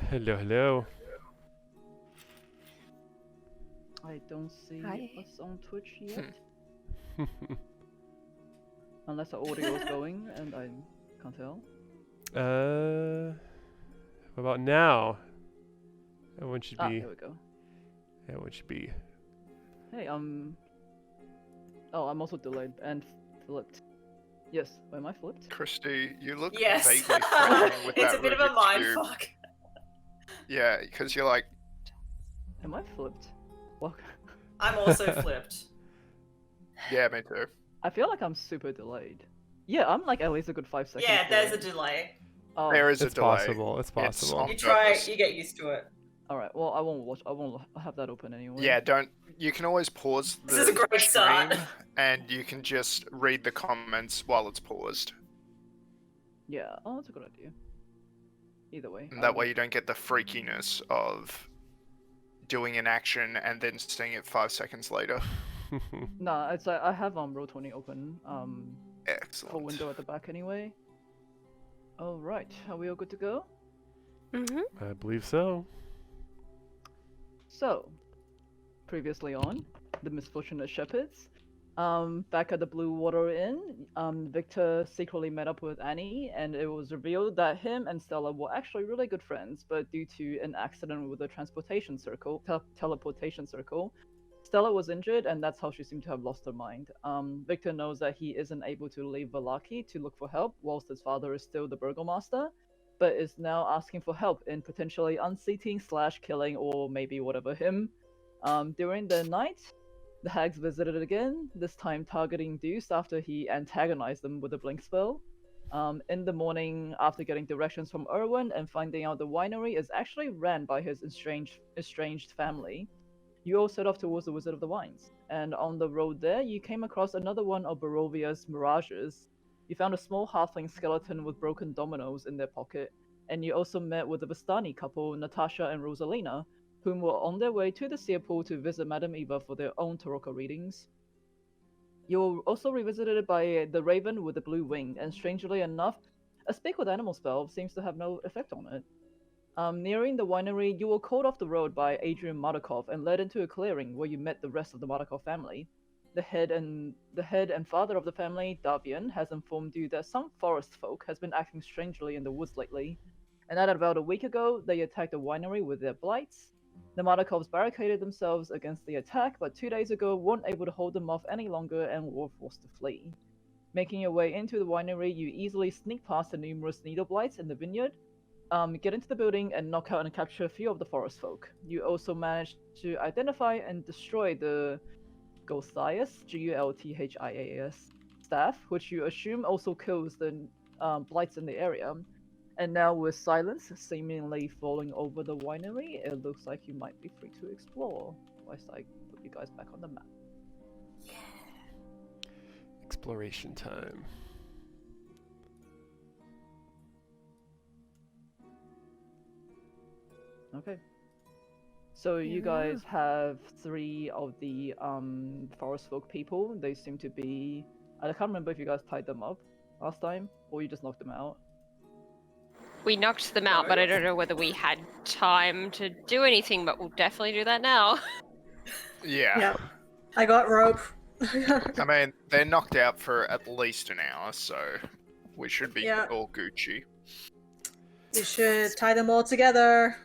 Hello, hello. I don't see Hi. us on Twitch yet. Unless the audio is going and I can't tell. What about now? Everyone should be. Here we go. Everyone should be. Hey, oh, I'm also delayed and flipped. Yes, am I flipped? Christy, you look Yes. vaguely threatening with It's that a bit of a Rubik's mind cube. fuck. Yeah, because you're like, Am I flipped? What? I'm also flipped. yeah, me too. I feel like I'm super delayed. Yeah, I'm like at least a good 5 seconds. Yeah, there's a delayed. delay. Oh, There is It's a delay. possible. It's possible. on You try, purpose. you get used to it. all right. Well, I won't watch. I won't have that open anyway. Yeah, don't. You can always pause the This is a great stream, start. and you can just read the comments while it's paused. Yeah. Oh, that's a good idea. Either way. And that way you don't get the freakiness of doing an action and then seeing it 5 seconds later. Nah, it's like I have Roll20 open. Whole Excellent. window at the back anyway. All right. Are we all good to go? I believe so. So, previously on the Misfortunate Shepherds, back at the Blue Water Inn, Victor secretly met up with Annie, and it was revealed that him and Stella were actually really good friends, but due to an accident with the teleportation circle, Stella was injured, and that's how she seemed to have lost her mind. Victor knows that he isn't able to leave Villaki to look for help, whilst his father is still the burgomaster, but is now asking for help in potentially unseating / killing or maybe whatever him. During the night, the hags visited again, this time targeting Deuce after he antagonized them with a blink spell. In the morning, after getting directions from Erwin and finding out the winery is actually ran by his estranged family, you all set off towards the Wizard of the Wines. And on the road there, you came across another one of Barovia's mirages. You found a small halfling skeleton with broken dominoes in their pocket, and you also met with the Vistani couple, Natasha and Rosalina, whom were on their way to the Seer Pool to visit Madame Eva for their own Tarot readings. You were also revisited by the Raven with the blue wing, and strangely enough, a Speak with Animal spell seems to have no effect on it. Nearing the winery, you were called off the road by Adrian Martikov and led into a clearing where you met the rest of the Martikov family. The head and father of the family, Davian, has informed you that some forest folk has been acting strangely in the woods lately, and that about a week ago, they attacked the winery with their blights. The Martikovs barricaded themselves against the attack, but 2 days ago weren't able to hold them off any longer and were forced to flee. Making your way into the winery, you easily sneak past the numerous needle blights in the vineyard, get into the building and knock out and capture a few of the forest folk. You also managed to identify and destroy the Gulthias, Gulthias staff, which you assume also kills the blights in the area. And now with silence seemingly falling over the winery, it looks like you might be free to explore. Whilst I put you guys back on the map. Exploration time. Okay. So you guys have 3 of the forest folk people. They seem to be... I can't remember if you guys tied them up last time, or you just knocked them out. We knocked them out, but I don't know whether we had time to do anything, but we'll definitely do that now. Yeah. Yep. I got rope. I mean, they're knocked out for at least an hour, so we should be Yeah. all Gucci. You should tie them all together.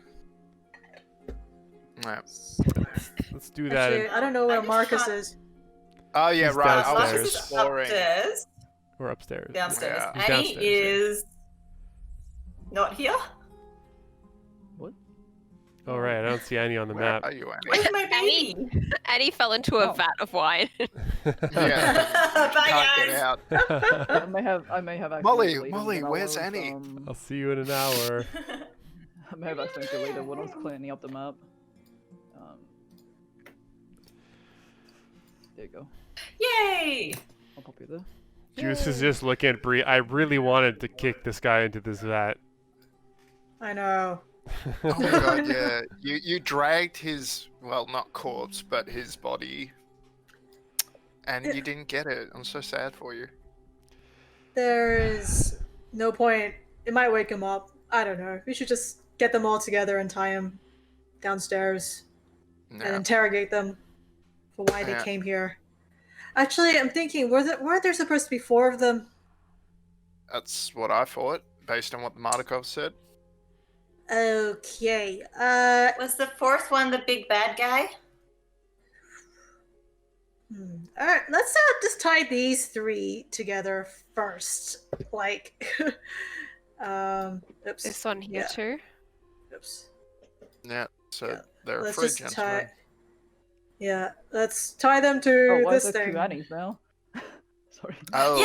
Yeah. Let's do that. Actually, I don't know where Marcus is. Oh yeah, He's right. I was downstairs. Marcus is exploring. upstairs. We're upstairs. Downstairs. Yeah. He's Annie downstairs, yeah. is not here. What? All right, I don't see Annie on the Where map. are you, Annie? Where's my Annie? baby? Annie fell into a Oh. vat of wine. Yeah. Bye Can't get guys. out. I may have accidentally Molly, deleted Molly, when I where's was, Annie? I'll see you in an hour. I may have accidentally deleted when I was cleaning up the map. There you go. Yay! I'll pop you there. Juice is just looking at Bree. I really wanted to kick this guy into this vat. I know. Oh my god, yeah. You dragged his, well, not corpse, but his body, and you didn't get it. I'm so sad for you. There's no point It might wake him up. I don't know. We should just get them all together and tie him downstairs and Yeah. interrogate them for why they Yeah. came here. Actually, I'm thinking, weren't there supposed to be 4 of them? That's what I thought, based on what the Martikov said. Okay. Was the fourth one the big bad guy? All right. Let's just tie these 3 together first. Like, oops. This one here Yeah. too. Oops. Yeah, so Yeah. there are Let's 3 just gentlemen. tie. Yeah. Let's tie them Oh, to why is this there thing. 2 Annies now? Sorry. Oh,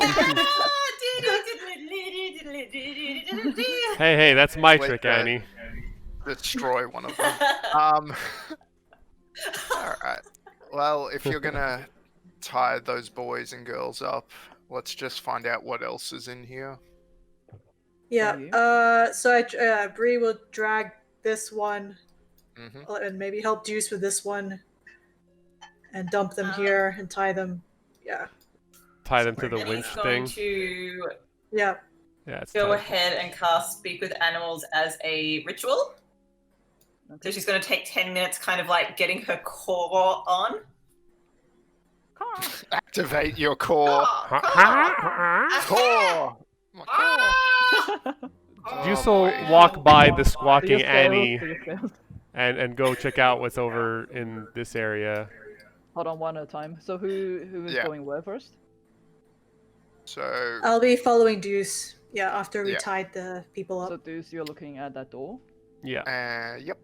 Hey, that's my Wait, trick, Annie. destroy one of them. Alright. Well, if you're gonna tie those boys and girls up, let's just find out what else is in here. Yeah. you. So Bree will drag this one Hmm. and maybe help Deuce with this one, and dump them here and tie them. Yeah. Tie them to the And winch he's going thing. to Yeah. Yeah, it's go tied. ahead and cast Speak with Animals as a ritual. So Okay. she's going to take 10 minutes kind of like getting her core on. Activate your core. Core! Core! My core! Juice Oh, will boy. walk by the Do your squawking spells, Annie do your spells. and go check out what's over in this area. Hold on, one at a time. So who is Yeah. going where first? So, I'll be following Deuce. Yeah. After we Yeah. tied the people up. So Deuce, you're looking at that door. Yeah. yep.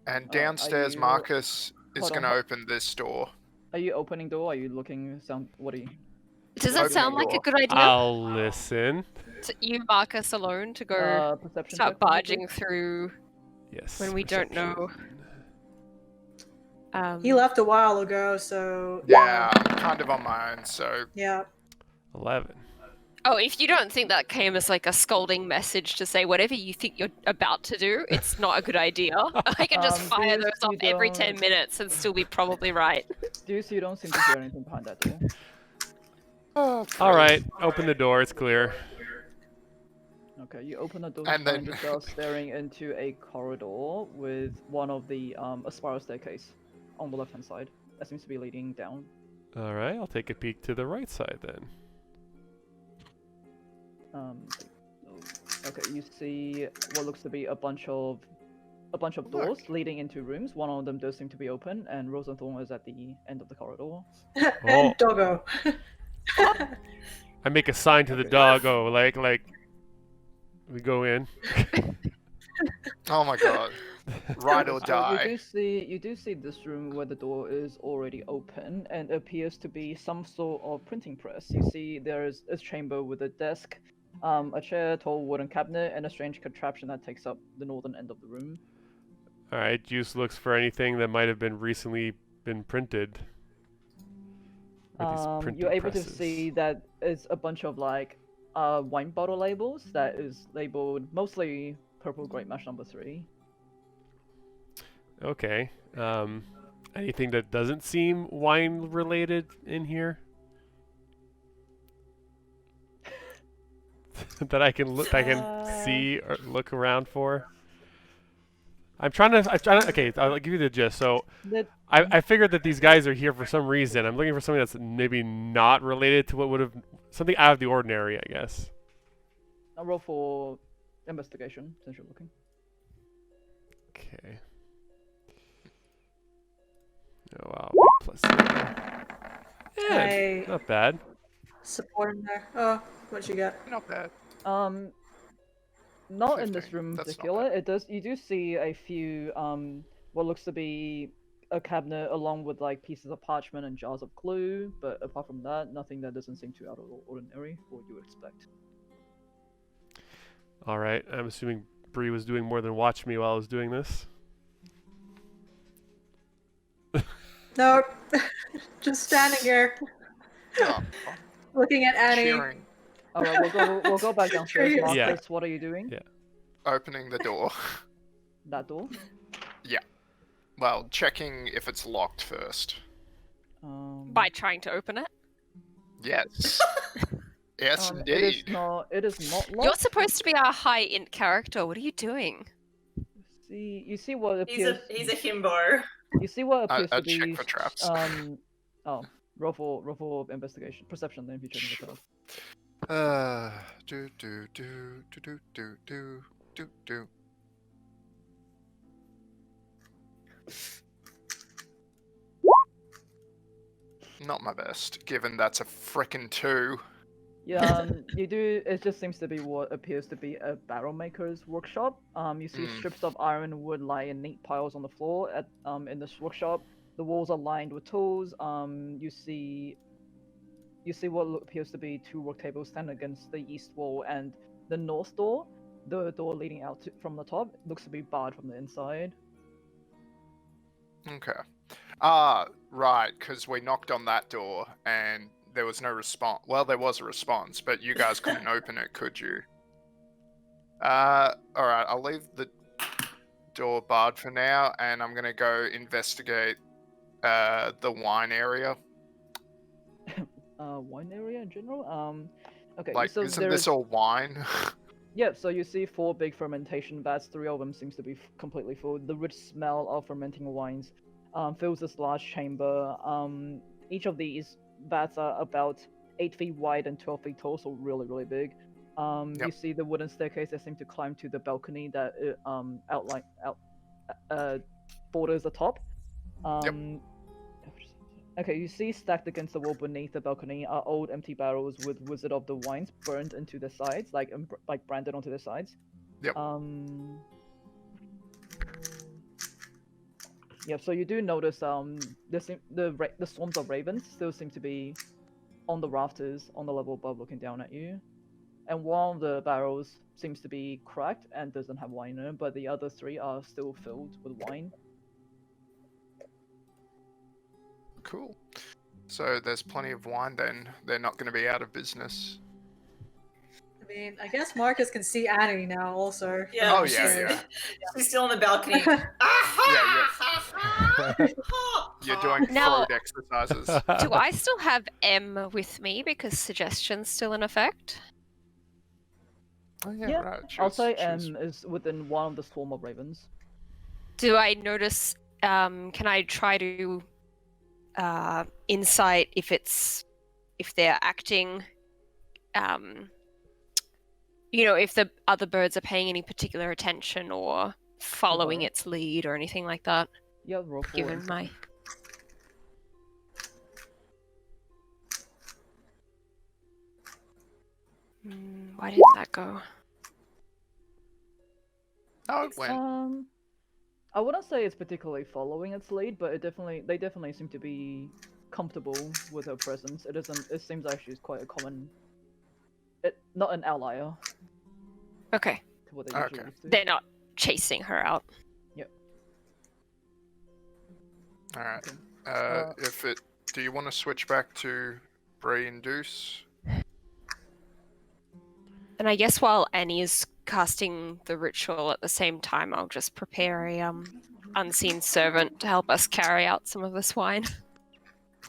And are downstairs, you- Marcus is hold on, gonna ho- open this door. Are you opening door? Are you looking? What are you? Does that Open sound the like a door. good idea? I'll listen. To you, Marcus, alone to go Perception. start check for me, barging through Yes. when we don't know. He left a while ago, so Yeah, I'm kind of on my own, so yeah. 11. Oh, if you don't think that came as like a scolding message to say whatever you think you're about to do, it's not a good idea. I can just fire Deuce, those off you every 10 don't- minutes and still be probably right. Deuce, you don't seem to hear anything behind that door. All right, open the door. It's clear. Okay, you open the door And and find then- yourself staring into a corridor with one of the a spiral staircase on the left-hand side. That seems to be leading down. All right, I'll take a peek to the right side then. Okay, you see what looks to be a bunch of doors leading into rooms. One of them does seem to be open, and Rosenthorn is at the end of the corridor. And Doggo. I make a sign to the dog. Oh, like we go in. oh my god, ride or So die. you do see this room where the door is already open and appears to be some sort of printing press. You see there is a chamber with a desk, a chair, tall wooden cabinet, and a strange contraption that takes up the northern end of the room. All right, Juice looks for anything that might have been recently been printed. with these printing You're able presses. to see that it's a bunch of like wine bottle labels that is labeled mostly purple grape mash number 3. Okay. Anything that doesn't seem wine related in here? that I can see or look around for. I'm trying to. Okay, I'll give you the gist. So, I figured that these guys are here for some reason. I'm looking for something that's maybe not related to what would have something out of the ordinary, I guess. I'll roll for investigation since you're looking. Okay. Oh wow, +0. Yeah, I not bad. support him there. Oh, what you got? Not bad. Not in this 15, room in that's not particular. It does. You do see a few what looks to be a cabinet along with like pieces of parchment and jars of glue. But apart from that, nothing that doesn't seem too out of the ordinary for what you would expect. All right, I'm assuming Bree was doing more than watch me while I was doing this. No, just standing here, Oh, looking at Annie. cheering, All right, we'll go back downstairs. Curious. Marcus, Yeah. what are you doing? Yeah. opening the door. That door. Well, checking if it's locked first. By trying to open it. Yes. Yes, It indeed. is not. It is not locked. You're supposed to be our high int character. What are you doing? You see what He's appears. a himbo. You see what appears to I'd check be. for traps. Oh, roll for investigation, perception. Then if you check for traps. Do do do do do do do do do. Not my best, given that's a frickin' 2. Yeah, you do. It just seems to be what appears to be a barrel maker's workshop. You see strips of iron and wood lie in neat piles on the floor at in this workshop. The walls are lined with tools. You see what appears to be 2 work tables stand against the east wall, and the north door, the door leading out from the top, looks to be barred from the inside. Okay. Right, because we knocked on that door and there was no response. Well, there was a response, but you guys couldn't open it, could you? Alright, I'll leave the door barred for now, and I'm gonna go investigate the wine area. Wine area in general. Okay. Like, so isn't this all wine? Yeah, so you see 4 big fermentation vats. 3 of them seems to be completely full. The rich smell of fermenting wines fills this large chamber. Each of these vats are about 8 feet wide and 12 feet tall, so really, really big. You see the wooden staircase that seems to climb to the balcony that borders the top. Okay, you see stacked against the wall beneath the balcony are old empty barrels with Wizard of the Wines burned into the sides, like branded onto the sides. Yep. Yeah, so you do notice the swarms of ravens still seem to be on the rafters on the level above looking down at you. And one of the barrels seems to be cracked and doesn't have wine in it, but the other 3 are still filled with wine. Cool. So there's plenty of wine then. They're not going to be out of business. I mean, I guess Marcus can see Annie now also. Yeah. Oh, yeah. She's still on the balcony. You're doing Now- throat exercises. Do I still have M with me because suggestion's still in effect? Oh, Yeah, right. I'll say M is within one of the swarm of ravens. Do I notice? Can I try to insight if they're acting? If the other birds are paying any particular attention or following Okay. its lead or anything like that. Yeah, roll for Given insight. my why didn't that go? Oh, it went. I wouldn't say it's particularly following its lead, but they definitely seem to be comfortable with her presence. It seems like she's quite a common, not an outlier Okay, to what they usually Okay. used to. they're not chasing her out. Alright. Okay. Do you want to switch back to Bray and Deuce? And I guess while Annie is casting the ritual at the same time, I'll just prepare a unseen servant to help us carry out some of this wine,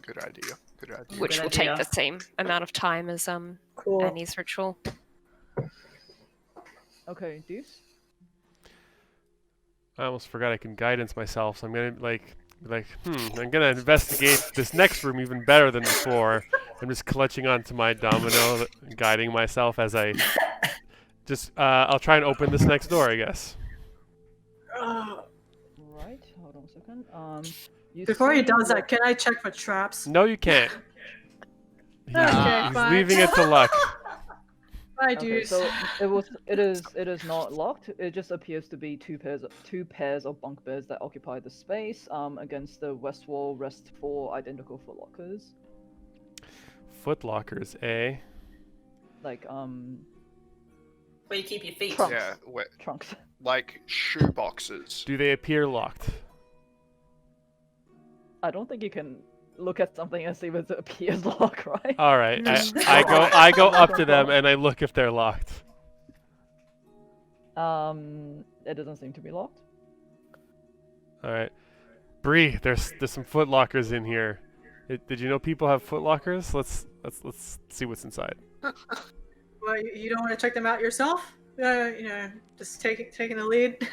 Good idea. Good idea. which Good will take idea. the same amount of time as Cool. Annie's ritual. Okay, Deuce. I almost forgot I can guidance myself, so I'm gonna I'm gonna investigate this next room even better than before. I'm just clutching onto my domino, guiding myself as I just I'll try and open this next door, I guess. Right, hold on a second. Before he see does what- that, can I check for traps? No, you can't. Okay, He's fine. leaving it to luck. I Okay, do. so it is not locked. It just appears to be two pairs of bunk beds that occupy the space. Against the west wall rest 4 identical footlockers. Footlockers, eh? Like Where you keep your feet. Trunks. Yeah, trunks. like shoe boxes. Do they appear locked? I don't think you can look at something and see if it appears locked, right? All right, I go up to them and I look if they're locked. It doesn't seem to be locked. All right, Bree, there's some footlockers in here. Did you know people have footlockers? Let's see what's inside. Well, you don't want to check them out yourself? Just taking the lead.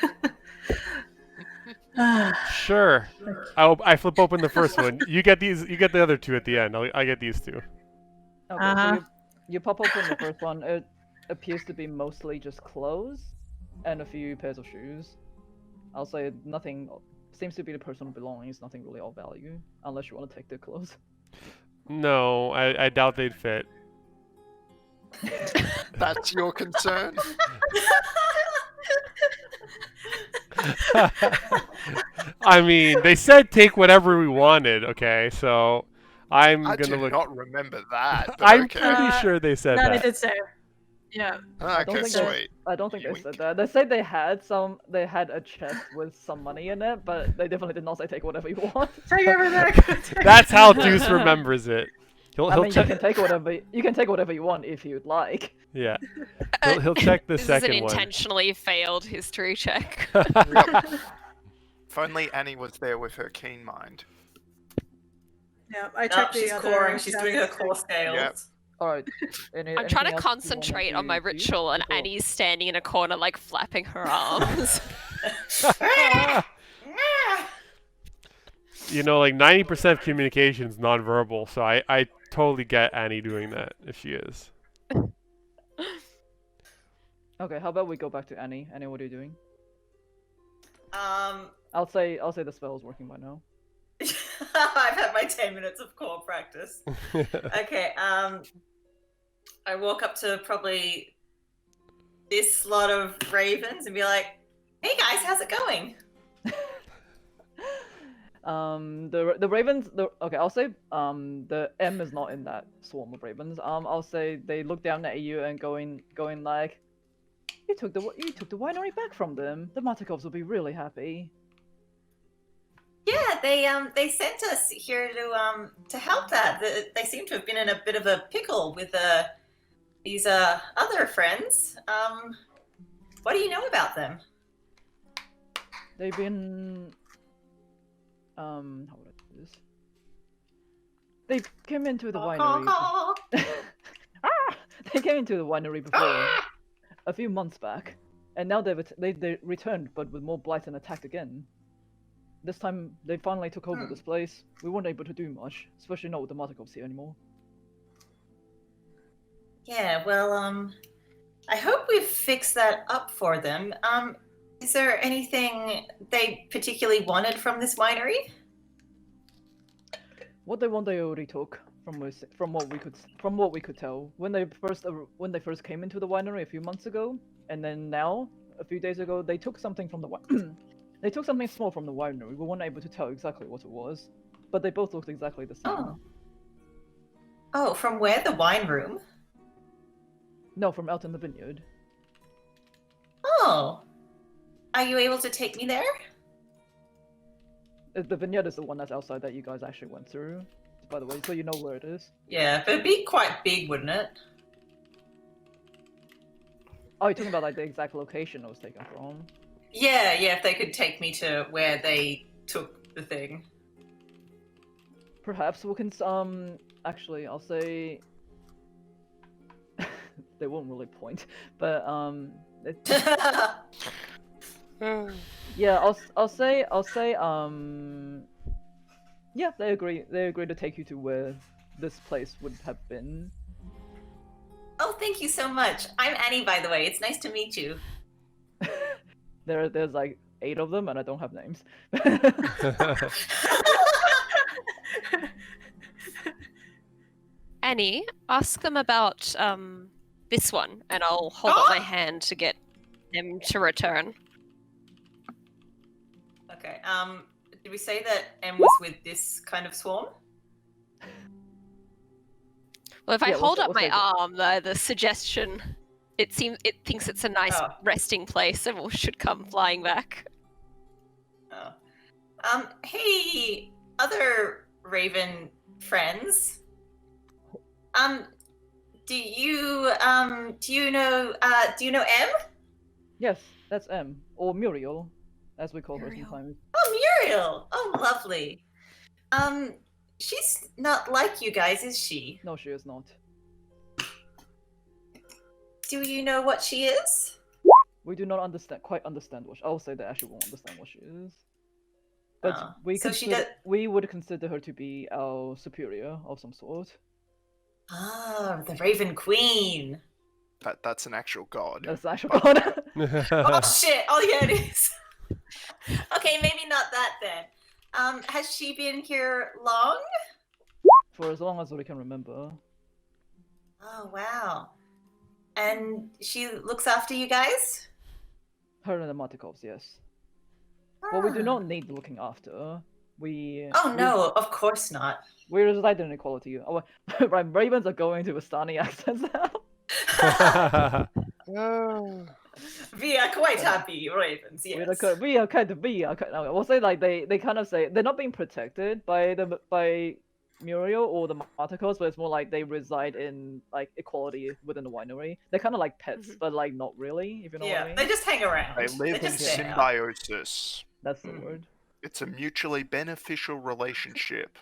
Sure. I flip open the first one. You get these. You get the other two at the end. I get these two. Okay, so you pop open the first one. It appears to be mostly just clothes and a few pairs of shoes. I'll say nothing seems to be the personal belongings, nothing really of value, unless you want to take their clothes. No, I doubt they'd fit. That's your concern? I mean, they said take whatever we wanted, okay? So I'm I gonna do look. not remember that. But I'm okay. pretty sure they said No, that. they did say. Yeah. Okay, sweet. I don't think they Yoink. said that. They said they had a chest with some money in it, but they definitely did not say take whatever you want. Take everything. That's how Deuce remembers it. He'll I mean, check. you can take whatever you want if you'd like. Yeah. He'll check the This is an second one. intentionally failed history check. Yep. If only Annie was there with her keen mind. Yeah, I No, checked the she's other. coring. She's doing her core scales. Yep. All right. I'm trying to concentrate on my ritual, and Annie's standing in a corner, like flapping her arms. You know, like 90% of communication is nonverbal, so I totally get Annie doing that if she is. Okay, how about we go back to Annie? Annie, what are you doing? Um, I'll say the spell is working by now. I've had my 10 minutes of core practice. Okay, I walk up to probably this lot of ravens and be like, "Hey guys, how's it going?" The ravens. Okay, I'll say the M is not in that swarm of ravens. I'll say they look down at you and going like, you took the winery back from them. The Martikovs will be really happy. Yeah, they sent us here to help that. They seem to have been in a bit of a pickle with these other friends. What do you know about them? They've been how would I do this? They came into the winery. They came into the winery before, a few months back, and now they returned, but with more blight and attacked again. This time they finally took over this place. We weren't able to do much, especially not with the Martikovs here anymore. Yeah, well, I hope we've fixed that up for them. Is there anything they particularly wanted from this winery? What they want, they already took. From what we could tell, when they first came into the winery a few months ago, and then now a few days ago, they took something from the they took something small from the winery. We weren't able to tell exactly what it was, but they both looked exactly the same. Oh, from where? The wine room? No, from out in the vineyard. Oh, are you able to take me there? The vineyard is the one that's outside that you guys actually went through, by the way, so you know where it is. Yeah, but it'd be quite big, wouldn't it? Oh, you're talking about like the exact location it was taken from? Yeah, if they could take me to where they took the thing. Perhaps we can, actually, I'll say... they won't really point, but, yeah, I'll say, yeah, they agree to take you to where this place would have been. Oh, thank you so much. I'm Annie, by the way. It's nice to meet you. There's like 8 of them, and I don't have names. Annie, ask them about this one, and I'll hold up my hand to get them to return. Okay. Did we say that M was with this kind of swarm? Well, if I Yeah, hold we'll up my say that. arm, the suggestion, it thinks it's a nice resting place, and should come flying back. Oh. Hey, other Raven friends. Do you know M? Yes, that's M, or Muriel, as we call her Muriel. sometimes. Oh, Muriel. Oh, lovely. She's not like you guys, is she? No, she is not. do you know what she is? We do not quite understand what I'll say that Ashley won't understand what she is. But Oh, we so she consider, we would consider her to be our superior of some sort. Ah, the Raven Queen. That's an actual god. That's the actual god. Oh shit! Oh yeah, it is. Okay, maybe not that then. Has she been here long? For as long as we can remember. Oh wow. And she looks after you guys? Her and the Martikovs, yes. But we do not need looking after. Oh no, of course not. We reside in equality. Oh, right, Ravens are going to Bastani accents now. We are quite happy, Ravens. Yes. We are kind of. No, we'll say like they kind of say they're not being protected by Muriel or the Martikos, but it's more like they reside in like equality within the winery. They're kind of like pets, but like not really, if you know what I mean. They just hang around. They live in just stay out. symbiosis. That's the word. It's a mutually beneficial relationship.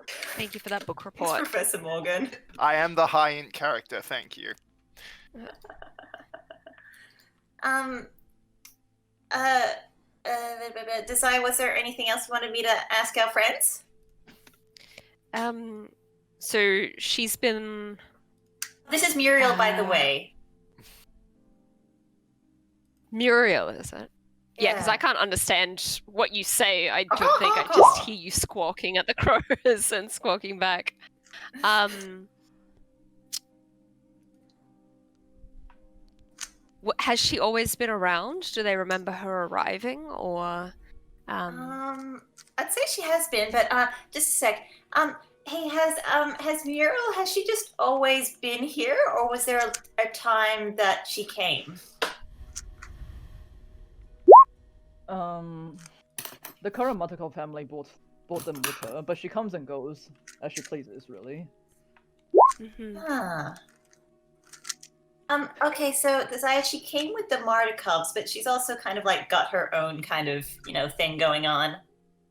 Thank you for that book Thanks, report. Professor Morgan. I am the high-end character, thank you. Desire, was there anything else you wanted me to ask our friends? So she's been. This is Muriel, by the way. Muriel, is it? Yeah, because Yeah. I can't understand what you say. I don't think I just hear you squawking at the crows and squawking back. Has she always been around? Do they remember her arriving, or? I'd say she has been, but just a sec. Hey, has Muriel? Has she just always been here, or was there a time that she came? The current Martikov family brought them with her, but she comes and goes as she pleases, really. Ah. Okay, so Desire, she came with the Martikovs, but she's also kind of like got her own kind of, thing going on.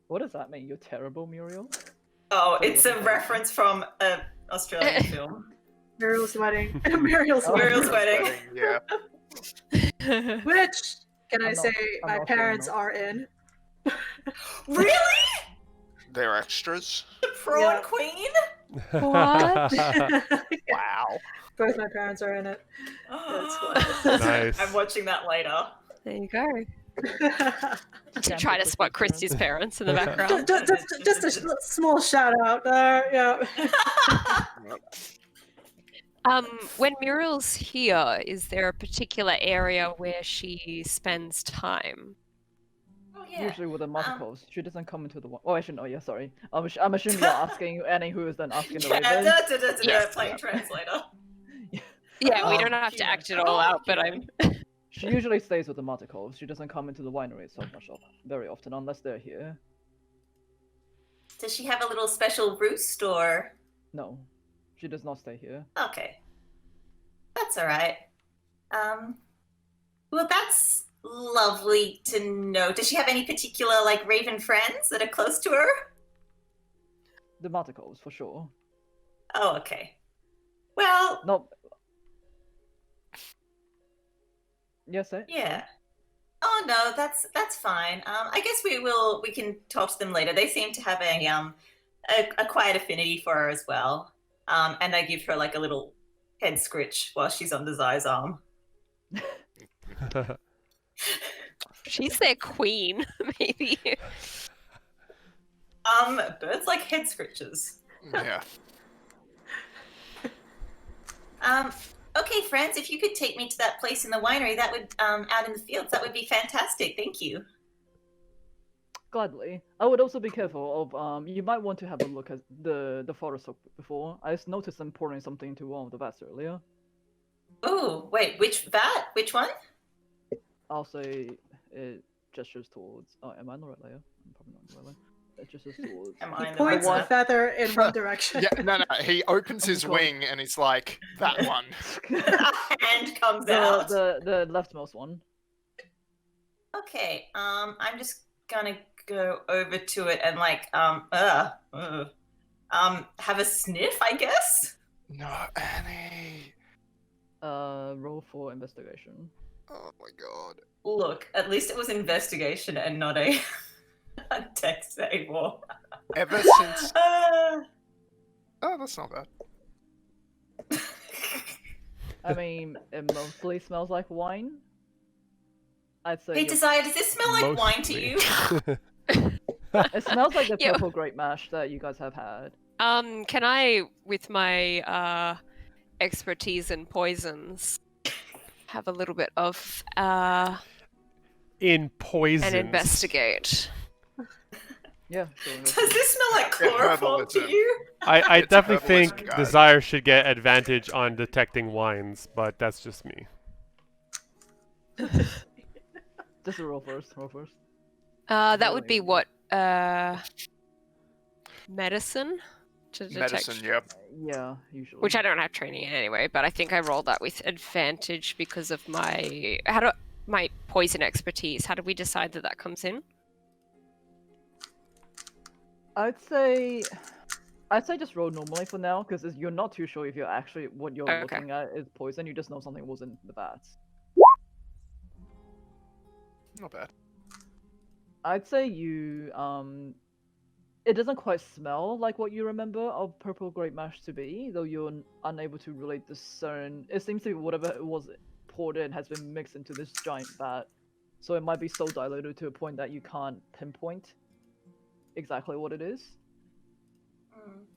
What does that mean? You're terrible, Muriel? Oh, it's a reference from an Australian film. Muriel's wedding. Muriel's wedding. Yeah. Which, can I I'm say, not my sure, parents no. are in. Really? They're extras. The prawn queen? What? Wow. Both my parents are in it. Nice. I'm watching that later. There you go. To Can't try to put spot Christie's Christie's parents in the background. just a small shout out there, yeah. When Muriel's here, is there a particular area where she spends time? Oh, yeah. Usually with the Martikovs, she doesn't come into the one. Oh, actually, no, yeah, sorry. I'm assuming you're asking Annie, who is then asking the Ravens. Yes. Playing translator. Yeah, we Oh, don't have to human. act it all out, but I'm. She usually stays with the Martikovs. She doesn't come into the winery itself very often, unless they're here. Does she have a little special roost, or? No, she does not stay here. Okay. That's alright. Well, that's lovely to know. Does she have any particular, Raven friends that are close to her? The Martikovs, for sure. Oh, okay. Well, No. Yes, eh? yeah. Oh no, that's fine. I guess we can talk to them later. They seem to have a quiet affinity for her as well. And I give her a little head scritch while she's on Desai's arm. She's their queen, maybe. Birds like head scritches. Yeah. Okay, friends, if you could take me to that place in the winery, that would out in the fields, that would be fantastic. Thank you. Gladly. I would also be careful of you might want to have a look at the forest before. I just noticed them pouring something into one of the vats earlier. Oh, wait, which vat? Which one? I'll say it gestures towards. Oh, am I on the right layer? I'm probably not on the right layer. It gestures towards. Am He I in the points right a one? feather in one direction. Yeah, no. He opens his God. wing and he's like, that one. Hand comes out. the leftmost one. Okay, I'm just gonna go over to it and have a sniff, I guess. No, Annie. Roll for investigation. Oh my god. Look, at least it was investigation and not a, a text table. Ever since. Oh, that's not bad. I mean, it mostly smells like wine. I'd say. Hey, Desire, does this smell like wine to you? It smells like the Yeah. purple grape mash that you guys have had. Can I, with my expertise in poisons, have a little bit of In poison. and investigate? Yeah. So Does this smell like chloroform to herbalism. you? I It's a definitely herbalism think guide. Desire should get advantage on detecting wines, but that's just me. just a roll first. Roll first. That would be what? Medicine? To detect. Medicine, yep. Yeah, usually. Which I don't have training in anyway, but I think I rolled that with advantage because of my my poison expertise. How did we decide that that comes in? I'd say just roll normally for now, because you're not too sure if you're actually what you're Okay. looking at is poison. You just know something was in the vats. Not bad. I'd say you it doesn't quite smell like what you remember of purple grape mash to be, though you're unable to really discern. It seems to be whatever it was poured in has been mixed into this giant vat, so it might be so diluted to a point that you can't pinpoint exactly what it is.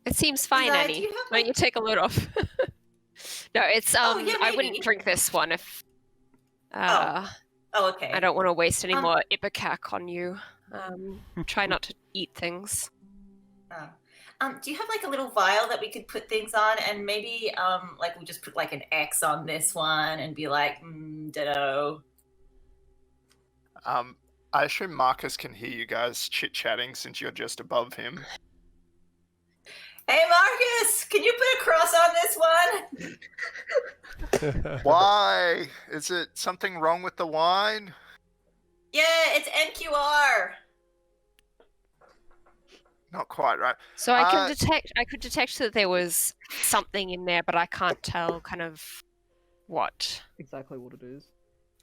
It seems fine, Eli, do Annie. you have, Why don't you take a load off? No, it's Oh, yeah, I wouldn't maybe. drink this one if Oh, okay. I don't want to waste any Um, more ipecac on you. Try not to eat things. Do you have like a little vial that we could put things on, and maybe like we'll just put like an X on this one and be like, ditto. I assume Marcus can hear you guys chit-chatting since you're just above him. Hey, Marcus, can you put a cross on this one? Why? Is it something wrong with the wine? Yeah, it's NQR. Not quite right. So I could detect that there was something in there, but I can't tell kind of what. Exactly what it is.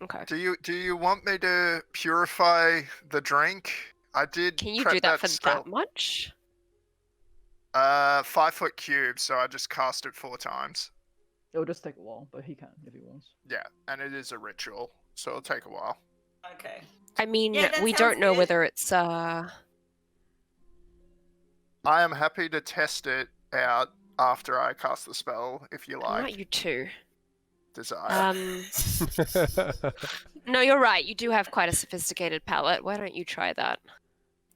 Okay. Do you want me to purify the drink? I did. Can you prep do that for spell. that much? 5-foot cube, so I just cast it 4 times. It'll just take a while, but he can if he wants. Yeah, and it is a ritual, so it'll take a while. Okay. I mean, Yeah, that we sounds don't know good. whether it's I am happy to test it out after I cast the spell, if you like. not you two. Desire. No, you're right. You do have quite a sophisticated palate. Why don't you try that?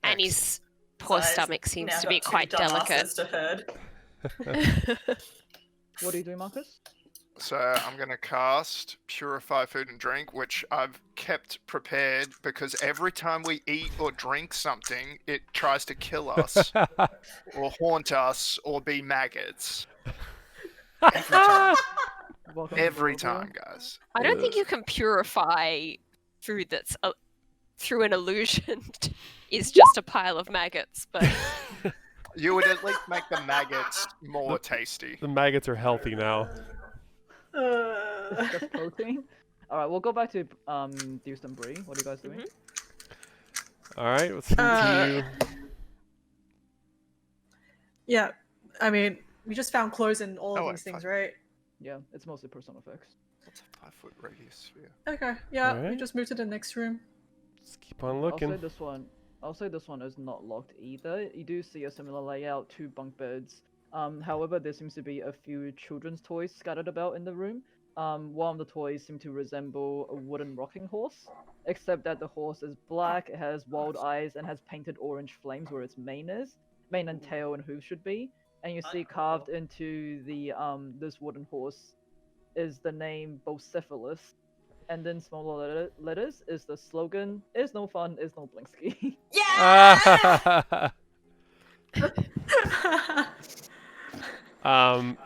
Annie's poor Size stomach seems now to be got two quite delicate. dumbasses to herd. What do you do, Marcus? So I'm going to cast Purify Food and Drink, which I've kept prepared because every time we eat or drink something, it tries to kill us or haunt us or be maggots. Every time. Welcome to Every Barovia. time, guys. I don't think you can purify food that's through an illusion is just a pile of maggots, but You would at least make the maggots more tasty. The maggots are healthy now. It's just protein. All right, we'll go back to Deuce and Bree. What are you guys doing? All right, let's continue. Yeah, I mean, we just found clothes in all of Oh, these wait, things, fine. right? Yeah, it's mostly personal effects. What's a 5-foot radius sphere? Okay, yeah, we Alright. just moved to the next room. Let's keep on I'll looking. say this one is not locked either. You do see a similar layout, 2 bunk beds. However, there seems to be a few children's toys scattered about in the room. One of the toys seem to resemble a wooden rocking horse, except that the horse is black, it has wild eyes, and has painted orange flames where its mane and tail and hooves should be. And you see carved into the this wooden horse is the name Bocephalus, and then smaller letters is the slogan: "Is no fun, is no Blinsky." Yeah!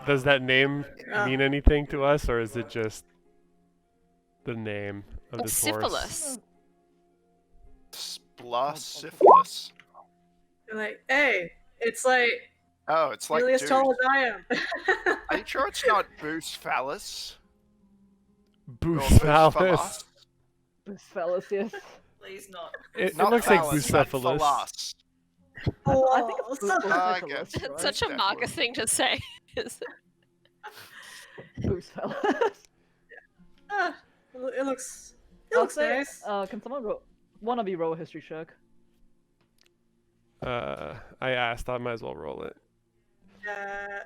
Does that name mean anything to us, or is it just the name of this horse? syphilis. Syphilis. Like, hey, it's like Oh, it's like nearly as dude. tall as I am. Are you sure it's not Boost Phallus? Bucephalus. Bucephalus, yes. Please not. It Not looks like phallus, but Bucephalus. phallus. I think Oh, it's so- I Bucephalus, guess. It's right? such a That Marcus would- thing to say. Bucephalus. It looks I'll say, nice. can someone roll? One of you roll a history check. I asked. I might as well roll it. Yeah.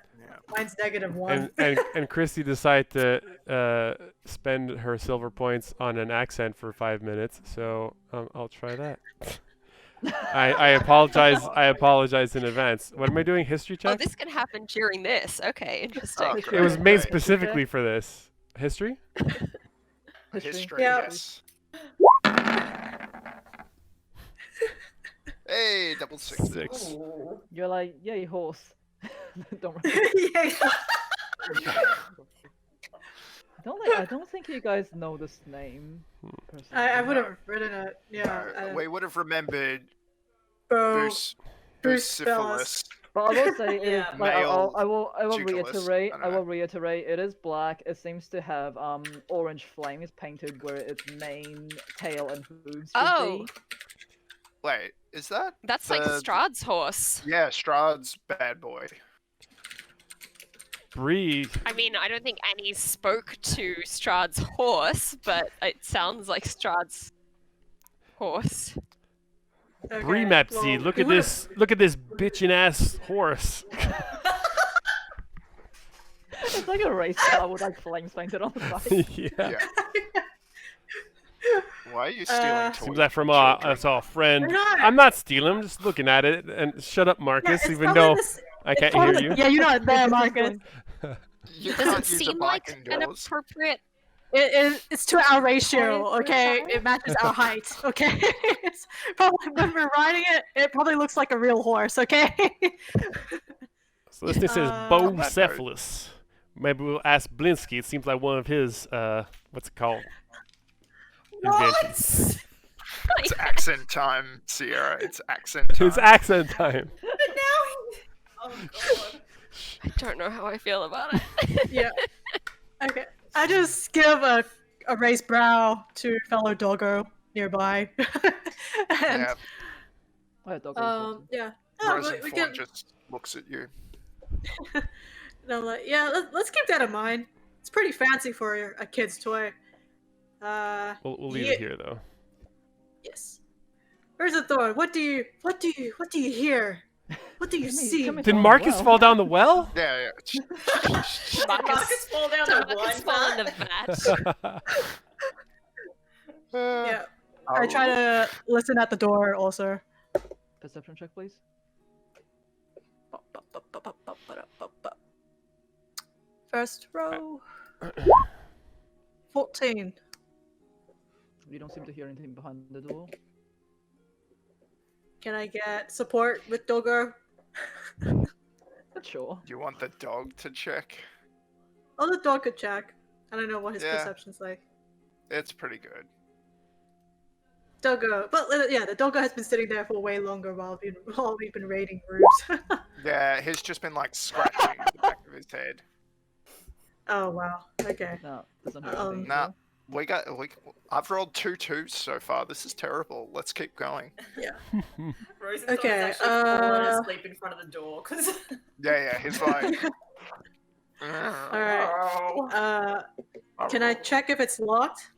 Mine's -1. And Christy decided to spend her silver points on an accent for 5 minutes, so I'll try that. I apologize. I apologize in advance. What am I doing? History Oh, check? this can happen during this. Okay, interesting. Oh, It was great, made great. specifically for this. History? History, Yeah. yes. Hey, double sixes. 6. Ooh. You're like, yay, horse. Don't worry. Yeah. I don't think you guys know this name. personally. I would have written it. Yeah. No, we would have remembered Bro, Bucephalus. But I will say, Yeah. like, Male I will Jugulus, reiterate. I don't I will know. reiterate. It is black. It seems to have orange flames painted where its mane, tail, and hooves should Oh. be. Wait, is that? That's like the- Strahd's horse. Yeah, Strahd's bad boy. Bree. I mean, I don't think Annie spoke to Strahd's horse, but it sounds like Strahd's horse. Okay, Bree Mepsy, well, look we at would've- this. Look at this bitchin' ass horse. It's like a race car with like flames painted on the side. Yeah. Yeah. Why are you stealing toys? Seems like from children? that's our friend. We're not. I'm not stealing. I'm just looking at it. And shut up, Marcus. it's even probably though this- I it's can't hear probably- you. Yeah, you're not there, Marcus. You Does can't it use a seem bike like an indoors. appropriate? It's to our ratio, Oh, it's okay? fine. It matches our height, okay? It's probably when we're riding it, it probably looks like a real horse, okay? So this thing says Uh, Bucephalus. Maybe we'll ask Blinsky. It seems like one of his what's it called? Inventions. It's accent time, Sierra. It's accent time. It's accent time. But now he... Oh god. I don't know how I feel about it. Yeah. Okay. I just give a raised brow to fellow doggo nearby. And Yeah, Oh, dog also. yeah. Oh, we Rosenthorn can, just looks at you. and I'm like, yeah, let's keep that in mind. It's pretty fancy for a kid's toy. We'll leave Yeah. it here though. Yes. Rosenthorn, what do you hear? What do you Give me- see? give me- Did Oh, Marcus wow. fall down the well? Yeah, Did Marcus fall down the Marcus wine fall in vat? the vat. yeah. Yeah. I try to listen at the door also. Perception check, please. First row. 14. You don't seem to hear anything behind the door. Can I get support with Doggo? But sure. You want the dog to check? Oh, the dog could check. I don't know what his Yeah. perception's like. It's pretty good. Doggo. But yeah, the Doggo has been sitting there for way longer while we've been raiding rooms. Yeah, he's just been like scratching the back of his head. Oh, wow. Okay. No, doesn't hear Um, anything. Nah, I've rolled 2 2s so far. This is terrible. Let's keep going. Rosenthorn Okay, is actually fallen asleep in front of the door because. Yeah, he's like. Alright. Can I check if it's locked?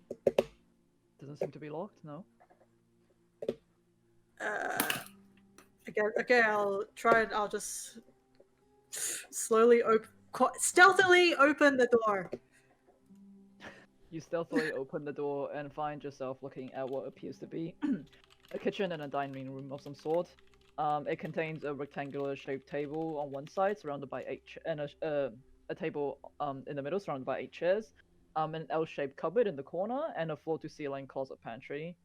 Doesn't seem to be locked. No. Okay, I'll try and I'll just slowly stealthily open the door. You stealthily open the door and find yourself looking at what appears to be a kitchen and a dining room of some sort. It contains a rectangular-shaped table on one side, surrounded by 8 and a table in the middle, surrounded by 8 chairs. An L-shaped cupboard in the corner, and a floor-to-ceiling closet pantry.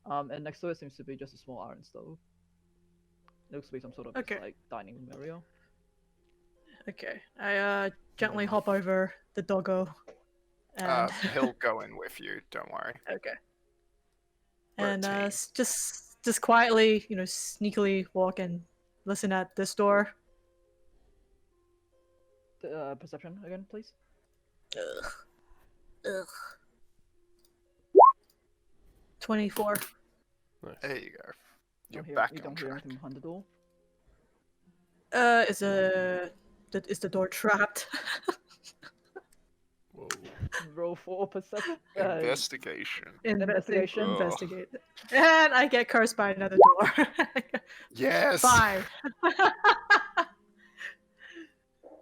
And next to it seems to be just a small iron stove. It looks to be some sort of just, Okay. like dining room area. Okay, I gently hop over the Doggo. And He'll go in with you. Don't worry. okay. We're a And team. just quietly, sneakily walk and listen at this door. Perception again, please. Ugh. 24. Nice. There you go. You You're don't hear, back you on don't hear track. anything behind the door. Is the door trapped? Whoa. Roll for perception. Investigation. Investigation. Ugh. Investigate. And I get cursed by another door. Yes. 5.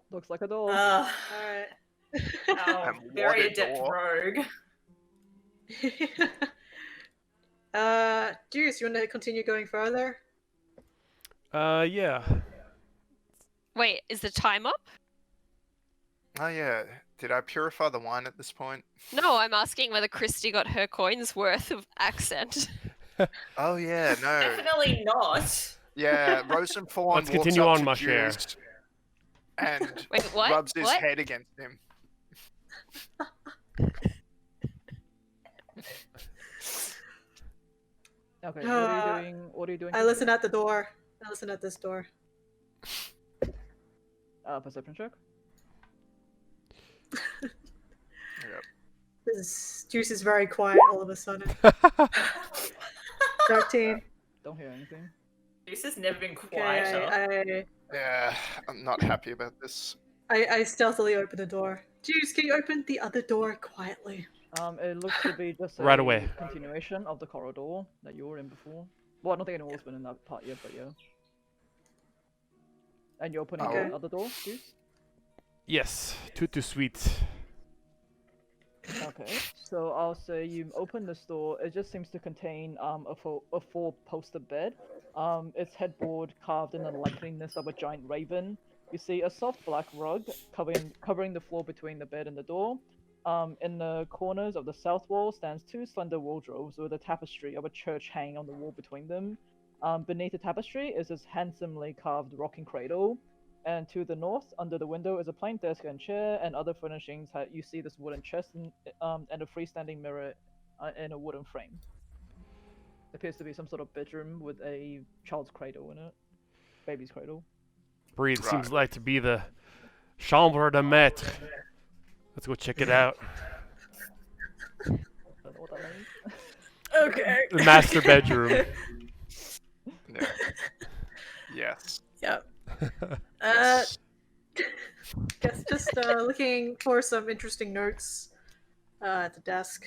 Looks like a door. Alright. Oh, And what very a adept door. rogue. Juice, you want to continue going further? Yeah. Wait, is the time up? Oh yeah. Did I purify the wine at this point? No, I'm asking whether Christy got her coin's worth of accent. Oh yeah, no. Definitely not. Yeah, Rosenthorn Let's walks continue up on, to my cher. Juice and Wait, what? rubs his What? head against him. Okay, what are you doing? What are you doing? I listen at the door. I listen at this door. Perception check. Yep. This Juice is very quiet all of a sudden. 13. Don't hear anything. This has never been Okay, quieter. Yeah, I'm not happy about this. I stealthily open the door. Juice, can you open the other door quietly? It looks to be just Right a away. continuation of the corridor that you were in before. Well, I don't think anyone's been in that part yet, but yeah. And you're opening Okay. the other door, Juice? Yes. Tutu sweet. Okay, so I'll say you open this door. It just seems to contain a four-poster bed. Its headboard carved in the likeliness of a giant raven. You see a soft black rug covering the floor between the bed and the door. In the corners of the south wall stands two slender wardrobes with a tapestry of a church hanging on the wall between them. Beneath the tapestry is this handsomely carved rocking cradle. And to the north, under the window, is a plain desk and chair, and other furnishings. You see this wooden chest and a freestanding mirror in a wooden frame. Appears to be some sort of bedroom with a child's cradle in it, baby's cradle. Breathe Right. seems like to be the chambre de maître. Let's go check it out. Don't know what that means. Okay. The master bedroom. Yeah. Yes. Yep. Yes. Guess just looking for some interesting notes at the desk.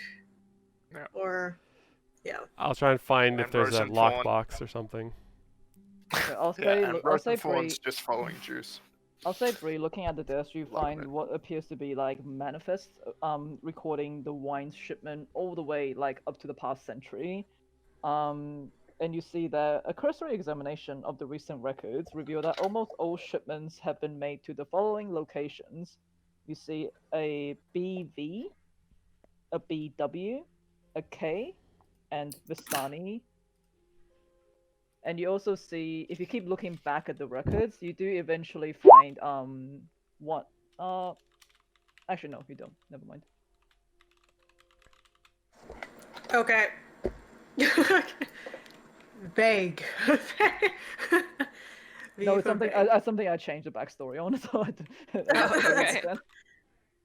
Yeah. Or, yeah. I'll try and find if And there's a Rosenthorn. lockbox or something. Okay, I'll Yeah, say, and I'll say Rosenthorn's Bree. just following Juice. I'll say, Bree, looking at the desk, you Love find it. what appears to be like manifests, recording the wine's shipment all the way like up to the past century. And you see that a cursory examination of the recent records reveal that almost all shipments have been made to the following locations. You see a BV, a BW, a K, and Vistani. And you also see, if you keep looking back at the records, you do eventually find what actually no, you don't. Never mind. Okay. Vague. No, it's something. Something I changed the backstory on. So okay.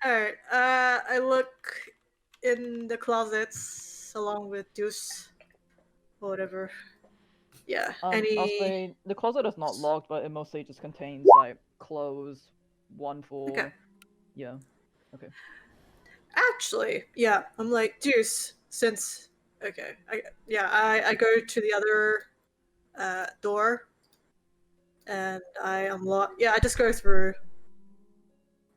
Alright, I look in the closets along with Deuce. Or whatever. Yeah, I'll any... say the closet is not locked, but it mostly just contains like clothes, one for Okay. yeah. Actually, yeah, I'm like, Deuce, since... Okay, I go to the other door. And I unlock... Yeah, I just go through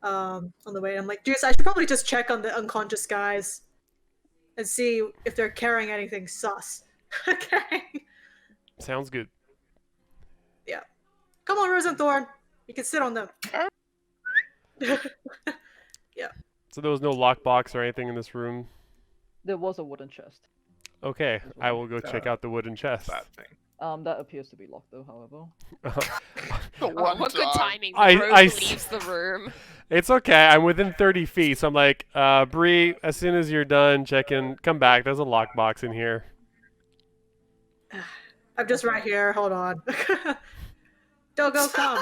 on the way. I'm like, Deuce, I should probably just check on the unconscious guys and see if they're carrying anything sus. Okay. Sounds good. Come on, Rosenthorn. You can sit on them. So there was no lockbox or anything in this room? There was a wooden chest. Okay, I will go check out the wooden chest. That thing. That appears to be locked though. However. The Oh, one what good time. timing. I Rogue s- leaves the room. It's okay. I'm within 30 feet, so I'm like, Bree, as soon as you're done checking, come back. There's a lockbox in here. I'm just right here. Hold on. Dogo, come.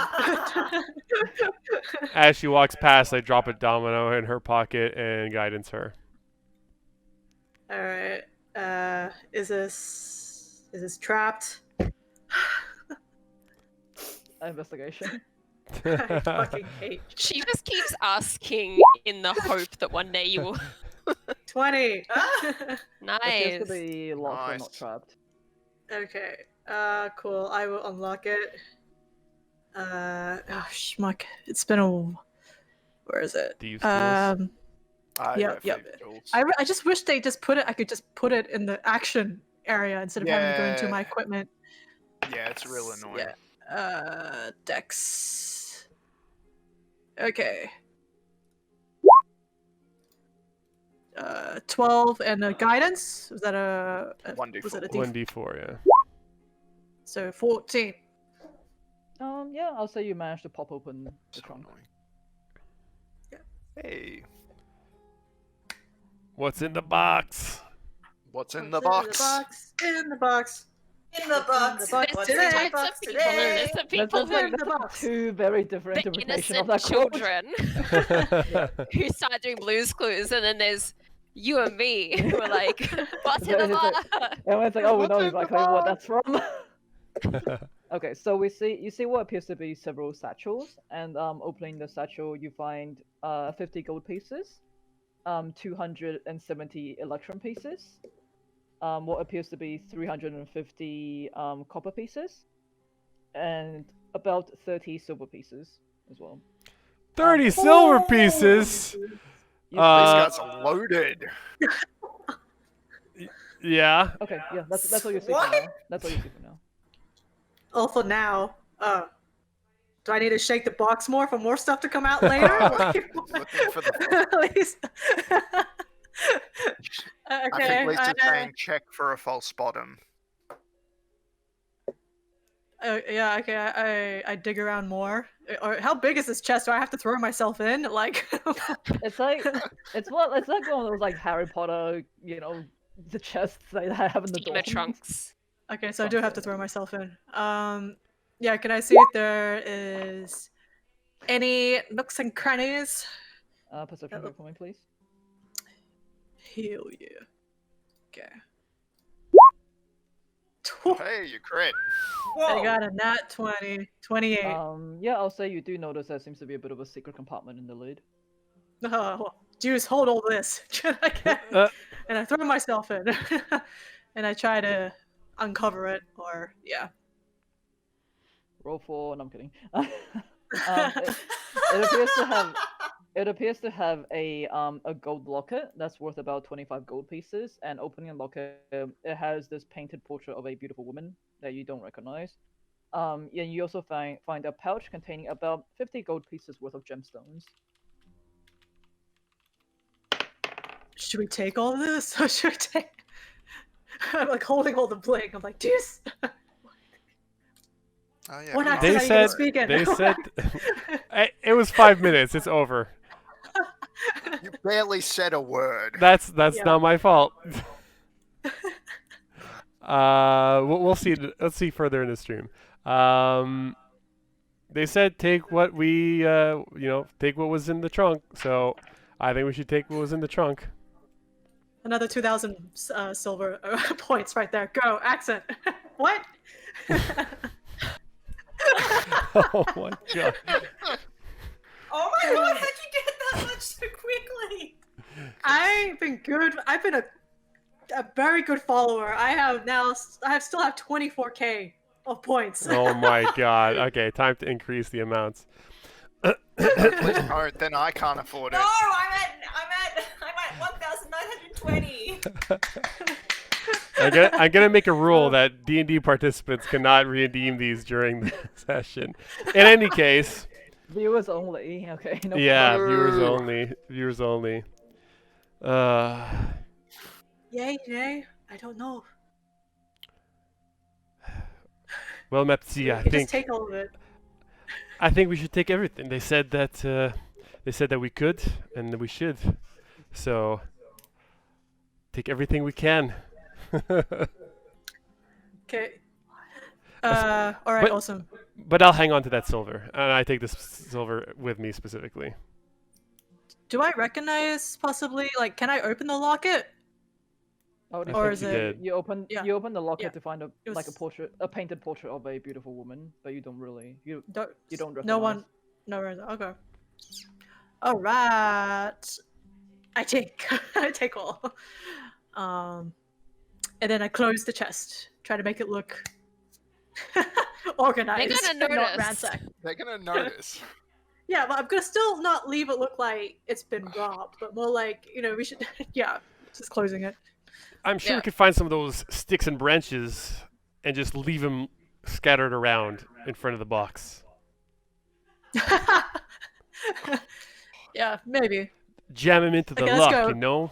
As she walks past, I drop a domino in her pocket and guidance her. Alright. Is this trapped? Investigation. I fucking hate She just keeps asking in the hope that one day you will. 20. Appears to Nice. be locked but not Nice. trapped. Okay. Cool. I will unlock it. Oh schmuck. It's been a. Where is it? Thieves' tools. Yep. I just wish they just put it. I could just put it in the action area instead of having to go into Yeah. my equipment. Yeah, it's real annoying. Yeah. Dex. Okay. 12 and a guidance. Was that a 1d4. Was it a 1d4, yeah. So 14. Yeah, I'll say you managed to pop open the So trunk. annoying. Hey, What's in the box? what's in What's the box? In the box. In the box. box What's today. in the Types box of people, and today? there's the people That's like, in the that's like box. two very different the interpretations of innocent that quote. children who start doing Blue's Clues, and then there's you and me who are like, what's in the It's like- box? Everyone's like, oh, we What's know in the exactly what box? that's from. Okay, so you see what appears to be several satchels, and opening the satchel, you find 50 gold pieces, 270 electrum pieces, what appears to be 350 copper pieces, and about 30 silver pieces as well. 30 silver pieces! You These Uh, guys are loaded. Yeah. Okay, yeah, that's what you see What? for now. That's what you see for now. Oh, for now. Do I need to shake the box more for more stuff to come out later? Like, Looking for the. at least. I Okay. think Lisa's saying check for a false bottom. Yeah. Okay. I dig around more. Or how big is this chest? Do I have to throw myself in? Like. It's like it's one of those like Harry Potter, the chests that I have in the Schema dorm. trunks. Okay, so I do have to throw myself in. Yeah. Can I see if there is any nooks and crannies? Perception check for me, please. Hell yeah. Okay. Hey, you crit. Whoa. I got a nat 20. 28. Yeah, I'll say you do notice there seems to be a bit of a secret compartment in the lid. Oh, Juice, hold all this. And I throw myself in. And I try to uncover it, or, yeah. Roll for. No, I'm kidding. It appears to have a gold locket that's worth about 25 gold pieces, and opening a locket, it has this painted portrait of a beautiful woman that you don't recognize. And you also find a pouch containing about 50 gold pieces worth of gemstones. Should we take all of this? Or should we take... I'm like holding all the bling. I'm like, Juice! Oh yeah. What come accent on. are you gonna speak in? They said it was 5 minutes. It's over. You barely said a word. That's Yeah. not my fault. We'll see. Let's see further in the stream. They said take what we take what was in the trunk. So I think we should take what was in the trunk. Another 2,000 silver points right there. Go, accent. What? Oh my god. Oh my god, how'd you get that much so quickly? I've been good. I've been a very good follower. I still have 24k of points. Oh my god. Okay, time to increase the amounts. Please don't, then I can't afford it. No, I'm at 1,920. I'm gonna make a rule that D&D participants cannot redeem these during the session. In any case, Viewers only. Okay. No yeah, Boo. viewers only. Yay, nay? I don't know. Well, Mepsi, You can just take all of it. I think we should take everything. They said that we could and that we should. So take everything we can. Okay. All right, But- awesome. But I'll hang on to that silver, and I take this silver with me specifically. Do I recognize possibly, like, can I open the locket? Oh, I Or think is you it- did. You open Yeah. you open the locker Yeah. to find a It like a was- portrait, a painted portrait of a beautiful woman, but you don't really you Don't, don't recognize. no one. No one. Okay. All right. I take I take all. And then I close the chest. Try to make it look organized. gonna and not notice. ransacked. They're gonna notice. Yeah, but I'm gonna still not leave it look like it's been robbed, but more like, we should yeah, just closing it. I'm sure we Yeah. could find some of those sticks and branches and just leave them scattered around in front of the box. Yeah, maybe. Jam them into the Okay, let's lock, go. you know?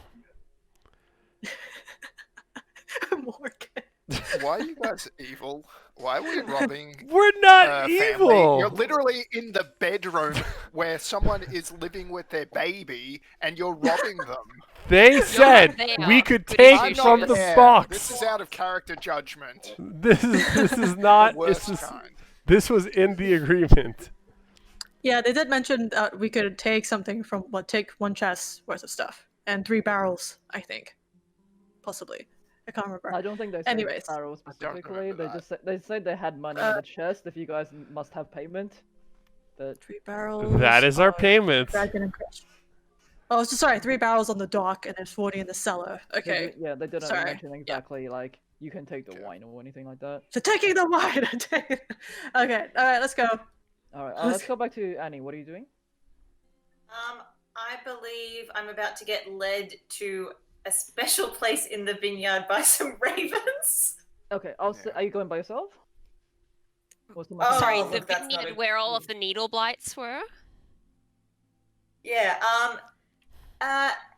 Morgan. Why are you guys evil? Why are we robbing We're not family? evil! You're literally in the bedroom where someone is living with their baby, and you're robbing them. They said there. we could Goody take I'm from not the there. box. This is out of character judgment. This is The not. worst This is, kind. this was in the agreement. Yeah, they did mention we could take something from take one chest worth of stuff and 3 barrels, I think, possibly. I can't remember. I don't think they said Anyways. barrels I don't specifically. remember They that. just they said they had money in the chest. If you guys must have payment, but 3 barrels. That is our of payment. Dragon and Crush. Oh, so sorry, 3 barrels on the dock and then 40 in the cellar. they Okay. did- yeah, they didn't Sorry. mention exactly like you can take the wine or anything like that. So taking the wine. Okay, alright, let's go. All right, let's go back to Annie. What are you doing? I believe I'm about to get led to a special place in the vineyard by some ravens. Okay, are you going by yourself? What's the Oh, Sorry, look, the that's not vineyard a- where all of the needle blights were? Yeah.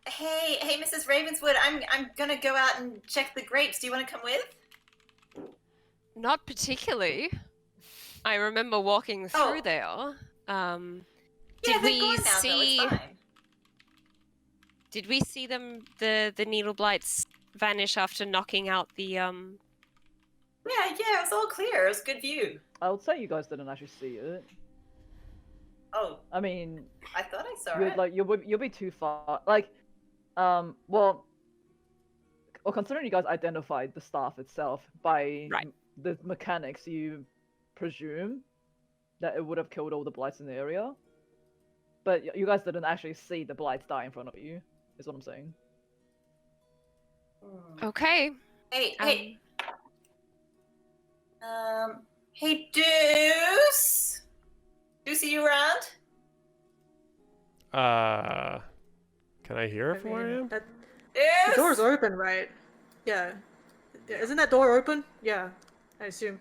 Hey, Mrs. Ravenswood. I'm gonna go out and check the grapes. Do you want to come with? Not particularly. I remember walking through Oh. there. Yeah, Did they're we gone now, see? Though. It's fine. Did we see them? The needle blights vanish after knocking out the Yeah, it was all clear. It was a good view. I would say you guys didn't actually see it. Oh, I mean, I thought I saw you'd it. like you'll be too far. Like, well, considering you guys identified the staff itself by Right. the mechanics, you presume that it would have killed all the blights in the area. But you guys didn't actually see the blights die in front of you. Is what I'm saying. Okay. Hey. Hey, Deuce. Deuce, are you around? Can I hear it from where I am? The Deuce. door's open, right? Yeah. Isn't that door open? Yeah, I assume.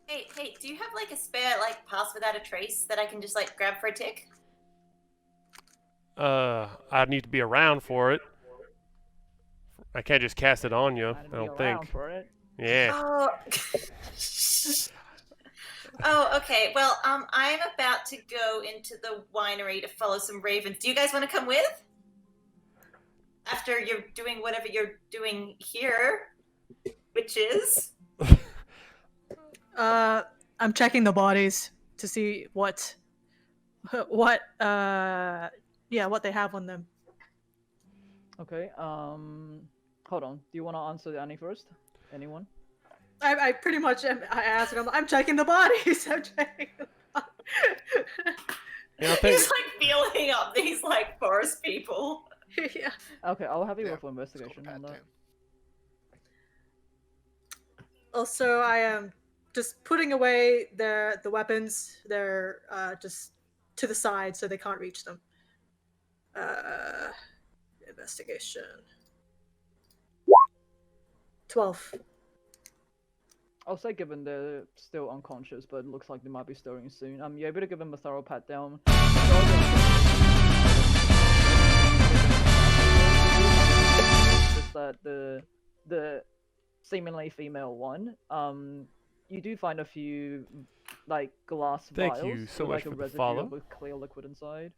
Hey, do you have like a spare like pass without a trace that I can just like grab for a tick? I'd need to be around for it. I can't just cast it on you. I I'd be don't around think. for it. Yeah. Oh. Oh, okay. Well, I'm about to go into the winery to follow some ravens. Do you guys want to come with? After you're doing whatever you're doing here, which is I'm checking the bodies to see what they have on them. Okay. Hold on. Do you want to answer Annie first? Anyone? I pretty much I asked him. I'm checking the bodies. I'm checking. You know, think, he's like feeling up these like forest people. Yeah. Okay, I'll have you Yeah, roll for investigation on that. Also, I am just putting away the weapons. They're just to the side so they can't reach them. Investigation. 12. I'll say given they're still unconscious, but it looks like they might be stirring soon. You're able to give them a thorough pat down. Just that the seemingly female one, you do find a few like glass Thank vials you so with, much like for a the residue follow. with clear liquid inside.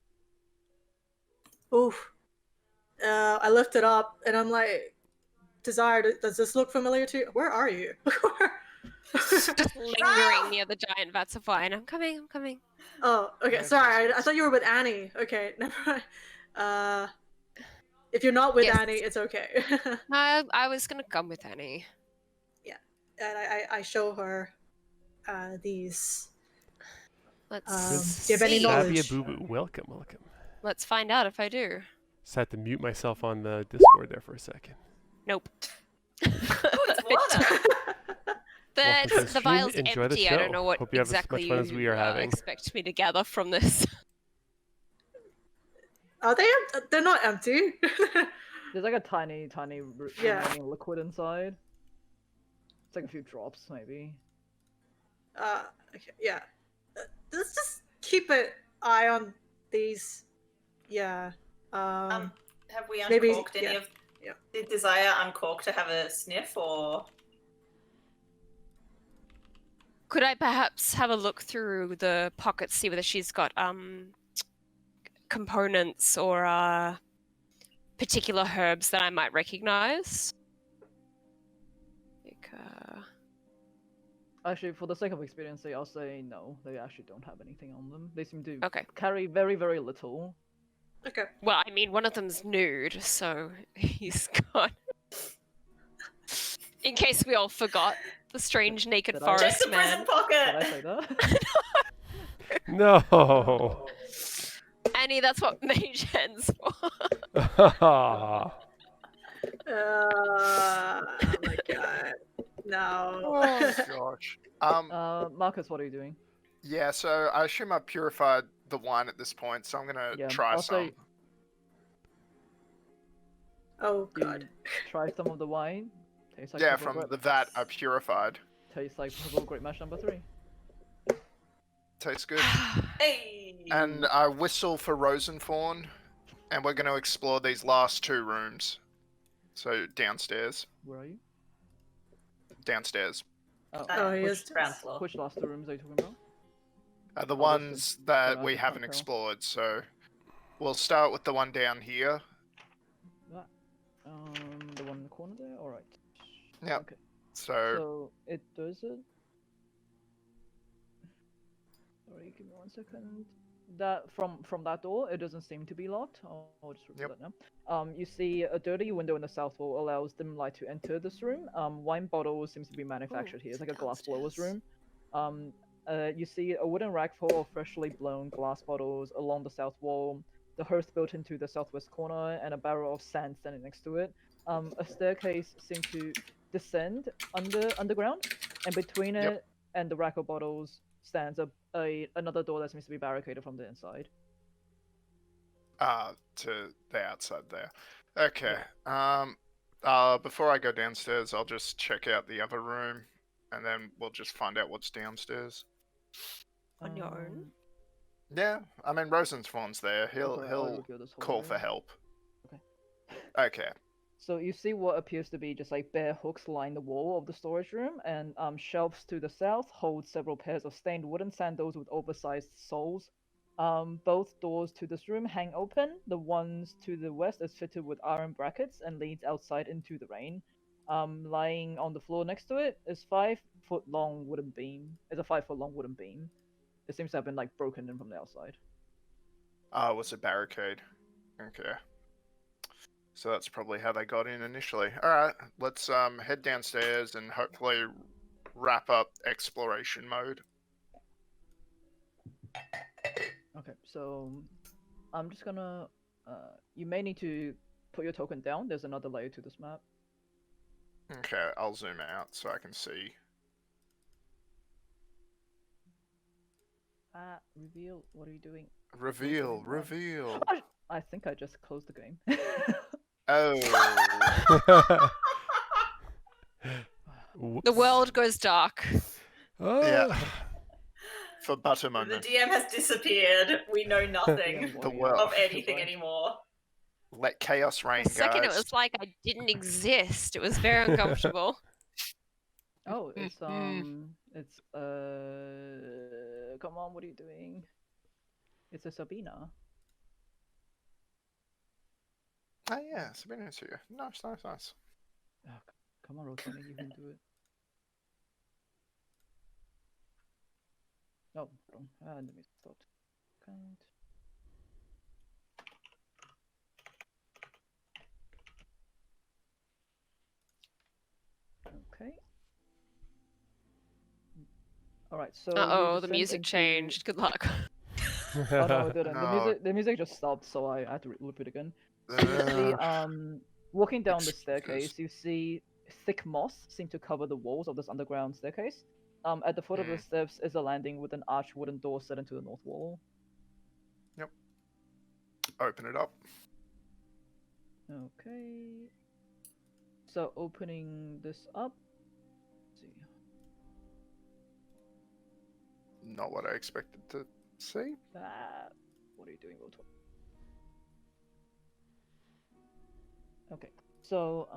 Oof. I lift it up and I'm like, Desire, does this look familiar to you? Where are you? Just lingering near the giant vats of wine. I'm coming. Oh, okay. Sorry, I thought you were with Annie. Okay, never mind. If you're not with Yes. Annie, it's okay. I was gonna come with Annie. And I show her these. Let's Do you have any see. knowledge? Sabia Boo Boo, welcome, welcome. Let's find out if I do. Just had to mute myself on the Discord there for a second. Nope. Oh, it's water. Welcome to the The stream. vial's Enjoy the empty. I don't show. know what Hope you have as exactly much fun as we are having. expect me to gather from this. Are they? They're not empty. There's like a tiny Yeah. remaining liquid inside. It's like a few drops, maybe. Okay, yeah. Let's just keep an eye on these. Yeah. Have we maybe- uncorked any yeah, of? yeah. Did Desire uncork to have a sniff, or? Could I perhaps have a look through the pockets, see whether she's got components or particular herbs that I might recognize? Like, Actually, for the sake of experience, I'll say no. They actually don't have anything on them. They seem to okay. carry very, very little. Okay. Well, I mean, one of them's nude, so he's got. In case we all forgot, the strange naked Did I- Check forest the prison man. Did I pocket. say that? No. Annie, that's what mage hands for. Oh my god. No. Oh gosh. Marcus, what are you doing? Yeah. So I assume I purified the wine at this point, so I'm gonna Yeah, try I'll some. say- Oh You god. try some of the wine. Tastes like Yeah, purple from grape- the vat I purified. Tastes like purple grape mash number 3. Tastes good. Hey. And I whistle for Rosenthorn, and we're going to explore these last 2 rooms. So downstairs. Where are you? Downstairs. Oh, he which, is- ground floor. Which last 2 rooms are you talking about? The Oh, this ones is- that yeah, we I haven't can't tell. explored. So we'll start with the one down here. That. The one in the corner there? Alright. Yep. Okay. So So it does it. Sorry, give me 1 second. That from that door, it doesn't seem to be locked. I'll just reveal Yep. that now. You see a dirty window in the south wall allows dim light to enter this room. Wine bottle seems to be manufactured here. It's like a glass blower's room. You see a wooden rack full of freshly blown glass bottles along the south wall. The hearth built into the southwest corner, and a barrel of sand standing next to it. A staircase seems to descend underground, and between Yep. it and the rack of bottles stands another door that seems to be barricaded from the inside. to the outside there. Okay. Before I go downstairs, I'll just check out the other room, and then we'll just find out what's downstairs. On your own? Yeah, I mean Rosenthorn's there. He'll reveal this whole call for area. help. Okay. Okay. So you see what appears to be just like bare hooks line the wall of the storage room, and shelves to the south hold several pairs of stained wooden sandals with oversized soles. Both doors to this room hang open. The ones to the west is fitted with iron brackets and leads outside into the rain. Lying on the floor next to it is 5-foot long wooden beam. It's a 5-foot long wooden beam. It seems to have been like broken in from the outside. It was a barricade. Okay. So that's probably how they got in initially. Alright, let's head downstairs and hopefully wrap up exploration mode. Okay, so I'm just gonna. You may need to put your token down. There's another layer to this map. Okay, I'll zoom out so I can see. Reveal. What are you doing? Reveal, reveal. I think I just closed the game. Oh. The world goes dark. Yeah. For but a The moment. DM has disappeared. We know nothing The Warrior. world. of anything Goodbye. anymore. Let chaos reign, The second guys. it was like I didn't exist. It was very uncomfortable. Oh, it's come on, what are you doing? It's a Sabina. Oh yeah, Sabina's here. Nice, nice, nice. Oh, come on, Rotani, you can do it. No, wrong. Let me start. Count. Okay. All right. So. you Uh-oh, the descend music into- changed. Good luck. Oh no, it didn't. No. The music just stopped, so I had to repeat again. You see, walking down the It's staircase, you see thick moss seem to cover the walls of this underground staircase. At the foot of the steps is a landing with an arched wooden door set into the north wall. Open it up. Okay. So opening this up. Let's see. Not what I expected to see. What are you doing, Roll20? Okay. So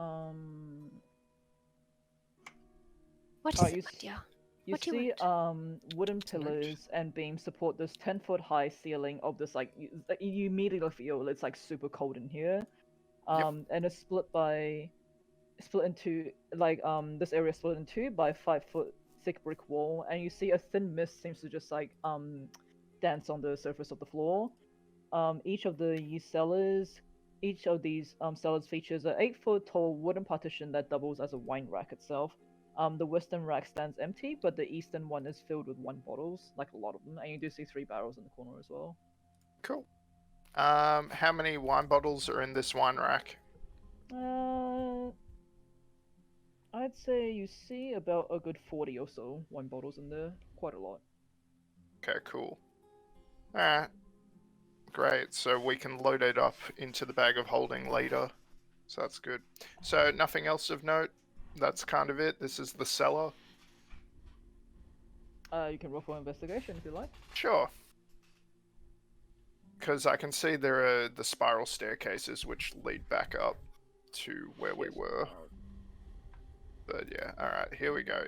What is Alright, it, you my s- dear? You What do you see wooden pillars and beams support this 10-foot high ceiling of this you immediately feel it's like super cold in here. And it's split into this area is split in two by 5-foot thick brick wall, and you see a thin mist seems to just dance on the surface of the floor. Each of these cellars features an 8-foot tall wooden partition that doubles as a wine rack itself. The western rack stands empty, but the eastern one is filled with wine bottles, like a lot of them, and you do see 3 barrels in the corner as well. Cool. How many wine bottles are in this wine rack? I'd say you see about a good 40 or so wine bottles in there. Quite a lot. Okay, cool. Alright. Great, so we can load it up into the bag of holding later. So that's good. So nothing else of note? That's kind of it? This is the cellar? You can roll for investigation if you like. Sure. Because I can see there are the spiral staircases which lead back up to where we were. But yeah, alright, here we go.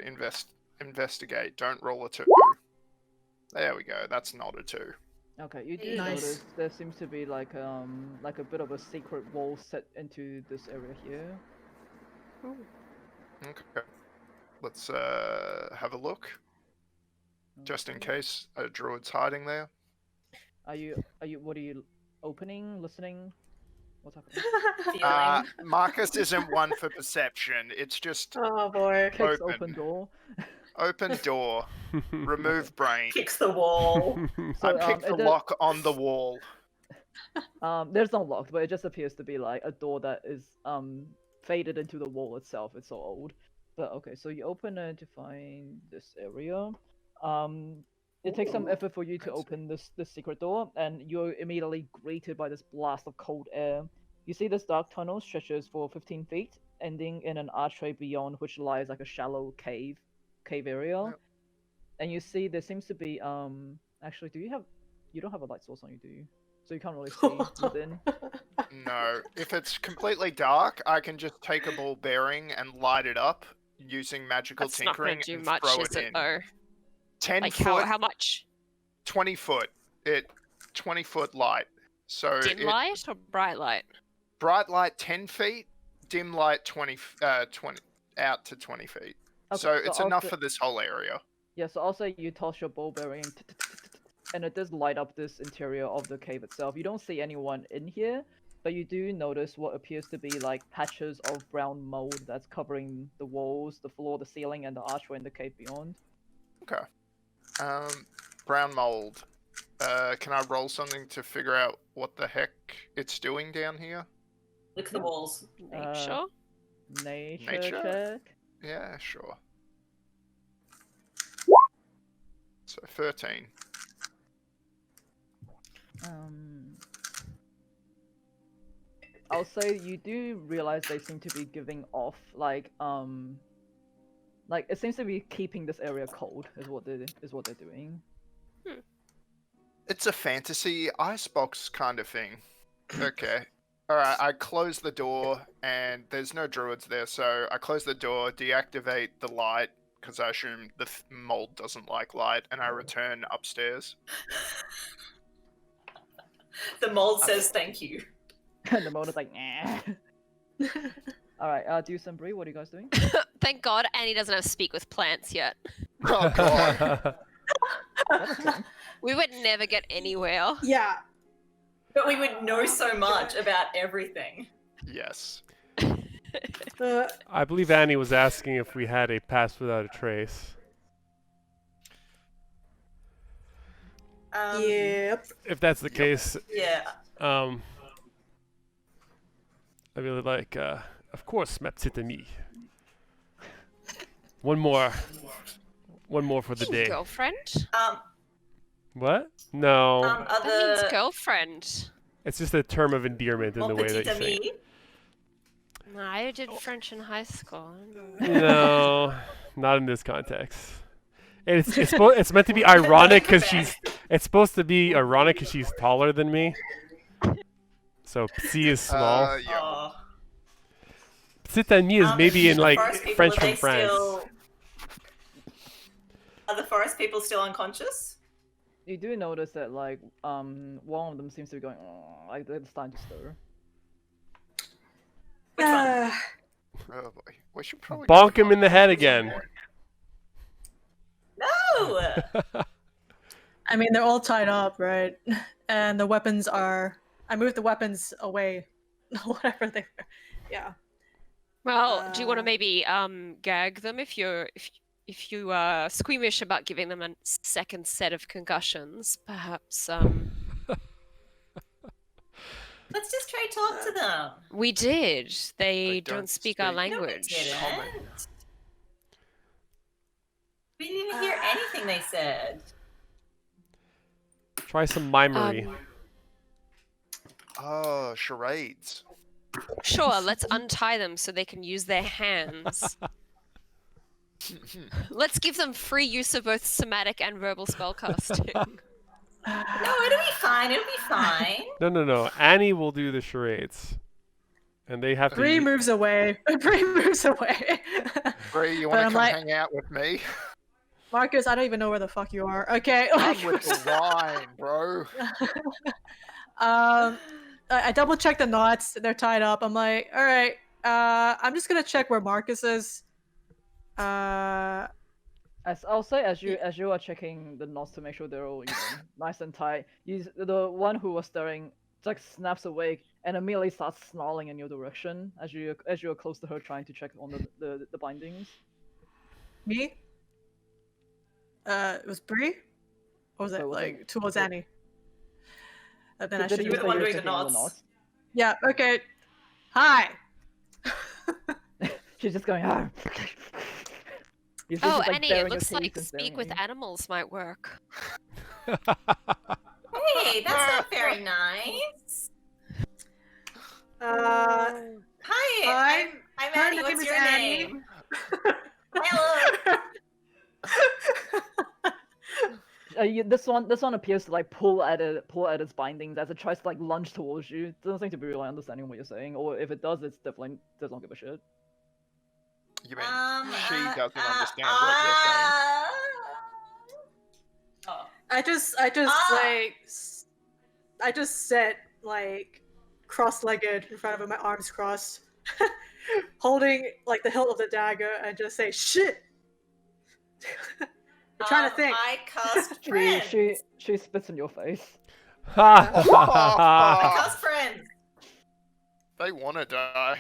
Investigate. Don't roll a 2. There we go, that's not a 2. Okay, you do Nice. notice there seems to be like a bit of a secret wall set into this area here. Okay. Let's have a look. Just in case a druid's hiding there. What are you opening, listening? What's happening? Feeling. Marcus isn't one for perception. It's just Oh boy. Kicks open. open door. Open door, remove brain. Kicks the wall. So, I picked the lock on the wall. There's no lock, but it just appears to be like a door that is faded into the wall itself. It's so old. But okay, so you open it to find this area. It takes some effort for you to open this secret door, and you're immediately greeted by this blast of cold air. You see this dark tunnel stretches for 15 feet, ending in an archway beyond which lies like a shallow cave area. Yep. And you see there seems to be actually you don't have a light source on you, do you? So you can't really see within. No. If it's completely dark, I can just take a ball bearing and light it up using magical That's not tinkering going to do and much, throw is it it, in. though? 10 Like, foot, how much? 20 foot. 20-foot light. So Dim light or bright light? bright light 10 feet, dim light 20 out to 20 feet. Okay, So it's enough also- for this whole area. Yeah, so also you toss your ball bearing, and it does light up this interior of the cave itself. You don't see anyone in here, but you do notice what appears to be like patches of brown mold that's covering the walls, the floor, the ceiling, and the archway in the cave beyond. Okay. Brown mold. Can I roll something to figure out what the heck it's doing down here? Lick the walls. Nature? Nature check. Yeah, sure. So 13. I'll say you do realize they seem to be giving off like it seems to be keeping this area cold is what they're doing. It's a fantasy icebox kind of thing. Okay. Alright, I close the door, and there's no druids there, so I close the door, deactivate the light, because I assume the mold doesn't like light, and I return upstairs. The mold says thank you. And the mold is like, nah. Alright, do some Bree, what are you guys doing? Thank God Annie doesn't have speak with plants yet. Oh god. We would never get anywhere. Yeah. But we would know so much about everything. Yes. I believe Annie was asking if we had a pass without a trace. Yep. If that's the case, Yeah. I really like, of course, Mepsitami. One more for the day. Girlfriend? What? No. That means Other girlfriend. It's just a term of endearment in the way that you say it. No, I did French in high school. No, not in this context. It's meant to be ironic because it's supposed to be ironic because she's taller than me. So C is small. Yeah. Oh. Petite amie is maybe in the like forest people, French are from they France. Are the forest people still unconscious? You do notice that like one of them seems to be going like they're starting to stir. Which one? Oh boy. We should probably Bonk him in the head again. No! I mean, they're all tied up, right? And the weapons are. I moved the weapons away. Whatever they were. Yeah. Well, do you want to maybe gag them if you are squeamish about giving them a second set of concussions? Perhaps Let's just try talk to them. we did. They don't don't speak our speak. language. Didn't. We didn't even hear anything they said. Try some mimery. Oh, charades. Sure, let's untie them so they can use their hands. Let's give them free use of both somatic and verbal spellcasting. No, it'll be fine. It'll be fine. No. Annie will do the charades. And they have to... Bree moves away. Bree moves away. Bree, you But want I'm to come like- hang out with me? Marcus, I don't even know where the fuck you are. Okay. I'm with the wine, bro. I double check the knots. They're tied up. I'm like, all right. I'm just gonna check where Marcus is. As I'll say, as you are checking the knots to make sure they're all nice and tight, the one who was stirring like snaps awake and immediately starts snarling in your direction as you are close to her, trying to check on the bindings. Me? It was Bree? Or was it So was like it- towards Annie? And then I Did should you the say one you were doing the checking all knots. Yeah, okay. Hi. She's just going. Ah. You see Oh, she's, Annie, baring it her looks teeth like and staring speak at with you. animals might work. Hey, that's not very nice. Hi, Hi. I'm Her Annie. name What's is your Annie. name? Hello. This one appears to like pull at its bindings as it tries to like lunge towards you. It doesn't seem to be really understanding what you're saying, or if it does, it's definitely does not give a shit. You mean she doesn't understand what uh, you're saying? Oh. I just sit like cross-legged in front of her, my arms crossed, holding like the hilt of the dagger, and just say shit. I'm trying to think. I cast friends. She spits in your face. I cast friends. They want to die.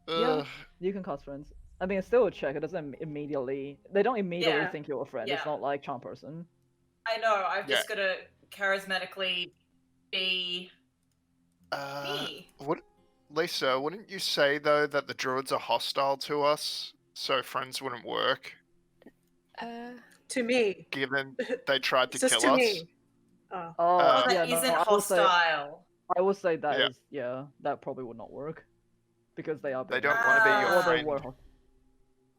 Yeah, Ugh. you can cast friends. I mean, it's still a check. It doesn't immediately. They don't immediately Yeah, think you're a friend. yeah. It's not like charm person. I know. I've Yeah. just got to charismatically be me. Lisa, wouldn't you say though that the druids are hostile to us, so friends wouldn't work, To me. given they tried to It's just kill to us? me. Oh. Oh, Oh, that yeah, no, isn't I will say- hostile. I will say that Yeah. is that probably would not work because they are. They being- don't want to be Ah. your Or they friend. were hostile.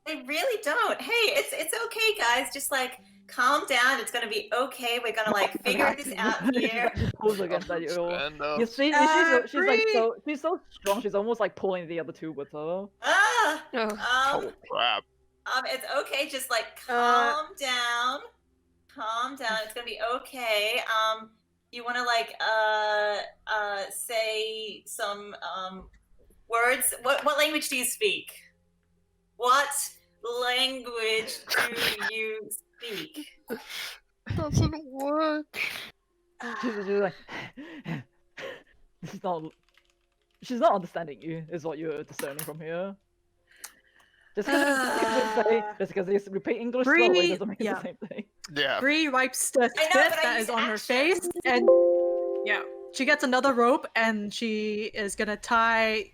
They really don't. Hey, it's okay, guys. Just like calm down. It's gonna be okay. We're gonna like figure this out here. She pulls against that. Stand up. You see, she's like Bree! she's so strong. She's almost like pulling the other two with her. Ah, No. Oh crap. it's okay. Just like calm down. Calm down. It's gonna be okay. You want to like say some words? What language do you speak? What language do you speak? Doesn't work. She's like, this is not. she's not understanding you, is what you're discerning from here. Just because they repeat English slowly Bree- doesn't mean yeah. the same thing. Yeah. Bree wipes the I know, spit but I that use is on her action. face, and yeah, she gets another rope, and she is gonna tie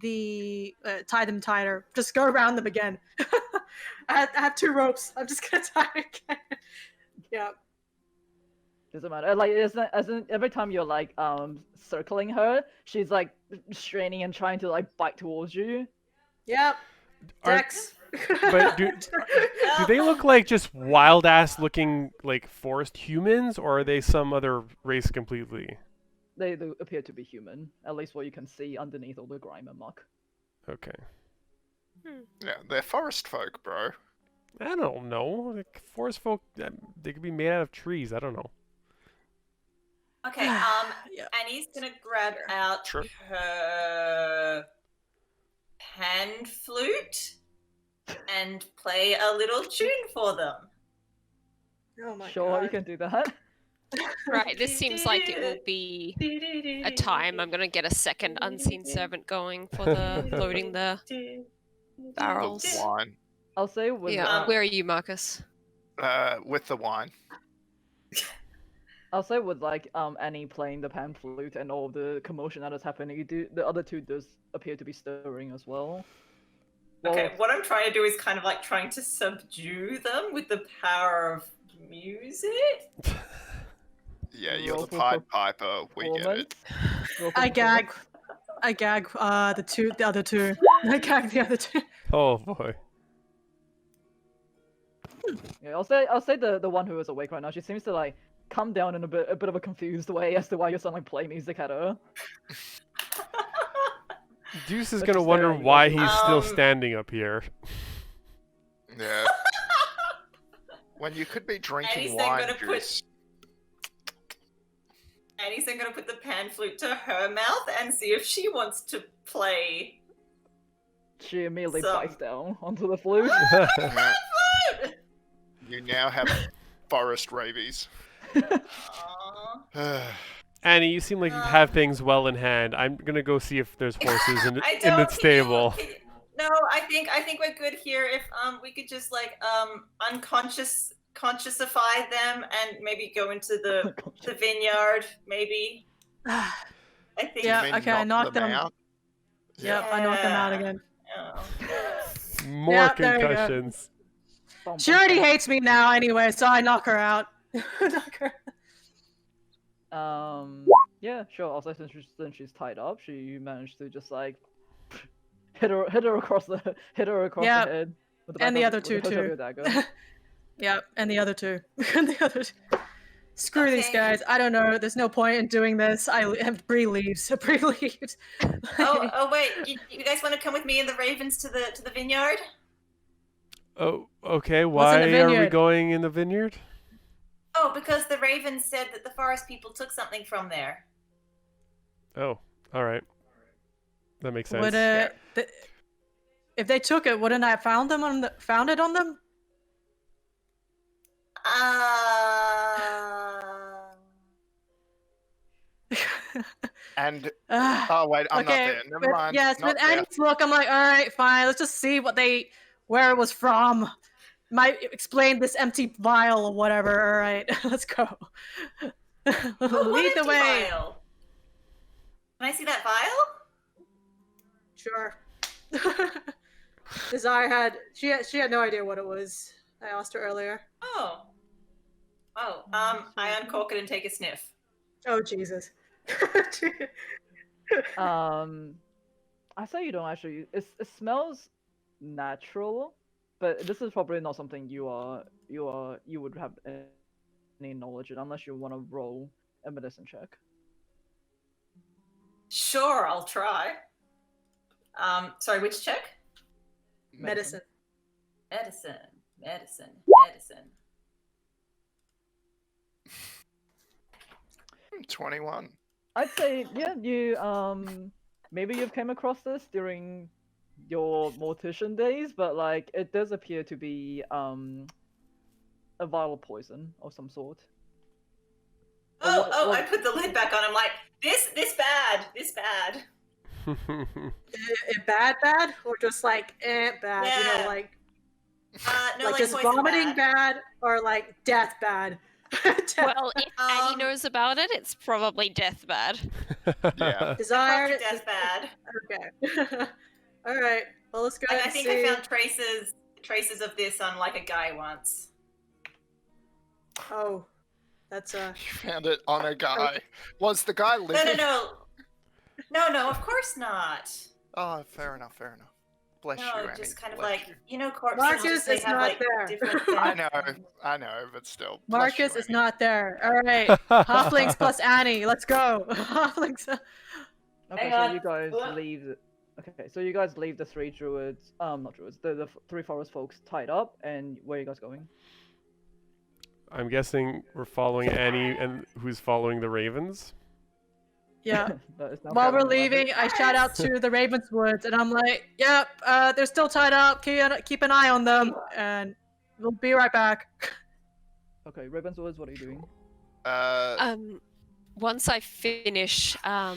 them tighter. Just go around them again. I have 2 ropes. I'm just gonna tie again. Yeah. Doesn't matter. Like, isn't every time you're like circling her, she's like straining and trying to like bite towards you. Yep. Are- Dex. But do they look like just wild ass looking like forest humans, or are they some other race completely? They do appear to be human, at least what you can see underneath all the grime and muck. Okay. Yeah, they're forest folk, bro. I don't know. Like, forest folk, they could be made out of trees. I don't know. Okay, Yeah. Annie's gonna grab out Sure. her pan flute and play a little tune for them. Oh my Sure, god. you can do that. Right, this seems like it will be a time. I'm gonna get a second unseen servant going for the loading the barrels. The wine. I'll say with Yeah, where are you, Marcus? With the wine. I'll say with like Annie playing the pan flute and all the commotion that is happening, the other two does appear to be stirring as well. Okay, what I'm trying to do is kind of like trying to subdue them with the power of music. Yeah, you're Roll the for Pied Piper. We get it. I gag. I gag the other two. I gag the other two. Oh boy. Yeah, I'll say the one who is awake right now. She seems to like come down in a bit of a confused way as to why you're suddenly playing music at her. Deuce is Let's gonna just wonder say, why he's still Um, standing up here. Yeah. When you could be Annie's drinking then wine gonna put- juice. Annie's then gonna put the pan flute to her mouth and see if she wants to play. She immediately Some- bites down onto the flute. Yeah. You now have forest rabies. Aww. Annie, you seem like you have things well in hand. I'm gonna go see if there's horses in I in don't. the Can you- stable. can you- No, I think we're good here. If we could just like consciousify them and maybe go into the vineyard. Maybe I think. Yeah, You mean okay, I knock knocked them. out? Yep, I knocked them out Yeah. again. Oh. More Yeah, there you go. concussions. She already hates me now anyway, so I knock her out. Knock her. Yeah, sure. Also, since she's tied up, she managed to just like hit her across the Yeah, head. With the and back the of- other with two the hilt of too. your dagger. Yep, and the other two. And the other two. Screw these Okay. guys. I don't know. There's no point in doing this. Bree leaves. Bree leaves. Oh wait, you guys want to come with me and the ravens to the vineyard? Oh, okay. What's in Why the are we vineyard? going in the vineyard? Oh, because the ravens said that the forest people took something from there. Oh, all right. That makes sense. Would if they took it, wouldn't I have found it on them? And Ah, oh wait, I'm okay. not there. Never mind. Yes, not with there. Annie's look, I'm like, all right, fine. Let's just see where it was from. Might explain this empty vial or whatever. All right, let's go. Oh, Lead the empty way. vial. Can I see that vial? Sure. Desire she had no idea what it was. I asked her earlier. Oh. I uncork it and take a sniff. Oh Jesus. I say you don't actually. It smells natural, but this is probably not something you would have any knowledge in unless you want to roll a medicine check. Sure, I'll try. Sorry, which check? Medicine. Medicine. 21. I'd say yeah. You maybe you've came across this during your mortician days, but like it does appear to be a vial of poison of some sort. Oh, What- I put the lid back on. I'm like, this bad. Bad, or just like bad? You Yeah. know, like No, like like just poison vomiting bad, or like death bad. Well, if Annie Um, knows about it, it's probably death bad. Yeah. Desire. Fuck death bad. Okay. All right. Well, let's go Like ahead I and think see. I found traces of this on like a guy once. Oh, that's You found it on a guy. Was the guy living? No, of course not. Oh, fair enough, fair enough. Bless No, you, Annie. just kind of bless like you. corpses. Marcus just, they is have, not like, there. different I things. know, but still. Bless Marcus you, is Annie. not there. All right. Halflings plus Annie. Let's go. Halflings. Okay, Hang so on. you guys Ugh. leave. Okay, so you guys leave the three druids. Not druids. The three forest folks tied up, and where are you guys going? I'm guessing we're following Annie, and who's following the ravens? Yeah. That is now While we're following Rabbit. leaving, I shout out to the Ravenswoods, and I'm like, "Yep, they're still tied up. Keep an eye on them, and we'll be right back." Okay, Ravenswoods, what are you doing? Once I finish, well,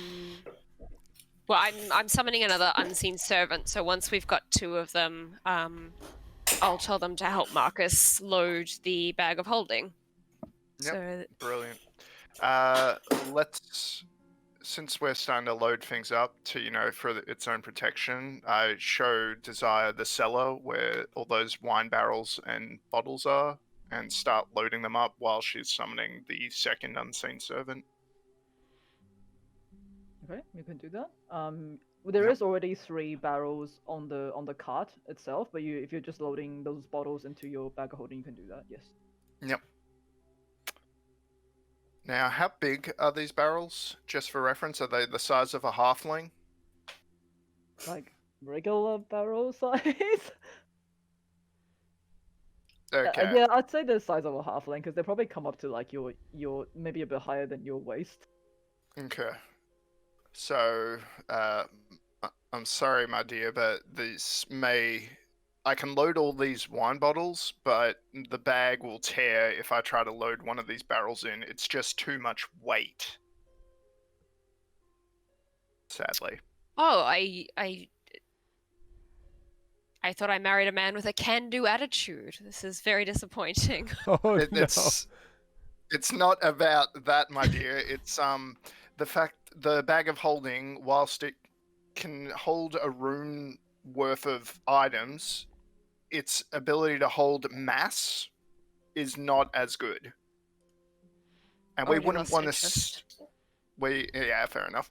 I'm summoning another unseen servant. So once we've got two of them, I'll tell them to help Marcus load the bag of holding. Yep. So Brilliant. Since we're starting to load things up to, for its own protection, I show Desire the cellar where all those wine barrels and bottles are, and start loading them up while she's summoning the second unseen servant. Okay, you can do that. There Yep. is already 3 barrels on the cart itself, but if you're just loading those bottles into your bag of holding, you can do that. Yes. Yep. Now, how big are these barrels? Just for reference, are they the size of a halfling? Like regular barrel size. Okay. Yeah, I'd say the size of a halfling because they probably come up to like your maybe a bit higher than your waist. Okay. So, I'm sorry, my dear, but I can load all these wine bottles, but the bag will tear if I try to load one of these barrels in. It's just too much weight. Sadly. oh, I thought I married a man with a can-do attitude. This is very disappointing. Oh no. It's not about that, my dear. It's the fact the bag of holding, whilst it can hold a room worth of items, its ability to hold mass is not as good. And we Only wouldn't lost want interest. to. Yeah, fair enough.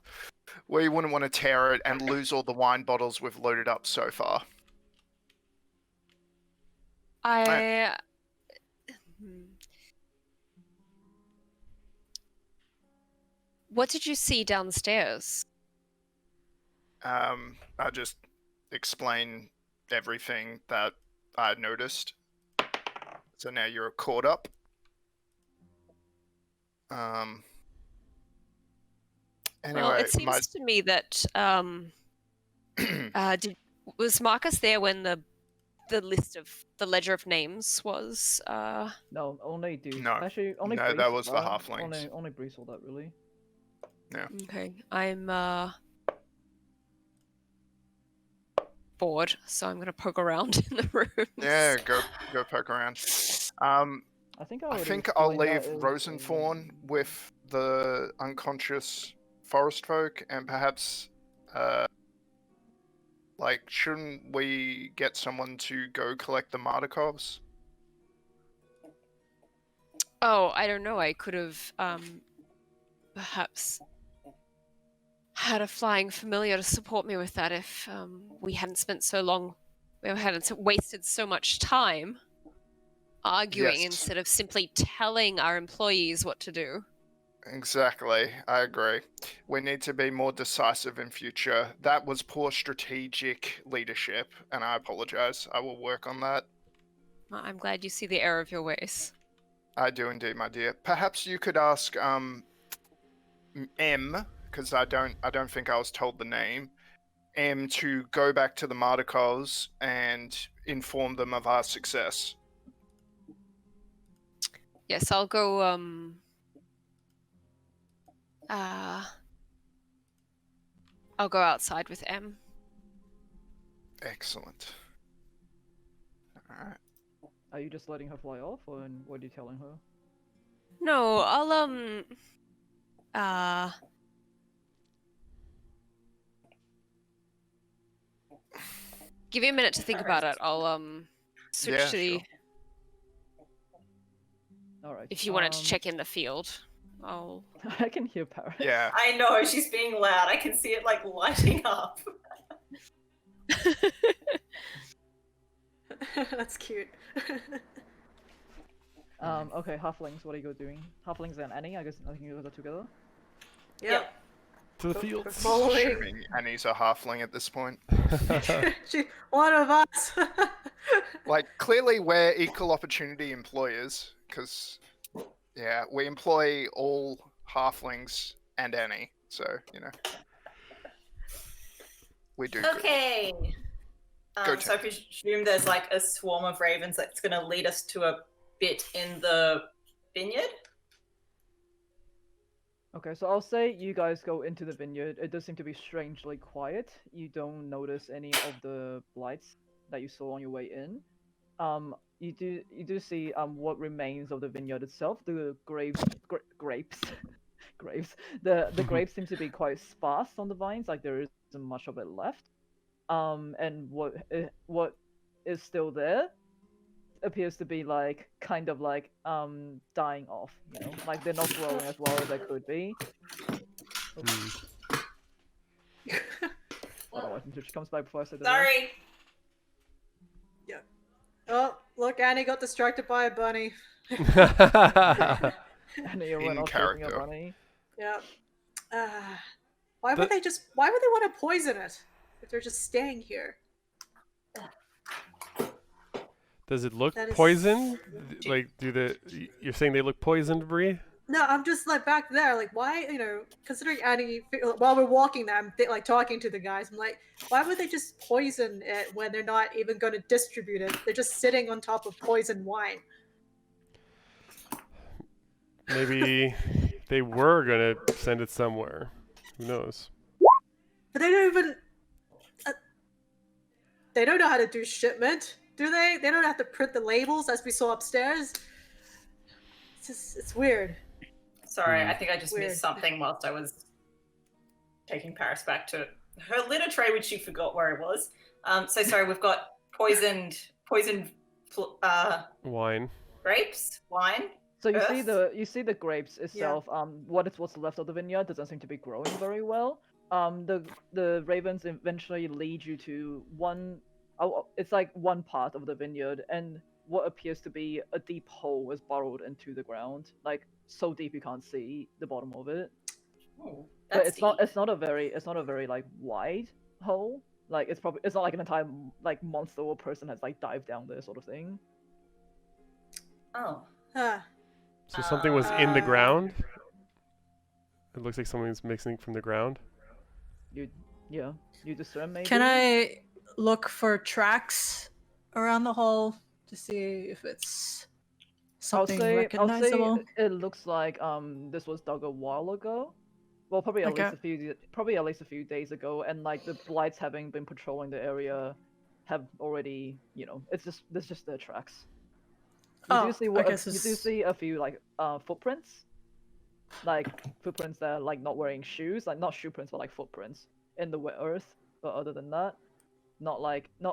We wouldn't want to tear it and lose all the wine bottles we've loaded up so far. What did you see downstairs? I just explain everything that I noticed. So now you're caught up. Anyway, Well, it seems to me that was Marcus there when the list of the ledger of names was? No, only dudes. No. Actually, only No, Breeze that saw was the halflings. Only Breeze saw that really. Yeah. Okay, I'm bored, so I'm gonna poke around in the rooms. Yeah, go poke around. I think I think I'll leave Rosenthorn with the unconscious forest folk, and perhaps, shouldn't we get someone to go collect the Martikovs? Oh, I don't know. I could have perhaps had a flying familiar to support me with that if we hadn't wasted so much time arguing Yes. instead of simply telling our employees what to do. Exactly, I agree. We need to be more decisive in future. That was poor strategic leadership, and I apologize. I will work on that. Well, I'm glad you see the error of your ways. I do indeed, my dear. Perhaps you could ask M, because I don't think I was told the name, M, to go back to the Martikovs and inform them of our success. Yes, I'll go I'll go outside with M. Excellent. Alright. Are you just letting her fly off, or what are you telling her? No, I'll give you a minute to think about it. I'll switch Yeah, to the sure. All right. if you wanted to check in the field. I'll I can hear Paris. Yeah. I know, she's being loud. I can see it like lighting up. That's cute. Okay, halflings, what are you guys doing? Halflings and Annie, I think you guys are together. Yep. To the We're fields. following. Assuming Annie's a halfling at this point. She, one of us. Like, clearly we're equal opportunity employers, because, yeah, we employ all halflings and Annie, so, you know. We do good. Okay. Go So I presume there's like a swarm of ravens that's going to lead us to a bit in the vineyard. Okay, so I'll say you guys go into the vineyard. It does seem to be strangely quiet. You don't notice any of the blights that you saw on your way in. You do see what remains of the vineyard itself. The grapes, grapes. The grapes seem to be quite sparse on the vines. Like there isn't much of it left. And what is still there appears to be like kind of like dying off, you know, like they're not growing as well as they could be. Otherwise, until she comes back before I say the rest. Sorry. Oh, look, Annie got distracted by a bunny. And you went In off chasing a character. bunny. Yeah. Why would they want to poison it if they're just staying here? Does it look That is- poisoned? Like, you're saying they look poisoned, Bree? No, I'm just like back there, like why, you know, considering Annie, while we're walking there, I'm like talking to the guys, I'm like, why would they just poison it when they're not even going to distribute it? They're just sitting on top of poisoned wine. Maybe they were gonna send it somewhere. Who knows? But they don't even, they don't know how to do shipment, do they? They don't have to print the labels as we saw upstairs. It's just, it's weird. Sorry, I think I just Weird. missed something whilst I was taking Paris back to her litter tray, which she forgot where it was. So sorry, we've got poisoned Wine. grapes, wine. So you Earth? see the grapes itself. What's left of the vineyard doesn't seem to be growing very well. The ravens eventually lead you to it's like one part of the vineyard, and what appears to be a deep hole is burrowed into the ground, like so deep you can't see the bottom of it. Oh, But that's it's not a very like wide hole. Like it's not like an entire like monster or person has like dived down there sort of thing. Oh. Huh. So something was in the ground? It looks like something's mixing from the ground. You discern maybe. Can I look for tracks around the hole to see if it's something recognizable? I'll say it looks like this was dug a while ago. Well, probably at least a few days ago, and like the blights having been patrolling the area have already, you know, it's just their tracks. You do see a few like footprints. Like footprints that are like not wearing shoes, like not shoe prints but like footprints in the wet earth. But other than that, not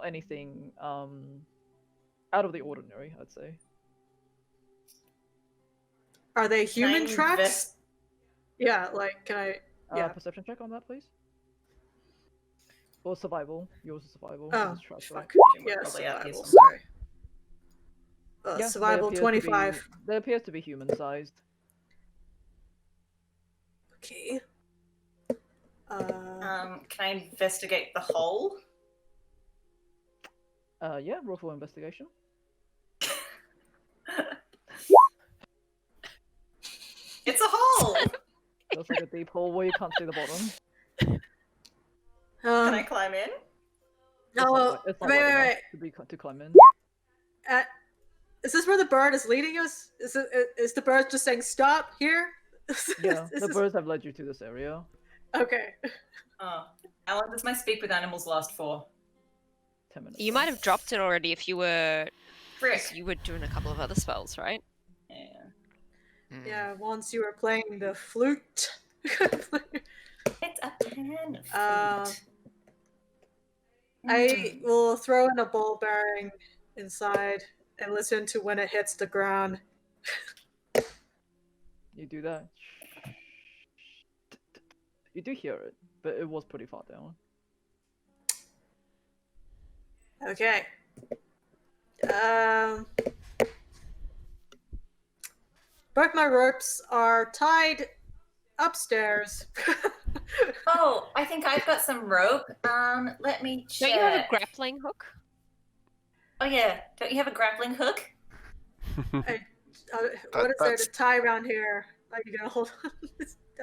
anything out of the ordinary, I'd say. Are they human Can I tracks? Yeah, like can I? Yeah. Perception check on that, please. Or survival. Yours is survival. Oh, Yours is trash, right? fuck. We're Yeah, probably out here survival. somewhere. Sorry. Yeah, they Survival appear to 25. They appear to be human-sized. Okay. Can I investigate the hole? Yeah, roll for investigation. It's a hole! Looks like a deep hole where you can't see the bottom. Can I climb in? No, It's not wait, wide wait, enough to climb in. wait. Is this where the bird is leading us? Is the bird just saying stop here? Yeah, Is the this- birds have led you to this area. Okay. Oh. How long does my speak with animals last for? 10 minutes. You might have dropped it already if you were. Frick. You were doing a couple of other spells, right? Yeah. Yeah, once you were playing the flute. It's a pan. I will throw in a ball bearing inside and listen to when it hits the ground. You do that. You do hear it, but it was pretty far down. Okay. Both my ropes are tied upstairs. Oh, I think I've got some rope. Let me check. Don't you have a grappling hook? Oh yeah, don't you have a grappling hook? What is there to tie around here? Are you gonna hold on?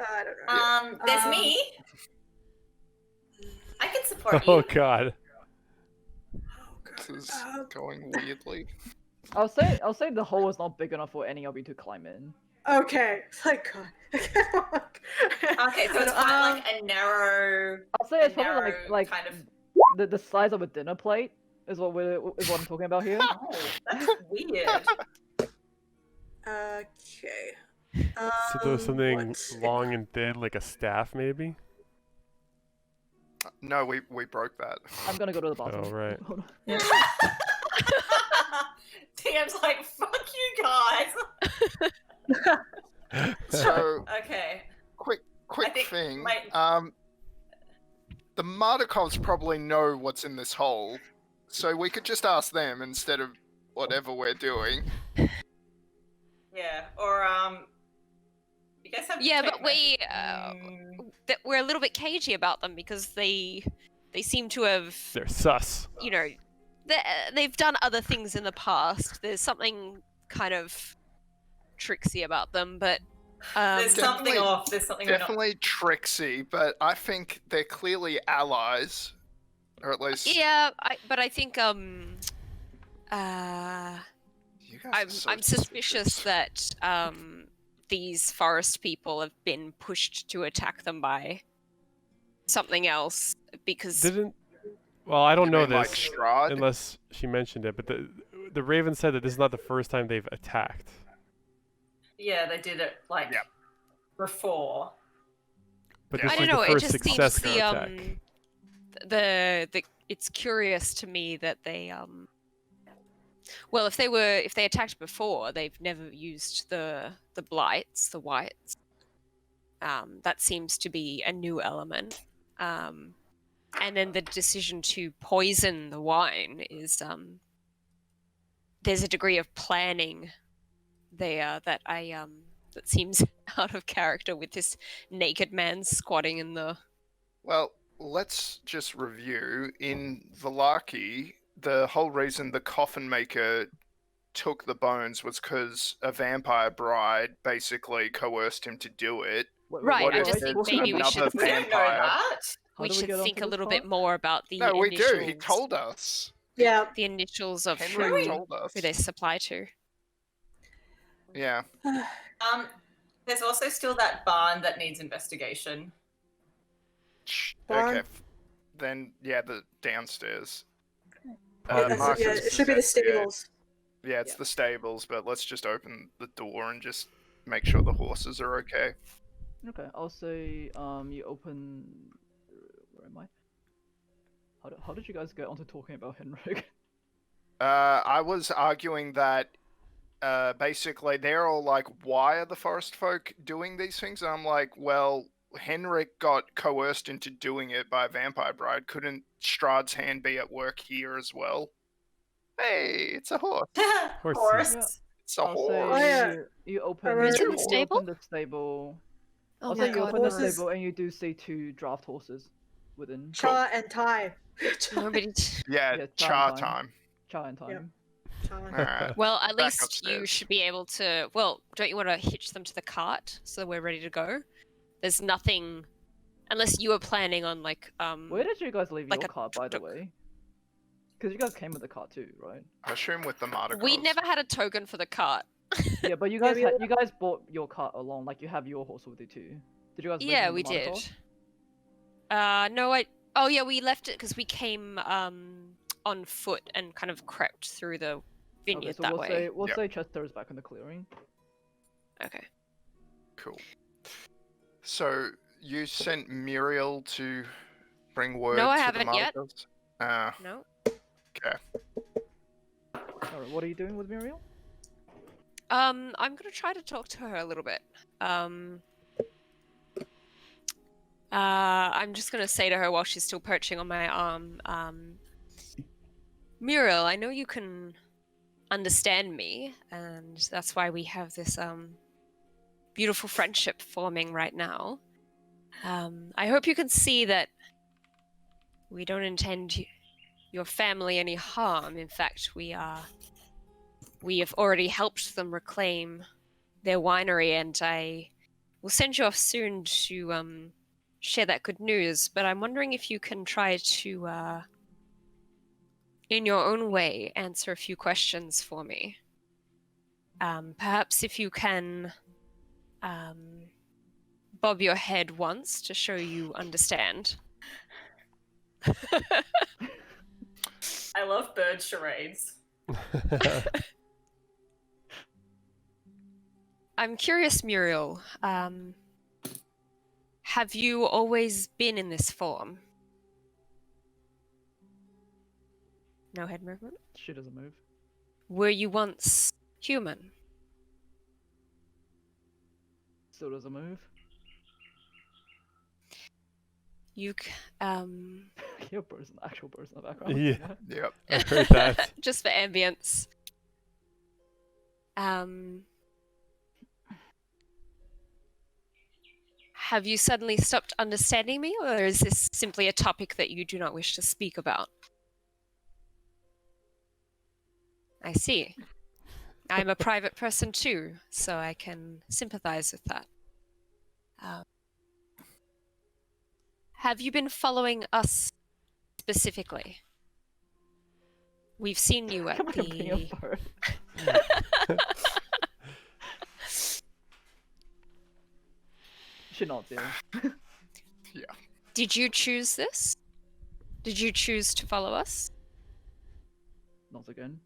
I don't know. There's me. I can support Oh you. god. This is going weirdly. I'll say the hole is not big enough for any of you to climb in. Okay, thank God. Okay, so it's kind of like a narrow. I'll say it's probably narrow like kind of. the size of a dinner plate is what I'm talking about here. Oh, that's weird. Okay. So there was something let's see. long and thin, like a staff, maybe? No, we broke that. I'm gonna go to the bathroom. Oh, right. Hold on. Yeah. TM's like, fuck you guys. So, Okay. quick I think thing. my- The Martikovs probably know what's in this hole, so we could just ask them instead of whatever we're doing. Yeah. Or you guys have. Yeah, but tech we method- we're a little bit cagey about them because they seem to have, They're sus. you know, they've done other things in the past. There's something kind of tricksy about them, but There's something Definitely- off. There's something going on. Definitely tricksy, but I think they're clearly allies, or at least yeah, but I think you guys I'm are so suspicious that these forest people have been pushed to attack them by something else because Well, I don't You know mean like this Strahd? unless she mentioned it, but the Raven said that this is not the first time they've attacked. Yeah, they did it like Yep. before. But Yeah. this I is don't the know. It first just success seems attack. the it's curious to me that they well, if they attacked before, they've never used the blights, the whites. That seems to be a new element. And then the decision to poison the wine is there's a degree of planning there that that seems out of character with this naked man squatting in the. Well, let's just review. In Villaki, the whole reason the coffin maker took the bones was because a vampire bride basically coerced him to do it. Right, What I if just it's think maybe we another should We don't know vampire? that. How We do should get think onto a this little part? bit more about the No, we initials. do. He told us. Yeah. The initials of Henry who told us. they supply to. Yeah. There's also still that barn that needs investigation. Barn? Okay. Then yeah, the downstairs. Marcus Yeah, it should be the stables. Yeah, it's the stables, but let's just open the door and just make sure the horses are okay. Okay, I'll say you open. Where am I? How did you guys get onto talking about Henrik? I was arguing that basically they're all like, why are the forest folk doing these things? And I'm like, well, Henrik got coerced into doing it by a vampire bride. Couldn't Strahd's hand be at work here as well? Hey, it's a horse. Horsey. Horse. It's a I'll say horse. yeah. you open. Is it you the stable? Open the stable. Oh I'll my say you god. open the horses. stable and you do see 2 draft horses within. Cha and tie. Nobody. Yeah, Yeah, char time. time. Cha and time. Cha. Alright. Well, at Back least you upstairs. should be able to. Well, don't you want to hitch them to the cart so we're ready to go? There's nothing, unless you were planning on like Where did you guys leave like your a cart, by the tuk-tuk. way? Because you guys came with the cart too, right? I assume with the Martikov. We never had a token for the cart. Yeah, but you Yeah, guys we you guys bought your cart along, like you have your horse with you too. Did you guys? leave Yeah, them we with the did. Martikov? No, Oh yeah, we left it because we came on foot and kind of crept through the vineyard Okay, so that we'll way. say we'll Yep. say Chester is back in the clearing. Okay. Cool. So you sent Muriel to bring word No, I to haven't the yet. Martikos? No. Okay. Alright, what are you doing with Muriel? I'm gonna try to talk to her a little bit. I'm just gonna say to her while she's still perching on my arm, Muriel, I know you can understand me, and that's why we have this beautiful friendship forming right now. I hope you can see that we don't intend your family any harm. In fact, we have already helped them reclaim their winery, and I will send you off soon to share that good news. But I'm wondering if you can try to, in your own way, answer a few questions for me. Perhaps if you can bob your head once to show you understand. I love bird charades. I'm curious, Muriel. Have you always been in this form? No head movement? She doesn't move. Were you once human? Still doesn't move. You, Your person, actual person in the background. Yeah. Yep. I heard that. just for ambience. Have you suddenly stopped understanding me, or is this simply a topic that you do not wish to speak about? I see. I'm a private person too, so I can sympathize with that. Have you been following us specifically? We've seen you at Come like a ping of the... bird. She nods, yeah. Did you choose this? Did you choose to follow us? Nods again.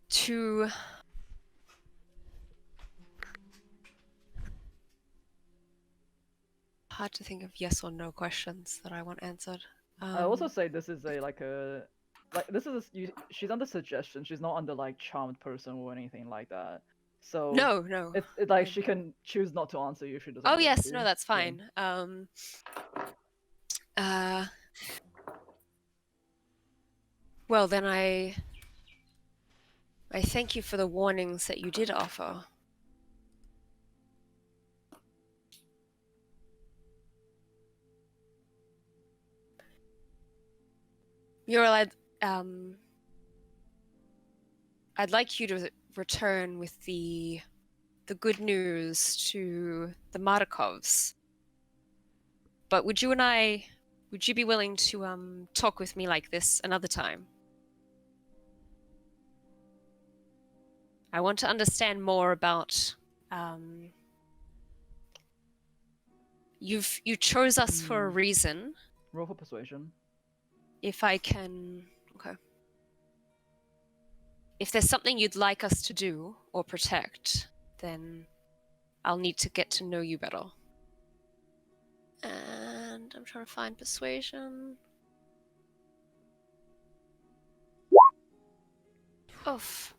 To... Hard to think of yes or no questions that I want answered. I also say this is she's under suggestion. She's not under like charmed person or anything like that. So No. it's like she can choose not to answer you if she doesn't. Oh want yes, to. no, that's Yeah. fine. Well then I thank you for the warnings that you did offer. Muriel, I'd like you to return with the good news to the Martikovs. But would you be willing to talk with me like this another time? I want to understand more about you chose us for a reason. Roll for persuasion. If I can... Okay. If there's something you'd like us to do or protect, then I'll need to get to know you better. And I'm trying to find persuasion. Oof.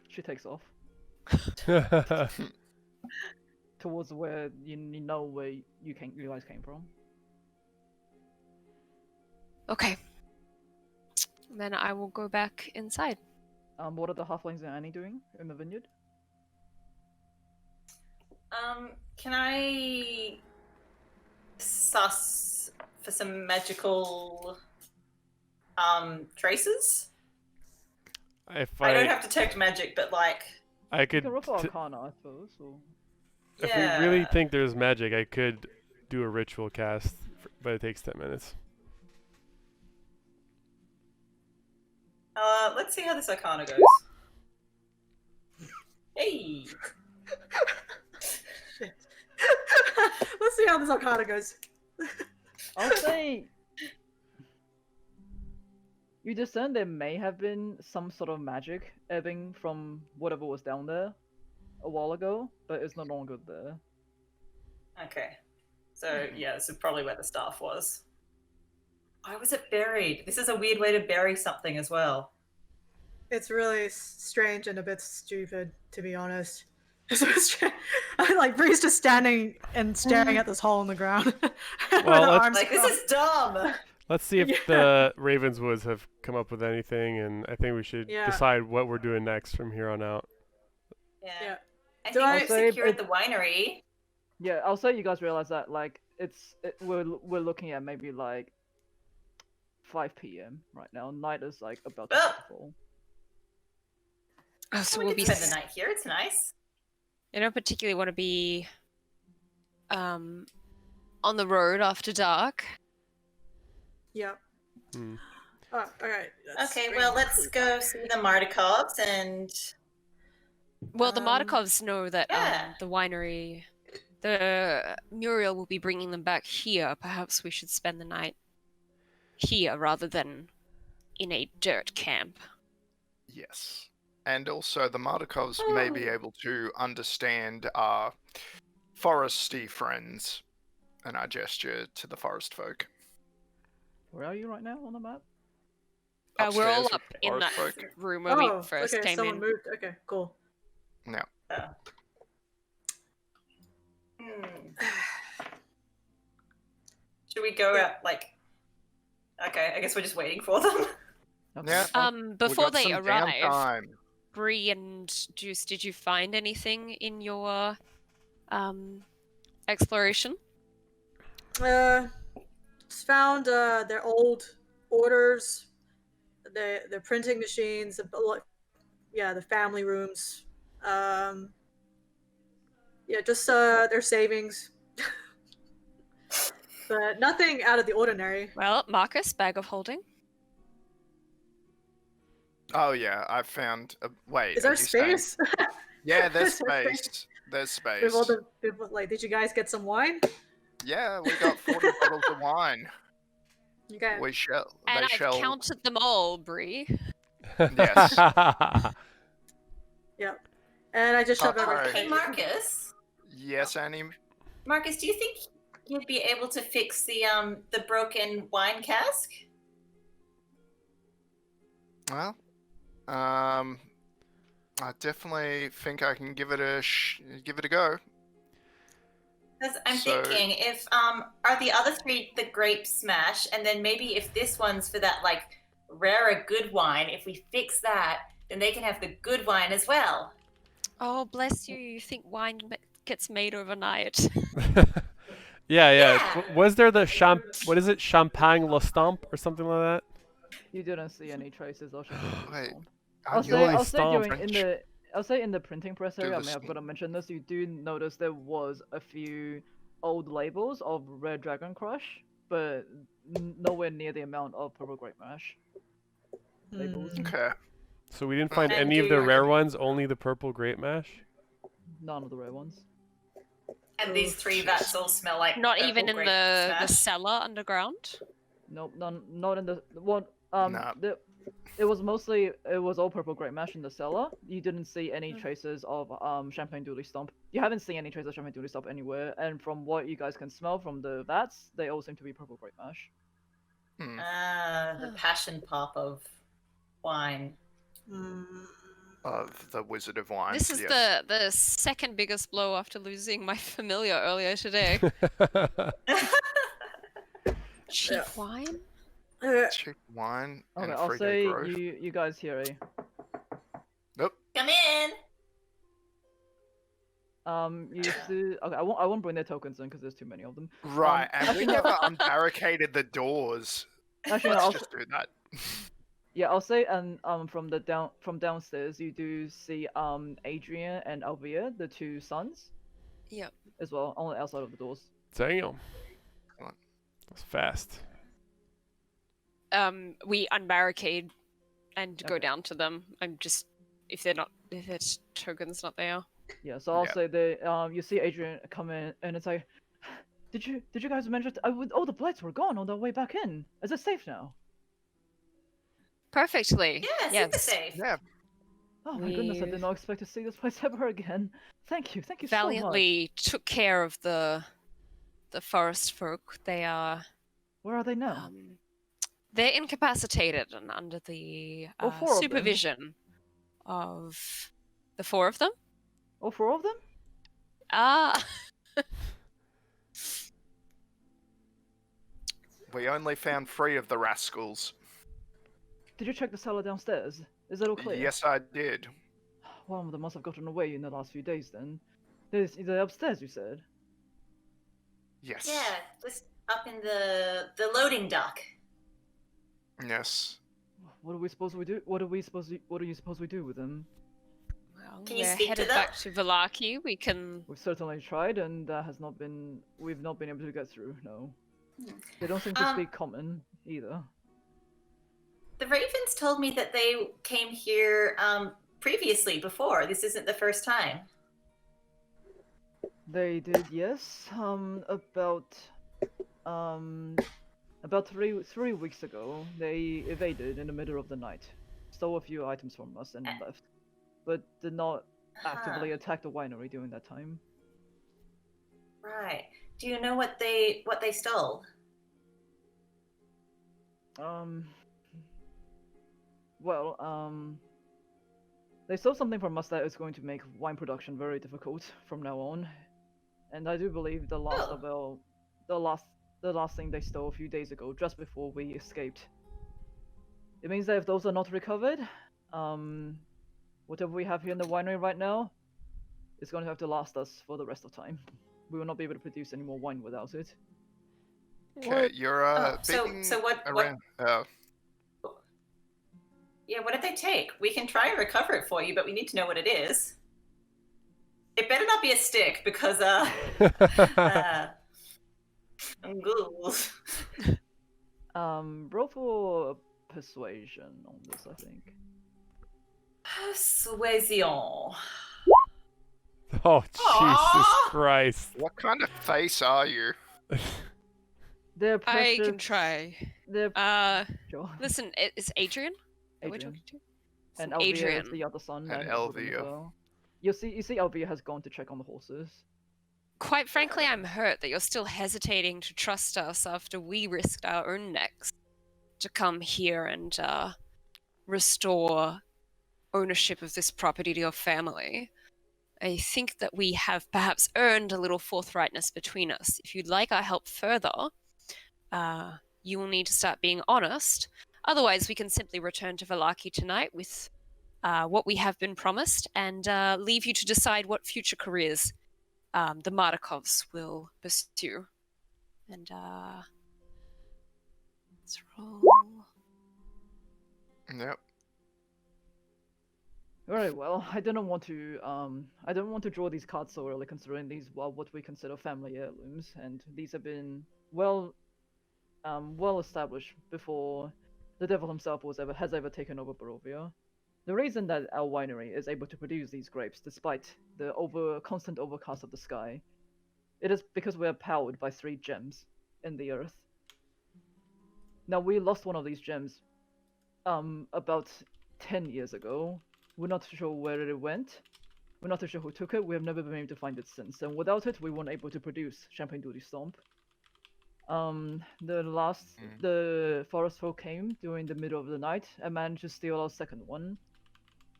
She takes off towards where you know where you guys came from. Okay. Then I will go back inside. What are the halflings and Annie doing in the vineyard? Can I suss for some magical traces? If I don't have to detect magic, but like I You could, can roll for Arcana, I suppose. Or... if yeah. we really think there's magic, I could do a ritual cast, but it takes 10 minutes. Let's see how this Arcana goes. Hey. Shit. Let's Let's see how this Arcana goes. I'll say you discern there may have been some sort of magic ebbing from whatever was down there a while ago, but it's no longer there. Okay. So, yeah, this is probably where the staff was. Why was it buried? This is a weird way to bury something as well. It's really strange and a bit stupid, to be honest. Like Bree's just standing and staring at this hole in the ground. Well, let's- arms Like, this crossed. is dumb! Let's see if the Ravenswoods have come up with anything, and I think we should Yeah. decide what we're doing next from here on out. Yeah. I Do think I- we've secured the winery. Yeah, I'll say you guys realize that like we're looking at maybe like 5 p.m. right now. Night is like about to Ah! fall. Oh, so we we'll could be. spend the night here. It's nice. I don't particularly want to be on the road after dark. Yep. Hmm. Oh, alright. Okay, well, let's go see the Martikovs and... Well, the Um, Martikovs know that yeah. the winery, the Muriel will be bringing them back here. Perhaps we should spend the night here rather than in a dirt camp. Yes. And also, the Martikovs may be able to understand our foresty friends. And I gesture to the forest folk. Where are you right now on the map? We're all Upstairs up with in forest that folk. room where Oh, we first okay, came someone in. moved. Okay, cool. No. Should we go out, like... Okay, I guess we're just waiting for them. Okay. Yeah. Before We've got they some arrive, downtime. Bree and Juice, did you find anything in your exploration? Just found their old orders, their printing machines, the family rooms. Just their savings. But nothing out of the ordinary. Well, Marcus, bag of holding. Oh yeah, I found. Wait. Is there are you saying- space? Yeah, there's Is there space? space. There's space. With all the people, like, did you guys get some wine? Yeah, we got 40 bottles of wine. Okay. We shall. And They I've shall. counted them all, Bree. Yes. Yep. And I just shoved Oh, everything. Hey, Marcus. Yes, Annie. Marcus, do you think you'd be able to fix the broken wine cask? Well, I definitely think I can give it a go. Because I'm So- thinking if are the other three the grape smash, and then maybe if this one's for that like rarer good wine, if we fix that, then they can have the good wine as well. Oh, bless you. You think wine gets made overnight? Yeah. Yeah. Was there the what is it, Champagne Le Stomp or something like that? You didn't see any traces of champagne. Wait. I'll you say, really I'll say stomp. during in the, I'll say in the printing press area, I the may have got to mention this. You do notice there was a few old labels of Red Dragon Crush, but nowhere near the amount of Purple Grape Mash labels. Okay. So we didn't find And any of the do- rare ones, only the purple grape mash. None of the rare ones. And these three vats all smell like Not purple even in grape the smash. cellar underground? Nope, none. Not in the one. Nah. It was all Purple Grape Mash in the cellar. You didn't see any traces of Champagne Dooley Stomp. You haven't seen any traces of Champagne Dooley Stomp anywhere. And from what you guys can smell from the vats, they all seem to be Purple Grape Mash. Hmm. The passion pop of wine. Of the Wizard of Wine. This is yes. the second biggest blow after losing my familiar earlier today. Cheap Yeah. wine? Cheap wine Okay, and I'll free say growth. you guys hear Nope. Come in. you see. Okay, I won't bring their tokens in because there's too many of them. Right, and we actually, no. never unbarricaded the doors. Actually, no, Let's I'll, just do that. yeah, I'll say and from downstairs you do see Adrian and Alvia, the two sons, Yep. as well on the outside of the doors. Damn. Come on. That's fast. We unbarricade and go Okay. down to them. I'm just if their token's not there. Yeah, so I'll Yeah. say that you see Adrian come in and it's like, Did you guys mention? Oh, the blights were gone on their way back in. Is it safe now? Perfectly. Yeah, yes. super safe. Yeah. Oh my goodness, I We did not expect to see this place ever again. Thank you so much. valiantly took care of the forest folk. They are Where are they now? they're incapacitated and under the All four of them? supervision of the four of them. All four of them? We only found 3 of the rascals. Did you check the cellar downstairs? Is it all clear? Yes, I did. One of them must have gotten away in the last few days then. They're upstairs, you said? Yes. Yeah, just up in the loading dock. Yes. What are we supposed to do? What are you supposed we do with them? Well, Can you we're speak to headed them? back to Villaki. We can. We've certainly tried, and we've not been able to get through. No, they don't seem to Um, speak common either. The Ravens told me that they came here previously before. This isn't the first time. They did, yes. About three weeks ago, they evaded in the middle of the night, stole a few items from us, and left, but did not actively attack the winery during that time. Right. Do you know what they stole? They stole something from us that is going to make wine production very difficult from now on, and I do believe the last thing they stole a few days ago, just before we escaped. It means that if those are not recovered, whatever we have here in the winery right now, is going to have to last us for the rest of time. We will not be able to produce any more wine without it. Okay, you're so what? around. Yeah, what did they take? We can try and recover it for you, but we need to know what it is. It better not be a stick, because ghouls. Roll for persuasion on this, I think. Persuasion. Oh, Jesus Christ. What kind of face are you? They're precious. I can try. Sure. Listen, it's Adrian. That we're Adrian. talking to? And It's Elvia Adrian. is the other son. And that was with them as Elvia. well. You see, Elvia has gone to check on the horses. Quite frankly, I'm hurt that you're still hesitating to trust us after we risked our own necks to come here and restore ownership of this property to your family. I think that we have perhaps earned a little forthrightness between us. If you'd like our help further, you will need to start being honest. Otherwise, we can simply return to Villaki tonight with what we have been promised and leave you to decide what future careers the Martikovs will pursue. And let's roll. Yep. Very well. I don't want to draw these cards so early, considering these are what we consider family heirlooms, and these have been well established before the devil himself has ever taken over Barovia. The reason that our winery is able to produce these grapes, despite the constant overcast of the sky, it is because we are powered by 3 gems in the earth. Now, we lost one of these gems about 10 years ago. We're not sure where it went. We're not too sure who took it. We have never been able to find it since. And without it, we weren't able to produce Champagne Duty Stomp. The forest folk came during the middle of the night and managed to steal our second one.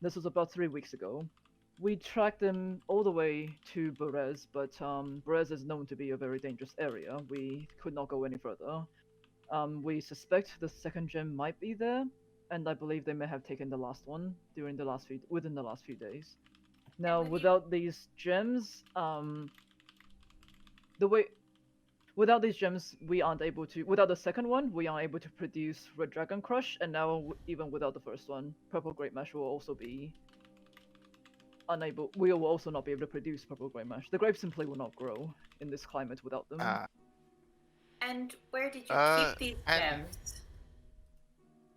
This was about 3 weeks ago. We tracked them all the way to Berez, but Berez is known to be a very dangerous area. We could not go any further. We suspect the second gem might be there, and I believe they may have taken the last one within the last few days. Now, without these gems, without these gems, we aren't able to. Without the second one, we aren't able to produce Red Dragon Crush, and now even without the first one, Purple Great Mash will also be unable. We will also not be able to produce Purple Great Mash. The grapes simply will not grow in this climate without them. And where did you keep these gems?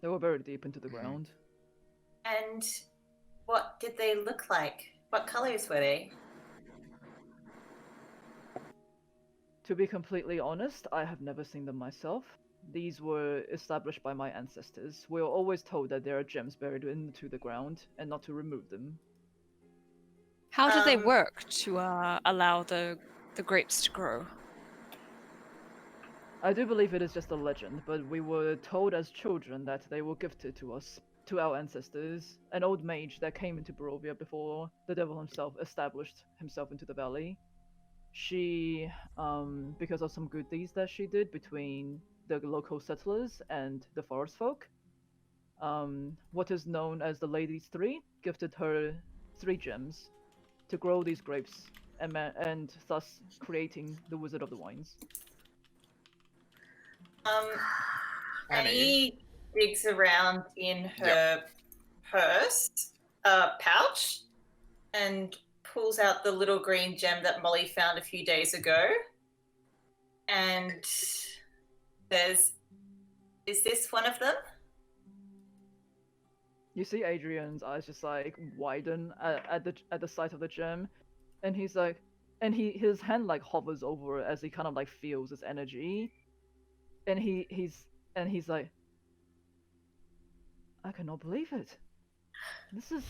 They were buried deep into the ground. And what did they look like? What colors were they? To be completely honest, I have never seen them myself. These were established by my ancestors. We were always told that there are gems buried into the ground and not to remove them. How do they Um, work to allow the grapes to grow? I do believe it is just a legend, but we were told as children that they were gifted to us, to our ancestors, an old mage that came into Barovia before the devil himself established himself into the valley. She, because of some good deeds that she did between the local settlers and the forest folk, what is known as the Lady's Three gifted her 3 gems to grow these grapes and thus creating the Wizard of the Wines. Annie digs around in her purse, pouch, and pulls out the little green gem that Molly found a few days ago, and says, "Is this one of them?" You see Adrian's eyes just like widen at the sight of the gem, and he's like, and his hand like hovers over it as he kind of like feels its energy, and he's like, I cannot believe it. This is,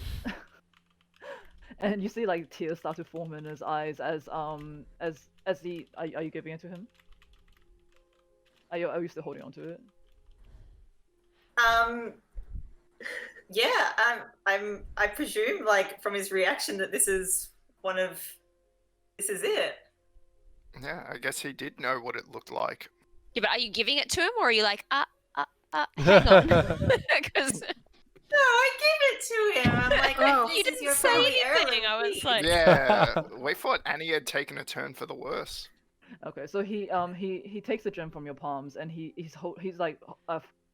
and you see like tears start to form in his eyes as the are you giving it to him? Are you still holding on to it? Yeah, I presume, like, from his reaction that this is it. Yeah, I guess he did know what it looked like. Yeah, but are you giving it to him, or are you like, hang on? Because No, I gave it to him. I'm like, Oh. this you is didn't your say family anything. heirloom I was piece. like, Yeah, we thought Annie had taken a turn for the worse. Okay, so he takes the gem from your palms and he's like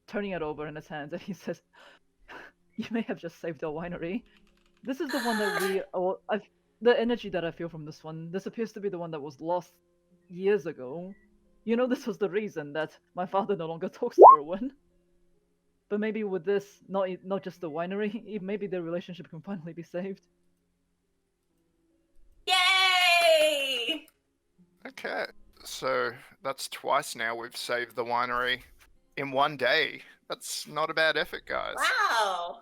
turning it over in his hands and he says, "You may have just saved our winery. This is the one that the energy that I feel from this one. This appears to be the one that was lost years ago. You know, this was the reason that my father no longer talks to Erwin. But maybe with this, not just the winery, maybe their relationship can finally be saved." Yay! Okay, so that's twice now we've saved the winery in one day. That's not a bad effort, guys. Wow.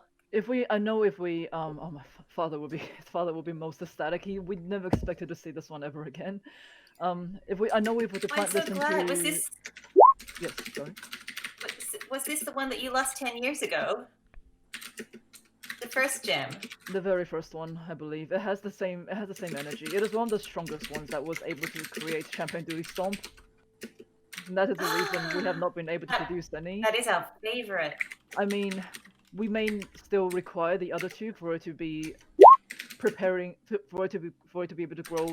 I know if we, my father would be, his father would be most ecstatic. We never expected to see this one ever again. I know if we could I'm find so this glad. into. Was this Yes, sorry. was this the one that you lost 10 years ago? The first gem. The very first one, I believe. It has the same energy. It is one of the strongest ones that was able to create Champagne Duty Stomp. And that is the reason we have not been able to produce any. That is our favorite. I mean, we may still require the other two for it to be for it to be able to grow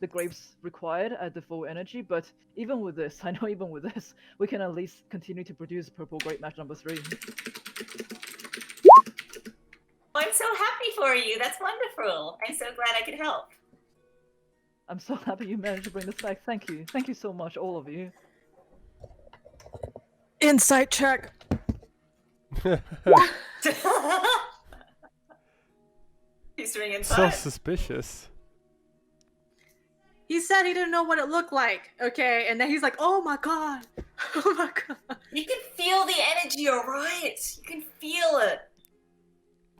the grapes required at the full energy, but even with this, I know even with this, we can at least continue to produce purple grape match number 3. I'm so happy for you. That's wonderful. I'm so glad I could help. I'm so happy you managed to bring this back. Thank you. Thank you so much, all of you. Insight check. He's doing So inside. suspicious. He said he didn't know what it looked like. Okay, and then he's like, "Oh my god, oh my god." You can feel the energy, alright? You can feel it.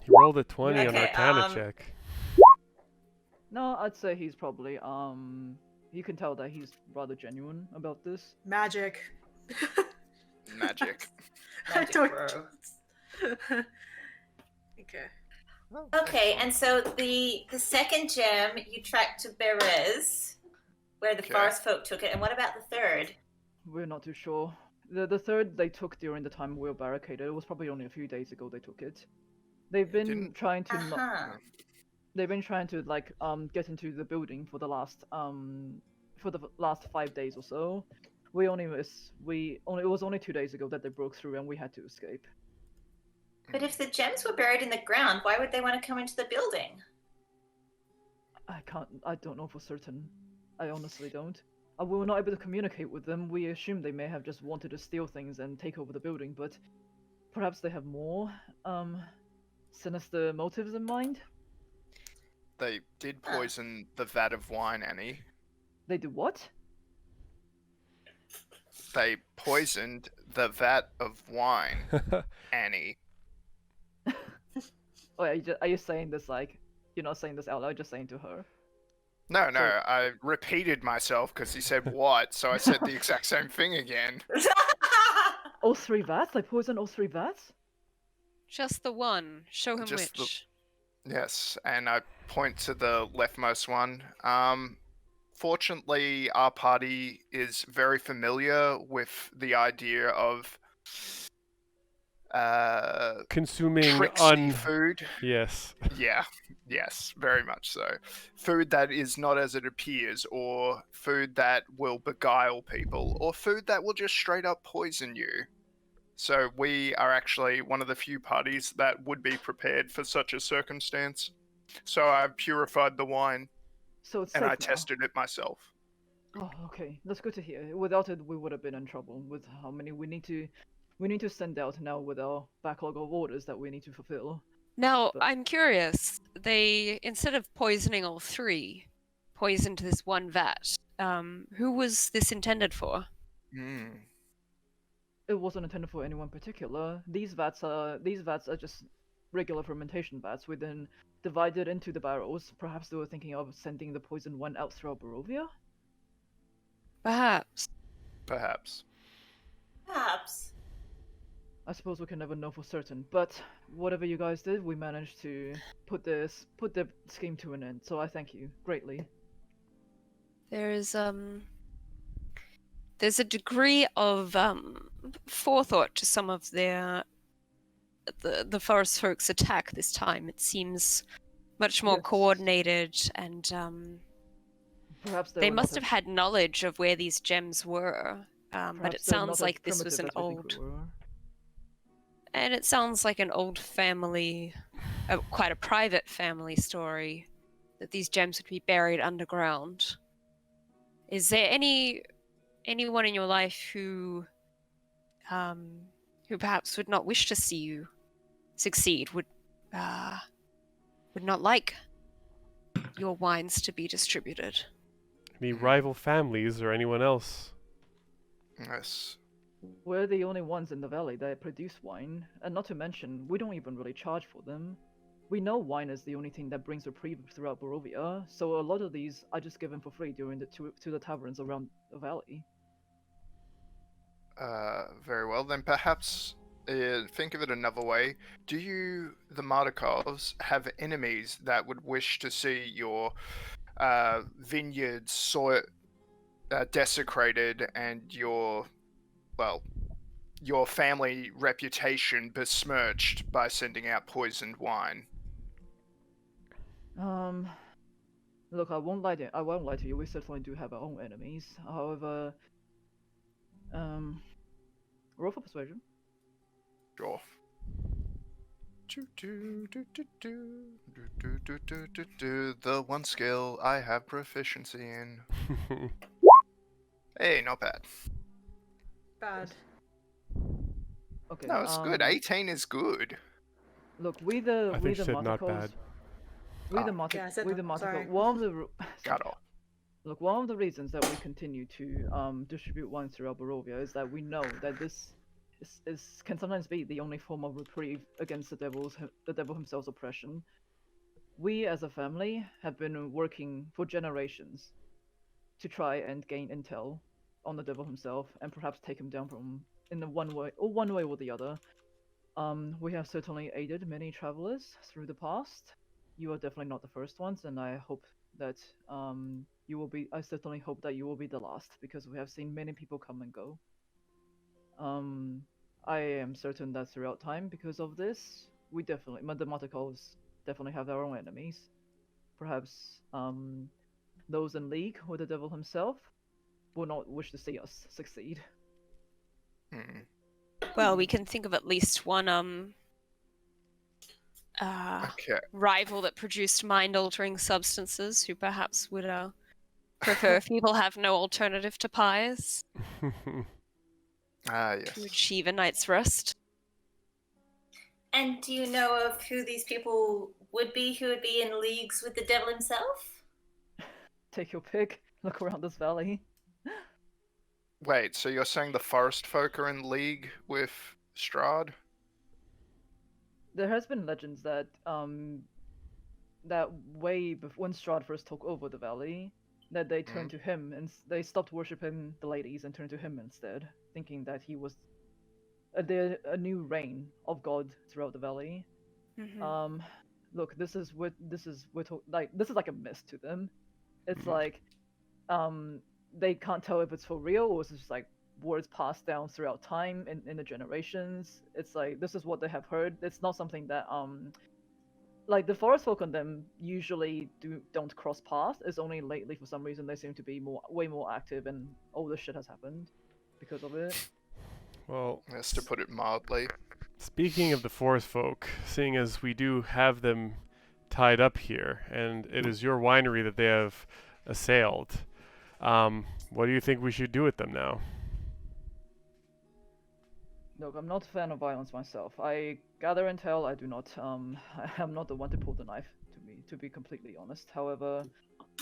He rolled a 20 on Okay, Arcana check. No, I'd say he's probably you can tell that he's rather genuine about this. Magic. Magic. I Magic, don't. bro. Okay. Okay, and so the second gem you tracked to Berez, where the Okay. forest folk took it, and what about the third? We're not too sure. The third they took during the time we were barricaded. It was probably only a few days ago they took it. They've been Didn't- trying to Uh-huh. they've been trying to like get into the building for the last 5 days or so. It was only 2 days ago that they broke through and we had to escape. But if the gems were buried in the ground, why would they want to come into the building? I don't know for certain. I honestly don't. We were not able to communicate with them. We assumed they may have just wanted to steal things and take over the building, but perhaps they have more sinister motives in mind. They did poison the vat of wine, Annie. They do what? they poisoned the vat of wine, Annie. Oh, are you saying this like you're not saying this out loud? Just saying to her. No, So- I repeated myself because he said what, so I said the exact same thing again. All 3 vats? Like poison all 3 vats? Just the one. Show him Just the- which. Yes, and I point to the leftmost one. Fortunately, our party is very familiar with the idea of Consuming tricksy food. Yes. Yeah, yes, very much so. Food that is not as it appears, or food that will beguile people, or food that will just straight up poison you. So we are actually one of the few parties that would be prepared for such a circumstance. So I purified the wine So it's and safe I now. tested it myself. Oh, okay. That's good to hear. Without it, we would have been in trouble with how many we need to send out now with our backlog of orders that we need to fulfill. Now, But- I'm curious. They, instead of poisoning all 3, poisoned this one vat. Who was this intended for? It wasn't intended for anyone particular. These vats are just regular fermentation vats. We then divided into the barrels. Perhaps they were thinking of sending the poisoned one out throughout Barovia. Perhaps. Perhaps. Perhaps. I suppose we can never know for certain, but whatever you guys did, we managed to put the scheme to an end. So I thank you greatly. There's a degree of forethought to some of the forest folks' attack this time. It seems much more Yes. coordinated, and Perhaps they were must not have as- had knowledge of where these gems were. But perhaps it they're sounds not as like this was an primitive as we think old, we were. and it sounds like an old family, quite a private family story, that these gems would be buried underground. Is there anyone in your life who perhaps would not wish to see you succeed, would not like your wines to be distributed? Any rival families or anyone else? Yes. We're the only ones in the valley that produce wine, and not to mention, we don't even really charge for them. We know wine is the only thing that brings reprieve throughout Barovia, so a lot of these are just given for free during to the taverns around the valley. Very well. Then perhaps think of it another way. Do you, the Martikovs, have enemies that would wish to see your vineyards desecrated and your family reputation besmirched by sending out poisoned wine? Look, I won't lie to you. We certainly do have our own enemies. However, roll for persuasion. Sure. The one skill I have proficiency in. Hey, not bad. Bad. Okay. No, it's good. 18 is good. Look, I think she said not Martikovs. bad. We Ah. the Martikov. Yeah, I said we the not- sorry. Martikov. One of the Cut off. Look, one of the reasons that we continue to distribute wines throughout Barovia is that we know that this can sometimes be the only form of reprieve against the devil himself's oppression. We, as a family, have been working for generations to try and gain intel on the devil himself and perhaps take him down in one way or the other. We have certainly aided many travelers through the past. You are definitely not the first ones, and I hope that you will be. I certainly hope that you will be the last, because we have seen many people come and go. I am certain that throughout time, because of this, the Martikovs definitely have their own enemies. Perhaps those in league with the devil himself will not wish to see us succeed. Hmm. Well, we can think of at least one Okay. rival that produced mind-altering substances, who perhaps would prefer if people have no alternative to pies Ah, to yes. achieve a night's rest. And do you know of who these people would be who would be in leagues with the devil himself? Take your pick. Look around this valley. Wait, so you're saying the forest folk are in league with Strahd? There has been legends that that when Strahd first took over the valley, that they turned to him and they stopped worshiping the ladies and turned to him instead, thinking that he was a new reign of God throughout the valley. Mhm. Look, this is like a myth to them. It's like they can't tell if it's for real or it's just like words passed down throughout time in the generations. It's like this is what they have heard. It's not something that like the forest folk on them usually don't cross paths. It's only lately for some reason they seem to be way more active and all this shit has happened because of it. Well, That's to put it mildly. speaking of the forest folk, seeing as we do have them tied up here, and it is your winery that they have assailed, what do you think we should do with them now? Look, I'm not a fan of violence myself. I gather intel. I do not. I'm not the one to pull the knife. To be completely honest. However,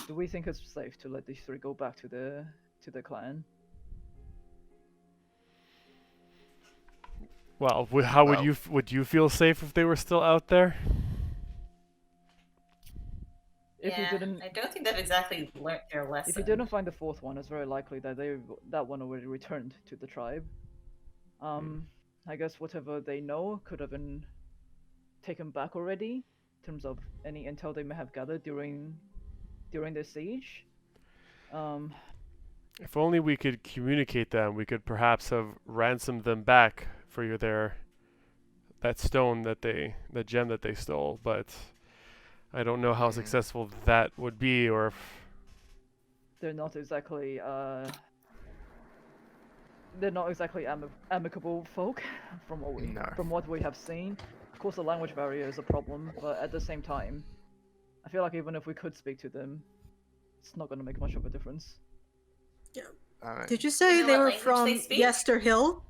do we think it's safe to let these three go back to the clan? Well, how would you feel safe if they were still out there? If yeah, you didn't, I don't think they've exactly learnt their lesson. if you didn't find the fourth one, it's very likely that that one already returned to the tribe. I guess whatever they know could have been taken back already, in terms of any intel they may have gathered during the siege. If only we could communicate them, we could perhaps have ransomed them back for that stone the gem that they stole, but I don't know how successful that would be, or if they're not exactly amicable folk from what we have seen. Of course, the language barrier is a problem, but at the same time, I feel like even if we could speak to them, it's not going to make much of a difference. Yeah. Did you say know they what were language from they speak? Yester Hill?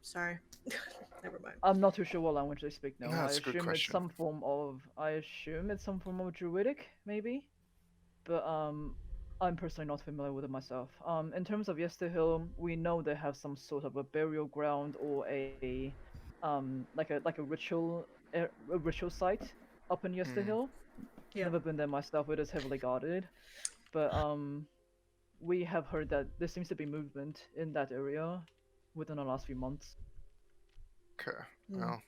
Sorry. Never mind. I'm not too sure what language they speak now. No, I that's a good assume it's question. some form of Druidic, maybe. But I'm personally not familiar with it myself. In terms of Yester Hill, we know they have some sort of a burial ground or a like a ritual site up in Yester Hill. Yeah. Never been there myself. It is heavily guarded, but we have heard that there seems to be movement in that area within the last few months. Okay. Well,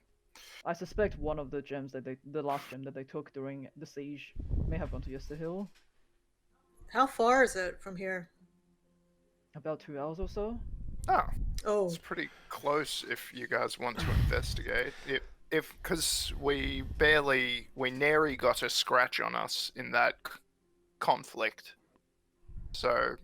I suspect one of the gems the last gem that they took during the siege, may have gone to Yester Hill. How far is it from here? About 2 hours or so. Oh. it's pretty close if you guys want to investigate. Because we nary got a scratch on us in that conflict. So,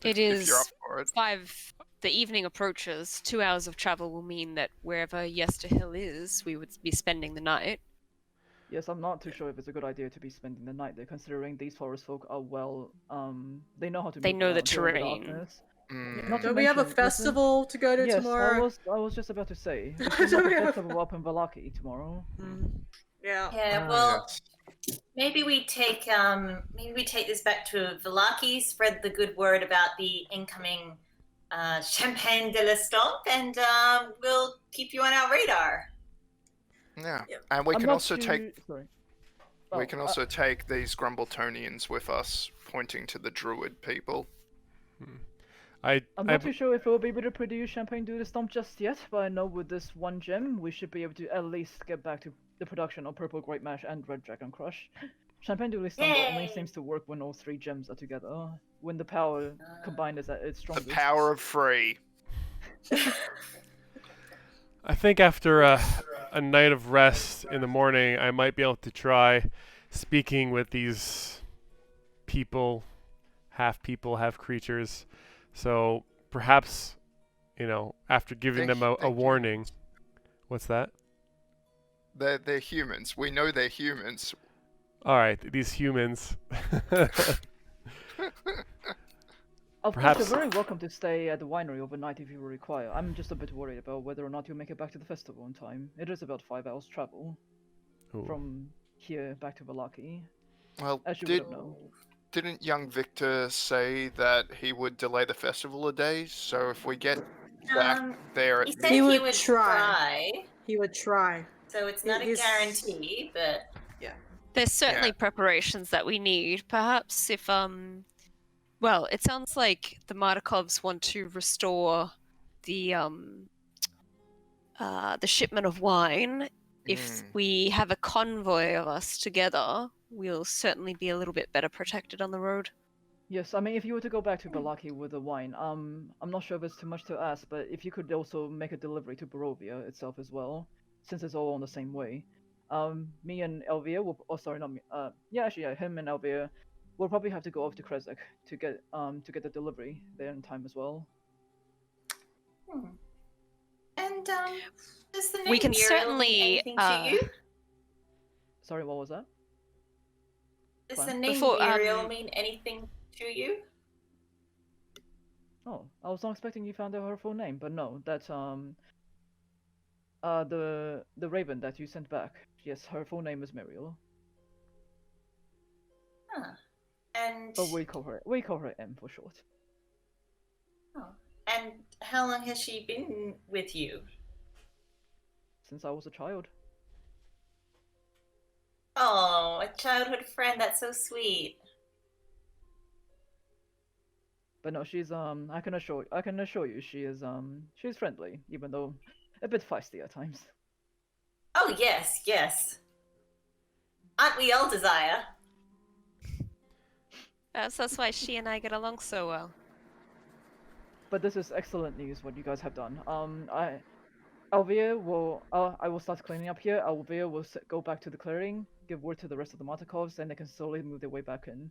It if you're up is for it. 5. The evening approaches. 2 hours of travel will mean that wherever Yester Hill is, we would be spending the night. Yes, I'm not too sure if it's a good idea to be spending the night there, considering these forest folk are they know how to. They move know the around during terrain. darkness. Mm, Not to Don't we have a mention- listen- festival to go to yes, tomorrow? I was just about to say. We Don't should have we a have a- festival up in Villaki tomorrow. Yeah. Yeah, well, maybe we take this back to Villaki, spread the good word about the incoming Champagne de la Stomp, and we'll keep you on our radar. Yeah, Yep. and we I'm can not also too- take Sorry. we Oh, can also take these Grumbletonians with us, pointing to the druid people. I'm not too sure if we'll be able to produce Champagne de la Stomp just yet, but I know with this one gem, we should be able to at least get back to the production of Purple Great Mash and Red Dragon Crush. Champagne de la Stomp only Yay! seems to work when all three gems are together. When the power combined is at its The strongest. power of free. I think after a night of rest in the morning, I might be able to try speaking with these people, half creatures. So perhaps, after giving them a warning. What's that? They're humans. We know they're humans. All right, these humans. Of Perhaps- course, you're very welcome to stay at the winery overnight if you require. I'm just a bit worried about whether or not you'll make it back to the festival in time. It is about 5 hours travel Ooh. from here back to Villaki. Well, As you did would know. didn't young Victor say that he would delay the festival a day? So if we get back there He at said He he would would try. try. He would try. So it's not a He's- guarantee, but There's certainly Yeah. preparations that we need. Perhaps if well, it sounds like the Martikovs want to restore the shipment of wine. If we have a convoy of us together, we'll certainly be a little bit better protected on the road. Yes, I mean, if you were to go back to Villaki with the wine, I'm not sure if it's too much to ask, but if you could also make a delivery to Barovia itself as well, since it's all on the same way. Me and Elvia will, oh sorry, not me, him and Elvia will probably have to go over to Krezek to get the delivery there in time as well. and does the name We can Muriel certainly, mean anything to you? Sorry, what was that? Does Fine. the name Before, Muriel mean anything to you? Oh, I was not expecting you found out her full name, but no, that's the raven that you sent back. Yes, her full name is Muriel. Huh. And But we call her M for short. and how long has she been with you? Since I was a child. Oh, a childhood friend. That's so sweet. But no, she's I can assure you she's friendly, even though a bit feisty at times. Oh yes, yes. Aren't we all, Desire? That's why she and I get along so well. But this is excellent news what you guys have done. Alvia will I will start cleaning up here. Alvia will go back to the clearing, give word to the rest of the Martikovs, and they can slowly move their way back in.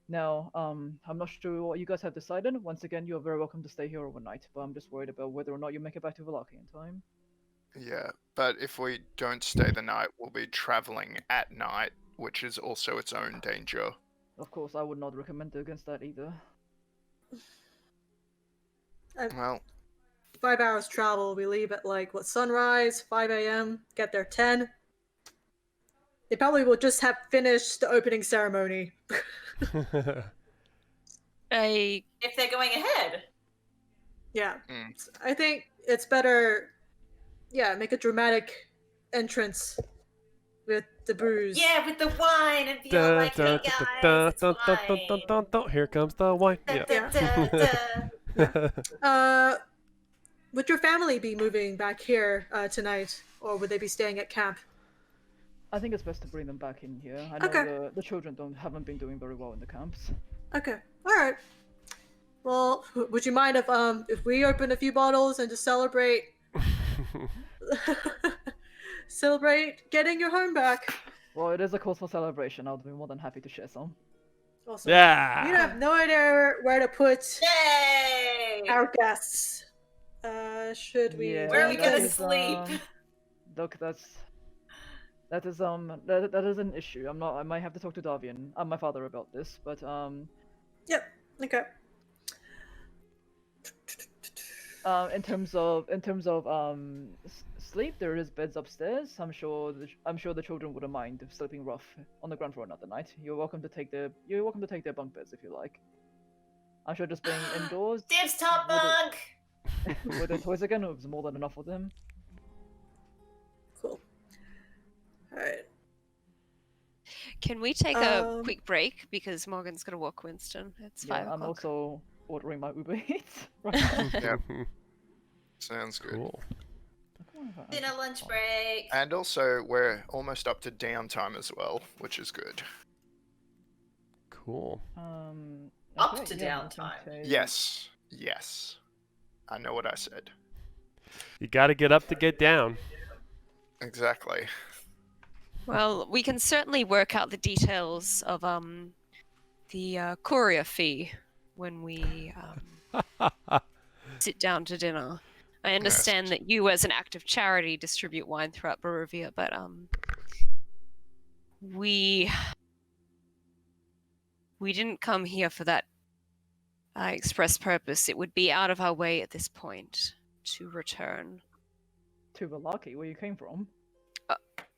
Now, I'm not sure what you guys have decided. Once again, you are very welcome to stay here overnight, but I'm just worried about whether or not you make it back to Villaki in time. Yeah, but if we don't stay the night, we'll be traveling at night, which is also its own danger. Of course, I would not recommend against that either. Well, 5 hours travel. We leave at like sunrise, 5 a.m. Get there 10. They probably will just have finished the opening ceremony. If they're going ahead. Yeah, I think it's better. Yeah, make a dramatic entrance with the booze. Yeah, with the wine and be all like, hey guys, it's wine. Here comes the wine. Yeah. Would your family be moving back here tonight, or would they be staying at camp? I think it's best to bring them back in here. I know the children haven't been doing very well in the camps. Okay, all right. Well, would you mind if we open a few bottles and just celebrate getting your home back? Well, it is a cause for celebration. I'll be more than happy to share some. Awesome. Yeah. You have no idea where to put Yay! our guests. Should we? Yeah, Where are we that gonna is, sleep? Look, that is an issue. I might have to talk to Davian, my father, about this. But Yep. Okay. In terms of sleep, there is beds upstairs. I'm sure the children wouldn't mind if sleeping rough on the ground for another night. You're welcome to take their bunk beds if you like. I'm sure just being indoors. Dibs top bunk. With the toys again, it was more than enough for them. Cool. All right. Can we take a quick break because Morgan's gonna walk Winston? It's 5 o'clock. I'm also ordering my Uber Eats right now. yeah. Sounds good. Cool. Dinner lunch break. And also, we're almost up to downtime as well, which is good. Cool. Up okay, to yeah, downtime. Yes. Yes. I know what I said. You gotta get up to get down. Exactly. Well, we can certainly work out the details of the courier fee when we sit down to dinner. I understand that you, as an act of charity, distribute wine throughout Barovia, but we didn't come here for that express purpose. It would be out of our way at this point to return. To Villaki, where you came from.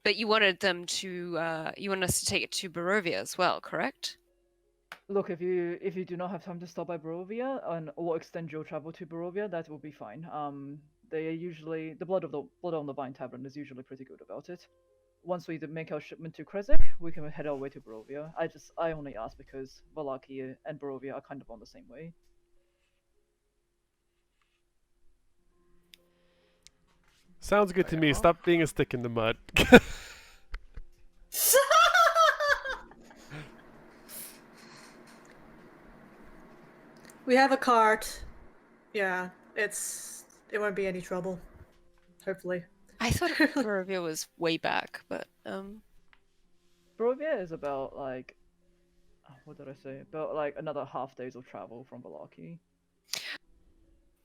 But you wanted them to, you want us to take it to Barovia as well, correct? Look, if you do not have time to stop by Barovia or extend your travel to Barovia, that will be fine. They are usually the blood on the Vine Tavern is usually pretty good about it. Once we make our shipment to Krezek, we can head our way to Barovia. I only ask because Villaki and Barovia are kind of on the same way. Sounds good to me. Stop being a stick in the mud. We have a cart. Yeah, it won't be any trouble. Hopefully. I thought Barovia was way back, but Barovia is about like, what did I say? About like another half days of travel from Villaki.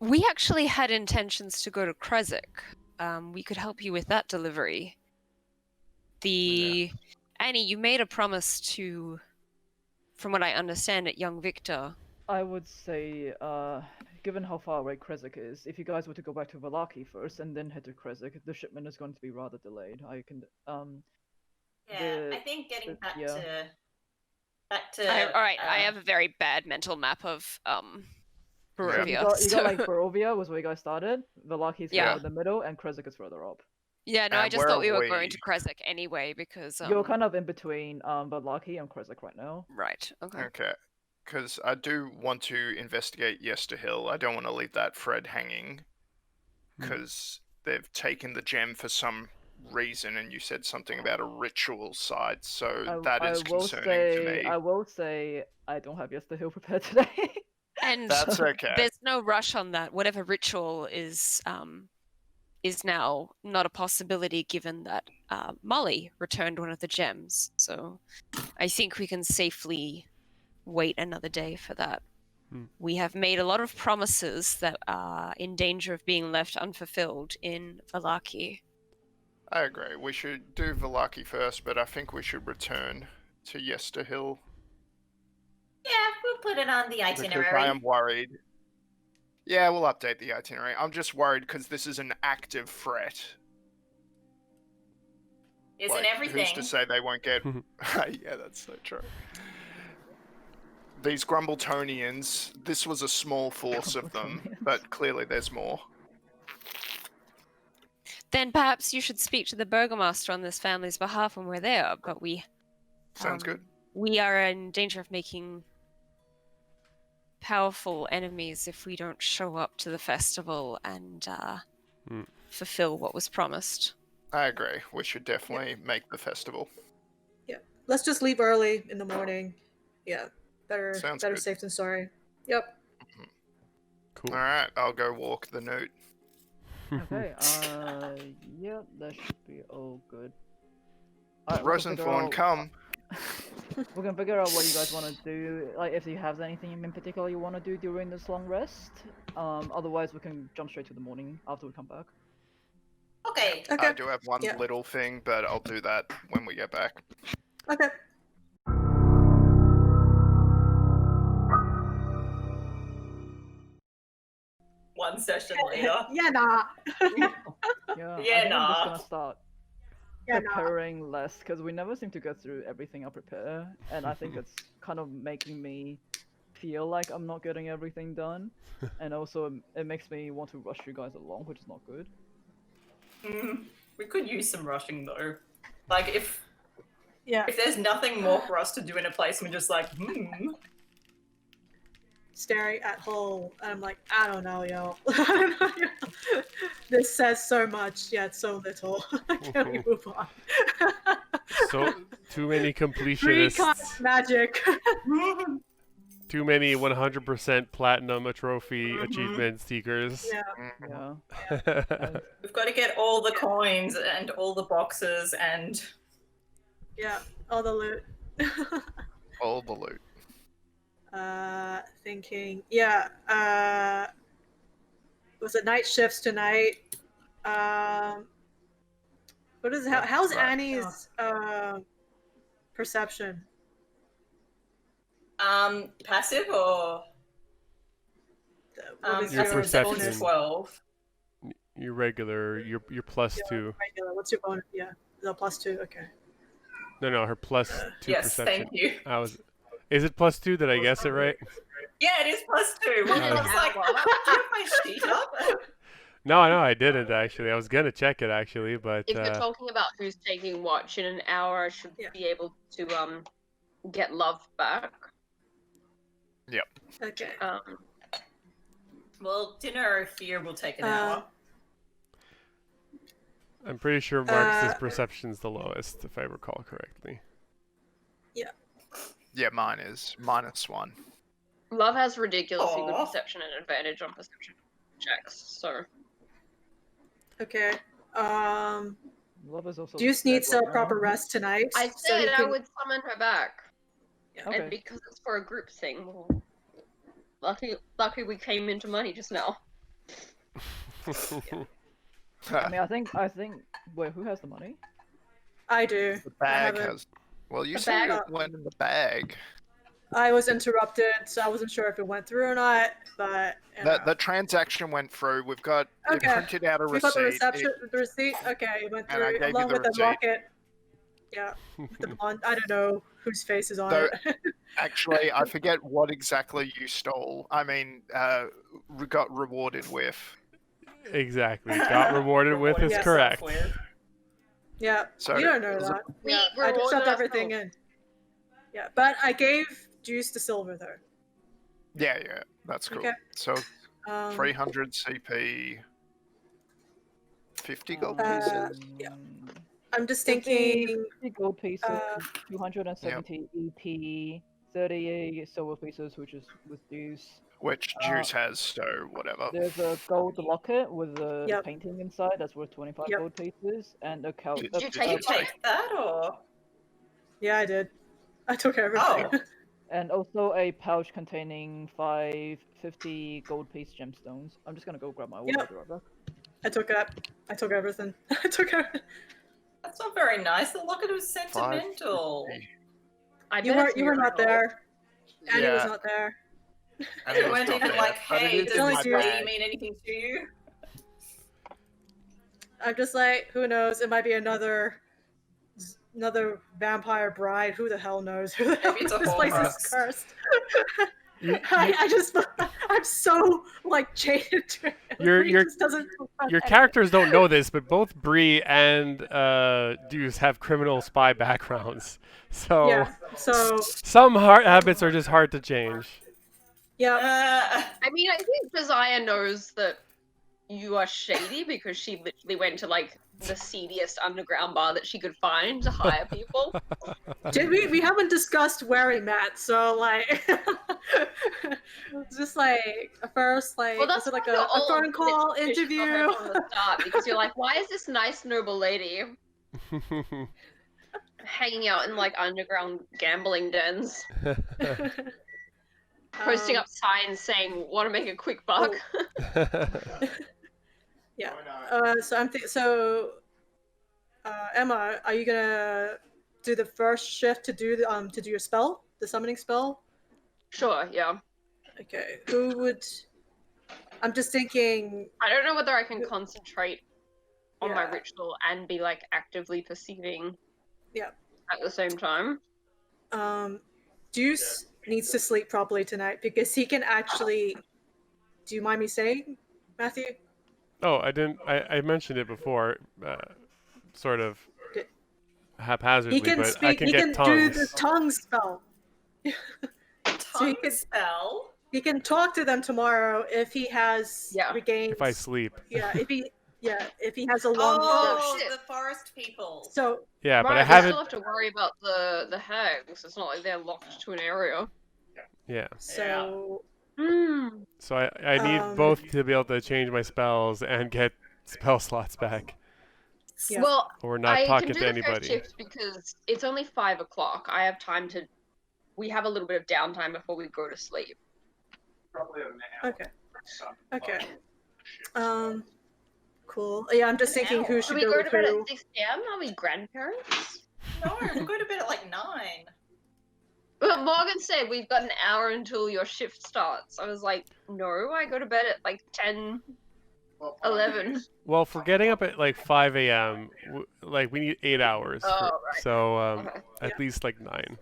we actually had intentions to go to Krezek. We could help you with that delivery. Annie, you made a promise to, from what I understand, at young Victor. I would say, given how far away Krezek is, if you guys were to go back to Villaki first and then head to Krezek, the shipment is going to be rather delayed. I think getting back yeah. to. All right, I have a very bad mental map of Barovia. You got like Barovia was where you guys started. Villaki's Yeah. in the middle, and Krezek is further up. Yeah, no, And I just where thought are we were we? going to Krezek anyway because You're kind of in between Villaki and Krezek right now. right. Okay. Okay. Because I do want to investigate Yester Hill. I don't want to leave that thread hanging. Because they've taken the gem for some reason, and you said something about a ritual site, so that is concerning to me. I will say I don't have Yester Hill prepared today. And That's okay. there's no rush on that. Whatever ritual is now not a possibility given that Molly returned one of the gems. So I think we can safely wait another day for that. We have made a lot of promises that are in danger of being left unfulfilled in Villaki. I agree. We should do Villaki first, but I think we should return to Yester Hill. Yeah, we'll put it on the itinerary. Because I am worried. Yeah, we'll update the itinerary. I'm just worried because this is an active threat. Isn't everything? Who's to say they won't get... Yeah, that's so true. These Grumbletonians, this was a small force of them, but clearly there's more. Then perhaps you should speak to the Burgomaster on this family's behalf when we're there, but we... Sounds good. We are in danger of making powerful enemies if we don't show up to the festival and fulfill what was promised. I agree. We should definitely make the festival. Yeah. Let's just leave early in the morning. Yeah. Better good. safe than sorry. Yep. Cool. Alright, I'll go walk the newt. Okay, yeah, that should be all good. Rosenthorn, come. We can figure out what you guys want to do, like if you have anything in particular you want to do during this long rest. Otherwise we can jump straight to the morning after we come back. Okay. I do have one little thing, but I'll do that when we get back. Okay. One session later. Yeah, nah. Yeah, Yeah, I think I'm just nah. gonna start preparing less because we never seem to get through everything I prepare, and I think it's kind of making me feel like I'm not getting everything done, and also it makes me want to rush you guys along, which is not good. We could use some rushing though. Like if Yeah. there's nothing more for us to do in a place, and we're just like, Staring at Hull, and I'm like, I don't know, yo. This says so much, yet so little. Can we move on? So, too many Free completionists. magic. Too many 100% platinum a trophy achievement seekers. Yeah. Yeah. we've got to get all the coins and all the boxes and Yeah. All the loot. All the loot. Thinking. Yeah. Was it night shifts tonight? What is how's Annie's perception? passive or Your passive perception. is 12. Your regular, your plus Yeah, 2. regular. What's your bonus? Yeah, the +2. Okay. No, her plus 2 Yes, perception. thank you. Is it +2? Did I guess it right? Yeah, it is +2. Well, I was like, do you have my sheet up? No, I didn't actually. I was gonna check it actually, but If you're talking about who's taking watch in an hour, I should be able to get love back. Okay. Well, dinner here will take an hour. I'm pretty sure Marcus's perception's the lowest, if I recall correctly. Yeah, mine is -1. Love has ridiculously good perception and advantage on perception checks, so. Okay. Love is also Deuce needs a proper rest tonight. I so he said I can- would summon her back. Yeah. Okay. And because it's for a group thing, well, lucky we came into money just now. I mean, I think. Wait, who has the money? I do. The bag haven't- has. Well, you The said bag- it went in the bag. I was interrupted, so I wasn't sure if it went through or not. But you know. The transaction went through. We've got it Okay. printed out a We got the receipt. reception, the receipt. Okay, it went And I through gave you along the with the receipt. locket. Yeah, with the blonde. I don't know whose face is on Though- it. Actually, I forget what exactly you stole. I mean, got rewarded with. Exactly. Got rewarded with is Yes. correct. Yeah, So- you don't know was that. We Yeah, I just shoved rewarded everything in. Yeah, but I gave Juice the silver though. Yeah, that's cool. Okay. So 300 CP, 50 gold pieces. Yeah. I'm just thinking. 50 gold pieces, uh, 270 EP, 30 silver pieces, which is with Deuce. Which Juice has, so whatever. There's a gold locket with a Yep. painting inside that's worth 25 Yep. gold pieces, and a couch. Did you Did you take that or? Yeah, I did. I took everything. Oh. And also a pouch containing 550 gold piece gemstones. I'm just gonna go grab my water. Yep. I'll be right back. I took that. I took everything. I took everything. That's not very nice. The locket was sentimental. 550. I You bet were it's you were not miracle. there. Annie was Yeah. not there. And You it was weren't not even there, like, but it hey, is does in only this my do- lady bag. mean anything to you? I'm just like, who knows? It might be another vampire bride. Who the hell knows? Who the hell? Maybe it's a This place is Horcrux. cursed. You- I just, I'm so like jaded to it. Your- It your- just doesn't. Your characters don't know this, but both Bree and Deuce have criminal spy backgrounds. So Yeah. So some hard habits are just hard to change. yeah. I mean, I think Josiah knows that you are shady because she literally went to like the seediest underground bar that she could find to hire people. Did we haven't discussed where we met, so like, just like first like, Well, is that's it like why a you're all phone call suspicious of interview? her from the start because you're like, why is this nice noble lady hanging out in like underground gambling dens, posting up signs saying "Want to make a quick buck"? Yeah. So Emma, are you gonna do the first shift to do your spell, the summoning spell? Sure, yeah. Okay. Who would? I'm just thinking. I don't know whether I can concentrate on my Yeah. ritual and be like actively perceiving. Yeah. At the same time. Deuce needs to sleep properly tonight because he can actually. Do you mind me saying, Matthew? Oh, I didn't. I mentioned it before, sort of Did- haphazardly, He can but speak. I can He get can tongues. do the tongue spell. So he Tongue can- spell. He can talk to them tomorrow if he has Yeah. regained. If I sleep. Yeah, if he has a long Oh, shit. the forest people. So Yeah, but Right, I we haven't. still have to worry about the hags. It's not like they're locked to an area. Yeah. so Hmm. So I need both to be able to change my spells and get spell slots back, Yeah. Well, or not I talking can do to the first anybody. shift because it's only 5 o'clock. I have time to. We have a little bit of downtime before we go to sleep. okay. Cool. Yeah, I'm just thinking who Should should we go go with to bed who. at 6 a.m.? Are we grandparents? No, we'll go to bed at like 9. But Morgan said we've got an hour until your shift starts. I was like, no, I go to bed at like 10, 11. Well, for getting up at like 5 a.m., like we need 8 hours. Oh, right. So Okay. at least like 9.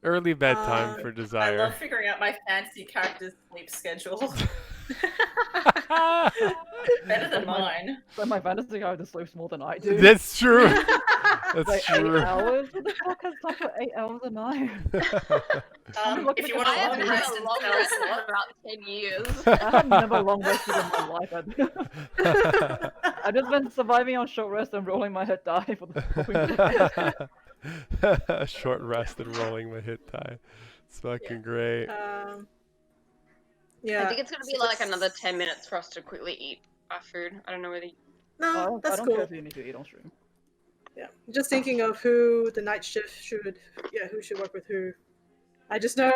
Early bedtime for I Desire. love figuring out my fantasy character's sleep schedule. Better than mine. So my fantasy character sleeps more than I do. That's true. That's Like true. 8 hours? Who the fuck has time for 8 hours a night? If you want I to haven't long had rest a and long tell rest us in what. about 10 years. I have never long rested in my life. I've just been surviving on short rest and rolling my hit die for the Short rest and rolling my hit die. It's fucking great. Yeah. I think it's going to be so like just- another 10 minutes for us to quickly eat our food. I don't know whether you... No, I that's don't cool. care if you need to eat on stream. Yeah, just thinking of who the night shift should, who should work with who. I just know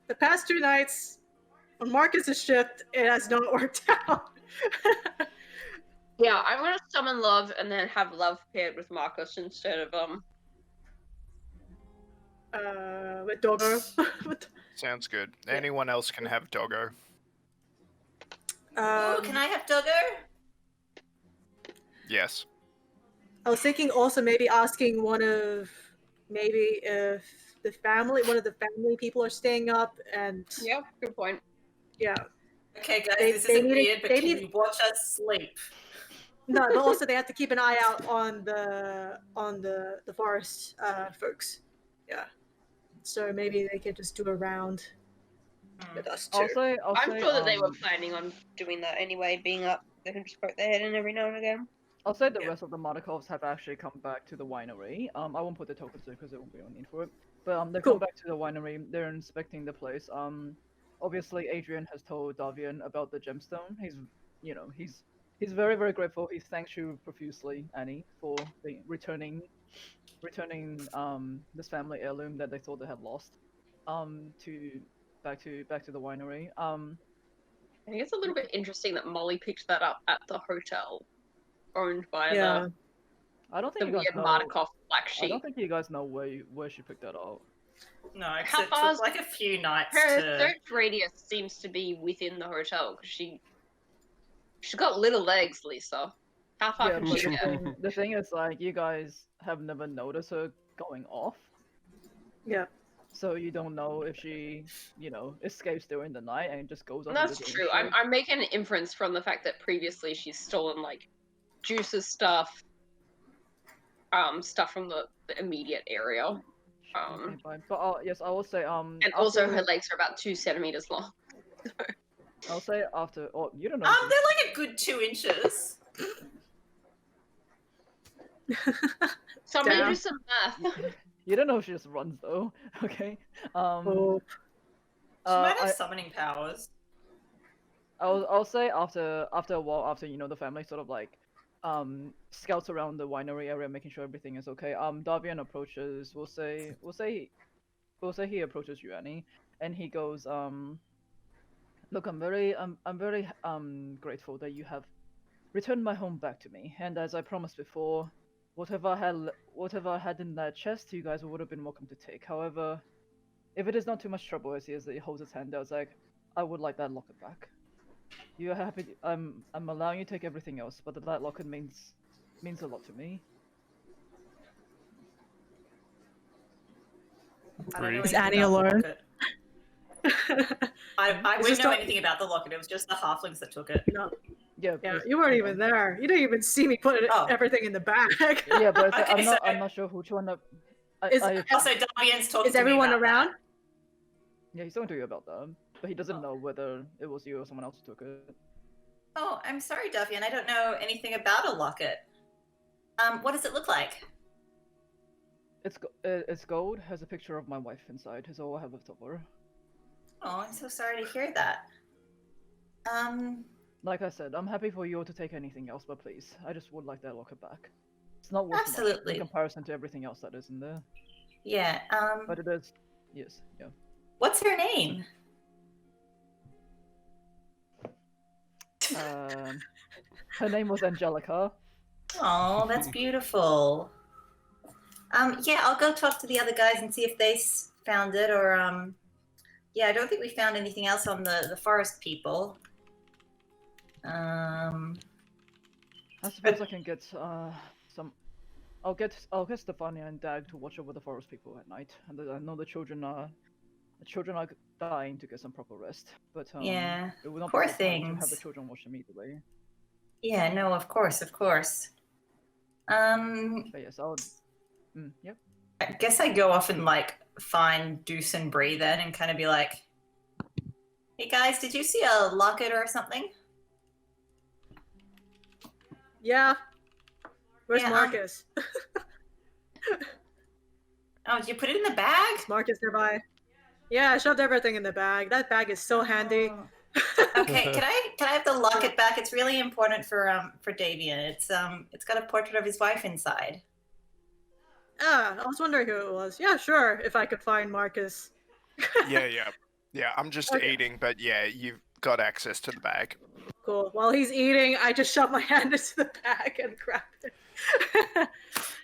the past 2 nights on Marcus's shift, it has not worked out. Yeah, I'm going to summon Love and then have Love paired with Marcus instead of, With Doggo. Sounds good. Anyone else can have Doggo. Ooh, can I have Doggo? Yes. I was thinking also maybe asking one of, maybe if one of the family people are staying up and yeah, good point. yeah. Okay, guys, They- this they isn't need- weird, but they can need- you watch us sleep? No, but also they have to keep an eye out on the forest folks. Yeah. So maybe they could just do a round with us too. I'm sure that they were planning on doing that anyway, being up. They can just poke their head in every now and again. I'll say the rest of the Martikovs have actually come back to the winery. I won't put the tokens there because there won't be no need for it. But they've Cool. come back to the winery. They're inspecting the place. Obviously Adrian has told Davian about the gemstone. He's very, very grateful. He thanks you profusely, Annie, for the returning this family heirloom that they thought they had lost. Back to the winery. I think it's a little bit interesting that Molly picked that up at the hotel owned by I don't the think you guys weird know. Martikov black I sheep. don't think you guys know where she picked that up. No, because How it far's- took like a few nights Her to... search radius seems to be within the hotel because she's got little legs, Lisa. How far Yeah, can but she get? the thing is, like, you guys have never noticed her going off. Yeah. So you don't know if she, escapes during the night and just goes off. And that's true. I'm making an inference from the fact that previously she's stolen like Juice's stuff, stuff from the immediate area. But yes, I will say And also her legs are about 2 centimeters long. I'll say after. Oh, you don't know. they're like a good 2 inches. So I'm gonna Damn. do some math. You don't know if she just runs though. Okay. Oh, She might have I- summoning powers. I'll say after a while, after the family sort of like scouts around the winery area, making sure everything is okay. Davian approaches. We'll say he approaches you, Annie, and he goes, look, I'm very grateful that you have returned my home back to me, and as I promised before, whatever I had in that chest, you guys would have been welcome to take. However, if it is not too much trouble, as he holds his hand out, it's like, I would like that locket back. You're happy? I'm allowing you to take everything else, but that locket means a lot to me. I don't know Is anything Annie about the alone? locket. I It's wouldn't just know not- anything about the locket. It was just the halflings that took it. no. Yeah. Yeah, but- you weren't even there. You didn't even see me put Oh. everything in the bag. Yeah, but it's like, Okay, I'm not sure which one. Is- Also, Davian's talking Is to me everyone about around? that. Yeah, he's talking to you about that, but he doesn't Oh. know whether it was you or someone else who took it. Oh, I'm sorry, Davian. I don't know anything about a locket. What does it look like? It's gold. Has a picture of my wife inside. Is all I have left of her. Oh, I'm so sorry to hear that. Like I said, I'm happy for you all to take anything else, but please, I just would like that locket back. It's not worth much Absolutely. in comparison to everything else that is in there, Yeah, but it is. Yes, yeah. what's her name? Her name was Angelica. Oh, that's beautiful. Yeah, I'll go talk to the other guys and see if they found it, or, yeah, I don't think we found anything else on the forest people. I suppose I can get some. I'll get Stefania and Dag to watch over the forest people at night, and I know the children are dying to get some proper rest. But Yeah, it would not poor be good time to have the things. children watch them immediately. Yeah, no, of course, of course. But yes, I'll. Yep. I guess I go off and like find Deuce and Bree then, and kind of be like, "Hey guys, did you see a locket or something?" Yeah. Where's Yeah, Marcus? Oh, did you put it in the bag? Is Marcus nearby? Yeah, I shoved everything in the bag. That bag is so handy. Okay, can I have the locket back? It's really important for Davian. It's got a portrait of his wife inside. Ah, I was wondering who it was. Yeah, sure, if I could find Marcus. Yeah. I'm just Okay. eating, but yeah, you've got access to the bag. Cool. While he's eating, I just shove my hand into the bag and grab it.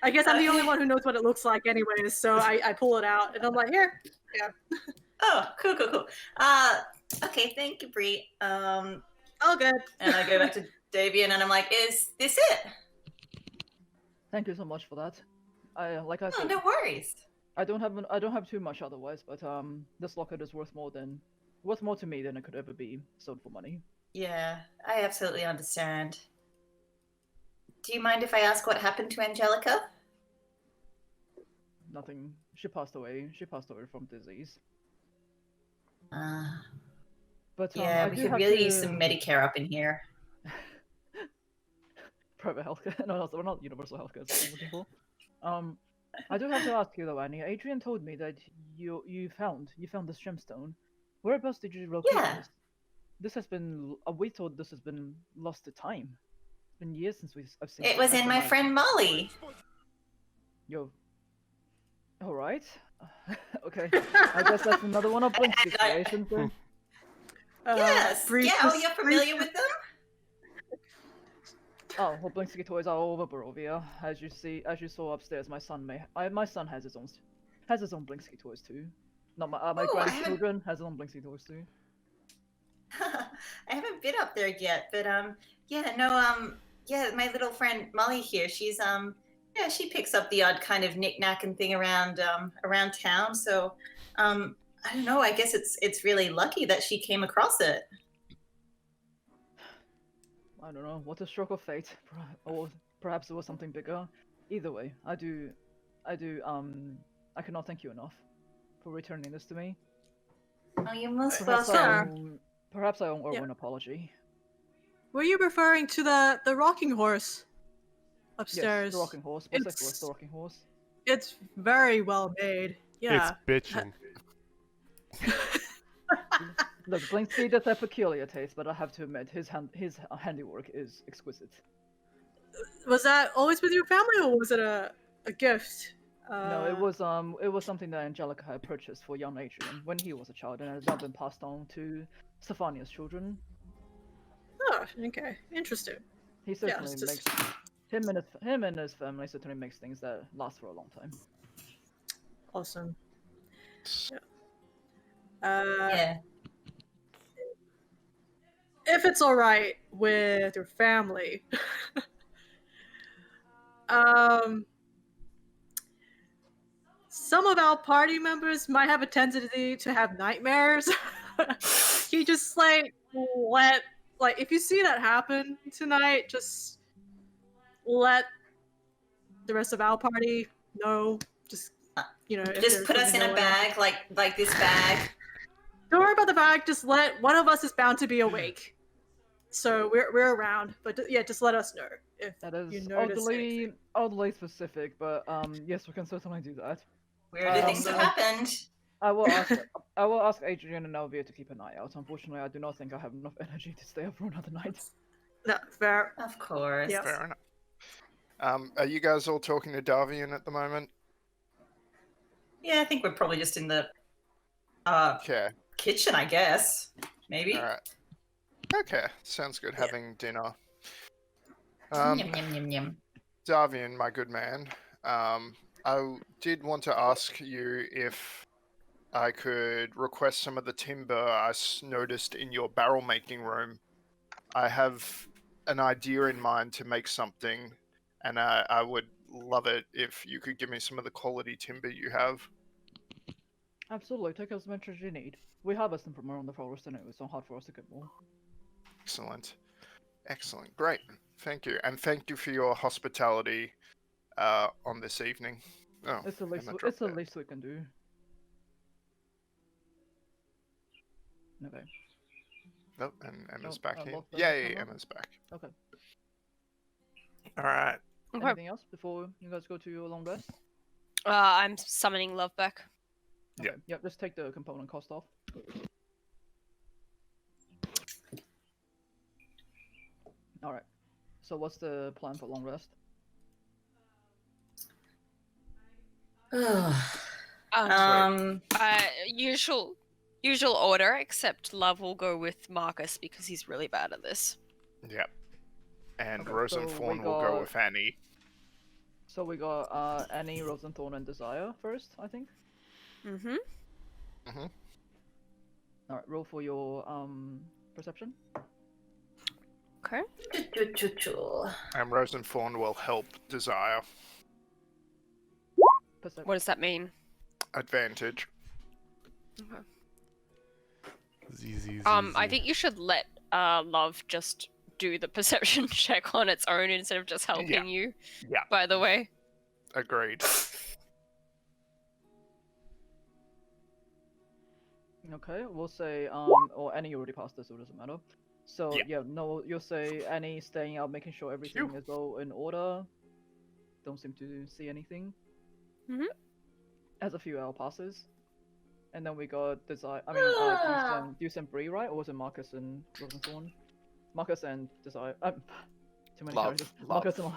I guess I'm the only one who knows what it looks like anyways, so I pull it out and I'm like, here. Yeah. Oh, cool. Okay, thank you, Bree. All good. And I go back to Davian and I'm like, is this it? Thank you so much for that. Like I Oh, said, no worries. I don't have too much otherwise, but this locket is worth more to me than it could ever be sold for money. Yeah, I absolutely understand. Do you mind if I ask what happened to Angelica? Nothing. She passed away. She passed away from disease. But Yeah, I we do could have really to... use some Medicare up in here. Private healthcare. No, we're not universal healthcare. That's what I'm looking for. I do have to ask you though, Annie. Adrian told me that you found this gemstone. Whereabouts did you locate Yeah. this? This has been. We thought this has been lost to time. It's been years since I've seen It was in my friend Molly. Yo. All right. Okay. I guess that's another one of Blink's situations then. Yes. Breeze Yeah, oh, was- you're familiar with them? Oh, well, Blinksky toys are all over Barovia. As you saw upstairs, my son has his own Blinksky toys too. Not my Oh, I grandchildren has his own Blinksky toys too. I haven't been up there yet, but yeah, my little friend Molly here, she's she picks up the odd kind of knick-knack and thing around town. So I don't know, I guess it's really lucky that she came across it. I don't know, what a stroke of fate, or perhaps it was something bigger. Either way, I cannot thank you enough for returning this to me. Oh, you're most Perhaps welcome. I owe an apology. Were you referring to the rocking horse upstairs? Yes, the rocking horse. What's the rocking horse? It's very well made. Yeah. It's bitchin'. Look, Blinksky does have peculiar taste, but I have to admit, his handiwork is exquisite. Was that always with your family, or was it a gift? No, it was something that Angelica had purchased for young Adrian when he was a child, and it has now been passed on to Stefania's children. Oh, okay, interesting. He certainly it's just- makes him and his family certainly makes things that last for a long time. Awesome. Yeah. Yeah. If it's all right with your family, some of our party members might have a tendency to have nightmares. You just if you see that happen tonight, just let the rest of our party know. Just if Just there's put us in something a going on. bag, like this bag. Don't worry about the bag. Just let one of us is bound to be awake. So we're around, but yeah, just let us know if That is you notice anything. oddly specific, but yes, we can certainly do that. Weirder things have happened. I will ask Adrian and Elvia to keep an eye out. Unfortunately, I do not think I have enough energy to stay up for another night. No, fair. Of course. Yeah. Fair enough. Are you guys all talking to Davian at the moment? Yeah, I think we're probably just in the Okay. kitchen, I guess. Maybe. All right. Okay, sounds good. Having dinner. Yum, yum, yum, yum. Davian, my good man, I did want to ask you if I could request some of the timber I noticed in your barrel making room. I have an idea in mind to make something, and I would love it if you could give me some of the quality timber you have. Absolutely, take as much as you need. We harvest them from around the forest and it's not hard for us to get more. Excellent. Excellent. Great. Thank you. And thank you for your hospitality on this evening. Oh, It's the least, Emma it's the dropped least we can do. Okay. out. Nope, and Emma's Oh, back I here. lost Yay, Emma. Emma's back. Okay. All right. Okay. Anything else before you guys go to your long rest? I'm summoning love back. Yeah. Okay. Yep, just take the component cost off. Alright. So what's the plan for long rest? um, Usual order, except love will go with Marcus because he's really bad at this. Yep. And Okay, Rose and so Thorn we will go got- with Annie. So we got Annie, Rosenthorn, and Desire first, I think. Mm-hmm. Alright, roll for your perception. Okay. And Rose and Thorn will help Desire. Perception. What does that mean? Advantage. Okay. I think you should let love just do the perception check on its own instead of just helping you. Yeah. By the way. Agreed. Okay, we'll say or Annie already passed this, so it doesn't matter. So Yeah. no, you'll say Annie staying out, making sure everything Phew. is all in order. Don't seem to see anything. Mhm. As a few hour passes, and then we got Desire. I mean, Deuce and Bree, right? Or was it Marcus and Rosenthorn? Marcus and Desire. Too many Love, characters. love. Marcus and Love.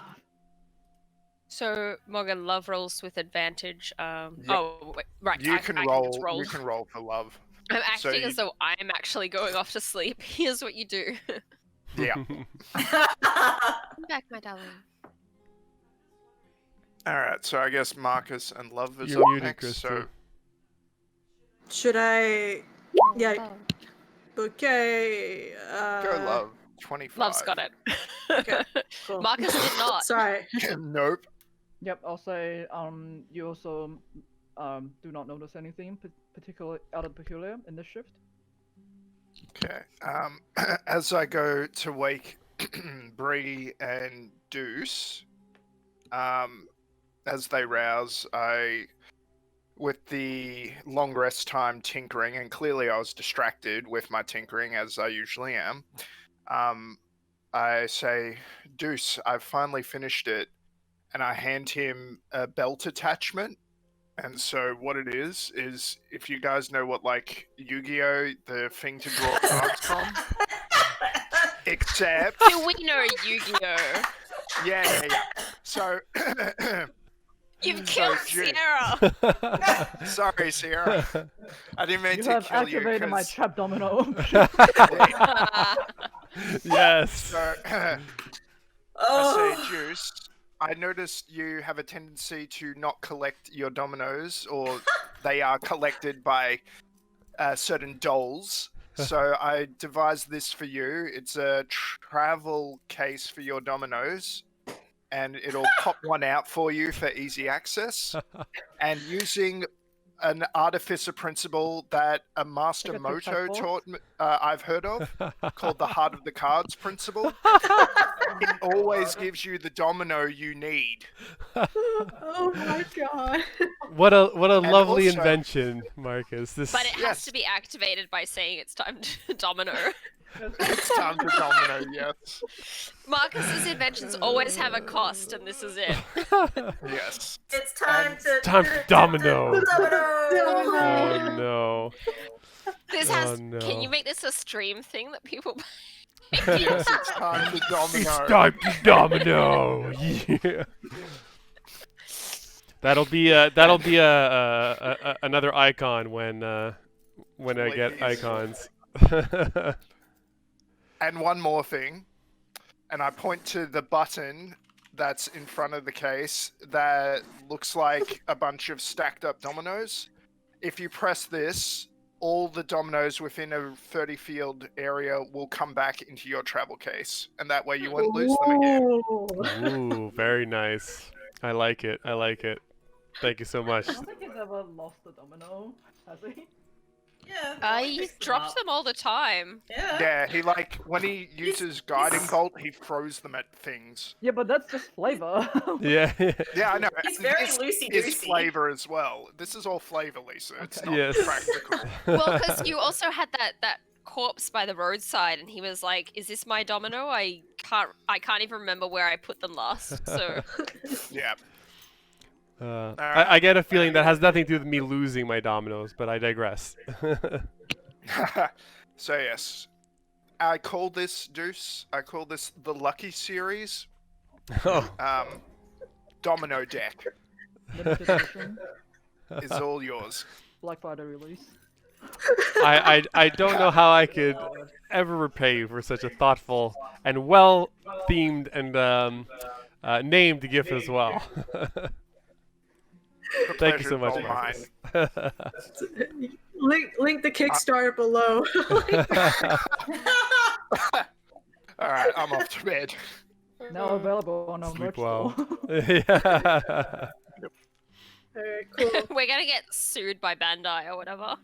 So Morgan, love rolls with advantage. Oh, wait, right. You I can just roll. roll. You can roll for love. I'm so acting you- as though I'm actually going off to sleep. Here's what you do. Yeah. Come back, my darling. All right. So I guess Marcus and Love is You're up muted, next. Kristen. So Should I? Yeah. Love. Okay. go Love. 25. Love's got it. Okay, cool. Marcus did not. Sorry. Nope. Yep, I'll say you also do not notice anything particular out of peculiar in this shift. Okay. As I go to wake Bree and Deuce, as they rouse, with the long rest time tinkering, and clearly I was distracted with my tinkering as I usually am. I say, Deuce, I've finally finished it, and I hand him a belt attachment. And so what it is if you guys know what, like, Yu-Gi-Oh, the thing to draw cards from, except... Do we know Yu-Gi-Oh? Yeah. So... You've So killed June. Sierra! Sorry, Sierra. I didn't mean You to have kill you. activated my 'cause- trap domino. Yes. So, I Oh, say, Juice, I noticed you have a tendency to not collect your dominoes, or they are collected by certain dolls. So I devised this for you. It's a travel case for your dominoes, and it'll pop one out for you for easy access. And using an artificer principle that a Master Like a Moto tic-tac-toe? taught me, I've heard of, called the Heart of the Cards principle. It always gives you the domino you need. Oh my god. What a lovely also- invention, Marcus. This But it has Yes. to be activated by saying it's time to domino. It's time to domino, yes. Marcus's inventions always have a cost, and this is it. Yes. it's time And- to time to domino. Domino. Oh no. This Oh, has. no. Can you make this a stream thing that people? Yes, it's time to domino. It's time to domino. Yeah. That'll be another icon when I get Please. icons. And one more thing, and I point to the button that's in front of the case that looks like a bunch of stacked up dominoes. If you press this, all the dominoes within a 30 field area will come back into your travel case, and that way you won't lose them again. Ooh. Ooh, very nice. I like it. I like it. Thank you so much. I don't think he's ever lost a domino, has he? Yeah. He drops them all the time. Yeah. Yeah, he like when he uses guiding bolt, he throws them at things. Yeah, but that's just flavor. Yeah. Yeah, I know. He's and very this loosey-goosey. is flavor as well. This is all flavor, Lisa. It's Okay. not Yes. practical. Well, because you also had that corpse by the roadside, and he was like, "Is this my domino? I can't even remember where I put them last." So Yeah. I get a feeling that has nothing to do with me losing my dominoes, but I digress. So yes, I call this Deuce. I call this the Lucky Series. Oh. Domino deck Limited edition, is all yours. Black Friday release. I don't know how I could ever repay you for such a thoughtful and well-themed and named gift as well. Thank you so much, Pleasure's all Marcus. Link the Kickstarter below. All right, I'm off to bed. Now available on our Sleep merch well. store. Yeah. Alright, cool. we're gonna get sued by Bandai or whatever.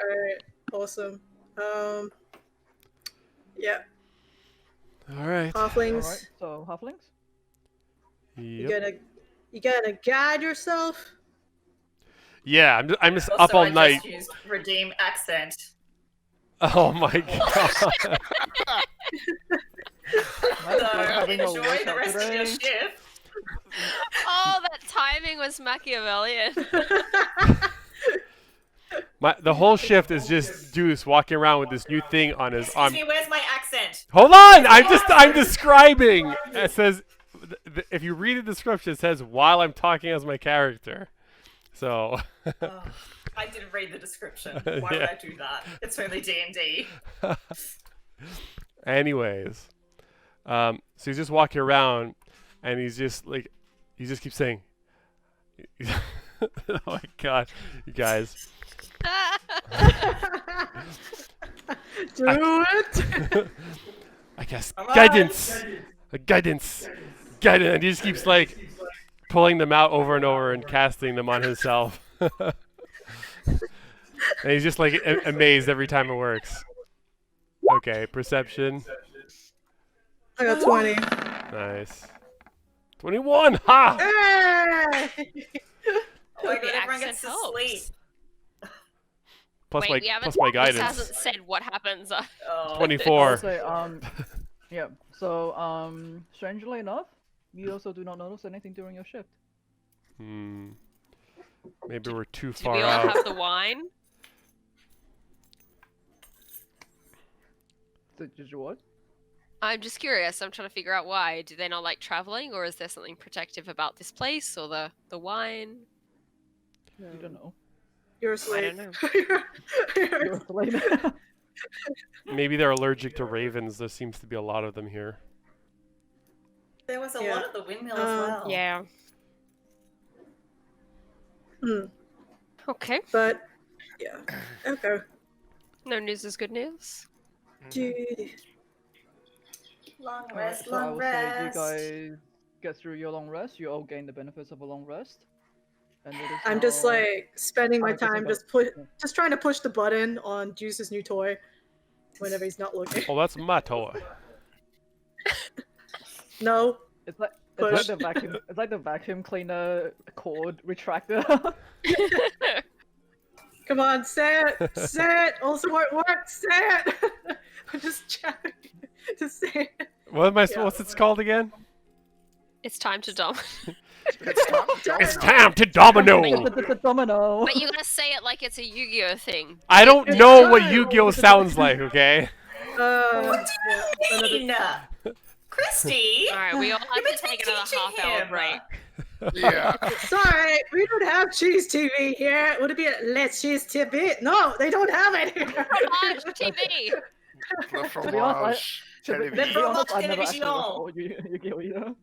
Alright, awesome. Yeah, All right. halflings. Alright, so halflings? Yep. You gonna guide yourself? Yeah, I'm just Also, up all I night. just used redeem accent. Oh my god. Nice, So like having a enjoy the workout rest of your today. shift. Oh, that timing was Machiavellian. The whole shift is just Deuce walking around with this new thing on his arm. Excuse me, where's my accent? Hold on! I'm describing! It says, if you read the description, it says, while I'm talking as my character. So, Oh, I didn't read the description. Why would Yeah. I do that? It's only D&D. anyways. So he's just walking around, and he's just like, he just keeps saying, oh my god, you guys. Do it! I guess Come on. guidance, guidance. And he just keeps like pulling them out over and over and casting them on himself. And he's just like amazed every time it works. Okay, perception. I got 20. Nice. 21. Ha! Hey! Oh my The god, everyone accent gets to helps. sleep. Plus Wait, my we haven't. plus my This guidance. hasn't said what happens. Oh. 24. So, yeah. So, strangely enough, you also do not notice anything during your shift. Maybe we're too Do far we all out. have the wine? Did you what? I'm just curious. I'm trying to figure out why. Do they not like traveling, or is there something protective about this place, or the wine? You don't know. You're a I slave. don't You're a slave. Maybe they're allergic to ravens. There seems to be a lot of them here. There was a Yeah. lot of the windmill as well. Yeah. Okay. But, yeah. Okay. No news is good news. Dude. Long Alright, rest, so I long would say you rest. guys get through your long rest. You all gain the benefits of a long rest. And it is I'm just now like spending my 5% time just trying to push the button on Juice's new toy whenever he's not looking. Oh, that's my toy. No. It's like Push. the vacuum. It's like the vacuum cleaner cord retractor. Come on, say it. Say it. Also it worked. Say it. I'm just chatting. Just say it. What am I? Yeah. What's it called again? It's time to dump. It's time to domino. The domino. But you gotta say it like it's a Yu-Gi-Oh thing. I don't know what Yu-Gi-Oh sounds like. Okay. What Yeah, do another- you mean? Christy? Alright, we all have You've to been take another teaching half-hour him. break. Yeah. Sorry, we don't have cheese TV here. Would it be a Let's Cheese TV? No, they don't have it here. Fromage TV! The To be honest, fromage To be television. honest, I've never Television. actually watched Yu-Gi-Oh either.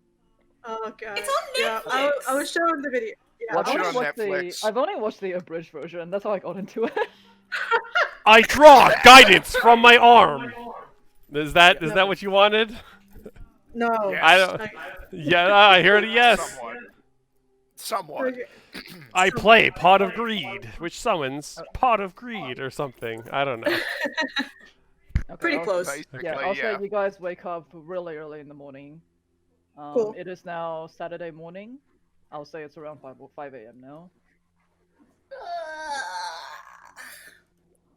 Oh god. It's on Yeah, Netflix. I was showing the video. Yeah, Watch I it was- on Netflix. I've only watched the abridged version. That's how I got into it. I draw guidance from my arm. Is that what you wanted? No. Yes. I don't. Yeah, I heard a yes. Somewhat. Somewhat. Okay. I play Pot of Greed, which summons Pot of Greed or something. I don't know. Okay, Pretty I'll- close. Basically, Yeah, I'll yeah. say you guys wake up really early in the morning. Cool. It is now Saturday morning. I'll say it's around 5 a.m. now.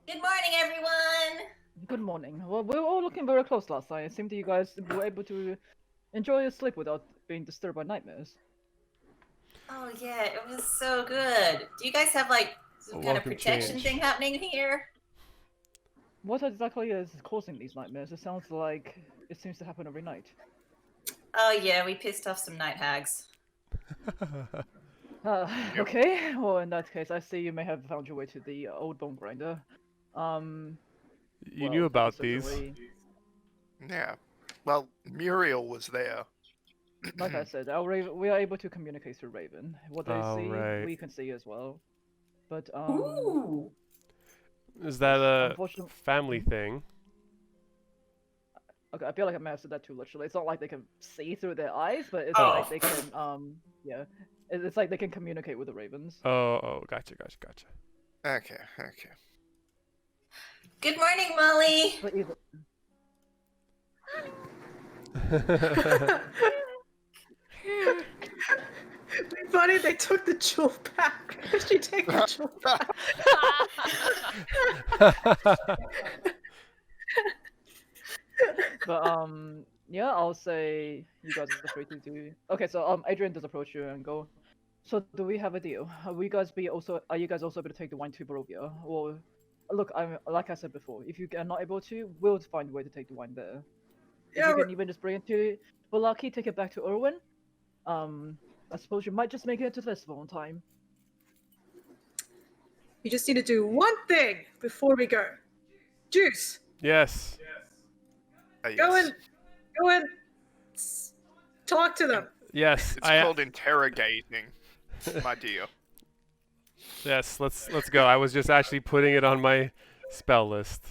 Good morning, everyone. Good morning. Well, we were all looking very close last night. It seemed that you guys were able to enjoy your sleep without being disturbed by nightmares. Oh yeah, it was so good. Do you guys have like some kind of welcome protection change. thing happening here? What exactly is causing these nightmares? It sounds like it seems to happen every night. Oh yeah, we pissed off some night hags. Okay. Well, in that case, I see you may have found your way to the old bone grinder. You Well, knew about certainly- these. Yeah. Well, Muriel was there. Like I said, we are able to communicate through Raven. What they Oh, see, right. we can see as well. But Ooh. Is that a Unfortunately- family thing? okay, I feel like I may have said that too literally. It's not like they can see through their eyes, but it's Oh. like they can yeah, it's like they can communicate with the ravens. Oh, gotcha. Okay, okay. Good morning, Molly. But either, Funny, they took the jewel back. She take the jewel back. but yeah, I'll say you guys are free to do. Okay, so Adrian does approach you and go. So do we have a deal? Are you guys also able to take the wine to Barovia? Or look, like I said before, if you are not able to, we'll find a way to take the wine there. If Yeah, you can even just bring it to Villaki, take it back to Irwin. I suppose you might just make it to the festival on time. you just need to do one thing before we go. Juice, Yes. go Yes. and talk to them. Yes. It's called interrogating, my dear. Yes. Let's go. I was just actually putting it on my spell list.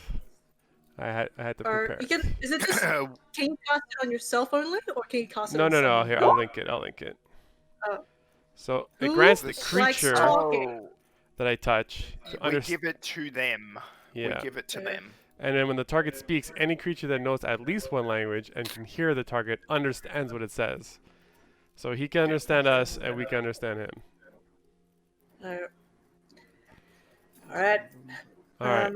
I had to Or prepare. you can. Is it just? Can you cast it on yourself only, or can you cast it? No. on someone? Here, I'll link it. Oh. So it Who grants the likes creature talking? that I touch to We understand. give it to them. Yeah. We give it to Yeah. them. And then when the target speaks, any creature that knows at least one language and can hear the target understands what it says. So he can understand us, and we can understand him. All right. All right.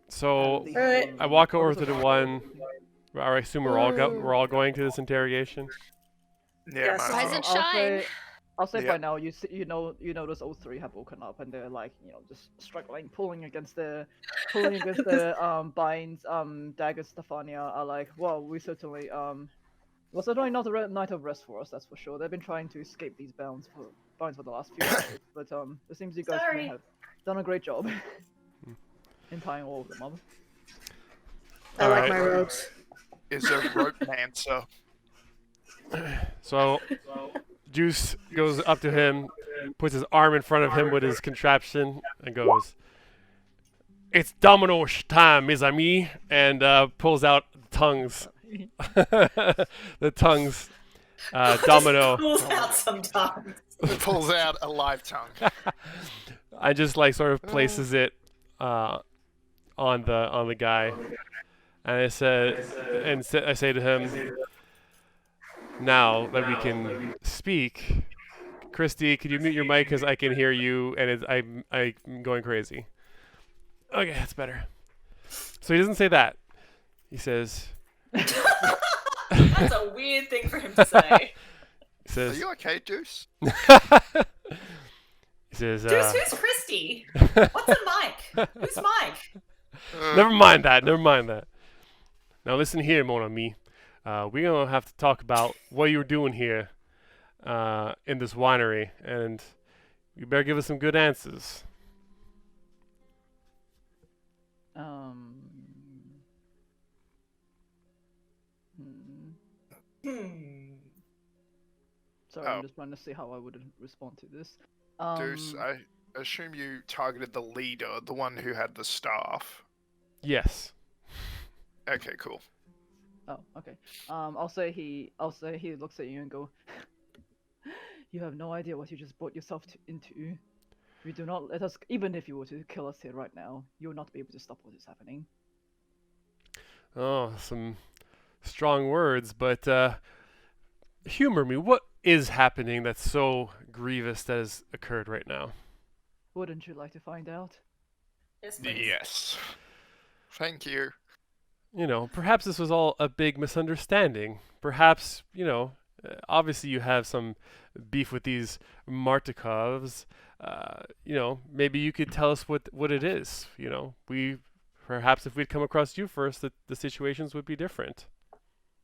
So All right. I walk over to the one. I assume we're all going to this interrogation. Yeah, Yes. my Rise dear. and shine. I'll say Yeah. by now you know those all three have woken up and they're like just struggling, pulling against the binds. Dagger Stefania are like, well, we certainly well, certainly not a night of rest for us, that's for sure. They've been trying to escape these binds for the last few hours, but it seems you guys Sorry. have done a great job in tying all of them up. I like Alright. my robes. Is a rope dancer. So Juice goes up to him, puts his arm in front of him with his contraption, and goes, "It's domino time, mes amis," and pulls out tongues. The tongues. Domino. Pulls out sometimes. Pulls out a live tongue. I just like sort of places it on the guy, and I say to him, "Now that we can speak, Christy, could you mute your mic because I can hear you and I'm going crazy." Okay, that's better. So he doesn't say that. He says, That's a weird thing for him to say. he Are says, you okay, Deuce? he says, Deuce, who's Christy? What's a mic? Who's Mike? Never mind that. Now listen here, mon ami. We're gonna have to talk about what you're doing here in this winery, and you better give us some good answers. Sorry, Oh. I'm just trying to see how I would respond to this. Deuce, I assume you targeted the leader, the one who had the staff. Yes. Okay, cool. Oh, okay. I'll say he looks at you and go, "You have no idea what you just brought yourself into. If you do not let us, even if you were to kill us here right now, you will not be able to stop what is happening." Oh, some strong words, but humor me. What is happening that's so grievous that has occurred right now? Wouldn't you like to find out? Yes, please. Yes. Thank you. You know, perhaps this was all a big misunderstanding. Perhaps, obviously you have some beef with these Martikovs. Maybe you could tell us what it is. Perhaps if we'd come across you first, the situations would be different.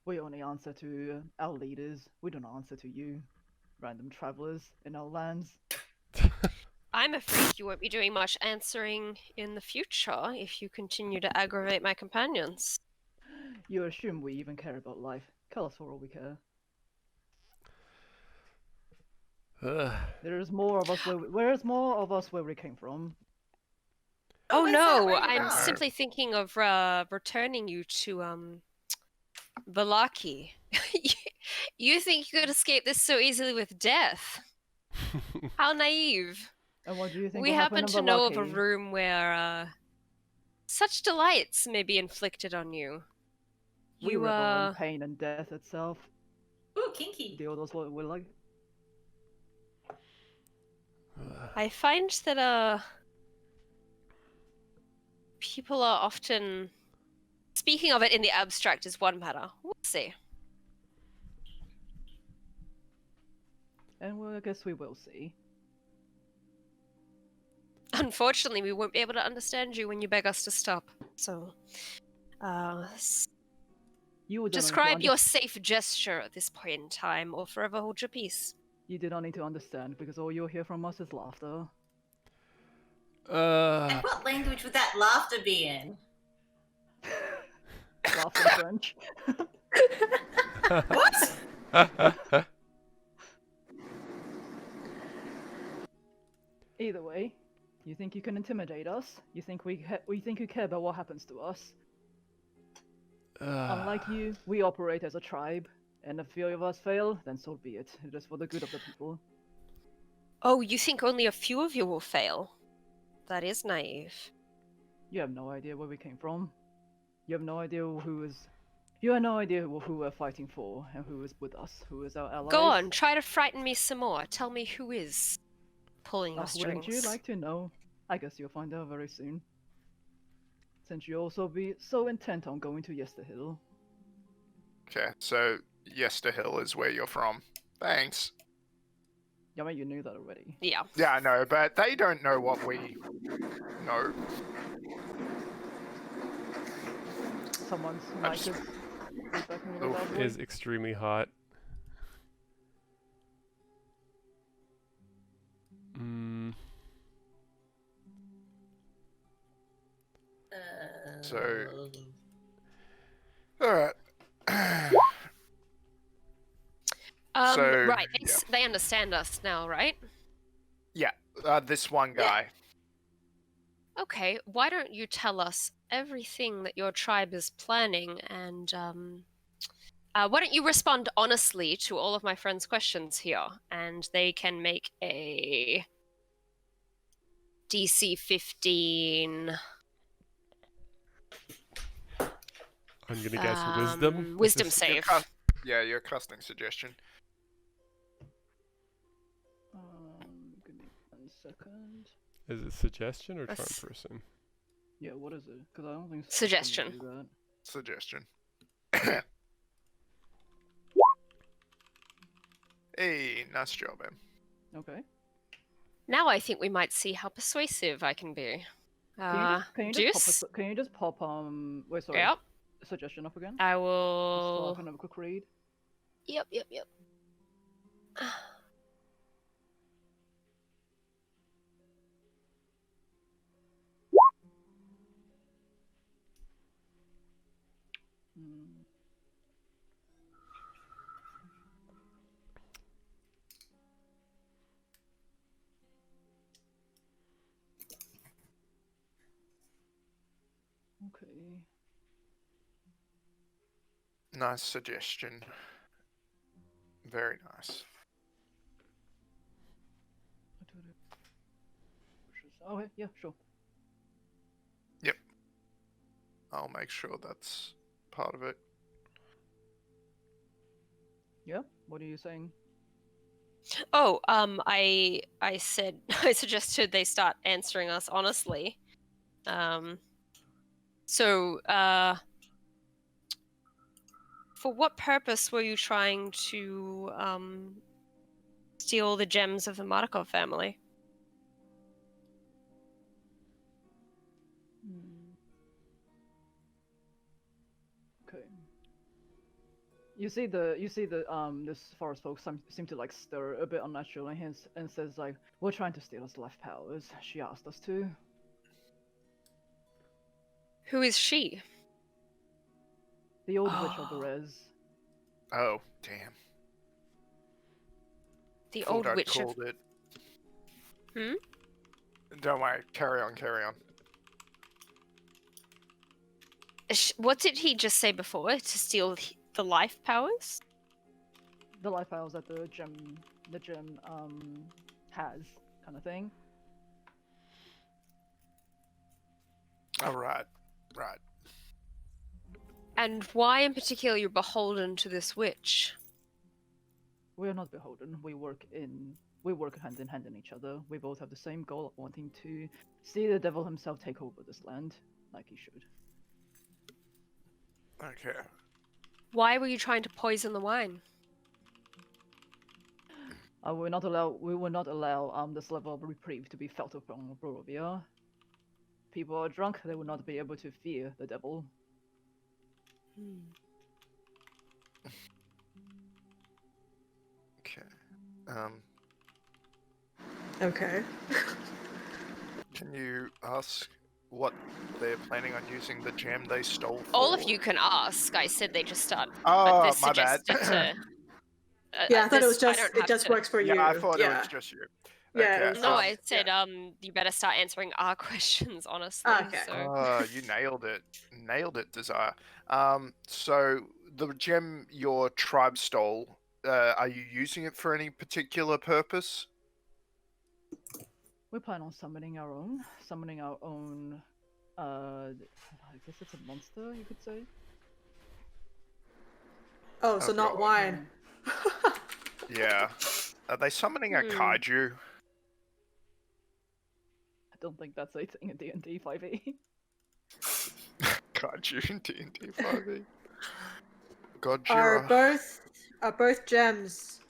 We only answer to our leaders. We don't answer to you, random travelers in our lands. I'm afraid you won't be doing much answering in the future if you continue to aggravate my companions. You assume we even care about life. Kill us for all we care. There's more of us where we came from. Oh where's that? no, Where you I'm from? simply thinking of returning you to Villaki. You think you could escape this so easily with death? How naive. And what do you think We will happen happen to in know of a Villaki? room where such delights may be inflicted on you. We You revel in pain and death itself. Ooh, kinky. Deal with what we like. I find that people are often speaking of it in the abstract is one matter. We'll see. And I guess we will see. Unfortunately, we won't be able to understand you when you beg us to stop. So, You don't need to describe your safe gesture at this point in time, or forever hold your peace. You do not need to understand because all you'll hear from us is laughter. And what language would that laughter be in? Laughter French. What? Either way, you think you can intimidate us? You think we think you care about what happens to us? Unlike you, we operate as a tribe, and if a few of us fail, then so be it. It is for the good of the people. Oh, you think only a few of you will fail? That is naive. You have no idea where we came from. You have no idea who is. You have no idea who we're fighting for and who is with us, who is our allies. Go on, try to frighten me some more. Tell me who is pulling your Wouldn't strings. you like to know? I guess you'll find out very soon. Since you also be so intent on going to Yester Hill. Okay, so Yester Hill is where you're from. Thanks. Yeah, I mean, you knew that already. Yeah. Yeah, I know, but they don't know what we know. Someone's I mic just- is feedbacking really Oof, loudly. is extremely hot. So, alright. Right, yeah. they understand us now, right? Yeah, this one guy. Okay, why don't you tell us everything that your tribe is planning, and why don't you respond honestly to all of my friends' questions here, and they can make a DC 15. I'm gonna guess wisdom. Wisdom This is- save. Yeah, your casting suggestion. Give me 1 second. Is it suggestion or charm That's- person? Yeah, what is it? Because I don't think Suggestion. do that. Suggestion. Hey, nice job, Em. Okay. Now I think we might see how persuasive I can be. Can you Juice? just pop wait, sorry. Yep. Suggestion up again? I Just so I will. can have a quick read. Yep. Hmm. Okay. Nice suggestion. Very nice. Oh, yeah, sure. I'll make sure that's part of it. Yeah? What are you saying? Oh, I said I suggested they start answering us honestly. So, for what purpose were you trying to steal the gems of the Martikov family? Okay. This forest folk seem to like stir a bit unnaturally and says like, we're trying to steal his life powers. She asked us to. Who is she? The old witch of Berez. Oh, damn. The Thought old I'd witch of... called it. Hmm? Don't worry. Carry on. What did he just say before? To steal the life powers? The life powers that the gem has, kind of thing. Oh, right. And why in particular you're beholden to this witch? We are not beholden. We work hand in hand in each other. We both have the same goal of wanting to see the devil himself take over this land, like he should. Okay. Why were you trying to poison the wine? We will not allow this level of reprieve to be felt upon Barovia. People are drunk, they will not be able to fear the devil. Okay. Okay. Can you ask what they're planning on using the gem they stole for? All of you can ask. I said they just start. Oh, but this my bad. suggested to. Yeah, I thought it was don't just have it just to- works for you. Yeah, I thought it Yeah. was just you. Yeah, it Okay, was No, just- I said you better start answering our questions honestly. Okay. So. You nailed it, Desire. So the gem your tribe stole, are you using it for any particular purpose? We plan on summoning our own. I guess it's a monster, you could say. Oh, so Oh, not God. wine. Yeah. Are they summoning a kaiju? I don't think that's a thing in D&D 5e. Kaiju in D&D 5e. Are Gojira. both gems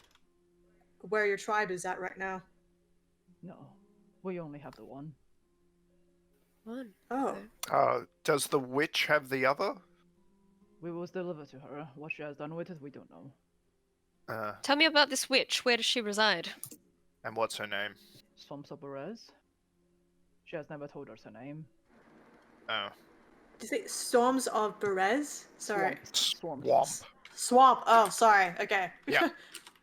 where your tribe is at right now? No, we only have the one. One. Oh. Does the witch have the other? We will deliver to her. What she has done with it, we don't know. Tell me about this witch. Where does she reside? And what's her name? Swamps of Berez. She has never told us her name. Oh. Did you say Storms of Berez? Sorry. Swamps. Swamp. Oh, sorry. Okay. Yeah.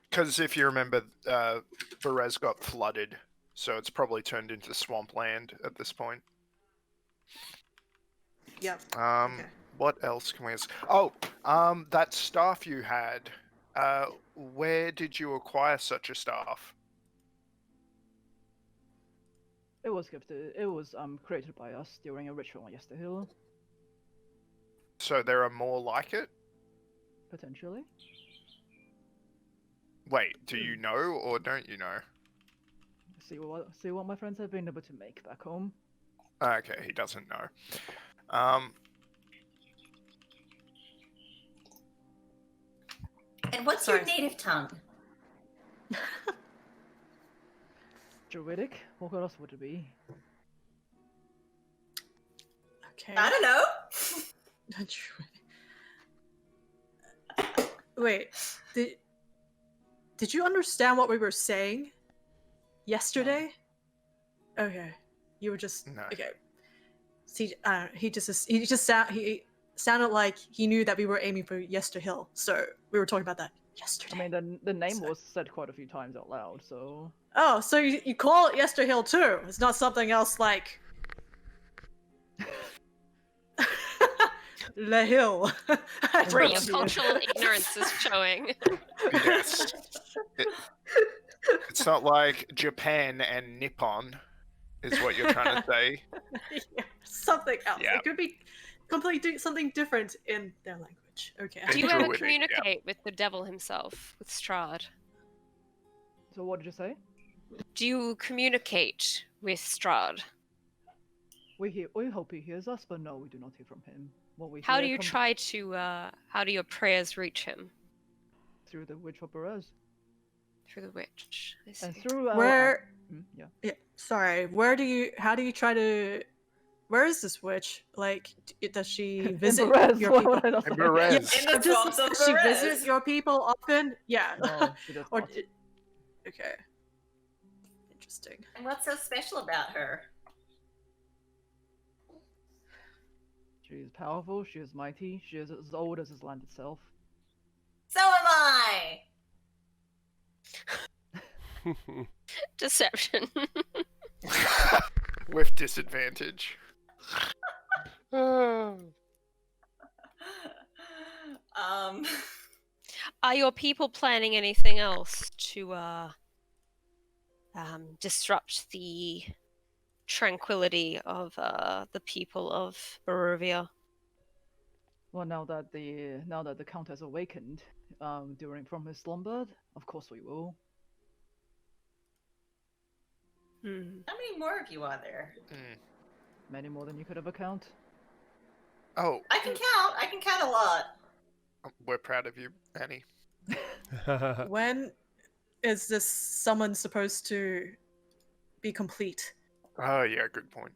Because if you remember, Berez got flooded, so it's probably turned into swampland at this point. Yep. Okay. What else can we ask? Oh, that staff you had. Where did you acquire such a staff? It was gifted. It was created by us during a ritual on Yester Hill. So there are more like it? Potentially. Wait, do you know or don't you know? See what my friends have been able to make back home. Okay, he doesn't know. And what's your native tongue? Druidic? What else would it be? Okay. I don't know. Wait. Did you understand what we were saying yesterday? Okay. You were just No. okay. See, he sounded like he knew that we were aiming for Yester Hill, so we were talking about that yesterday. I mean, the name was said quite a few times out loud, so... Oh, so you call it Yester Hill too? It's not something else like... Le Hill. Where your Yes. cultural ignorance is showing. Yes. It's not like Japan and Nippon, is what you're trying to say. Yeah, something else. Yeah. It could be completely something different in their language. Okay. Do you Druidic, ever yeah. communicate with the devil himself, with Strahd? So what did you say? Do you communicate with Strahd? We hope he hears us, but no, we do not hear from him. What we How hear do you comes try to, how do your prayers reach him? through the Witch of Berez. Through the witch. I see. And through our... Where? yeah. Yeah. Sorry. Where do you? How do you try to? Where is this witch? Like, does she visit Berez, your what people? would I not In say? Berez. In the Just- swamps of does she visit Berez. your people often? Yeah. No, she does Or not. okay. Interesting. And what's so special about her? She is powerful, she is mighty, she is as old as this land itself. So am I! Deception. With disadvantage. Are your people planning anything else to disrupt the tranquility of the people of Barovia? Well, now that the Count has awakened, from his slumber, of course we will. Hmm. How many more of you are there? Many more than you could ever count. Oh, I can count. I can count a lot. we're proud of you, Annie. When is this summon supposed to be complete? Oh, yeah, good point.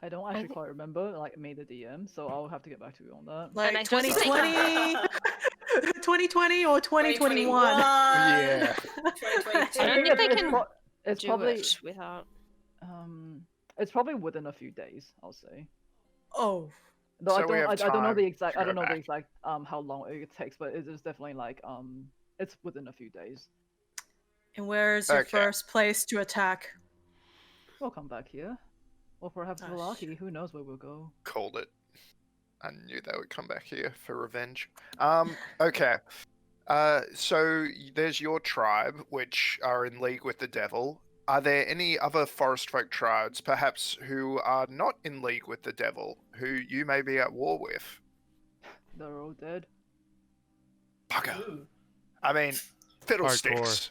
I don't actually thi- quite remember, like, me the DM, so I'll have to get back to you on that. Like I don't think- 2020, 2020 or 2021? Yeah. 2022. I don't think they it's can it's do probably it without. it's probably within a few days, I'll say. Oh, Though So we have I don't know time the exact to I don't go know the back. exact how long it takes, but it is definitely like it's within a few days. and where's your Okay. first place to attack? We'll come back here. Or perhaps Oh, Villaki, who knows where we'll go. Called it. I knew they would come back here for revenge. Okay. So there's your tribe, which are in league with the devil. Are there any other forest folk tribes, perhaps, who are not in league with the devil, who you may be at war with? They're all dead. Bugger. Ooh. I mean, fiddlesticks.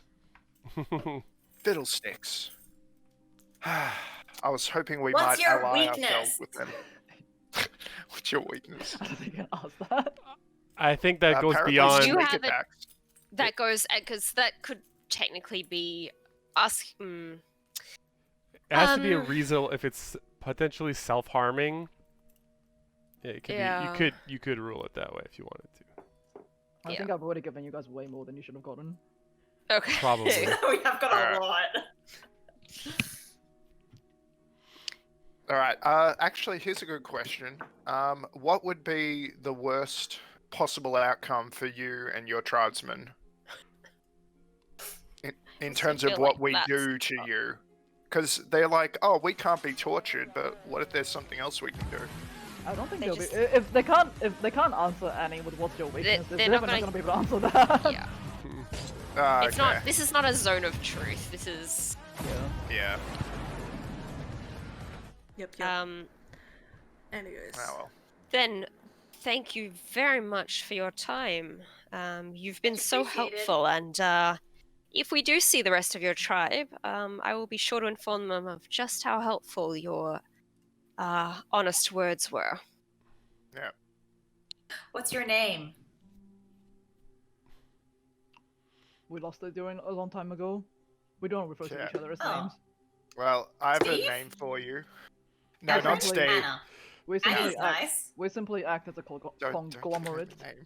Hardcore. Fiddlesticks. I was hoping we What's might your ally weakness? ourselves with them. What's your weakness? I don't think I can ask that. I think that goes Apparently beyond. You sneak have it- attacks. That goes because that could technically be us. It has to be a Um, reason if it's potentially self-harming. Yeah, it could Yeah. be. You could rule it that way if you wanted to. I Yeah. think I've already given you guys way more than you should have gotten. Okay. Probably. We have got Alright. a lot. All right. Actually, here's a good question. What would be the worst possible outcome for you and your tribesmen in terms of feel what like we that's- do to you? Because they're like, oh, we can't be tortured, but what if there's something else we can do? I don't think They they'll just- be if they can't answer Annie with what's your weakness, they're they're not definitely gonna- not gonna be able to answer that. Yeah. It's Okay. not. This is not a zone of truth. This is. Yeah. Yeah. Yep. Anyways. Oh well. Then, thank you very much for your time. You've been so Appreciate it. helpful, and if we do see the rest of your tribe, I will be sure to inform them of just how helpful your honest words were. What's your name? We lost it during a long time ago. We don't refer to Yeah. each other as Oh. names. Well, I have Steve? a name for you. No, Anna? not Steve. Anna. We simply Anna's act. nice. We simply act as a Don't give her conglomerate. the name.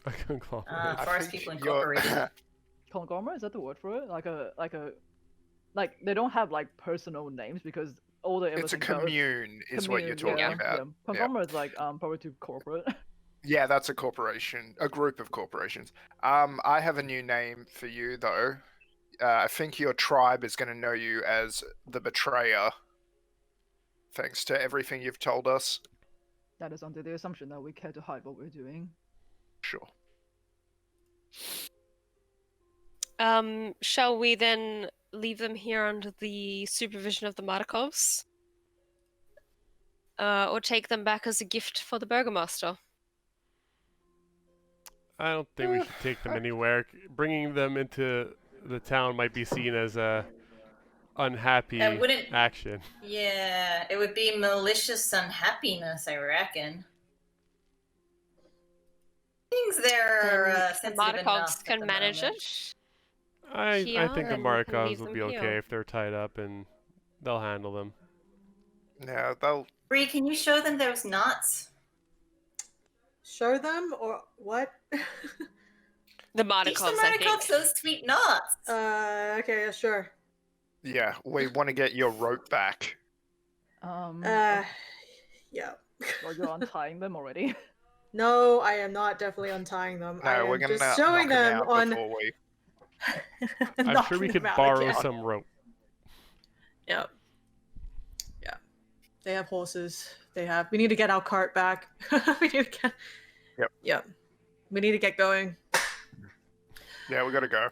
A conglomerate. I Forest think People you're- Incorporated. Conglomerate, is that the word for it? Like they don't have like personal names because all they ever It's a think about commune, is what you're commune, talking yeah, about. Yeah. Conglomerate is like probably too corporate. Yeah, that's a corporation, a group of corporations. I have a new name for you though. I think your tribe is going to know you as the Betrayer. thanks to everything you've told us. That is under the assumption that we care to hide what we're doing. Sure. Shall we then leave them here under the supervision of the Martikovs? Or take them back as a gift for the Burgomaster? I don't think we should take them anywhere. Bringing them into the town might be seen as a unhappy wouldn't- action. Yeah, it would be malicious unhappiness, I reckon. Things there are The sensitive Martikovs enough can at the manage moment. it. I Here, think the and we can Markovs leave will them be okay here. if they're tied up, and they'll handle them. Yeah, they'll. Bree, can you show them those nuts? Show them or what? The Teach Martikovs, the I think. Martikovs those sweet nuts. Okay, yeah, sure. Yeah, we want to get your rope back. Yeah. Well, you're untying them already. No, I am not definitely untying them. I No, we're am gonna just knock showing them out on. before we. I'm sure we could borrow some rope. Yep. Yeah. They have horses. We need to get our cart back. We need to get. Yep. Yep. We need to get going. Yeah, we gotta go.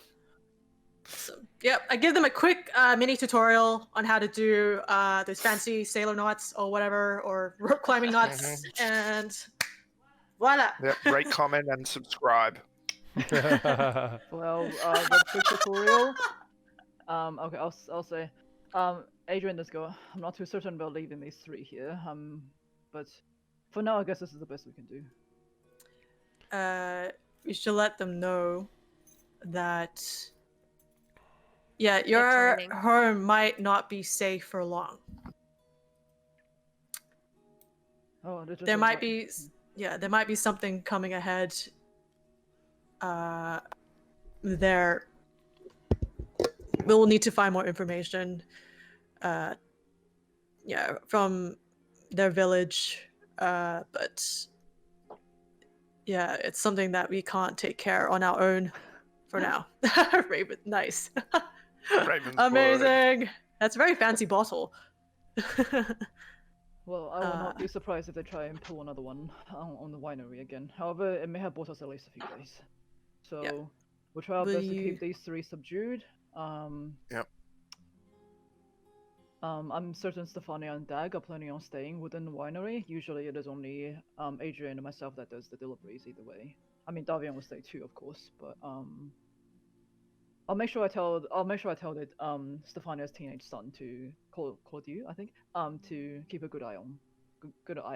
So, yep. I give them a quick mini tutorial on how to do those fancy sailor knots or whatever, or rope climbing knots, and voila. Yep, rate, comment, and subscribe. Well, the quick tutorial. Okay, I'll say. Adrian, let's go. I'm not too certain about leaving these three here. But for now, I guess this is the best we can do. We should let them know that. Yeah, your training. home might not be safe for long. Oh, they're just There might untying. be, there might be something coming ahead. There, we'll need to find more information. From their village, but yeah, it's something that we can't take care on our own for now. Raven, nice. Raven's Amazing. That's a very fancy bottle. Well, I will not be surprised if they try and pull another one on the winery again. However, it may have bought us at least a few days. So we'll try our Will best to you- keep these three subdued. Yep. I'm certain Stefania and Dag are planning on staying within the winery. Usually it is only Adrian and myself that does the deliveries either way. I mean, Davian will stay too, of course, but I'll make sure I tell that Stefania's teenage son to Claudiu, I think, to keep a good eye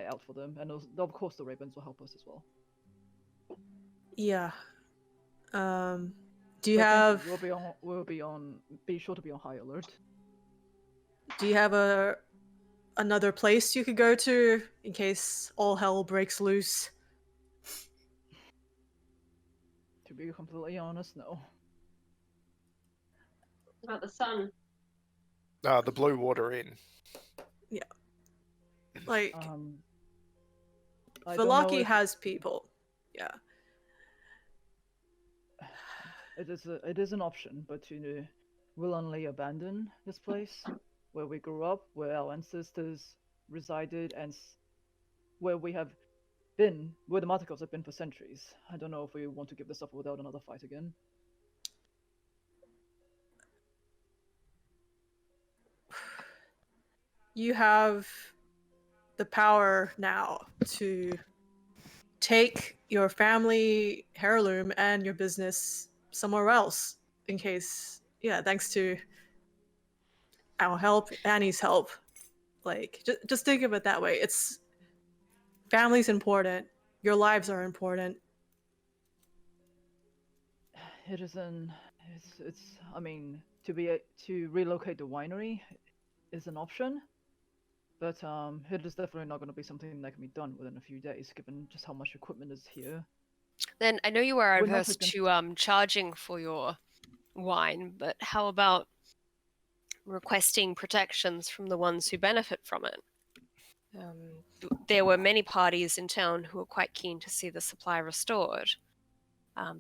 out for them, and of course the Ravens will help us as well. Yeah. Do you But have? be sure to be on high alert. Do you have another place you could go to in case all hell breaks loose? To be completely honest, no. About the sun. The Blue Water Inn. Like, I don't know Villaki if has people. Yeah. it is an option, but to willingly abandon this place where we grew up, where our ancestors resided, and where we have been, where the Martikovs have been for centuries. I don't know if we want to give this up without another fight again. You have the power now to take your family heirloom and your business somewhere else in case, thanks to our help, Annie's help. Like, just think of it that way. It's family's important. Your lives are important. It is I mean, to relocate the winery is an option, but it is definitely not going to be something that can be done within a few days, given just how much equipment is here. Then I know you are We're not averse taking- to charging for your wine, but how about requesting protections from the ones who benefit from it? There were many parties in town who were quite keen to see the supply restored.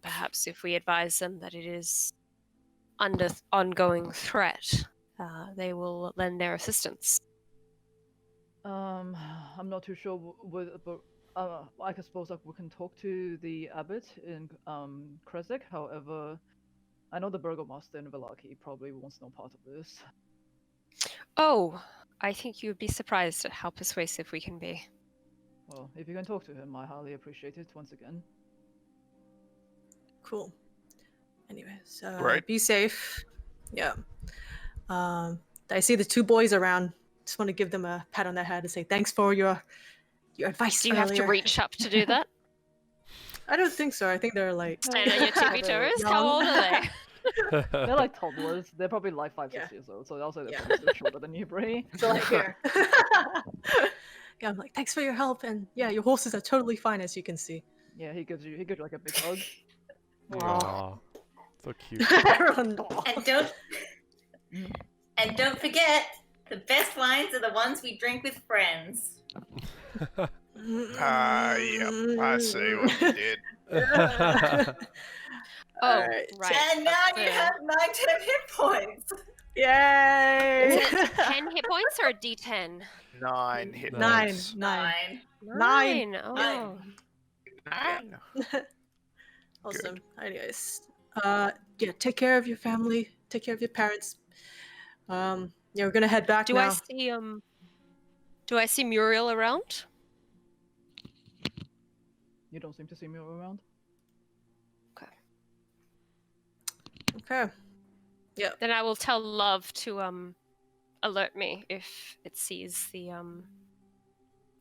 Perhaps if we advise them that it is under ongoing threat, they will lend their assistance. I'm not too sure but I suppose we can talk to the abbot in Kresik. However, I know the burgomaster in Villaki probably wants no part of this. Oh, I think you'd be surprised at how persuasive we can be. Well, if you can talk to him, I highly appreciate it once again. Cool. Anyways, Right. be safe. Yeah. I see the two boys around. Just want to give them a pat on the head and say thanks for your advice. Do you have to earlier." reach up to do that? I don't think so. I think they're like. Stand on your tippy toes? young. How old are they? They're like toddlers. They're probably like 5, 6 Yeah. years old. So I'll say they're probably still shorter than you, Bree. So like here. Yeah, I'm like, thanks for your help, and yeah, your horses are totally fine as you can see. Yeah, he gives you like a big hug. Aw, so cute. Everyone, And don't forget, the best wines are the ones we drink with friends. Yep, I see what you did. Oh, Alright, right. And now that's you the- have 9 hit points. Yay! Is it 10 hit points or a d10? 9 hit Nine. points. 9. 9. 9. Oh. Nine. 9. Awesome. Anyways, yeah, take care of your family. Take care of your parents. Yeah, we're gonna head back Do now. I see Muriel around? You don't seem to see me around. Okay. Then I will tell Love to alert me if it sees the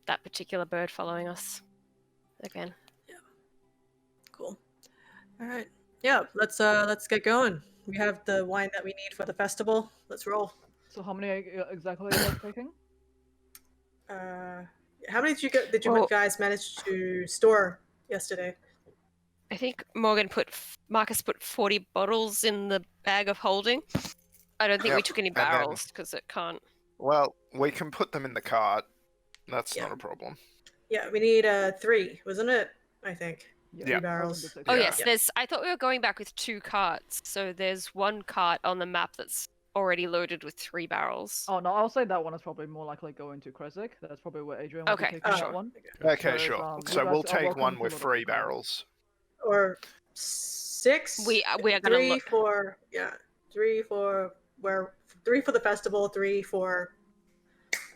that particular bird following us again. Cool. All right. Yeah, let's get going. We have the wine that we need for the festival. Let's roll. So how many exactly are you guys taking? How many did you Well- guys manage to store yesterday? I think Marcus put 40 bottles in the bag of holding. I don't think we Yep, took any and then- barrels because it can't. Well, we can put them in the cart. That's Yeah. not a problem. Yeah, we need 3, wasn't it? I think. Yeah. 3 barrels. Oh Yeah. yes, there's. I thought we were going back with 2 carts. So there's one cart on the map that's already loaded with 3 barrels. Oh no, I'll say that one is probably more likely going to Kresik. That's probably where Adrian will Okay, be taking sure. that one. Okay, So, sure. you So guys we'll are take welcome one to with load up 3 the cart. barrels. Or 6. We are gonna 3 look. for 3 for 3 for the festival, 3 for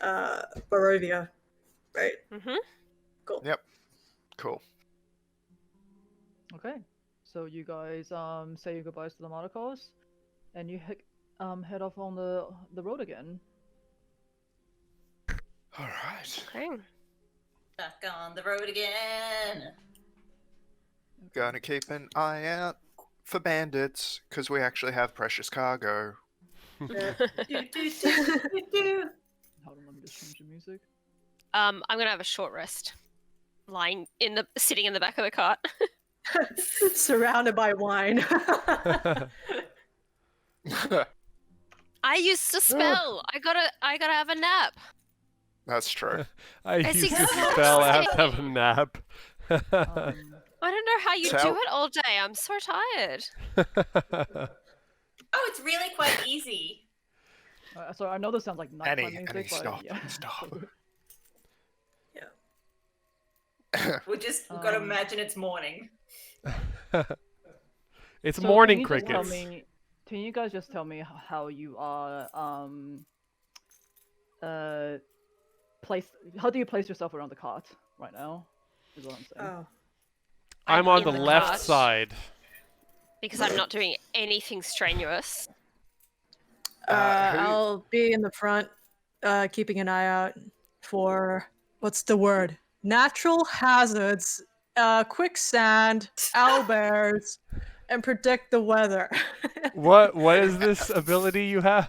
Barovia, right? Mhm. Cool. Yep. Cool. Okay. So you guys say your goodbyes to the Martikos, and you head off on the road again. All right. Okay. Back on the road again. Gonna keep an eye out for bandits, because we actually have precious cargo. Yeah. Do, do, do, do, do. Hold on, let me just change the music. I'm gonna have a short rest, sitting in the back of the cart. Surrounded by wine. I used to spell. I gotta have a nap. That's true. I It's used to exhausting. spell. I have to have a nap. I don't know how you So- do it all day. I'm so tired. Oh, it's really quite easy. So I know this sounds like nighttime Annie, music, but stop, yeah. stop. We've got to Um, imagine it's morning. It's So morning can you just tell crickets. me- Can you guys just tell me how you are placed? How do you place yourself around the cart right now? Is what I'm saying. Oh. I'm on in the the left cart. side. Because I'm not doing anything strenuous. Who- I'll be in the front, keeping an eye out for what's the word? Natural hazards, quicksand, owlbears, and predict the weather. What is this ability you have?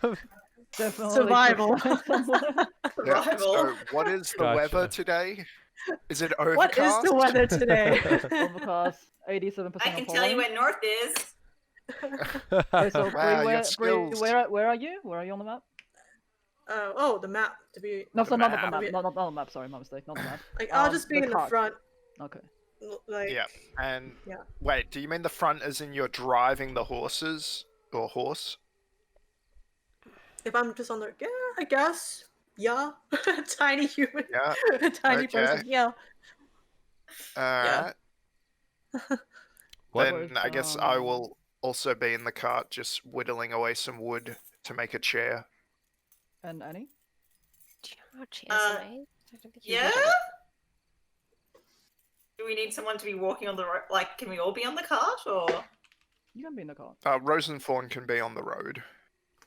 Definitely Survival. Yeah, Survival. so what is the weather Gotcha. today? Is it What is overcast? the weather today? Overcast, 87%. I can tell you where north is. Okay, so Wow, Bree, your Bree, skills. where are you? Where are you on the map? The map to be. No, The so not the map. map. Not the map. Sorry, my mistake. Not the map. Like I'll just be the in the cart. front, Okay. like. Yeah, and Yeah. wait, do you mean the front as in you're driving the horses or horse? If I'm just on the, I guess. yeah, tiny human, Yeah. tiny Okay. person. Yeah. Alright. What? Then I guess I will also be in the cart, just whittling away some wood to make a chair. And Annie? Do you know how chairs are made? I don't think you Yeah? would. Do we need someone to be walking on the road? Like, can we all be on the cart, or? You can be in the car. Rosenthorn can be on the road,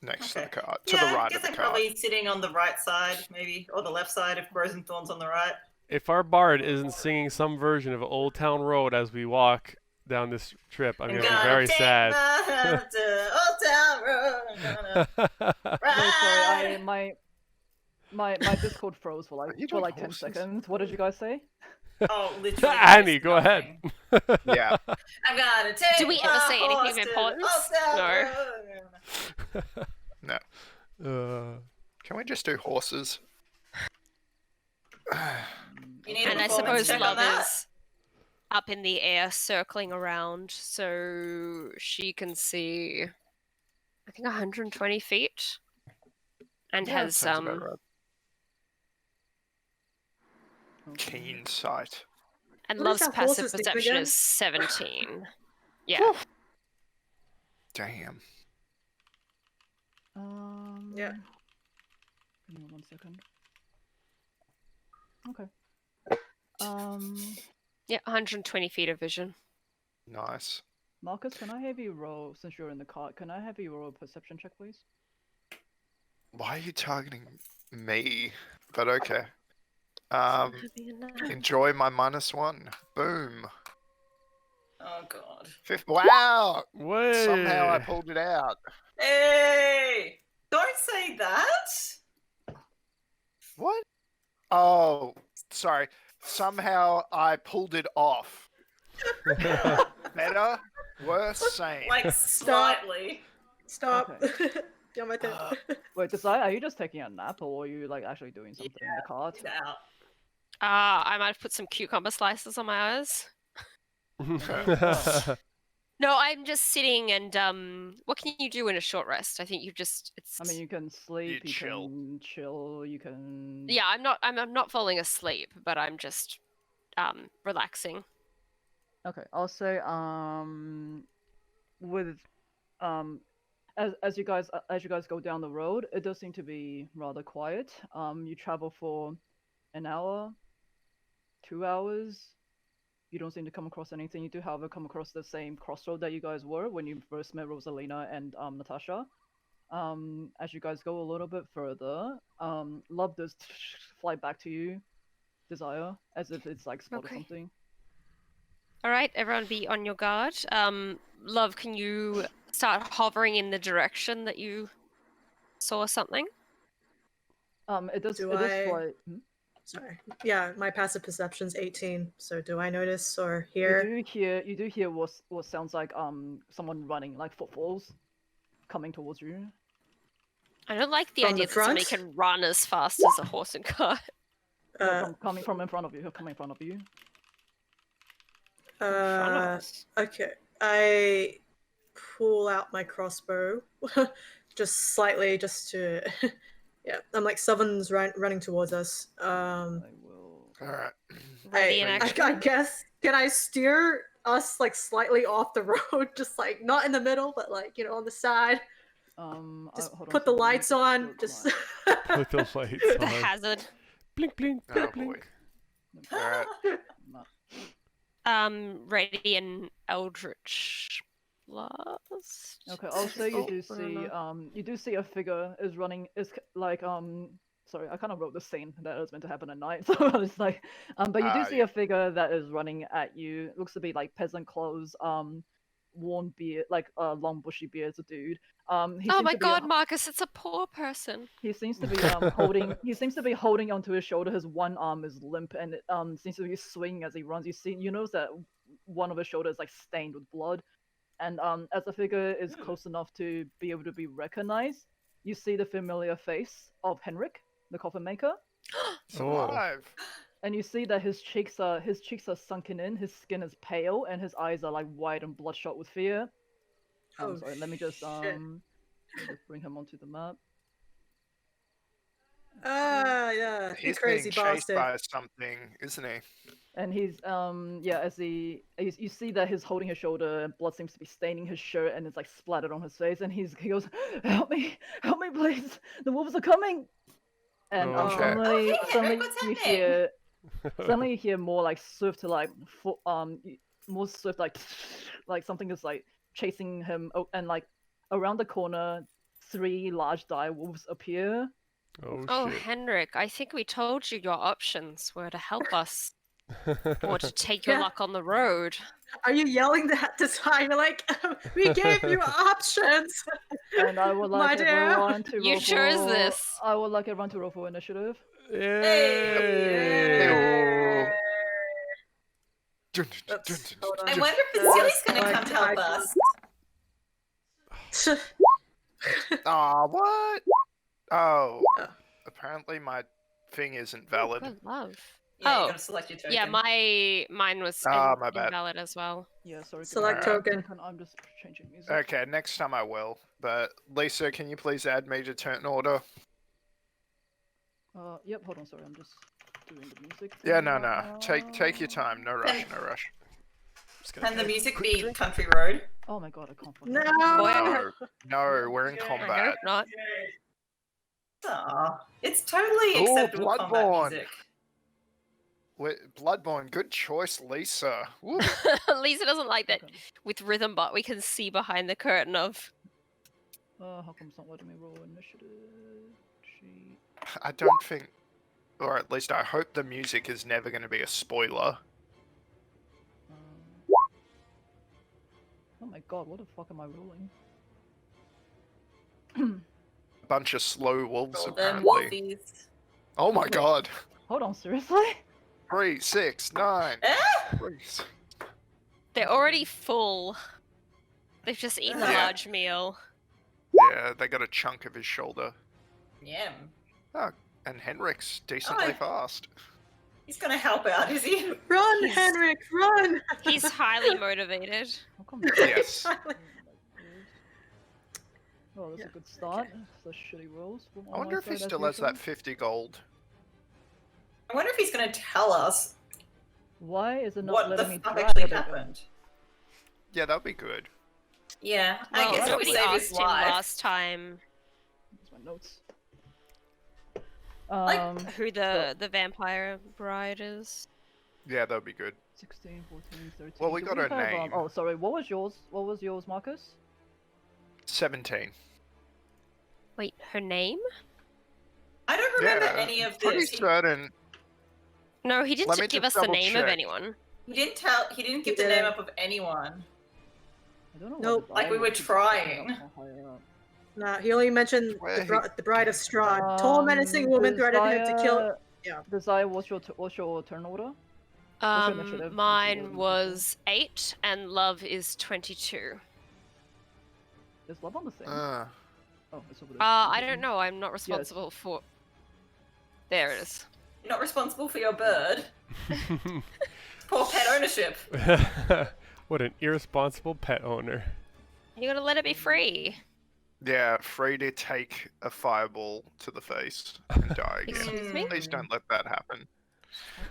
next to the Okay. cart, to Yeah, the I right guess of the I'm cart. probably sitting on the right side, maybe, or the left side if Rosenthorn's on the right. If our bard isn't singing some version of Old Town Road as we walk down this trip, I'm gonna be very sad. My hand to Old Town Road. I'm gonna No, sorry, ride. my Discord froze for Are you like doing 10 horses? seconds. What did you guys say? Oh, literally. Annie, go nothing. ahead. Yeah. I'm gonna take Do we ever my say anything horse of to the importance? Old Town No. Road. No. Can we just do horses? You need a And I performance suppose check on Love that? is up in the air, circling around, so she can see, I think, 120 feet, and Yeah, has sounds about right. Okay. Keen sight. and What Love's does that passive horse's name perception again? is 17. Yeah. Damn. Yeah. Give me 1 second. Okay. Yeah, 120 feet of vision. Nice. Marcus, can I have you roll, since you're in the cart, can I have you roll a perception check, please? Why are you targeting me? But okay. Having a nap. Enjoy my -1. Boom. Oh god. Wow! Way. Somehow I pulled it out. Hey! Don't say that! What? Oh, sorry. Somehow I pulled it off. Better? Worse? Same. Like, slightly. Stop. Okay. Yeah, my turn. Wait, Desire, are you just taking a nap, or are you like actually doing something in the cart? Get out. I might have put some cucumber slices on my eyes. No, I'm just sitting and what can you do in a short rest? I think you just it's I mean, you can sleep, you chill. can chill, you can. yeah, I'm not falling asleep, but I'm just relaxing. Okay, I'll say with as you guys go down the road, it does seem to be rather quiet. You travel for an hour, 2 hours. You don't seem to come across anything. You do, however, come across the same crossroad that you guys were when you first met Rosalina and Natasha. As you guys go a little bit further, Love does fly back to you, Desire, as if it's like spotted Okay. something. All right, everyone be on your guard. Love, can you start hovering in the direction that you saw something? It does. Do it does I- fly. Sorry. Yeah, my passive perception's 18. So do I notice or hear? You do hear what sounds like someone running, like footfalls, coming towards you. I don't like the From idea the that somebody front? can run as fast as a horse and cart. No, coming from in front of you. Coming in front of you. In front of Uh, us. okay. I pull out my crossbow, just slightly, just to. Yeah, I'm like someone's running towards us. I will. Alright. Ready in I action. guess, can I steer us like slightly off the road, just like not in the middle, but like on the side? Just Hold on put a the second, let me lights on. look Just. Put the lights The on. hazard. Blink, blink, Oh blink, boy. blink. Alright. Ready in Eldritch Blast. Okay, I'll say you Oh, do I don't see you do see a figure is running like sorry, I kind of wrote the scene that was meant to happen at night, so I was like but you do see yeah. a figure that is running at you. Looks to be like peasant clothes, worn beard, like long bushy beard's a dude. He Oh seems my to be god, Marcus, it's a poor person. he seems to be holding onto his shoulder. His one arm is limp and it seems to be swinging as he runs. You notice that one of his shoulders is like stained with blood. And as the figure is close enough to be able to be recognized, you see the familiar face of Henrik, the coffin maker, Alive. and you see that his cheeks are sunken in, his skin is pale, and his eyes are like wide and bloodshot with fear. Oh, Sorry, let me just shit. bring him onto the map. Yeah. You He's crazy being chased bastard. by something, isn't he? And he's yeah, as you see that he's holding his shoulder and blood seems to be staining his shirt and it's like splattered on his face and he goes, help me, please, the wolves are coming. And Oh, okay. suddenly Oh, hey, Henrik, what's you happening? suddenly you hear more like swift to like more swift like something is like chasing him and like around the corner 3 large dire wolves appear. Oh, shit. Henrik, I think we told you your options were to help us or to take your Yeah. luck on the road. Are you yelling that to Simon? Like, we gave you options. And I would My like dear. everyone to roll You chose for- this. I would like everyone to roll for initiative. Yay! Oops, hold on. I wonder if Vasily's going to come to help us. Aw, what? Oh, Oh. apparently my thing isn't valid. Good love. Yeah, Oh, you got to select your token. Yeah, mine was My bad. invalid as well. Yeah, sorry. Select give me a token. second, I'm just changing music. Okay, next time I will. But Lisa, can you please add me to turn order? Yep, hold on, sorry, I'm just doing the music. Yeah, thing no. right Take your now. time. No rush, no rush. Just gonna Can the take a music quick be drink. Country Road? Oh my god, I can't find No. it. No, no, we're in I combat. hope not. Aw, it's totally Ooh, acceptable combat Bloodborne. music. Bloodborne, good choice, Lisa. Woo. Lisa doesn't like that Okay. with rhythm, but we can see behind the curtain of. How come it's not letting me roll initiative? Sheet. I don't think, or at least I hope the music is never going to be a spoiler. Oh my god, what the fuck am I rolling? A bunch of slow wolves, All them apparently. wolfies. Oh my god. Hold on, seriously? 3, 6, 9. Ah! 3, They're already full. They've just eaten a Yeah. large meal. Yeah, they got a chunk of his shoulder. Yeah. And Henrik's decently fast. He's going to help out, is he? Run, He's- Henrik, run! He's highly motivated. How come Yes. Oh, that's Yeah, a good start. The shitty rolls. from I on wonder my if he side, as still has usual. that 50 gold. I wonder if he's going to tell us Why is it not what the letting me fuck drag actually it? happened. Yeah, that'd be good. Yeah, Well, I guess it would nobody save his asked him life. last time That's my notes. Like- who the vampire bride is. Yeah, that'd be good. 16, 14, 13. Well, we Do got her have, name. oh, sorry. What was yours? What was yours, Marcus? 17. Wait, her name? I don't remember Yeah, any of pretty this. certain. No, he didn't Let me give just us the double name of check. anyone. He didn't give the Yeah. name up of anyone. I don't know. Nope. why Like we the were dial keeps popping trying. up more higher up. Nah, he only mentioned Where the Bride of Strahd. Tall, menacing woman threatened him to kill. Yeah. Desire, what's your turn order? What's your initiative? Mine was 8 and love is 22. Is love on the same? Uh, Oh, it's over there. I don't know. I'm not responsible for. There it is. You're not responsible for your bird. Poor pet ownership. What an irresponsible pet owner. You gotta let it be free. yeah, free to take a fireball to the face and die again. Excuse me? Please don't let that happen.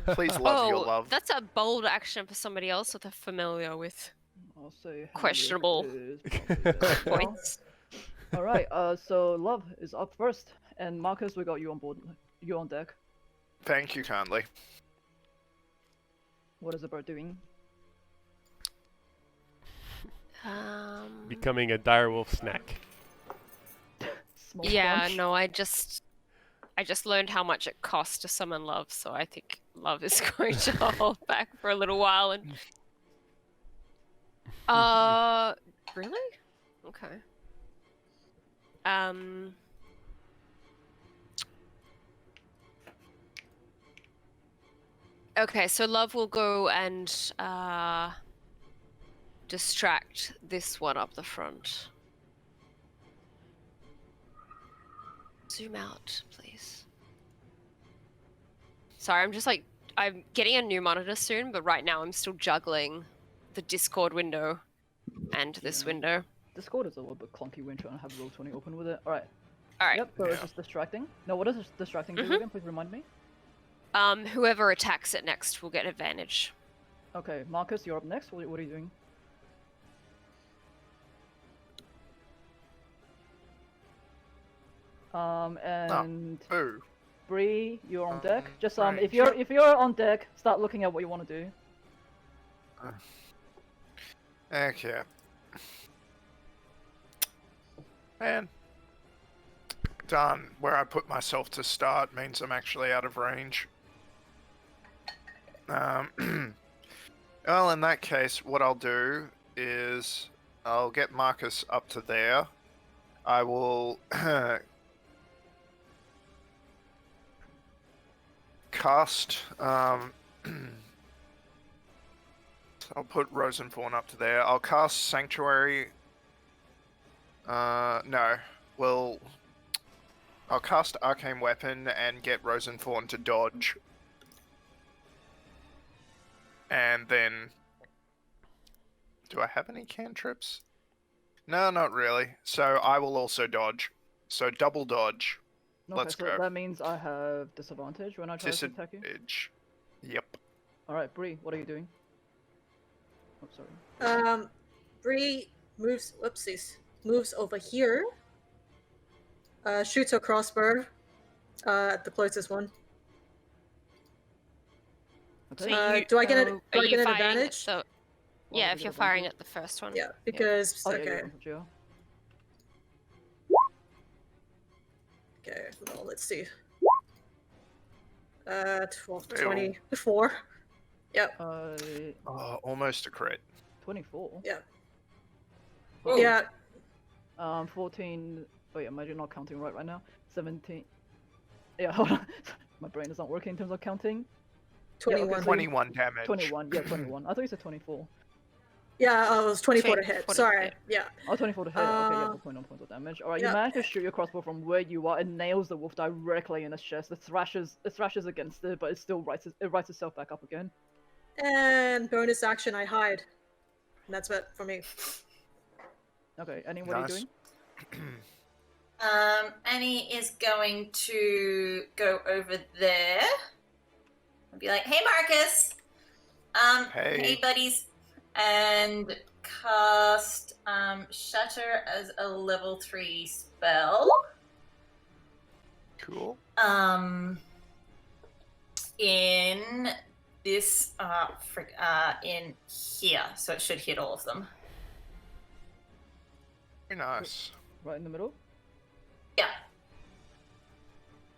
Please love your love. That's a bold action for somebody else with a familiar with I'll say Henrik Questionable is probably there now. points. All right. So love is up first, and Marcus, we got you on board. You on deck. Thank you kindly. What is the bird doing? Becoming a direwolf snack. Smoke Yeah, punch? no, I just learned how much it costs to summon love, so I think love is going to hold back for a little while and really? Okay. Okay, so love will go and distract this one up the front. Zoom out, please. Sorry, I'm getting a new monitor soon, but right now I'm still juggling the Discord window and this window. Discord is a little bit clunky when trying to have Roll20 open with it. All right. All right. Yep, so it's Yeah. just distracting. No, what does this distracting do Mhm. again? Please remind me. Whoever attacks it next will get advantage. Okay, Marcus, you're up next. What are you doing? And Boo. Bree, you're on deck. Just range. if you're on deck, start looking at what you want to do. Okay. Man. Done. Where I put myself to start means I'm actually out of range. Well, in that case, what I'll do is I'll get Marcus up to there. I will cast. I'll put Rosenthorn up to there. I'll cast Sanctuary. No. Well, I'll cast Arcane Weapon and get Rosenthorn to dodge. And then... Do I have any cantrips? No, not really. So I will also dodge. So double dodge. Okay, Let's so go. that means I have disadvantage when I try to attack you. Disadvantage. Yep. Alright, Bree, what are you doing? Oh, sorry. Bree moves. Whoopsies. Moves over here. Shoots her crossbow. At the closest one. Okay. Do I get are an you firing at advantage? the- Well, Yeah, you if get you're firing advantage. at the first one. Yeah, because Oh, yeah, okay. you're on Geo. Okay, well, let's see. 12, Ew. 24. Yep. Oh, almost a crit. 24. Yeah. Ooh. Yeah. 14. Oh yeah, imagine not counting right now. 17. Yeah, hold on. My brain is not working in terms of counting. 21. okay, 21 damage. 21. Yeah, 21. I thought you said 24. Yeah, I was 24 to hit. 24 to Sorry. hit. Yeah. Oh, 24 to hit. Okay, yeah, 4.1 points of damage. Alright, you yeah. managed to shoot your crossbow from where you are and nails the wolf directly in its chest. It thrashes against it, but it still writes itself back up again. And bonus action, I hide. And that's it for me. Okay, Annie, what are you Nice. doing? Annie is going to go over there and be like, "Hey, Marcus. Hey. Hey, buddies," and cast Shatter as a level 3 spell. Cool. In this in here, so it should hit all of them. Very nice. Right in the middle? Yeah.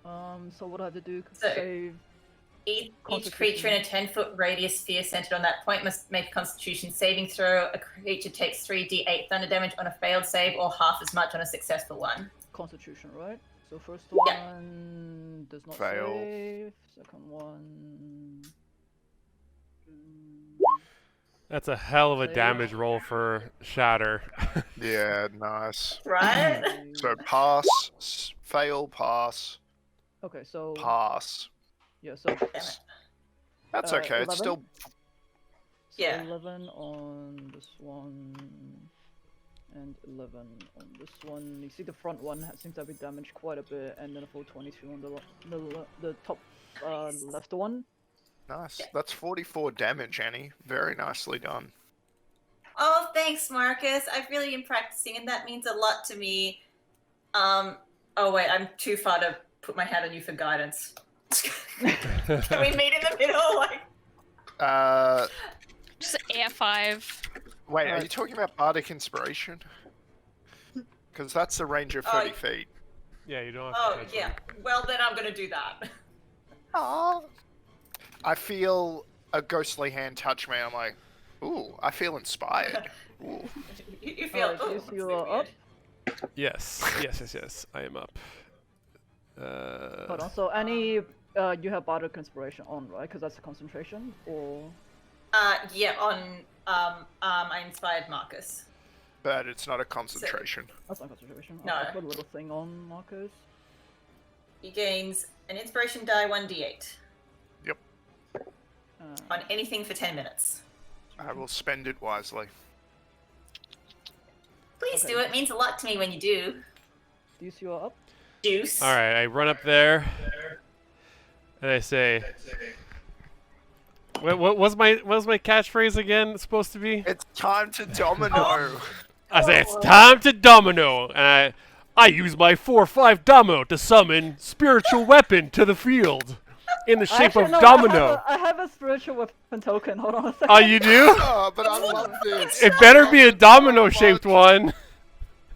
So what do I have to do? So- Save. Each Constitution. creature in a 10-foot radius sphere centered on that point must make a Constitution saving throw. A creature takes 3d8 thunder damage on a failed save, or half as much on a successful one. Constitution, right? So first Yeah. one does not Fail. save. Second one. That's a hell of a Save. damage roll for Shatter. Yeah, nice. Right? save. So pass, fail, pass, Okay, so pass. yeah, so Damn it. That's okay. 11? It's still Yeah. 11 on this one, and 11 on this one. You see the front one seems to have been damaged quite a bit, and then a full 22 on the top left one. nice. That's 44 damage, Annie. Very nicely done. Oh, thanks, Marcus. I've really been practicing, and that means a lot to me. Oh wait, I'm too far to put my hand on you for guidance. Can we meet in the middle? Like, Just air 5. Wait, are Alright. you talking about Bardic Inspiration? Because that's the range of 30 feet. Yeah, you don't have oh to touch yeah. them. Well, then I'm gonna do that. Oh. I feel a ghostly hand touch me. I'm like, ooh, I feel inspired. Ooh. You feel? Alright, Oh, yes, that's you weird. are up. Yes. I am up. Hold on. So any you have Bardic Inspiration on, right? Because that's a concentration, or Yeah. On I inspired Marcus. But it's not a concentration. that's not concentration. No. I'll put a little thing on Marcus. He gains an inspiration die 1d8 on anything for 10 minutes. I will spend it wisely. Please Okay. do. It means a lot to me when you do. These you are up. Deuce. All right, I run up there, and I say, what was my catchphrase again supposed to be? It's time to domino. I say it's time to domino, and I use my 4/5 domino to summon spiritual weapon to the field in the shape Actually, of no, domino. I have a spiritual weapon token. Hold on a second. Oh, you do? Oh, but I love this. It better be a domino-shaped one.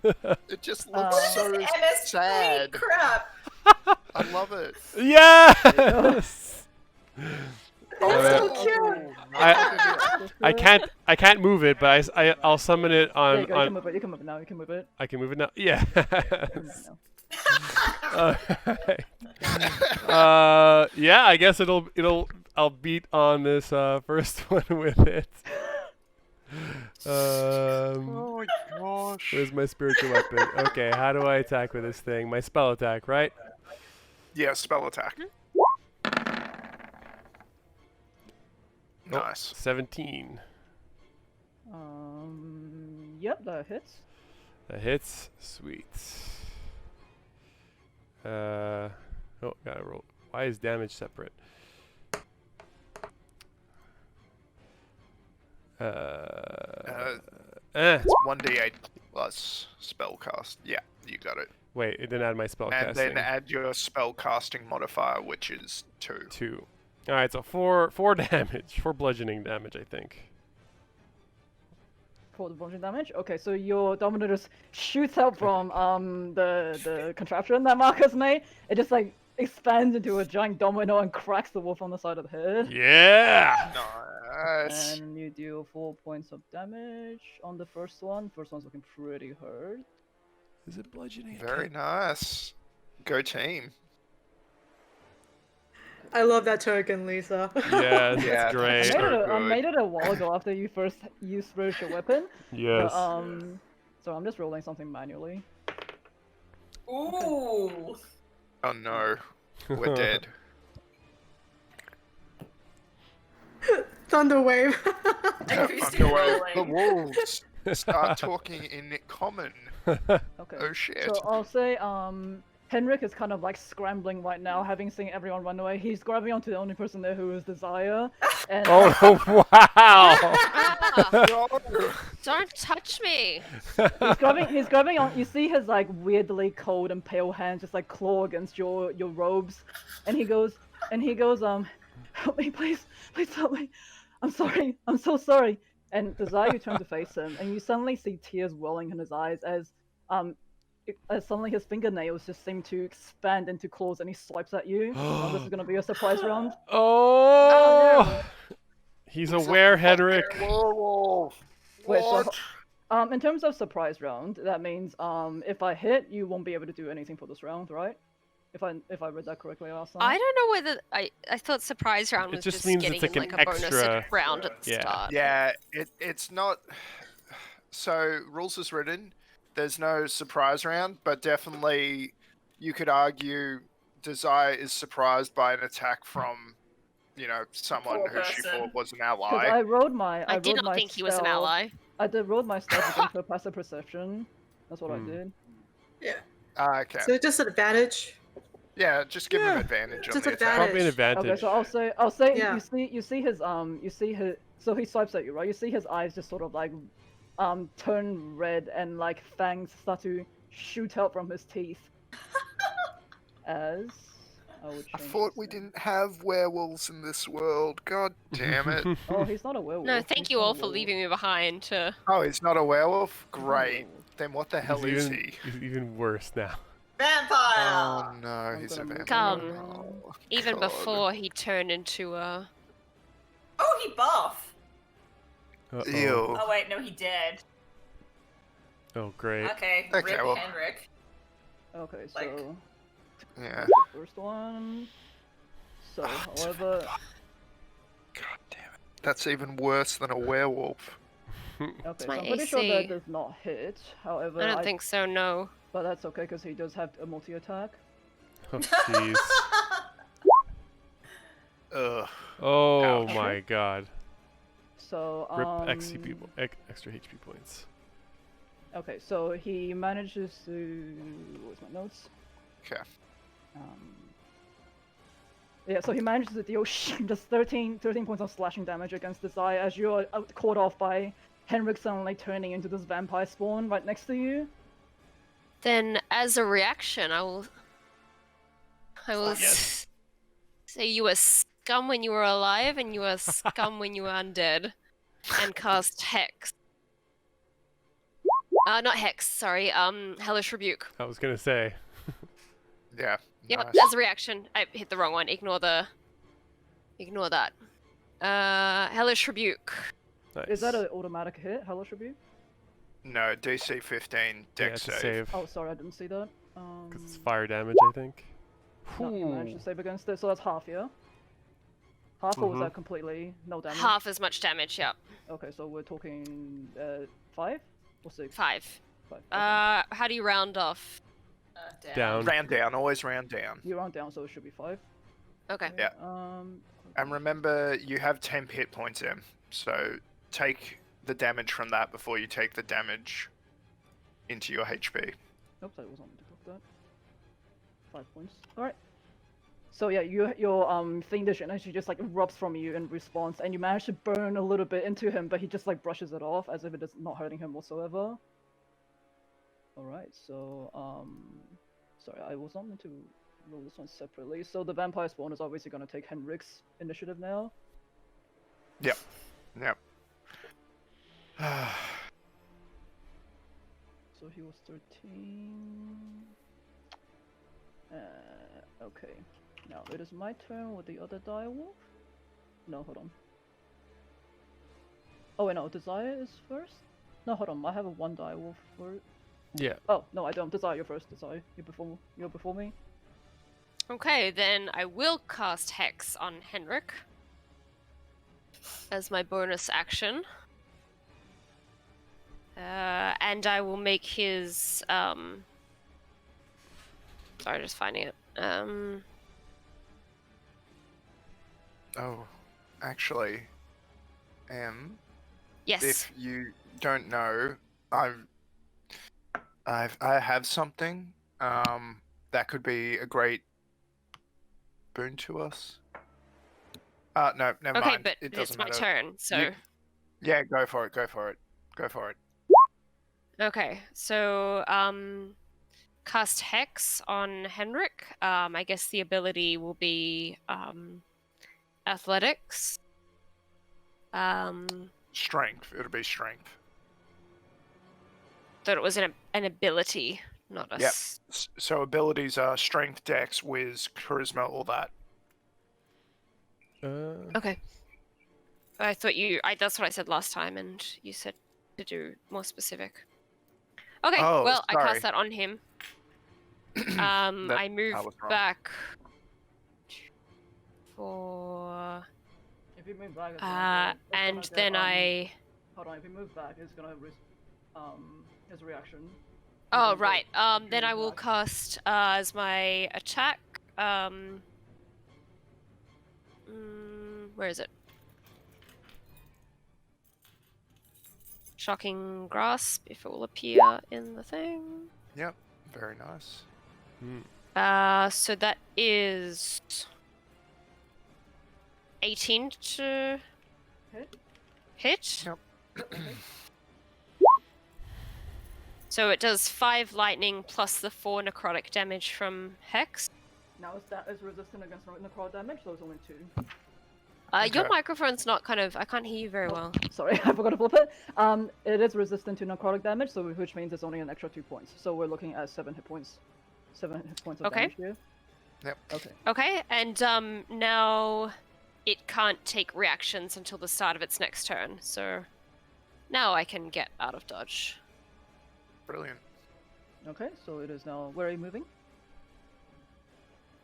It just looks so MS sad. crap. I love it. Yes. so cute. I can't move it, but I'll summon it There on you go. You can move it. You can move it now. You can move it. I can move it now. Yeah. Yeah. I guess I'll beat on this first one with it. Oh my gosh. Where's my spiritual weapon? Okay, how do I attack with this thing? My spell attack, right? Yeah, spell attack. Oh, Nice. 17. Yep, that hits. That hits. Sweet. Oh, gotta roll. Why is damage separate? It's 1d8 plus spellcast. Yeah, you got it. Wait, it didn't add my spell And casting. then add your spell casting modifier, which is 2. 2. All right, so 4 damage, 4 bludgeoning damage, I think. For the bludgeoning damage. Okay, so your domino just shoots out from the contraption that Marcus made. It just like expands into a giant domino and cracks the wolf on the side of the head. Yeah. Nice. And you deal 4 points of damage on the first one. First one's looking pretty hurt. Is it bludgeoning? Very nice. Go team. I love that token, Lisa. Yes, Yeah, it's great. so I good. made it a while ago after you first used spiritual weapon. Yes. So I'm just rolling something manually. Ooh. Oh no. We're dead. Thunderwave. The wolves start talking in common. Okay. Oh shit. So I'll say, Henrik is kind of like scrambling right now, having seen everyone run away. He's grabbing onto the only person there who is Desire. And Oh, wow. Ah, don't touch me. he's grabbing on. You see his like weirdly cold and pale hands just like claw against your robes, and he goes, help me, please help me. I'm sorry, I'm so sorry. And Desire, you turn to face him, and you suddenly see tears welling in his eyes as suddenly his fingernails just seem to expand into claws, and he swipes at you. Now this is gonna be a surprise round. Oh. He's aware, Henrik. Werewolf. Wait, so What? in terms of surprise round, that means if I hit, you won't be able to do anything for this round, right? If I read that correctly last time. I don't know whether I thought surprise round It was just just means getting it's like in, an like a bonus extra- round at the yeah. start. Yeah, it's not. So rules is written. There's no surprise round, but definitely you could argue Desire is surprised by an attack from, someone Poor who she person. thought was an Because ally. I rolled my. I did rolled not my think he was an spell- ally. I did rolled my stuff against her passive perception. That's what I did. Okay. So just an advantage. Yeah, just give him Yeah. advantage on Just the attack. Probably an advantage. advantage. Okay, so I'll say Yeah. you see his so he swipes at you, right? You see his eyes just sort of like turn red and like fangs start to shoot out from his teeth. As I would I change thought this we thing. didn't have werewolves in this world. God damn it. Oh, he's not a werewolf. No, He's thank you not a all for werewolf. leaving me behind to. Oh, he's not a werewolf? He's not a Great. werewolf. Then what the hell is even, he? He's even worse now. Vampire. Oh no, I'm he's a gonna move vampire. Come. Oh, Even God. before he turned into a. Oh, he buff. Uh-oh. Ew. Oh wait, no, he dead. Oh, great. Okay, Okay, rip well- Henrik. Okay, so Like- Yeah. first one. So, Oh, however, God damn it. That's even worse than a werewolf. okay, so my I'm pretty sure that AC. does not hit. However, I don't think so. No. but that's okay because he does have a multi-attack. Oh, jeez. Ugh. Oh, Ouch. my God. So Rip extra HP points. Okay, so he manages to. Where's my notes? Okay. Yeah, so he manages to deal just 13 points of slashing damage against this eye as you're caught off by Henrik suddenly turning into this vampire spawn right next to you. Then, as a reaction, I will Yes. say you were scum when you were alive, and you were scum when you were undead, and cast Hex. Not Hex, sorry. Hellish Rebuke. I was gonna say. Yeah. Yep, Nice. as a reaction. I hit the wrong one. Ignore that. Hellish Rebuke. Nice. Is that an automatic hit, Hellish Rebuke? No, DC 15 Yeah, dex it's a save. Oh, sorry, I didn't see that. Because it's fire damage, I think. No, you managed to save against it, so that's half, yeah? Half, or was that completely no damage? Half as much damage, yep. Okay, so we're talking 5 or 6? 5. 5. Okay. How do you round off? Down. Round down, always round down. You round down, so it should be 5. Okay. Yeah. Um. And remember, you have 10 hit points in, so take the damage from that before you take the damage into your HP. Oops, I was on to talk that. 5 points. All right. So yeah, your fiendish energy just like erupts from you in response, and you manage to burn a little bit into him, but he just like brushes it off as if it is not hurting him whatsoever. All right. So sorry, I was not meant to roll this one separately. So the vampire spawn is obviously going to take Henrik's initiative now. Yep. So he was 13. Okay. Now it is my turn with the other direwolf. No, hold on. Oh wait, no, Desire is first? No, hold on, I have a 1 direwolf for it. Yeah. Oh, no, I don't. Desire, you're first, Desire. You're before me. Okay, then I will cast Hex on Henrik as my bonus action. And I will make his sorry, just finding it. Oh, actually, Yes. if you don't know, I have something that could be a great boon to us. No, never Okay, mind. but It it's doesn't my matter. turn, so. Yeah, go for it. Okay, so cast Hex on Henrik. I guess the ability will be athletics. Strength. It'll be strength. Thought it was an ability, not a. Yep. So abilities are strength, dex, whiz, charisma, all that. Okay. I thought that's what I said last time, and you said to do more specific. Okay, Oh, well, I sorry. cast that on him. I move was wrong. back for. If you move back, it's gonna And get, then I. Hold on, if you move back, it's gonna his reaction. Oh, He's gonna right. go- Then I move will back. cast as my attack. Where is it? Shocking Grasp, if it will appear in the thing. Yep. Very nice. So that is 18 to hit. Yep. So it does 5 lightning plus the 4 necrotic damage from Hex. Now is resistant against necrotic damage, so it's only 2. Your Okay. microphone's not I can't hear you very well. Sorry, I forgot to flip it. It is resistant to necrotic damage, so which means it's only an extra 2 points. So we're looking at 7 hit points. 7 hit points of Okay. damage here. Yep. Okay. Okay, and now it can't take reactions until the start of its next turn, so now I can get out of dodge. Brilliant. Okay, so it is now. Where are you moving?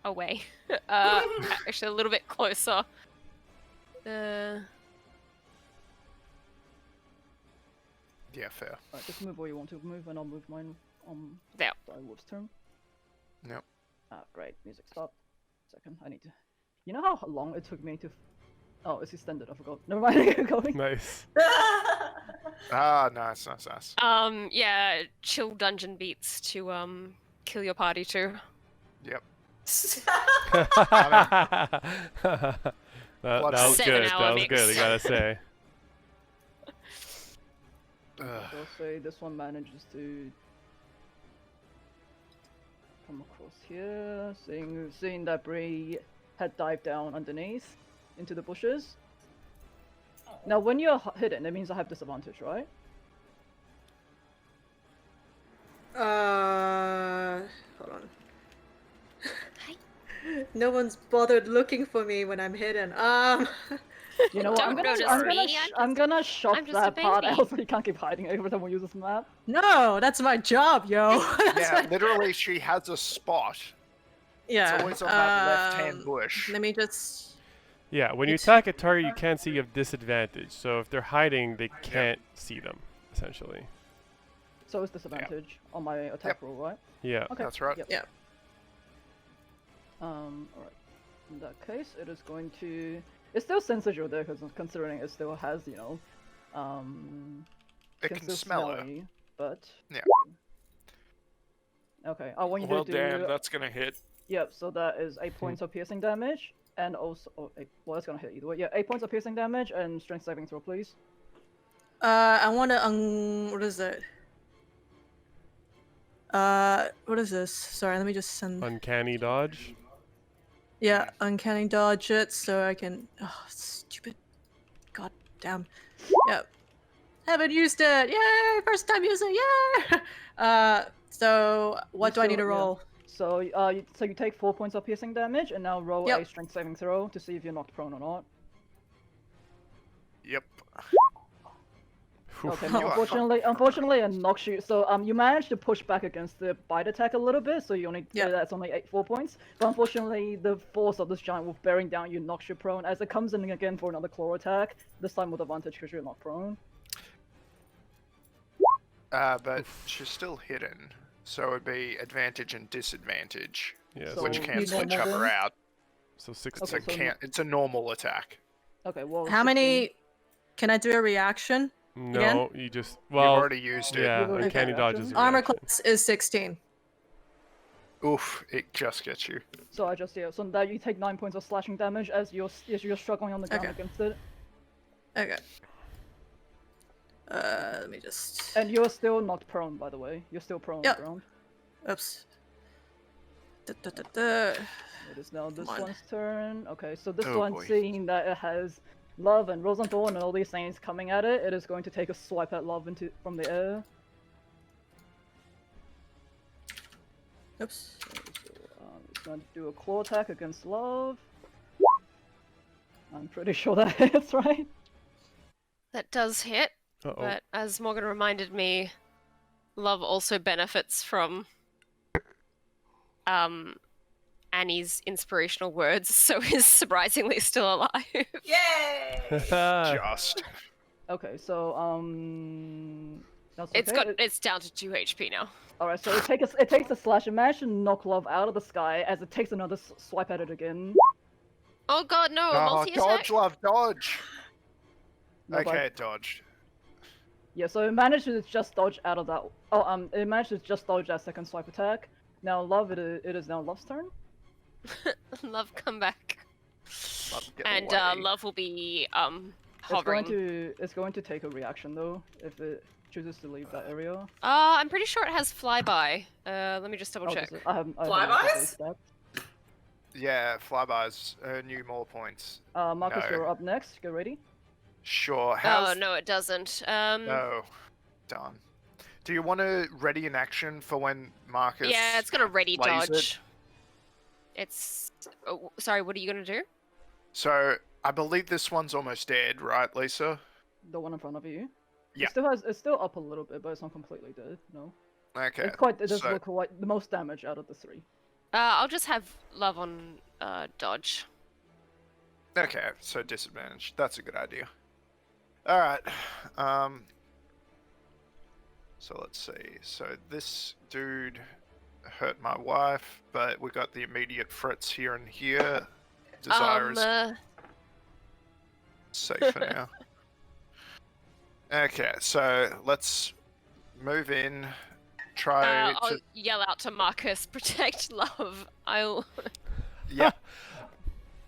Away. Actually, a little bit closer. Yeah, fair. Alright, just move where you want to move, and I'll move mine on There. Direwolf's turn. Yep. Ah, great. Music stop. Second, I need to. You know how long it took me to. Oh, it's extended. I forgot. Never mind. Keep going. Nice. Nice. Yeah, chill dungeon beats to kill your party too. Yep. that was 7 good. hour That was mix. good. I gotta say. I'll say this one manages to come across here, seeing that Bree had dived down underneath into the bushes. Now, when you're hidden, it means I have disadvantage, right? Hold on. No one's bothered looking for me when I'm hidden. You know what? Don't notice me, I'm gonna shop I'm just a that part baby. out so you can't keep hiding every time we use this map. No, that's my job, yo. Yeah, literally, she has a spot. Yeah. It's always on that left-hand bush. Let me just. Yeah, when you attack a target, you can't see you have disadvantage. So if they're hiding, they can't see them, essentially. So it's disadvantage on my attack roll, right? Yeah. Okay. That's right. Yep. Yeah. Alright. In that case, it is going to. It still senses you're there, because considering it still has, It can still smell her. you, but. Yeah. Okay. I want you Well, to do. damn, that's gonna hit. Yep. So that is 8 points of piercing damage, and also. Well, that's gonna hit either way. Yeah, 8 points of piercing damage and strength saving throw, please. I want to. What is it? What is this? Sorry, let me just send. Uncanny dodge. Yeah, uncanny dodge it so I can. Oh, stupid. God damn. Yep. Haven't used it. Yay! First time using. Yay! So what do I need to roll? So, you take 4 points of piercing damage, and now roll Yep. a strength saving throw to see if you're knocked prone or not. Yep. Okay, You no, are unfortunately, it knocks you. So, you managed to push back against the bite attack a little bit, so you only that's only 4 points. But unfortunately, the force of this giant wolf bearing down you knocks you prone. As it comes in again for another claw attack, this time with advantage because you're not prone. But she's still hidden, so it'd be advantage and disadvantage, Yeah. So which you cancel each normal other then? out. So 6. It's Okay, so it's a normal attack. Okay, well. How 16. many? Can I do a reaction? No, you just. You've Well. already used it. Yeah, You've already uncanny taken dodge action. is a Armor reaction. class is 16. Oof! It just gets you. So I just so now you take 9 points of slashing damage as you're struggling on the ground Okay. against it, Okay. Let me just. and you're still not prone, by the way. You're still prone Yep. on the ground. Oops. It is now this Come on. one's turn. Okay, so this Oh, one, boy. seeing that it has Love and Rosenthorn and all these things coming at it, it is going to take a swipe at Love from the air. Oops. It's going to do a claw attack against Love. I'm pretty sure that hits, right? That does hit, Uh-oh. but as Morgan reminded me, Love also benefits from Annie's inspirational words, so is surprisingly still alive. Yay! Just. Okay, so that's It's okay. it's down to 2 HP now. Alright, so it takes a slash and manage to knock Love out of the sky as it takes another swipe at it again. Oh god, no, Oh, multi-attack? dodge, love, dodge. No, but- Okay, it dodged. Yeah, so it managed to just dodge out of that. Oh, it managed to just dodge that second swipe attack. Now, Love, it is now Love's turn. Love, come back. Love, get And away. Love will be It's hovering. going to take a reaction though if it chooses to leave that area. I'm pretty sure it has flyby. Let me just double Oh, check. does it? I haven't Flybys? looked at those stats. Yeah, flybys earn you more points. Marcus, No. you're up next. Get ready. Sure. Oh How's no, it doesn't. No. Done. Do you want to ready an action for when Marcus? Yeah, it's got a ready plays it? dodge. It's. Oh, sorry, what are you gonna do? So I believe this one's almost dead, right, Lisa? The one in front of you. Yeah. It's still up a little bit, but it's not completely dead. No. Okay. It does so- look quite the most damage out of the three. I'll just have Love on dodge. Okay, so disadvantage. That's a good idea. All right. So let's see. So this dude hurt my wife, but we got the immediate threats here and here. Desire is safe for now. Okay, so let's move in, try I'll to. yell out to Marcus, protect love. Yeah.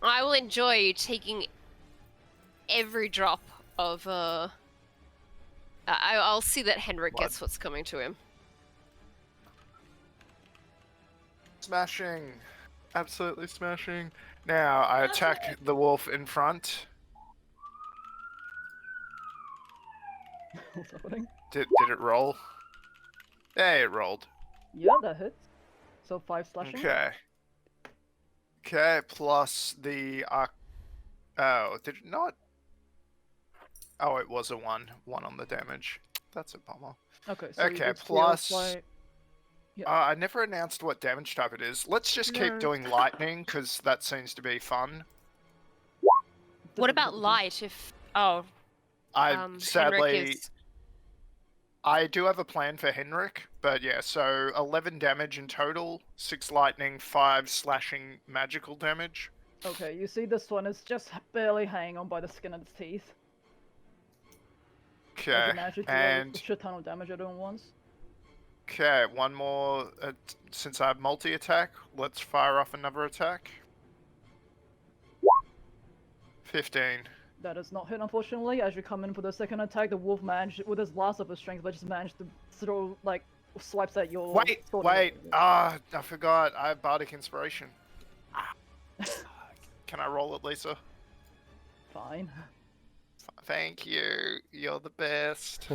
I will enjoy taking every drop of I'll see that Henrik Blood. gets what's coming to him. Smashing. Absolutely smashing. Now I attack the wolf in front. What's happening? Did it roll? Yeah, it rolled. Yeah, that hits. So 5 slashing. Okay. Okay, plus the oh, did it not? Oh, it was a 1. 1 on the damage. That's a bummer. Okay, so you Okay, basically plus. apply- I never announced what damage type it is. Let's just keep No. doing lightning, because that seems to be fun. What about light? If Sadly, Henrik is... I do have a plan for Henrik, but yeah, so 11 damage in total, 6 lightning, 5 slashing magical damage. Okay, you see this one is just barely hanging on by the skin of its teeth. As Okay, you manage to do and a shit ton of damage at it once. okay, one more. Since I have multi-attack, let's fire off another attack. 15. That is not hit, unfortunately. As you come in for the second attack, the wolf managed, with his last of his strength, but just managed to throw, like, swipes at your... Wait, sword. wait. I forgot. I have Bardic Inspiration. Can I roll it, Lisa? Fine. Thank you. You're the best.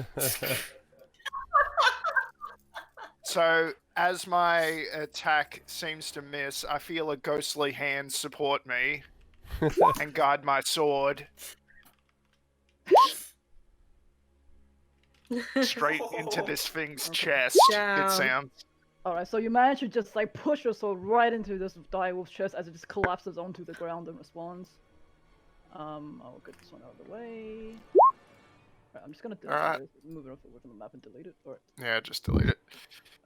So, as my attack seems to miss, I feel a ghostly hand support me and guide my sword straight into this thing's chest. Down. It sounds. Alright, so you manage to just, like, push your sword right into this dire wolf's chest as it just collapses onto the ground and responds. I'll get this one out of the way. Right, I'm just gonna move it off away from the map and delete it. Alright. Yeah, just delete it.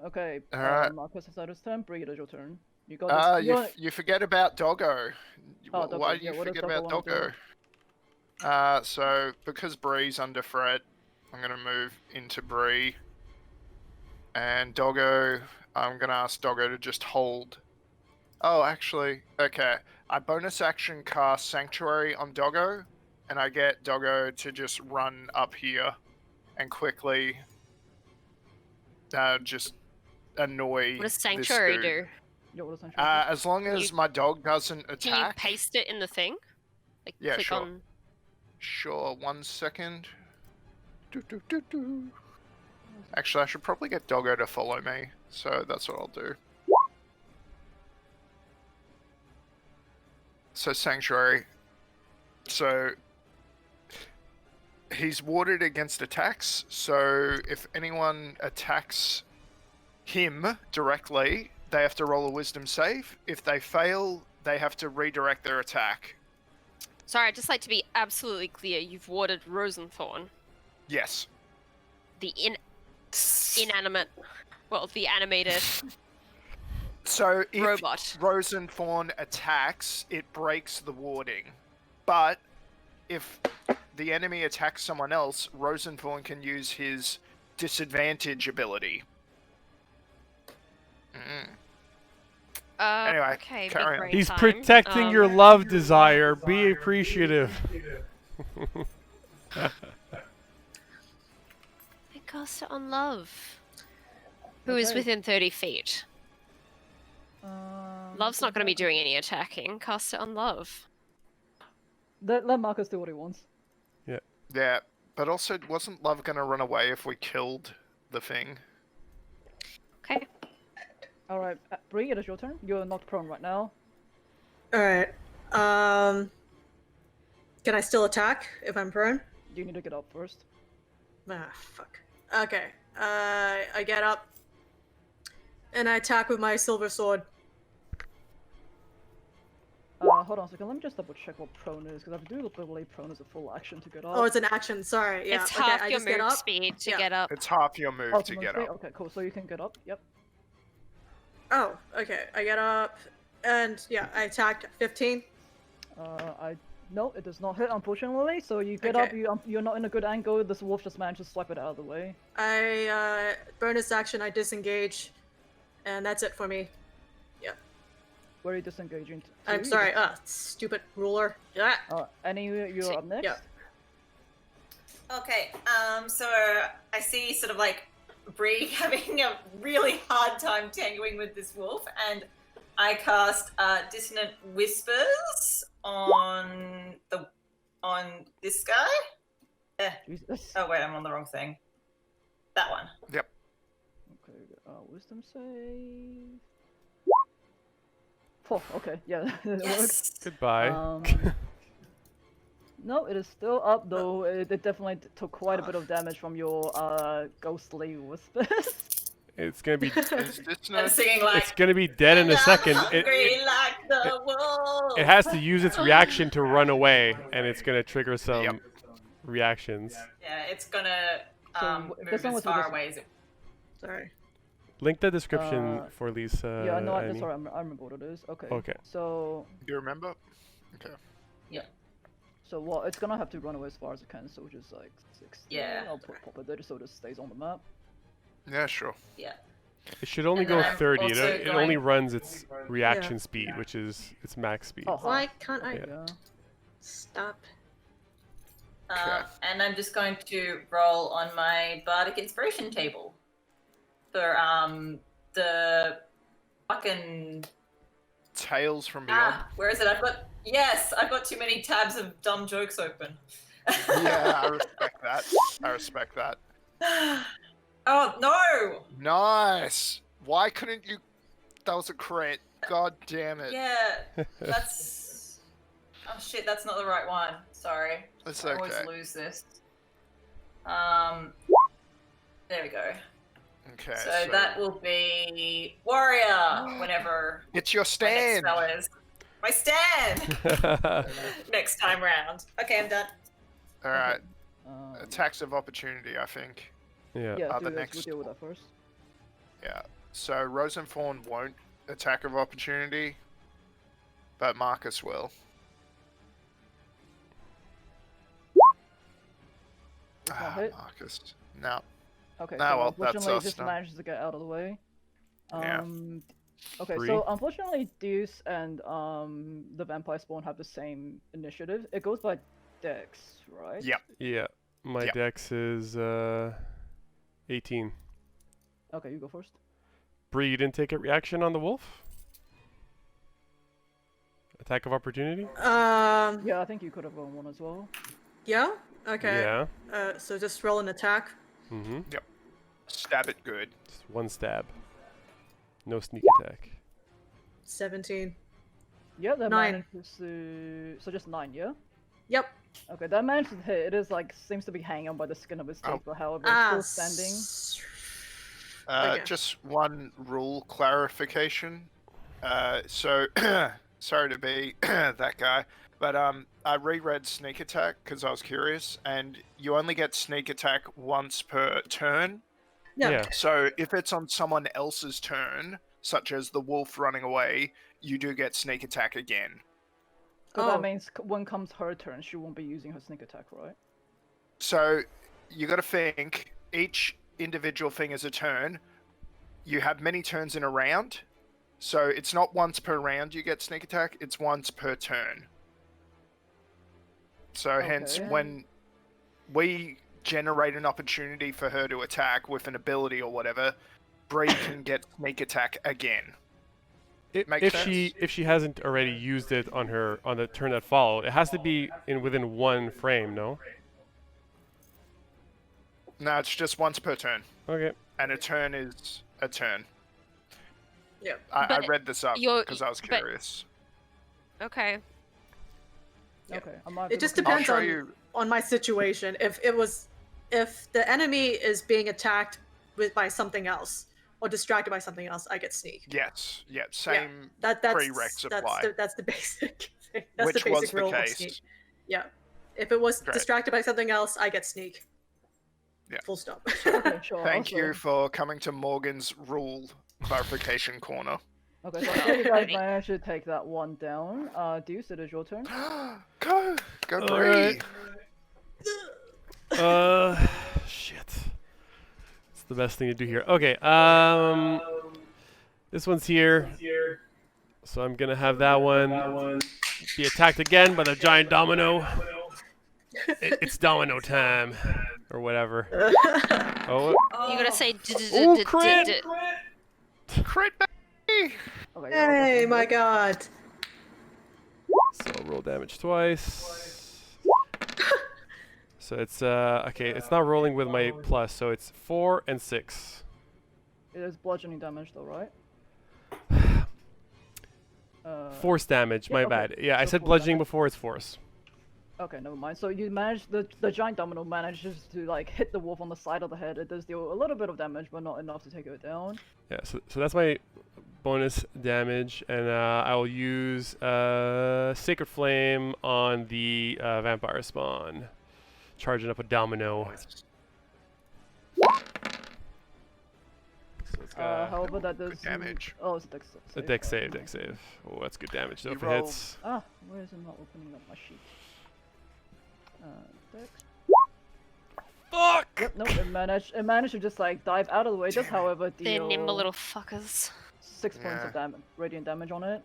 Okay, Alright. Marcus has had his turn. Bring it as your turn. You got this. You forget about Doggo. Oh, Doggo. Why do Yeah, you what does forget about Doggo wanna Doggo? So because Bree's under threat, I'm gonna move into Bree. And Doggo, I'm gonna ask Doggo to just hold. Oh, actually, okay. I bonus action cast Sanctuary on Doggo, and I get Doggo to just run up here and quickly just annoy. What does Sanctuary this dude. do? Yeah, what does Sanctuary do? As long as my dog doesn't attack. Can you paste it in the thing? Like, Yeah, click sure. on... Sure, 1 second. Actually, I should probably get Doggo to follow me, so that's what I'll do. So, Sanctuary. So, he's warded against attacks, so if anyone attacks him directly, they have to roll a wisdom save. If they fail, they have to redirect their attack. Sorry, I'd just like to be absolutely clear. You've warded Rosenthorn, Yes. the inanimate, well, the animated So if robot. Rosenthorn attacks, it breaks the warding. But if the enemy attacks someone else, Rosenthorn can use his disadvantage ability. Anyway, Okay, big carry on. brain He's time. protecting your love desire. Be appreciative. I cast it on love. Who is Okay. within 30 feet. Love's not going to be doing any attacking. Cast it on love. Let Marcus do what he wants. Yeah, but also, wasn't Love gonna run away if we killed the thing? Okay. Alright, Bree, it is your turn. You're knocked prone right now. Alright. Can I still attack if I'm prone? You need to get up first. Ah, fuck. Okay. I get up. And I attack with my silver sword. Hold on a second. Let me just double check what prone is, because I do believe prone is a full action to get up. Oh, it's an action. Sorry. Yeah. It's okay, half I your just get move up. speed to Yeah. get up. It's half your move Oh, to to get move speed? up. Okay, cool. So you can get up. Yep. Oh, okay. I get up. And yeah, I attacked 15. No, it does not hit, unfortunately. So you get up, you're not in a good angle. This wolf just managed to swipe it out of the way. I bonus action, I disengage, and that's it for me. Where are you disengaging? I'm sorry. Stupid ruler. Yeah. Annie, you're up next. Yeah. Okay, so I see sort of like Bree having a really hard time tangling with this wolf, and I cast Dissonant Whispers on this guy. Jesus. Oh wait, I'm on the wrong thing. That one. Yep. Okay, wisdom save. Oh, okay, yeah, it works. Yes. Goodbye. No, it is still up though. It definitely took quite a bit of damage from your ghostly whispers. It's gonna be. I'm singing like. It's gonna be dead in a second. Hungry like the wolf. It has to use its reaction to run away, and it's gonna trigger some reactions. Yeah, it's gonna move this one as was far with away as it. Sorry. Link the description for Lisa. Yeah, no, Annie. sorry, I remember what it is. Okay. Okay. So. Do you remember? Okay. Yeah. So what? It's gonna have to run away as far as it can. So just like 60. Yeah. I'll pop it there so it stays on the map. Yeah, sure. Yeah. It should only And go then I'm 30. also It only going- runs its reaction speed, which is its max speed. Oh, Why can't I Yeah. stop? Okay. And I'm just going to roll on my bardic inspiration table for the fucking Tales from Beyond. where is it? I've got too many tabs of dumb jokes open. Yeah, I respect that. I respect that. Oh no! Nice. Why couldn't you? That was a crit. God damn it. Yeah, that's. Oh shit, that's not the right one. Sorry. It's I always okay. lose this. There we go. Okay. So that will be warrior whenever It's your my next stand. spell is. My stand! Next time round. Okay, I'm done. All right. Um, Attacks of opportunity, I think. Yeah. Yeah, the we'll next- deal with that first. Yeah. So Rosenthorn won't attack of opportunity, but Marcus will. Not hit. Marcus. No. Okay, Nah, so well, that's unfortunately, it us just then. manages to get out of the way. Yeah. Okay, Three. so unfortunately, Deuce and the Vampire Spawn have the same initiative. It goes by Dex, right? Yep. Yeah. My Yep. dex is 18. Okay, you go first. Bree, you didn't take a reaction on the wolf? Attack of opportunity? Yeah, I think you could have gone one as well. Yeah? Okay. Yeah. So just roll an attack. Mm-hmm. Stab it good. Just one stab. No sneak attack. 17. Yeah, that 9. manages to... So just 9, yeah? Yep. Okay, that manages to hit. It is like, seems to be hanging on by the skin of its teeth, Oh. but however, Ah, it's still standing. Okay. Just one rule clarification. So, sorry to be that guy, but I reread sneak attack because I was curious, and you only get sneak attack once per turn. Yeah. So if it's on someone else's turn, such as the wolf running away, you do get sneak attack again. So Oh. that means when comes her turn, she won't be using her sneak attack, right? So you got to think each individual thing is a turn. You have many turns in a round, so it's not once per round you get sneak attack. It's once per turn. So hence, Okay. when we generate an opportunity for her to attack with an ability or whatever, Bree can get sneak attack again. Makes If sense? she hasn't already used it on the turn that followed, it has to be within one frame, no? No, it's just once per turn, Okay. and a turn is a turn. Yeah. I But read this up you're- because I was but- curious. Okay. Yeah. Okay, I might have It to just look I'll depends show on you. on my situation. If the enemy is being attacked by something else or distracted by something else, I get sneak. Yes, yeah, same. That's Prereqs that's apply. that's the basic thing. That's Which the basic was the rule of case. sneak. Yeah. If it was Great. distracted by something else, I get sneak. Yeah. Full stop. Okay, sure. Thank also- you for coming to Morgan's rule clarification corner. Okay, so I think you guys managed to take that one down. Deuce, it is your turn. Go All Bree. right. Shit. It's the best thing to do here. Okay. This one's here. So I'm gonna have that one be attacked again by the giant domino. It's domino time, or whatever. Oh, You gotta say. Ooh, crit! Crit baby. Okay, Hey, my god. So roll damage twice. So it's okay. It's not rolling with my plus, so it's 4 and 6. It is bludgeoning damage, though, right? Force damage. yeah, My okay. bad. Yeah, I So said force bludgeoning damage. before. It's force. Okay, never mind. So you manage the giant domino manages to like hit the wolf on the side of the head. It does deal a little bit of damage, but not enough to take it down. Yeah. So that's my bonus damage, and I will use Sacred Flame on the vampire spawn, charging up a domino. So it's got However, that does damage. Oh, it's dex a dex save. Dex save. Oh, that's good damage. So You if it roll. hits, Ah, where is it not opening up my sheet? Dex. fuck. Yep, no, it managed to just like dive out of the way. Does, however, They're deal nimble little fuckers. 6 points of damage, radiant damage on it.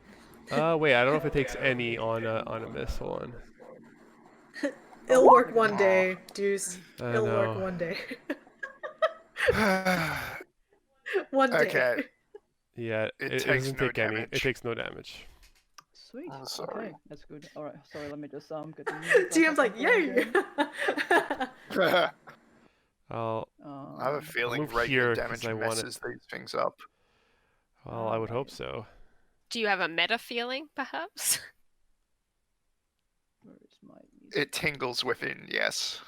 Wait. I don't know if it takes any on a miss. Hold on. It'll work one day, Deuce. I It'll work know. one day. One day. Okay. Yeah, It it takes doesn't no take any. It damage. takes no damage. Sweet. Oh, sorry. Okay, that's good. All right, sorry. Let me just get the music back GM's up like, and going yay! again. I'll I have a feeling move here radiant 'cause damage I want it. messes these things up. Well, I would hope so. Do you have a meta feeling, perhaps? Where is my music? It tingles within, yes.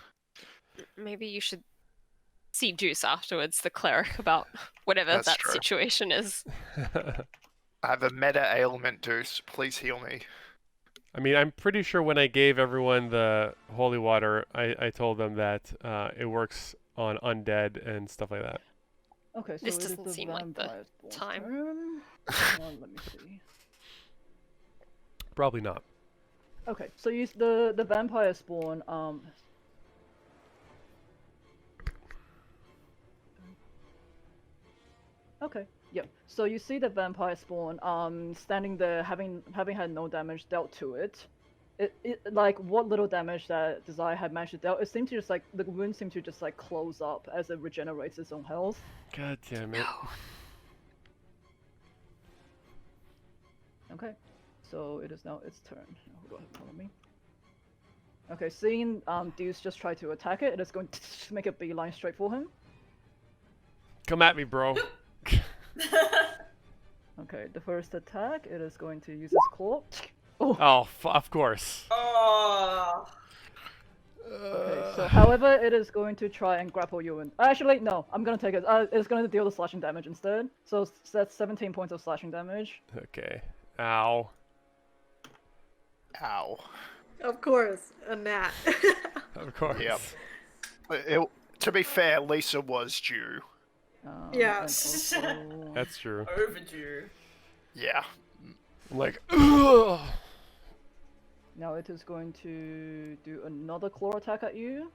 Maybe you should see Juice afterwards, the cleric, about whatever That's that true. situation is. I have a meta ailment, Deuce. Please heal me. I mean, I'm pretty sure when I gave everyone the holy water, I told them that it works on undead and stuff like that. Okay, so This it is doesn't the seem like the vampire's spawn time. turn. Let me see. Probably not. Okay, so use the vampire spawn. Okay, yep. So you see the vampire spawn standing there, having had no damage dealt to it. It like what little damage that Desire had managed to deal, it seemed to just like the wound seemed to just like close up as it regenerates its own health. God damn it. Okay, so it is now its turn. Go ahead, follow me. Okay, seeing Deuce just try to attack it, it is going to make a beeline straight for him. Come at me, bro. Okay, the first attack, it is going to use its claw. Oh, Oh, of course. Oh. okay, so however, it is going to try and grapple you in. Actually, no, I'm gonna take it. It's going to deal the slashing damage instead. So that's 17 points of slashing damage. Okay. Ow. Ow. Of course, a gnat. Of course. Yep. To be fair, Lisa was due. Yeah. And also... That's true. Overdue. Yeah. I'm like, ugh. Now it is going to do another claw attack at you.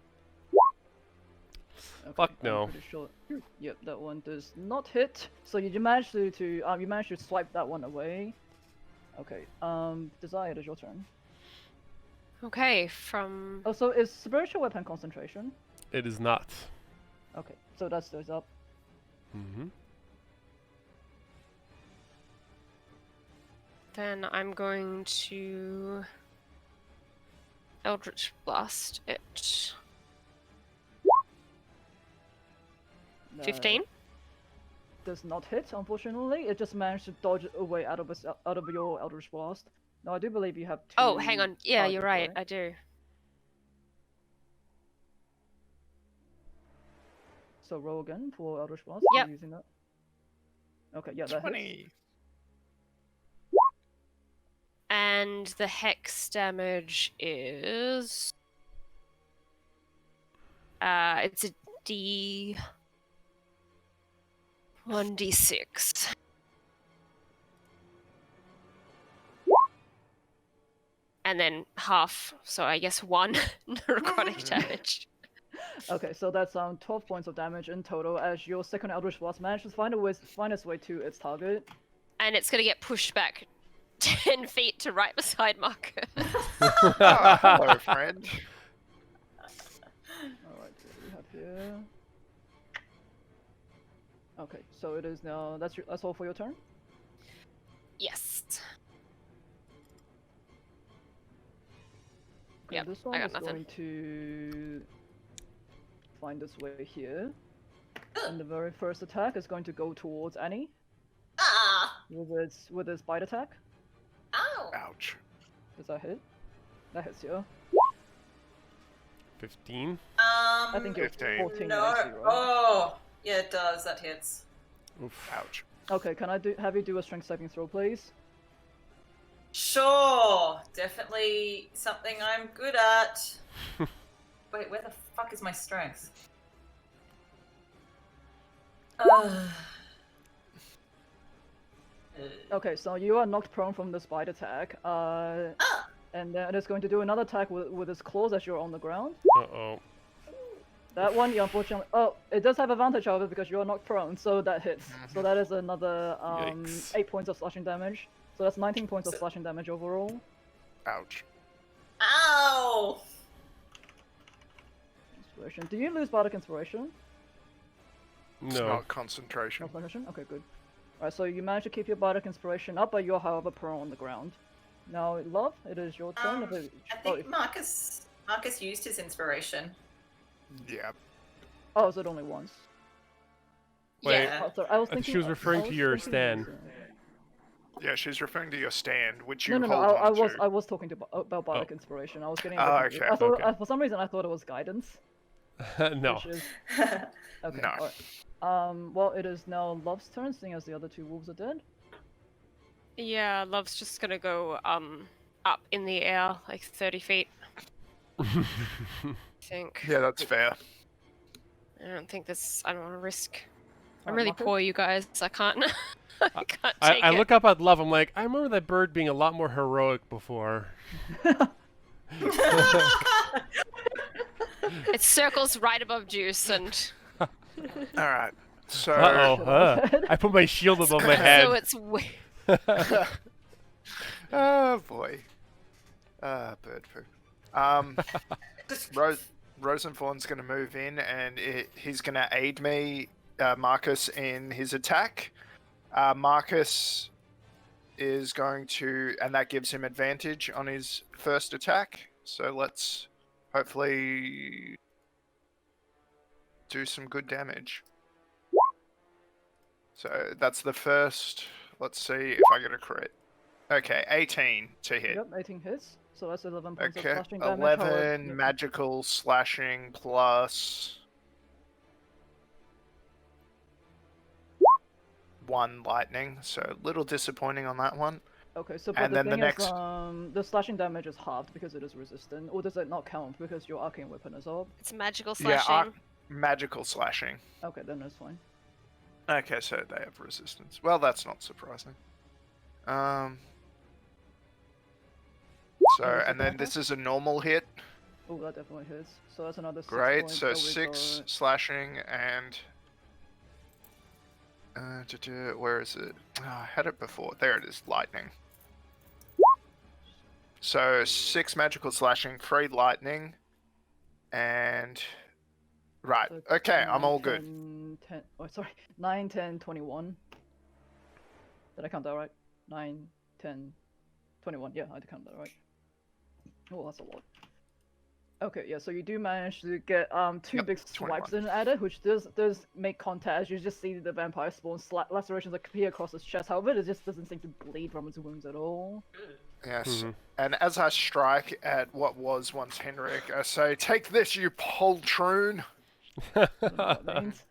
Okay, Fuck I'm no. pretty sure. Yep, that one does not hit. So you managed to swipe that one away. Okay. Desire, it is your turn. Okay, from Oh, so is spiritual weapon concentration? It is not. Okay, so that stays up. Mm-hmm. then I'm going to Eldritch Blast it. That 15? does not hit, unfortunately. It just managed to dodge away out of your Eldritch Blast. Now I do believe you have two. Oh, hang on. Yeah, you're targets, right. I do. So roll again for Eldritch Blast. Yep. Using that. Okay, yeah, that hits. 20. And the hex damage is it's a D 1d6. and then half, so I guess 1 necrotic damage. Okay, so that's 12 points of damage in total as your second Eldritch Blast manages to find its way to its target. And it's going to get pushed back 10 feet to right beside Marcus. Oh, hello, friend. Alright, what do we have here? Okay, so it is now. That's all for your turn? Yes. Okay, Yep, this I one got is nothing. going to find its way here. And the very first attack is going to go towards Annie Ah! with its bite attack. Ow! Ouch. Does that hit? That hits you. 15. I think you're 15. 14 No. AC, right? Oh, yeah, it does. That hits. Oof. Ouch. Okay, can I have you do a strength saving throw, please? Sure, definitely something I'm good at. Wait, where the fuck is my strength? Okay, so you are knocked prone from this bite attack. Ah! And then it is going to do another attack with its claws as you're on the ground. Uh-oh. That one, you unfortunately. Oh, it does have advantage, however, because you are knocked prone, so that hits. So that is another Yikes. 8 points of slashing damage. So that's 19 points of slashing damage overall. Ouch. Ow! Inspiration. Do you lose bardic inspiration? It's No. not concentration. No concentration? Okay, good. Alright, so you manage to keep your bardic inspiration up, but you're, however, prone on the ground. Now, Love, it is your turn. I think Marcus used his inspiration. Yeah. Oh, is it only once? Wait. Yeah. Oh, sorry, I was I think thinking. she was referring to your stand. Yeah, she's referring to your stand, which No, you no, no. hold on I was talking about bardic Oh. inspiration. I was getting. Oh, confused. okay, I thought, okay. for some reason, I thought it was guidance. No. Which is... Okay. No. Alright. Well, it is now Love's turn, seeing as the other two wolves are dead. Yeah, Love's just going to go up in the air, like 30 feet, I think. Yeah, that's fair. I don't want to risk. I'm Alright, really Marcus? poor, you guys. I can't. I can't take I it. look up at Love. I'm like, I remember that bird being a lot more heroic before. It circles right above Juice, and Alright, so... Uh-oh. I put my shield above my head. so it's way. Oh, boy. Bird poo. Rosenthorn's going to move in, and he's going to aid me, Marcus, in his attack. Marcus is going to... And that gives him advantage on his first attack. So let's hopefully do some good damage. So that's the first... Let's see if I get a crit. Okay, 18 to hit. Yep, 18 hits. So that's 11 points of Okay, slashing damage. 11 however- yep. magical slashing plus 1 lightning, so a little disappointing on that one. Okay, so but And the then the thing next- is, the slashing damage is halved because it is resistant, or does it not count because your arcane weapon is up? It's magical Yeah, slashing. magical slashing. Okay, then that's fine. Okay, so they have resistance. Well, that's not surprising. So, and then this is a normal hit. Oh, that definitely hits. So that's another 6 Great, points. so we 6 got- slashing and... where is it? Oh, I had it before. There it is, lightning. So 6 magical slashing, 3 lightning, and... Right, so okay, I'm 9, all good. 10, oh, sorry. 9, 10, 21. Did I count that right? 9, 10, 21. Yeah, I did count that right. Oh, that's a lot. Okay, yeah, so you do manage to get 2 Yep, big swipes 21. in at it, which does make contact. You just see the vampire spawn lacerations appear across his chest. However, it just doesn't seem to bleed from its wounds at all. Yes, Mhm. and as I strike at what was once Henrik, I say, "Take this, you poltroon, I don't know what that means.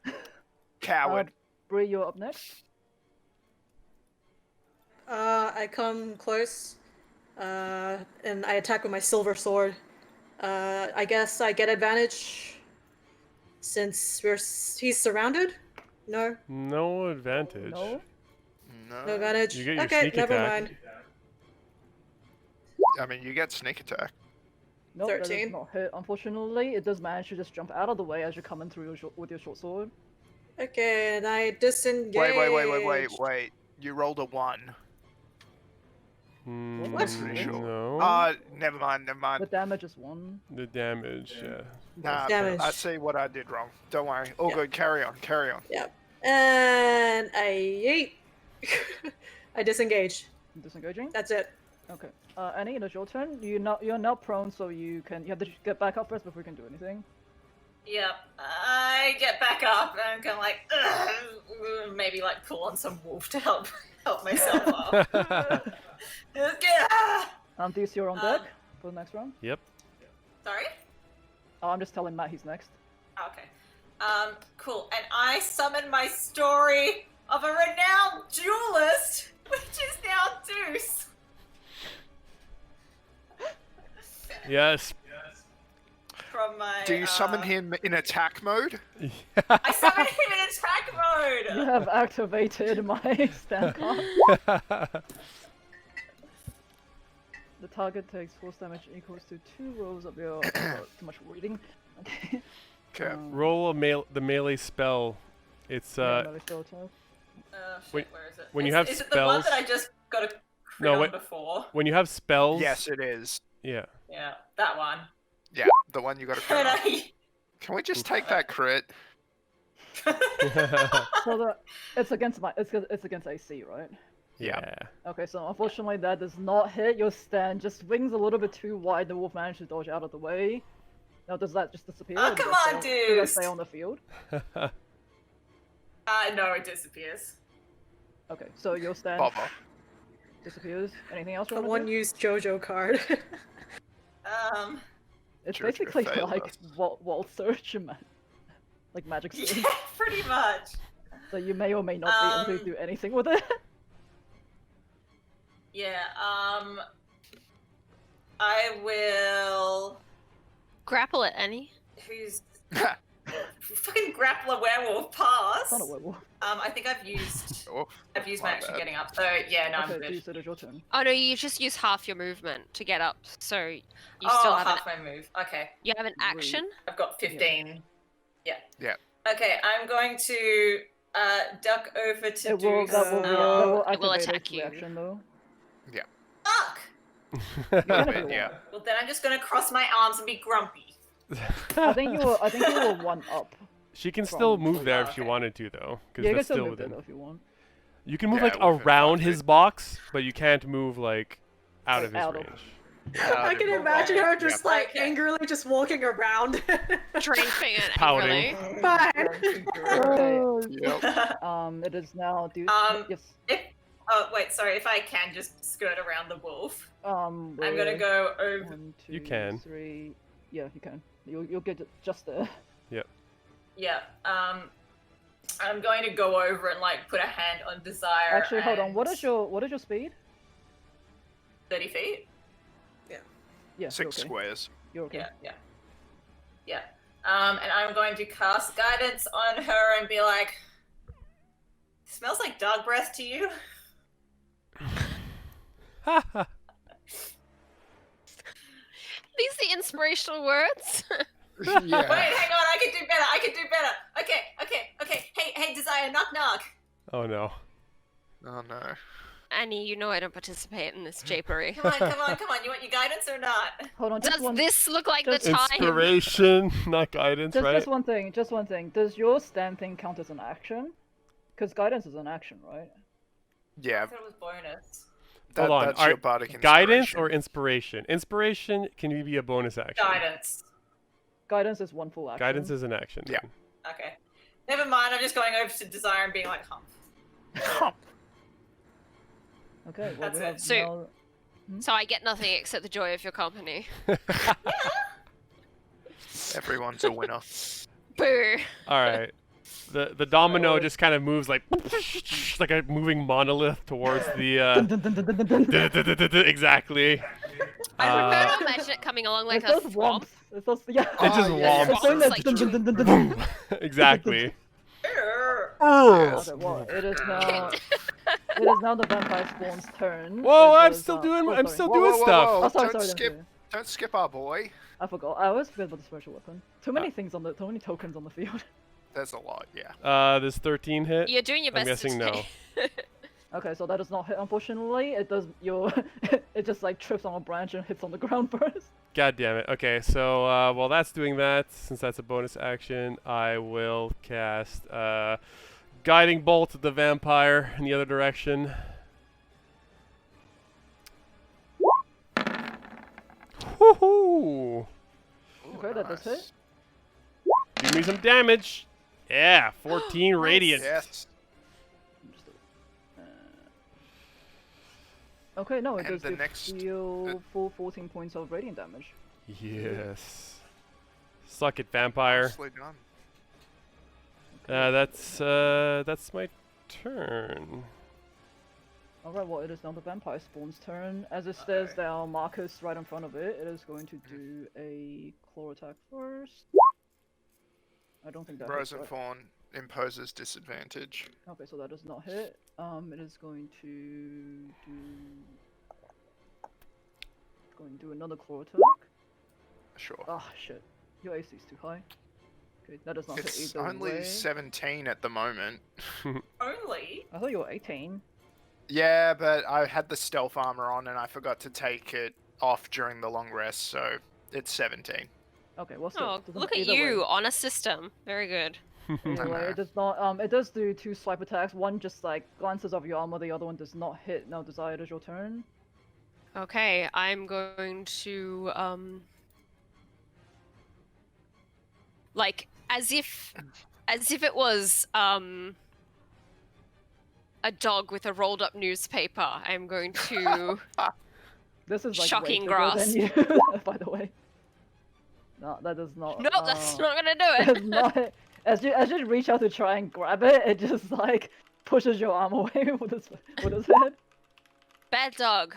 coward." Bree, you're up next. I come close, and I attack with my silver sword. I guess I get advantage since he's surrounded. No, No advantage. No? no advantage. You get your okay, sneak never attack. mind. I mean, you get sneak attack. Nope, that 13. does not hit. Unfortunately, it does manage to just jump out of the way as you're coming through with your short sword. Okay, and I disengage. Wait. You rolled a 1. What? Pretty sure. No. Never mind. The damage is 1. The damage, yeah. Nah, Damage. I see what I did wrong. Don't worry. All Yeah. good. Carry on. Yep. And I I disengage. Disengaging. That's it. Okay. Annie, it is your turn. You're now prone, so you have to get back up first before you can do anything. Yep. I get back up and I'm kind of like, ugh, maybe like pull on some wolf to help myself up. Just get. DC, you're on deck for the next round. Yep. Sorry. Oh, I'm just telling Matt he's next. Okay. Cool. And I summon my story of a renowned duelist, which is now Deuce. Yes. From my. Do you summon him in attack mode? I summon him in attack mode. You have activated my stand card. The target takes force damage equals to 2 rolls of your. Too much reading. Okay. Okay. Roll the melee spell. It's Melee spell attack. Shit, When- where is it? when you have is it the one spells- that I just got a crit No, on wait. before? when you have spells. Yes, it is. Yeah. Yeah, that one. Yeah, the one you got to And crit on. Can we just take that crit? So it's against it's against AC, right? Yeah. Okay, so unfortunately that does not hit. Your stand just swings a little bit too wide. The wolf manages to dodge out of the way. Now does that just disappear? Oh, or does come that on, stay does that dude! stay on the field? No, it disappears. Okay, so your stand Bobber. disappears. Anything else you The want one to do? used JoJo card. It's Jojo basically failed like us. wall search and like magic Yeah, swing. pretty much. So you may or may not be able to do anything with it. Yeah, I will... Grapple it, Annie. Who's... Fucking grappler werewolf pass. It's not a werewolf. I think I've used Oh, my my action bad. getting up, so yeah, no, I'm Okay, good. Deuce, it is your turn. Oh no, you just use half your movement to get up, so you Oh, still have half my move. Okay, you have an action. I've got 15. Yeah. Yeah. Okay, I'm going to duck over to It will, Deuce. that will, Uh, that will it will activate attack its you. reaction though. Fuck! Little bit, yeah. Well, then I'm just gonna cross my arms and be grumpy. I think you were 1 up. She can still From- move there if she Okay. wanted to, though, because Yeah, you can that's still still move there within. though if you want. You can move Yeah, like within around 5 his feet. box, but you can't move like out of his Out of- range. I can Yeah. imagine her just like Okay. angrily just walking around. Draping it Pouting. angrily. Fine. Okay, Yep. it is now Deuce. Yes. Oh, wait, sorry, if I can just skirt around the wolf. I'm gonna we're- go over. 1, 2, You can. 3. Yeah, you can. You'll get it just there. Yeah, I'm going to go over and like put a hand on Desire. Actually, hold on. and- What is your speed? 30 feet? Yeah, 6 you're okay. squares. You're okay. Yeah. And I'm going to cast guidance on her and be like, smells like dog breath to you? These are the inspirational words. Wait, hang on, I can do better. Okay. Hey, Desire, knock knock. Oh no. Oh no. Annie, you know I don't participate in this japery. Come on. You want your guidance or not? Hold on. Does Just one. this look like the Just time? Inspiration, not guidance, Just, right? just one thing. Just one thing. Does your stand thing count as an action? Because guidance is an action, right? I Yeah, thought it was bonus. that, Hold on. that's Are- your bardic Guidance or inspiration. inspiration? Inspiration can be a bonus action. Guidance. Guidance is one full action. Guidance is an action. Yeah. Okay. Never mind, I'm just going over to Desire and being like, hump. Okay. Well, That's we it. have So- now... So I get nothing except the joy of your company. Everyone's a winner. Boo. All right. The domino just kind of moves like a moving monolith towards the exactly. I Uh, prefer to imagine it coming along like It's a those thwomp. womps. It's those, yeah. It just Oh, yeah. womps. It's doing It's that like- dun, dun, dun, dun, dun. Exactly. Yes. Okay, well, it is now. It is now the vampire spawn's turn. Whoa, It I'm is, still doing. oh, I'm sorry. still Whoa, doing whoa, whoa, stuff. whoa. Oh, sorry, Don't sorry. skip. Don't skip our boy. I forgot. I always forget about the special weapon. Too many things on the. Too many tokens on the field. There's a lot, yeah. This 13 hit. You're doing your I'm best guessing to no. Okay, so that does not hit. Unfortunately, it does. It just like trips on a branch and hits on the ground first. God damn it. Okay, so while that's doing that, since that's a bonus action, I will cast Guiding Bolt at the vampire in the other direction. Woohoo! Okay, that does hit. Give me some damage. Yeah, 14 radiant. Yes. Okay, no, it And does the give next- you full 14 points of radiant damage. Yes. Suck it, vampire. Nicely done. That's my turn. Alright, well, it is now the vampire spawn's turn. As it stares Okay. down Marcus right in front of it, it is going to do a claw attack first. I don't think that hits, right? Rosenthorn imposes disadvantage. Okay, so that does not hit. It is going to do another claw attack. Sure. Ah, shit. Your AC is too high. Okay, that does not hit It's either only way. 17 at the moment. Only? I thought you were 18. Yeah, but I had the stealth armor on and I forgot to take it off during the long rest, so it's 17. Okay, well, still, Oh, it doesn't look at either you way. on a system. Very good. Either way, know. it does not. It does do 2 swipe attacks. One just like glances off your armor. The other one does not hit. Now, Desire, it is your turn. Okay, I'm going to like as if it was a dog with a rolled up newspaper. I'm going to This is like Shocking way bigger grasp. than you, by the way. No, that does not. No, that's not gonna do It's it. not. As you reach out to try and grab it, it just like pushes your arm away with its head. Bad dog.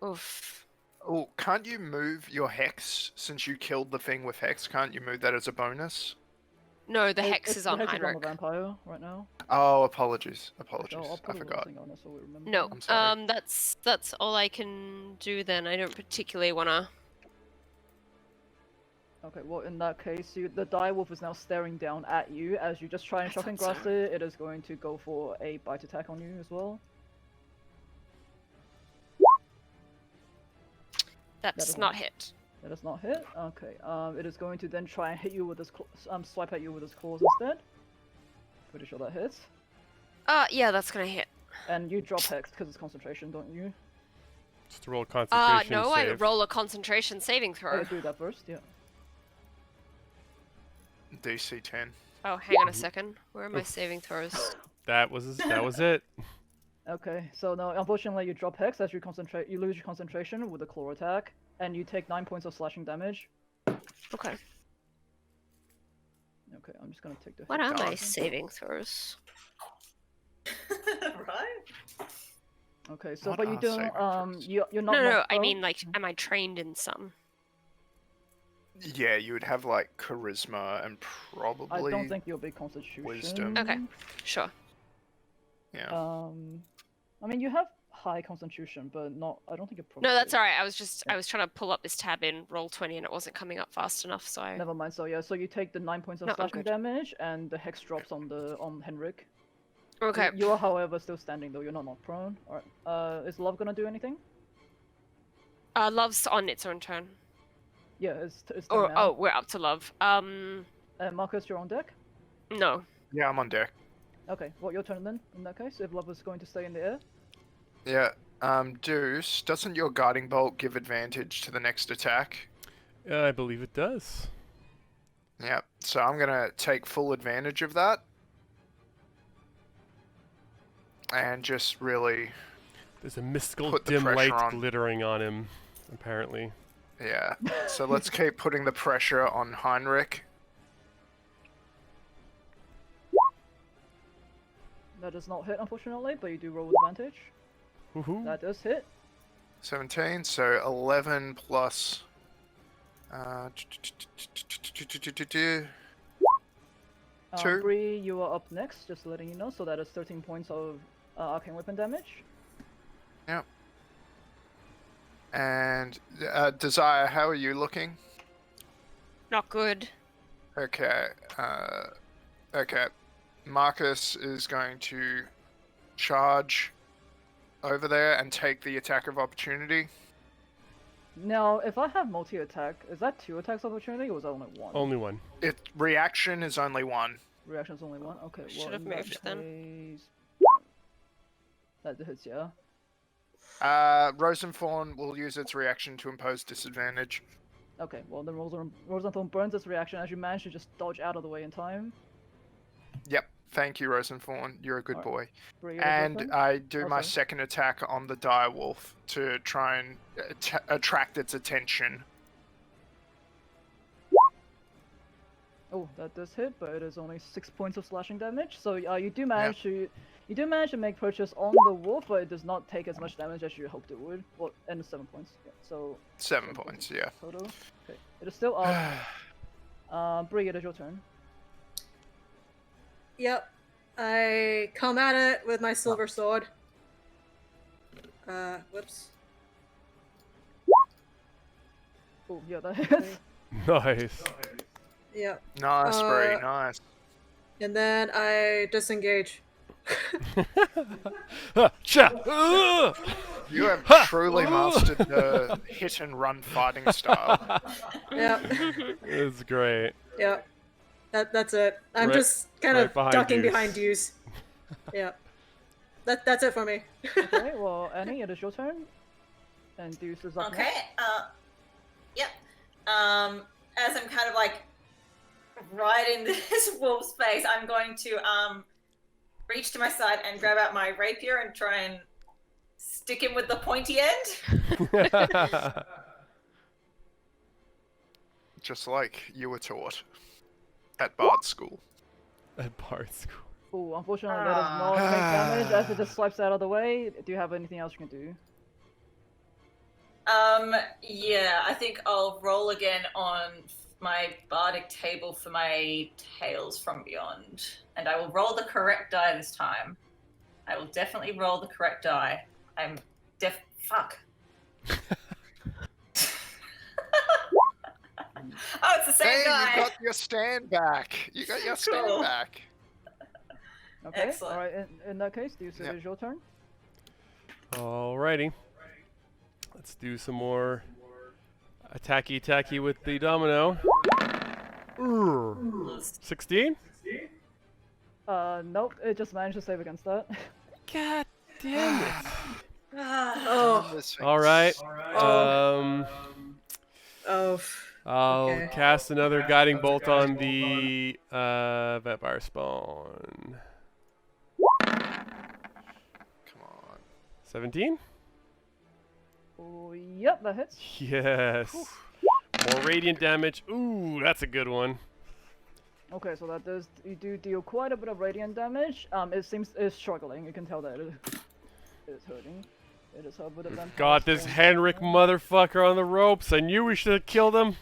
Oof. Oh, can't you move your hex since you killed the thing with hex? Can't you move that as a bonus? No, the It- hex is the on hex Heinrich. is on the vampire right now. Oh, apologies. So Apologies. I'll I put a little forgot. thing on it so we remember. No, I'm sorry. that's all I can do then. I don't particularly wanna. Okay, well in that case, the direwolf is now staring down at you as you just try and I shocking thought grasp so. it. It is going to go for a bite attack on you as well. That's doesn't not hit. That does not hit. Okay. It is going to then try and hit you with this swipe at you with its claws instead. Pretty sure that hits. Yeah, that's gonna hit. And you drop hex because it's concentration, don't you? Just roll a concentration No, I save. roll a concentration saving Oh, throw. yeah, do that first. Yeah. DC 10. Oh, hang on a second. Where are my saving throws? That was it. Okay. So now, unfortunately, you drop hex as you concentrate. You lose your concentration with a claw attack, and you take 9 points of slashing damage. Okay. Okay, I'm just gonna take the. What hit are my again. saving throws? Right? Okay, so What but you are don't. saving throws? You're not. No, knocked I out. mean like, am I trained in some? Yeah, you would have like charisma and probably. I don't think you'll be constitution. wisdom. Okay. Sure. Yeah. I mean you have high constitution, but not. I don't think it. No, that's alright. I was trying to pull up this tab in Roll20 and it wasn't coming up fast enough, so. Never mind. So yeah, so you take the 9 points of No, I'm slashing good. damage, and the hex drops on Henrik. Okay. You are, however, still standing though. You're not knocked prone. Alright. Is love gonna do anything? Love's on its own turn. Yeah, it's turn Or now. oh, we're up to love. Marcus, you're on deck. No. Yeah, I'm on deck. Okay, well your turn then. In that case, if love is going to stay in the air. Yeah. Deuce, doesn't your guiding bolt give advantage to the next attack? I believe it does. Yeah. So I'm gonna take full advantage of that. And just really, There's a mystical Put the dim pressure light on. glittering on him, apparently. yeah. So let's keep putting the pressure on Heinrich. That does not hit, unfortunately, but you do roll with advantage. Woohoo. That does hit. 17, so 11 plus Two. Bree, you are up next, just letting you know, so that is 13 points of arcane weapon damage. Yep. And Desire, how are you looking? Not good. Okay. Okay. Marcus is going to charge over there and take the attack of opportunity. Now, if I have multi-attack, is that 2 attacks of opportunity, or was that only 1? Only one. Reaction is only 1. Reaction's only 1? Okay, well, Should have in that moved then. case... That hits, yeah. Rosenthorn will use its reaction to impose disadvantage. Okay, well, then Rosenthorn burns its reaction as you manage to just dodge out of the way in time. Yep. Thank you, Rosenthorn. You're a good Alright. boy. Bree, it is your And turn. I do my sorry. second attack on the direwolf to try and attract its attention. Oh, that does hit, but it is only 6 points of slashing damage. So you do manage to make purchase on the wolf, but it does not take as much damage as you hoped it would. Well, and it's 7 points. Yeah, so 7 points, yeah. total. Okay, it is still up. Bree, it is your turn. Yep. I come at it with my silver sword. Whoops. Oh, yeah, that hits. Nice. Yep. Nice, Bree, nice. And then I disengage. Cha! You have truly mastered the hit and run fighting style. Yep. It's great. Yep. That's it. I'm Right- just kind right of behind ducking Deuce. behind Deuce. Yeah. That's it for me. Okay, well, Annie, it is your turn. And Deuce is up Okay. next. Yep. As I'm kind of like right in this wolf's face, I'm going to reach to my side and grab out my rapier and try and stick him with the pointy end. Just like you were taught at Bard School. At Bard School. Oh, unfortunately, that does not make damage as it just swipes out of the way. Do you have anything else you can do? Yeah, I think I'll roll again on my bardic table for my Tales from Beyond. And I will roll the correct die this time. I will definitely roll the correct die. Fuck. Oh, it's the same Hey, guy! you got your stand back. You got your stand Cool. back. Okay, Excellent. alright, in that case, Deuce, Yep. it is your turn. Alrighty. Let's do some more attacky with the domino. 16? Nope, it just managed to save against that. God damn it. Oh. Alright. Oh. I'll Okay. cast another guiding bolt on the vampire spawn. Come on. 17? Oh, yep, that hits. Yes. More radiant damage. Ooh, that's a good one. Okay, so that does, you do deal quite a bit of radiant damage. It seems it's struggling. You can tell that it is hurting. It is hurt with a vampire. Got this spawn. Henrik motherfucker on the ropes. I knew we should have killed him.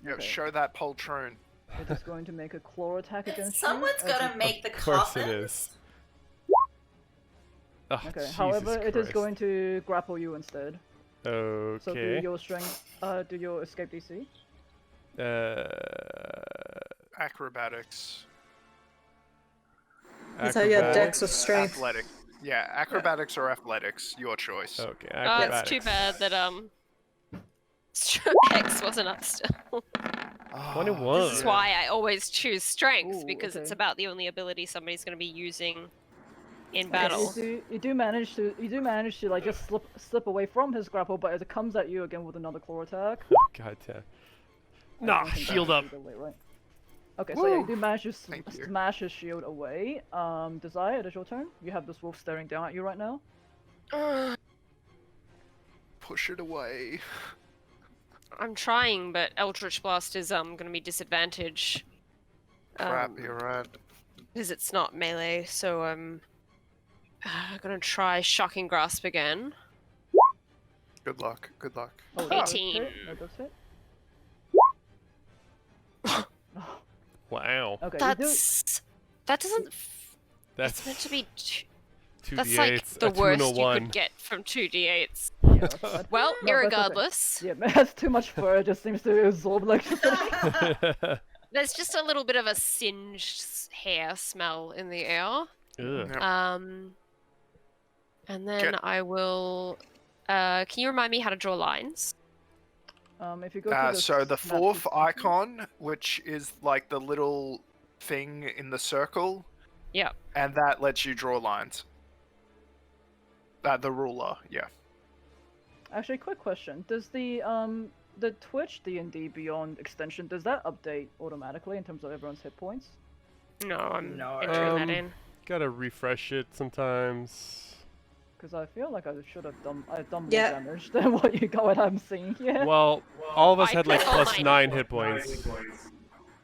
Yo, Okay. show that poltroon. It is going to make a claw attack against Someone's you. gotta make the Of course coffins. it is. Oh, Okay, Jesus however, it is Christ. going to grapple you instead. So do Okay. your strength, do your escape DC. Acrobatics. Is that your acrobatics. dex or strength? Athletic. Yeah, acrobatics or athletics, your choice. Okay, Oh, acrobatics. it's too bad that X wasn't up still. 21. This is why I always choose strength, Ooh, because it's okay. about the only ability somebody's going to be using in Okay, battle. You do manage to like just slip away from his grapple, but as it comes at you again with another claw attack. God damn. I Nah, don't think shield that's up. either way, right? Okay, so yeah, you do manage to Thank you. smash his shield away. Desire, it is your turn. You have this wolf staring down at you right now. Push it away. I'm trying, but Eldritch Blast is going to be disadvantage. Crap, you're right. Because it's not melee, so I'm gonna try Shocking Grasp again. Good luck. Good luck. Oh, that does 18. hit, that does hit. Wow. Okay. That doesn't. That's It's meant to be. two That's d8s, like the a 2 and a worst you 1. could get from 2d8s. Yeah, Well, No, that's okay. irregardless, yeah, it has too much fur. It just seems to absorb electricity. there's just a little bit of a singed hair smell in the air. Ugh. Yep. And then I will. Can you remind me how to draw lines? If you go to So the snap fourth sequence- icon, which is like the little thing in the circle, Yep. and that lets you draw lines. The ruler, yeah. Actually, quick question: does the Twitch D&D Beyond extension does that update automatically in terms of everyone's hit points? No, I'm No. entering that in. Gotta refresh it sometimes. Because I feel like I should have done more Yeah. damage than what I'm seeing here. Well, all of us I had like put all plus mine. 9 hit points.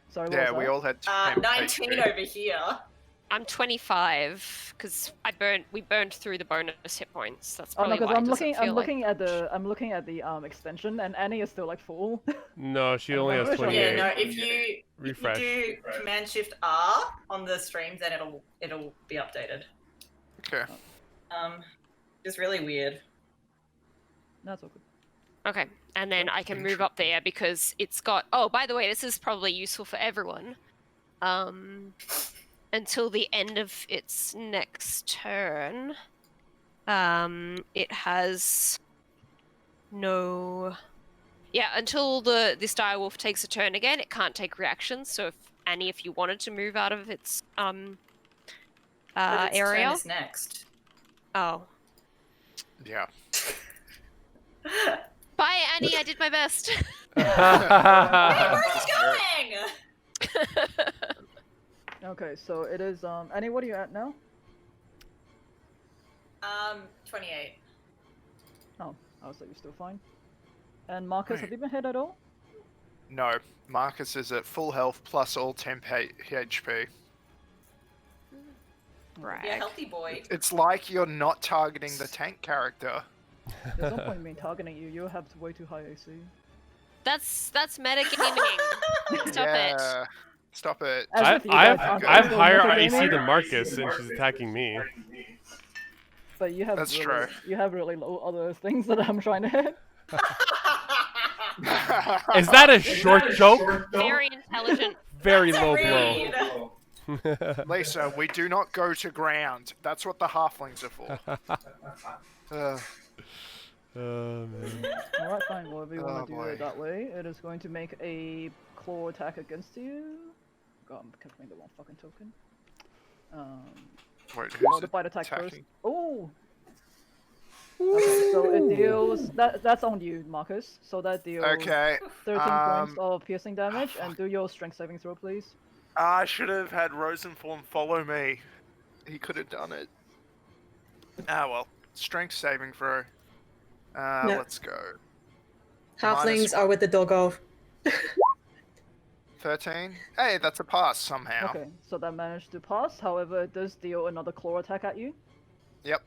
Sorry, what Yeah, was we that? all had 19 HP. over here. I'm 25 because we burned through the bonus hit points. That's Oh no, probably because why I'm it doesn't looking feel I'm looking at the extension, and Annie is still like full. No, she only has Refresh on 28. Yeah, no, if you Refresh. do Command Shift R on the streams, then it'll be updated. Okay. It's really weird. That's all good. Okay, and then I can move up there because it's got. Oh, by the way, this is probably useful for everyone. Until the end of its next turn, it has no. Yeah, until this direwolf takes a turn again, it can't take reactions. So if you wanted to move out of its But its area. turn is next. Oh. Yeah. Bye, Annie. I did my best. Where are you going? Okay, so it is Annie, what are you at now? 28. Oh, I was like, you're still fine. And Marcus, have Right. you been hit at all? No, Marcus is at full health plus all temp HP. Right. Yeah, healthy boy. It's like you're not targeting the tank character. There's no point in me targeting you. You have way too high AC. That's metagaming. Stop it. Yeah. Stop it. As if you I have guys aren't I have also higher metagaming. AC than Marcus, and she's attacking me. But you have That's really, true. You have really low other things that I'm trying to hit. Is that a short joke? Very intelligent. Very That's a low read. blow. Lisa, we do not go to ground. That's what the halflings are for. Oh, man. Alright, fine. Well, if you Oh, want to do boy. it that way, it is going to make a claw attack against you. God, I'm clicking the wrong fucking token. Wait, Oh, who's the bite attack first. attacking? Oh! Okay, so it deals. That's on you, Marcus. So that deals Okay. 13 points of piercing damage, and do your strength saving throw, please. I should have had Rosenform follow me. He could have done it. Ah, well. Strength saving throw. No. Let's go. Halflings are with the doggo. 13? Hey, that's a pass somehow. Okay, so that managed to pass. However, it does deal another claw attack at you, Yep.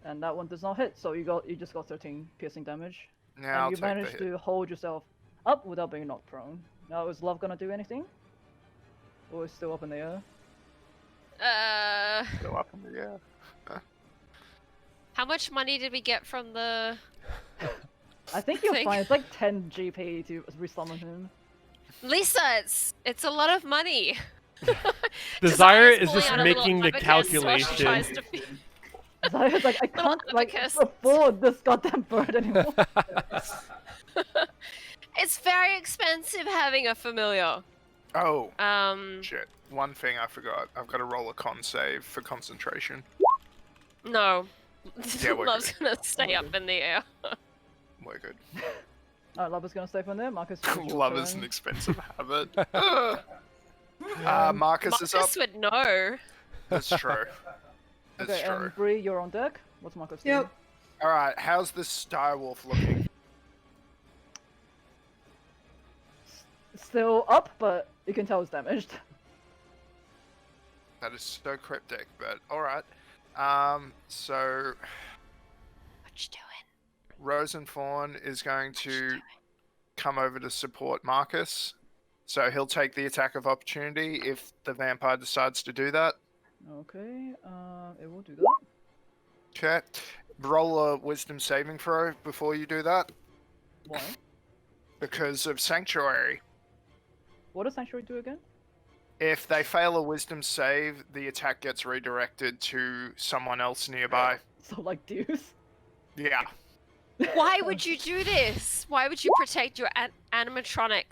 and that one does not hit. So you just got 13 piercing damage, Now I'll and you take the managed hit. to hold yourself up without being knocked prone. Now, is Love gonna do anything? Or is it still up in the air? Go up in the air. How much money did we get from the? I think you're Think. fine. It's like 10 GP to resummon him. Lisa, it's a lot of money. Desire Desire's is pulling just out a little making the abacus while she calculation. tries to fe- So I was like, I can't like abacus. afford this goddamn bird anymore. It's very expensive having a familiar. Oh, Um, shit. One thing I forgot. I've got to roll a con save for concentration. no. Yeah, we're Love's gonna stay We're up good. in the air. We're good. Alright, Love is gonna stay from there. Marcus, it's your Love is turn. an expensive habit. Marcus is up. Marcus would know. That's true. That's Okay, true. and Bree, you're on deck. What's Marcus doing? Yep. Alright, how's this direwolf looking? Still up, but you can tell it's damaged. That is so cryptic, but alright. So What you doing? Rosenthorn is going to come over to support Marcus. So he'll take the attack of opportunity if the vampire decides to do that. Okay, it will do that. Okay. Roll a wisdom saving throw before you do that. Why? Because of Sanctuary. What does Sanctuary do again? If they fail a wisdom save, the attack gets redirected to someone else nearby. So like Deuce? Yeah. Why would you do this? Why would you protect your animatronic?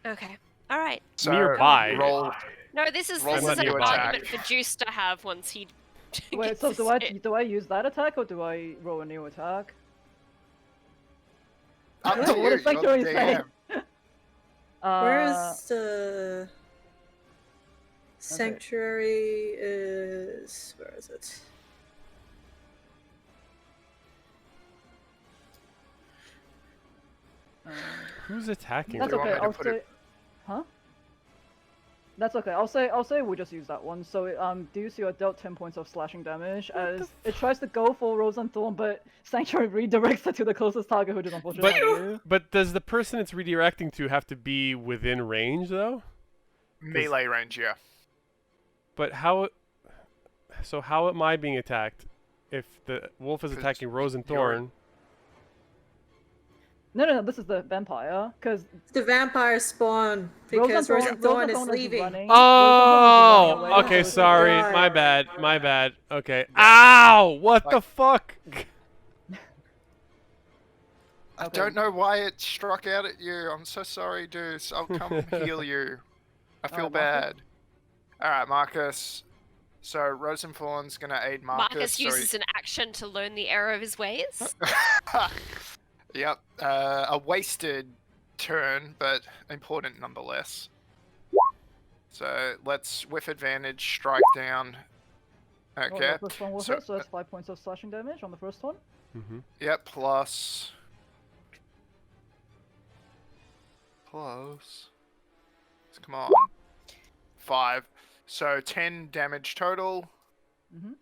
Okay. All right. So Nearby. roll. No, this is Roll an a new argument attack. for Juice to have once he. Wait, gets so to sit. do I use that attack or do I roll a new attack? Up to What you, does Sanctuary you're the say? DM. Where's the sanctuary? Is where is it? Who's attacking? That's Do you want okay. me to I'll put say, it- huh? That's okay. I'll say we'll just use that one. So Deuce, you are dealt 10 points of slashing damage as it tries to go for Rose and Thorn, but Sanctuary redirects it to the closest target, who is unfortunately you. But does the person it's redirecting to have to be within range though? Melee range, yeah. But how? So how am I being attacked if the wolf is 'Cause attacking Rose and you're- Thorn? No, this is the vampire, because The vampire spawn Rose and because Rose and Thorn is Thorn leaving. running. Oh, Rose and Thorn is running away, okay. so it's Sorry, Right. my bad. Okay. Ow! What the Like- fuck? I Okay. don't know why it struck out at you. I'm so sorry, Deuce. I'll come heal you. I feel Alright, Marcus. bad. Alright, Marcus. So Rosenthorn's gonna aid Marcus. Marcus so uses an action to learn the error of his ways. Yep. A wasted turn, but important nonetheless. So let's, with advantage, strike down. Well, Okay. the first one will so- hit, so that's 5 points of slashing damage on the first one. Mm-hmm. Yep, plus. Close. Come on. 5. So 10 damage total. Mm-hmm.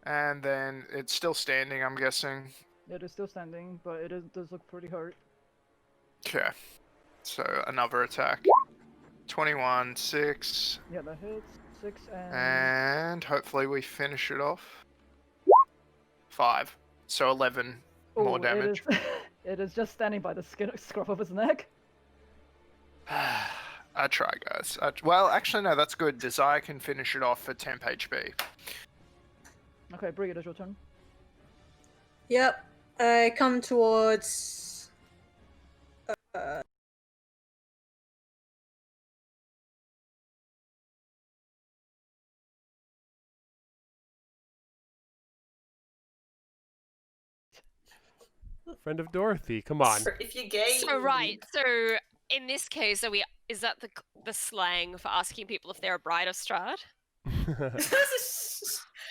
And then it's still standing, I'm guessing. It is still standing, but does look pretty hurt. Okay. So another attack. 21, 6. Yeah, that hits. 6 and... And hopefully we finish it off. 5. So 11 more Ooh, damage. It is just standing by the scruff of his neck. I try, guys. Well, actually, no, that's good. Desire can finish it off for temp HP. Okay, Brie, it is your turn. Yep. I come towards. Friend of Dorothy. Come on. If you gay. So right. So in this case, is that the slang for asking people if they're a bride of Strahd?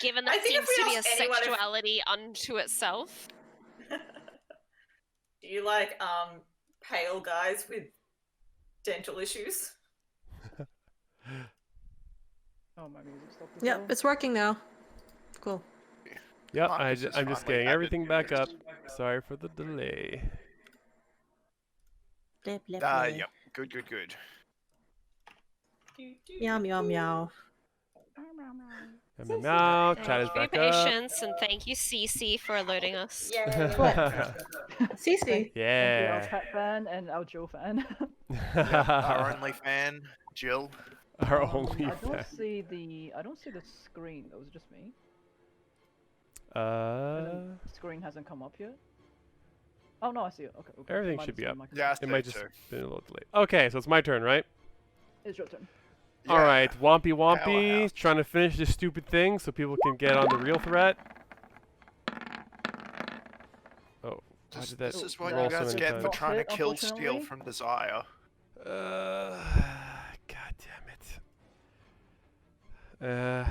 Given I that think if seems to we be a asked anyone if- sexuality unto itself. Do you like pale guys with dental issues? Oh, my music stopped as Yep, well. it's working now. Cool. Yep, Marcus is I'm just finally getting back everything at back up. units. Sorry for the delay. Yep. Good, good, good. Meow meow meow. Meow, Thank chat you is for your back up. patience, and thank you, Cece, for alerting us. Yay. Cece. Thank you, our Yeah. Pat fan and our Joe fan. Our only fan, Jill. Our only I don't fan. see the screen. That was just me. Uh, The screen hasn't come up yet. Oh no, I see it. Okay. Everything Might should just be on up. my- Yeah, it might just been a little delayed. Okay, so it's my turn, right? It's your turn. All right, Wompy Wompy, Powerhouse. trying to finish this stupid thing so people can get on the real threat. Oh, why did that This is what roll you so guys many get for times? trying to Hit, kill Steel unfortunately. from Desire. God damn it.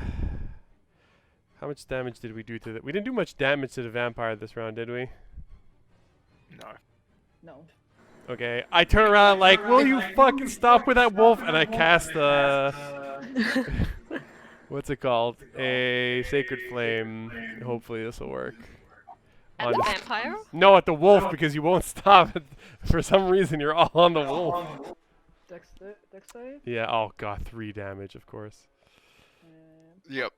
How much damage did we do to that? We didn't do much damage to the vampire this round, did we? No. No. Okay, I turn around like, will you fucking stop with that wolf? And I cast what's it called? A Sacred Flame. Hopefully this will work. At the vampire? No, at the wolf because you won't stop. For some reason, you're all on the wolf. Dex save. Yeah. Oh god, 3 damage, of course. Yep.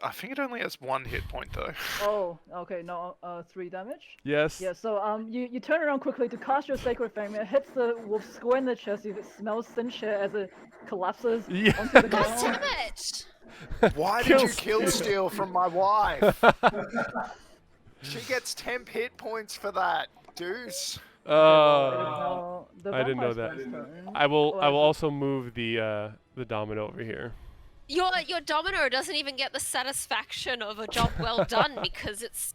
I think it only has 1 hit point though. Oh, okay. No, 3 damage. Yes. Yeah. So you turn around quickly to cast your sacred flame. It hits the wolf square in the chest. You smell cinch hair as it collapses Yeah. onto the God ground. damn it! Why did you kill steal from my wife? She gets 10 hit points for that, deuce. I didn't know that. Turn. I will Oh, also move the domino over here. Your domino doesn't even get the satisfaction of a job well done because it's.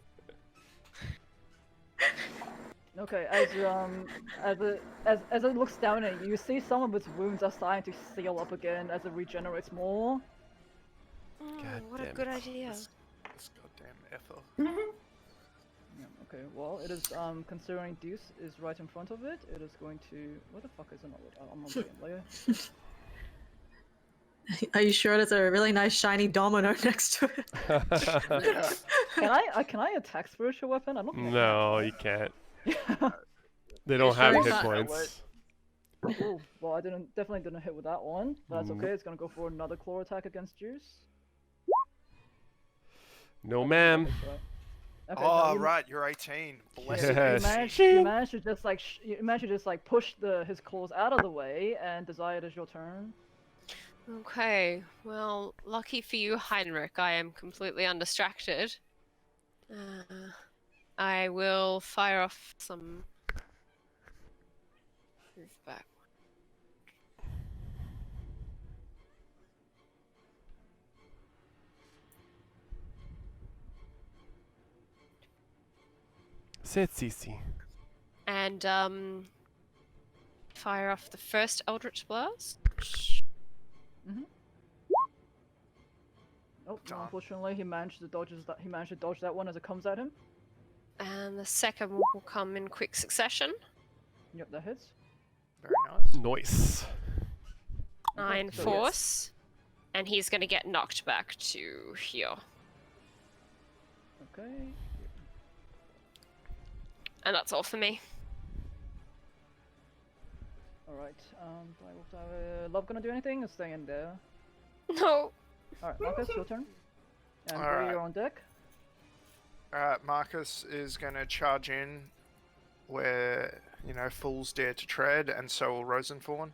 Okay, as it looks down at you, you see some of its wounds are starting to seal up again as it regenerates more. God What a damn good it. idea. This goddamn Ethel. Yeah, okay, well, it is considering Deuce is right in front of it. It is going to. What the fuck is it not? I'm not looking later. Are you sure there's a really nice shiny domino next to it? Can I attack spiritual weapon? I don't think I No, you can't. can. They don't have sure hit not? points. Ooh, well, I definitely didn't hit with that one. But that's Nope. okay. It's gonna go for another claw attack against Juice. No, ma'am. Okay, Oh, you- right, you're 18. Bless Yeah, you. Yes. you managed to just like push his claws out of the way, and Desire, it is your turn. Okay, well, lucky for you, Heinrich, I am completely undistracted. I will fire off some. Move back. Sit, Cece. And fire off the first Eldritch Blast. Oh, no, Darn. unfortunately, he managed to dodge that one as it comes at him. And the second one will come in quick succession. Yep, that hits. Very nice. Nice. 9 so yes. force. And he's going to get knocked back to here. Okay. And that's all for me. All right. Love gonna do anything? Or staying in there? No. All right, Marcus, your turn. And All right. you're on deck. Alright, Marcus is going to charge in where, fools dare to tread, and so will Rosenthorn.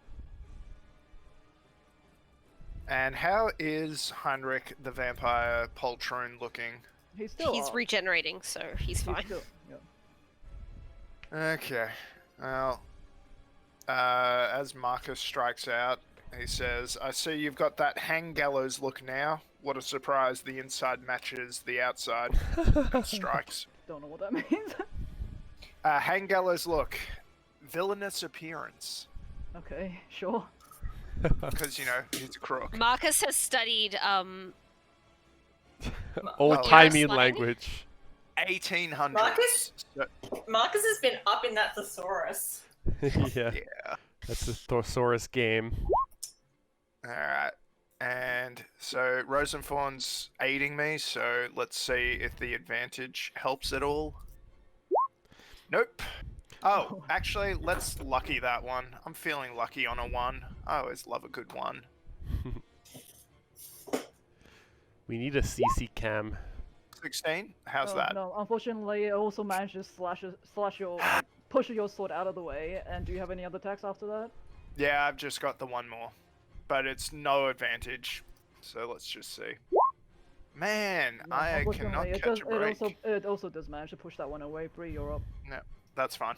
And how is Heinrich the vampire poltroon looking? He's still. He's up. regenerating, so he's fine. Yeah. Okay, well, as Marcus strikes out, he says, I see you've got that hang gallows look now. What a surprise, the inside matches the outside. And strikes. Don't know what that means. Hang gallows look. Villainous appearance. Okay, sure. Because, he's a crook. Marcus has studied Old-timey Slang? language. 1800s. Marcus has been up in that thesaurus. Yeah. Yeah. That's the Thosaurus game. Alright. And so Rosenthorn's aiding me, so let's see if the advantage helps at all. Nope. Oh, actually, let's lucky that one. I'm feeling lucky on a 1. I always love a good 1. We need a CC cam. 16? How's Oh, that? No, unfortunately, it also managed to push your sword out of the way. And do you have any other attacks after that? Yeah, I've just got the 1 more. But it's no advantage. So let's just see. Man, No, I unfortunately, cannot catch a break. it also does manage to push that one away. Bree, you're up. No, that's fine.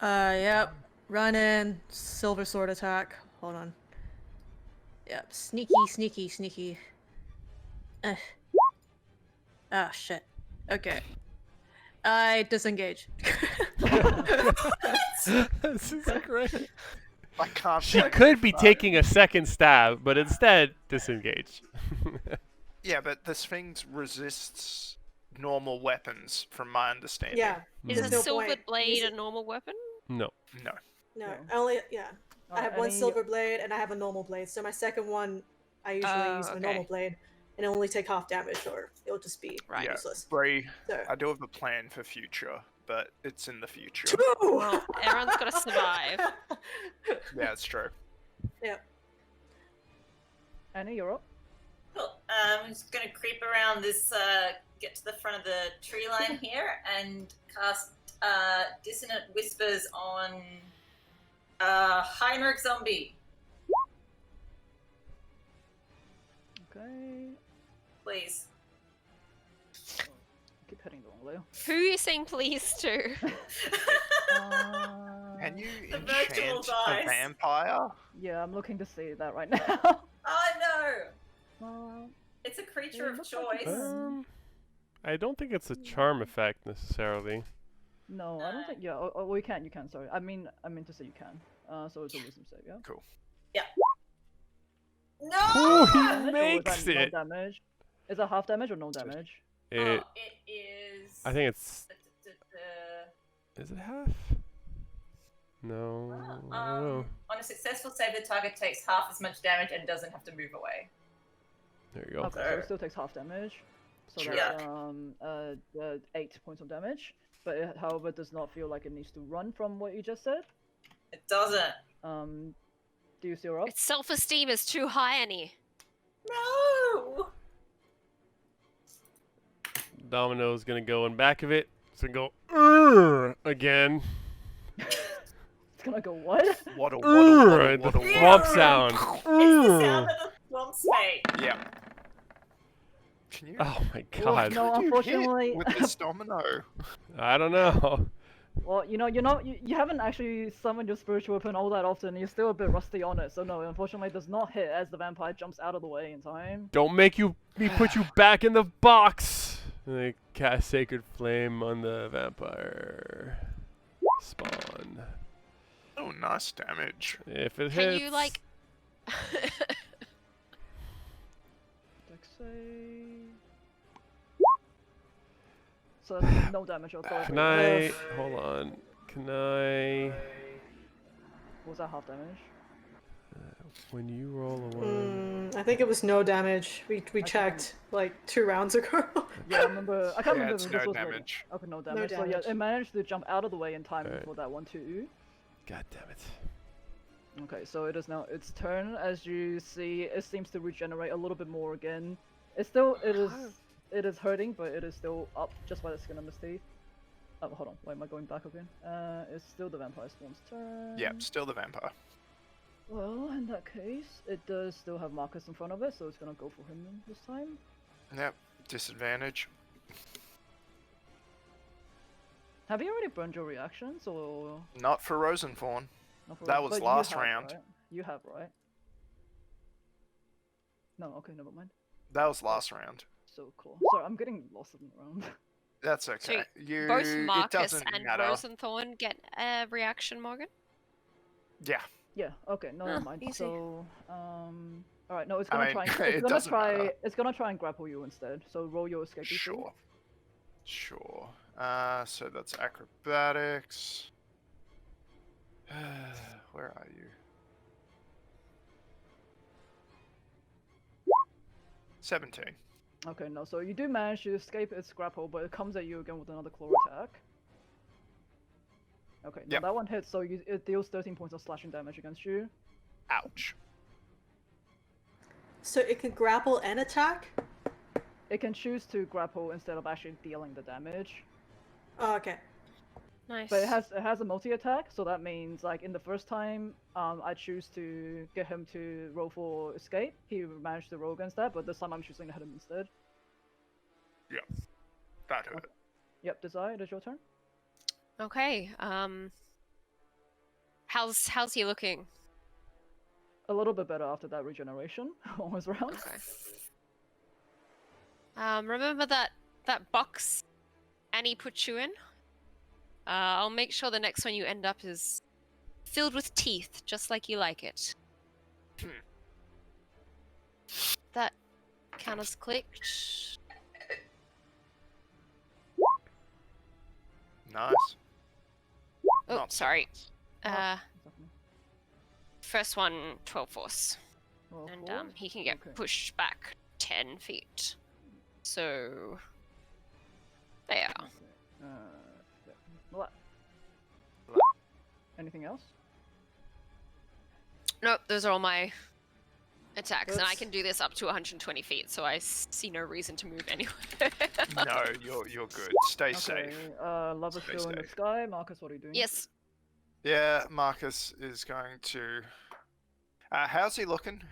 Yep. Run in, silver sword attack. Hold on. Yep, sneaky. Ah, shit. Okay. I disengage. This is great. I can't. She play could be this taking a second stab, but instead disengage. Yeah, but this thing resists normal weapons, from my understanding. Yeah. Is There's a no silver point. blade Use a it- normal weapon? No. No. No, No. I only I have one Any- silver blade and I have a normal blade. So my second one, I usually Oh, use my okay. normal blade. and only take half damage, or it'll just be Right. useless. Bree, So, I do have a plan for future, but it's in the future. 2! Well, everyone's got to survive. Yeah, it's true. Yeah. Annie, you're up. Cool. I'm just gonna creep around this, get to the front of the tree line here, and cast Dissonant Whispers on Heinrich Zombie. Okay. Please. Keep heading the wrong way. Who are you saying please to? Can you The virtual enchant dice. a vampire? Yeah, I'm looking to see that right now. Oh no! Uh, It's a creature it of looks like choice. it's- I don't think it's a charm effect necessarily. no, I don't think. Yeah, well, you can. You can. Sorry, I mean to say you can. So it's a wisdom save, yeah. Cool. No! Ooh, he Damage, or is makes that it. No damage. Is that half damage or no damage? It. Oh, it is. I think it's. Uh, Is it half? No. I don't know. on a successful save, the target takes half as much damage and doesn't have to move away. There you go. Okay, so it still takes half damage. So Sure. that's 8 points of damage. But it, however, does not feel like it needs to run from what you just said. It doesn't. Do you still up? Its self-esteem is too high, Annie. No! Domino's gonna go in back of it. It's gonna go "Urgh," again. It's gonna go what? Waddle, "Urgh," waddle, the waddle, swamp waddle. sound. It's the "Urgh." sound of the swamp snake. Yeah. Can you? Oh my Well, god. no, Could you hit unfortunately. with this domino. I don't know. Well, you know, you haven't actually summoned your spiritual weapon all that often. You're still a bit rusty on it, so no, unfortunately, it does not hit as the vampire jumps out of the way in time. Don't make me put you back in the box. And they cast Sacred Flame on the vampire. Spawn. Oh, nice damage. If it Can hits. you like? Dex save. So that's no damage. I'll throw it Can for I? you. Hold on. Can I? Was that half damage? When you roll a one. I think it was no damage. We checked like 2 rounds ago. Yeah, I remember. I can't Yeah, remember it's if no this was damage. like. Okay, no damage. So damage. yeah, it managed to jump out of the way in time Alright. before that one too. God damn it. Okay, so it is now its turn. As you see, it seems to regenerate a little bit more again. It is hurting, but it is still up just by the skin of its teeth. Oh, hold on. Why am I going back again? It's still the vampire spawn's turn. Yep, still the vampire. Well, in that case, it does still have Marcus in front of it, so it's gonna go for him this time. Yep, disadvantage. Have you already burned your reactions, or Not for Rosenthorn. not for That was but you last have, round. right? You have, right? No, okay, never mind. That was last round. So cool. Sorry, I'm getting lost in the round. That's okay. You. Both it Marcus doesn't and matter. Rosenthorn get a reaction, Morgan. Yeah. Yeah. Okay. No, never mind. easy. So, all right. No, it's I gonna mean, try. it It's gonna doesn't try. matter. It's gonna try and grapple you instead. So roll your escape. DC. Sure. Sure. So that's acrobatics. Where are you? 17. Okay. No. So you do manage to escape its grapple, but it comes at you again with another claw attack. Okay. No, Yep. that one hits. So it deals 13 points of slashing damage against you. Ouch. So it can grapple and attack? It can choose to grapple instead of actually dealing the damage. Oh, okay. Nice. But it has a multi attack, so that means like in the first time, I choose to get him to roll for escape. He managed to roll against that, but this time I'm choosing to hit him instead. Yeah. That hurt. Yep, Desire, it is your turn. Okay. How's he looking? A little bit better after that regeneration, almost round. Okay. Remember that box Annie put you in? I'll make sure the next one you end up is filled with teeth, just like you like it. That count as clicked. Nice. Oh, Not so sorry. nice. First one, 12 force. Well, And cool. he can get Okay. pushed back 10 feet. So, there. What? Anything else? Nope, those are all my attacks, and I That's- can do this up to 120 feet, so I see no reason to move anywhere. No, you're good. Stay safe. Love is Stay still in the safe. sky. Marcus, what are you doing? Yes. Yeah, Marcus is going to. How's he looking?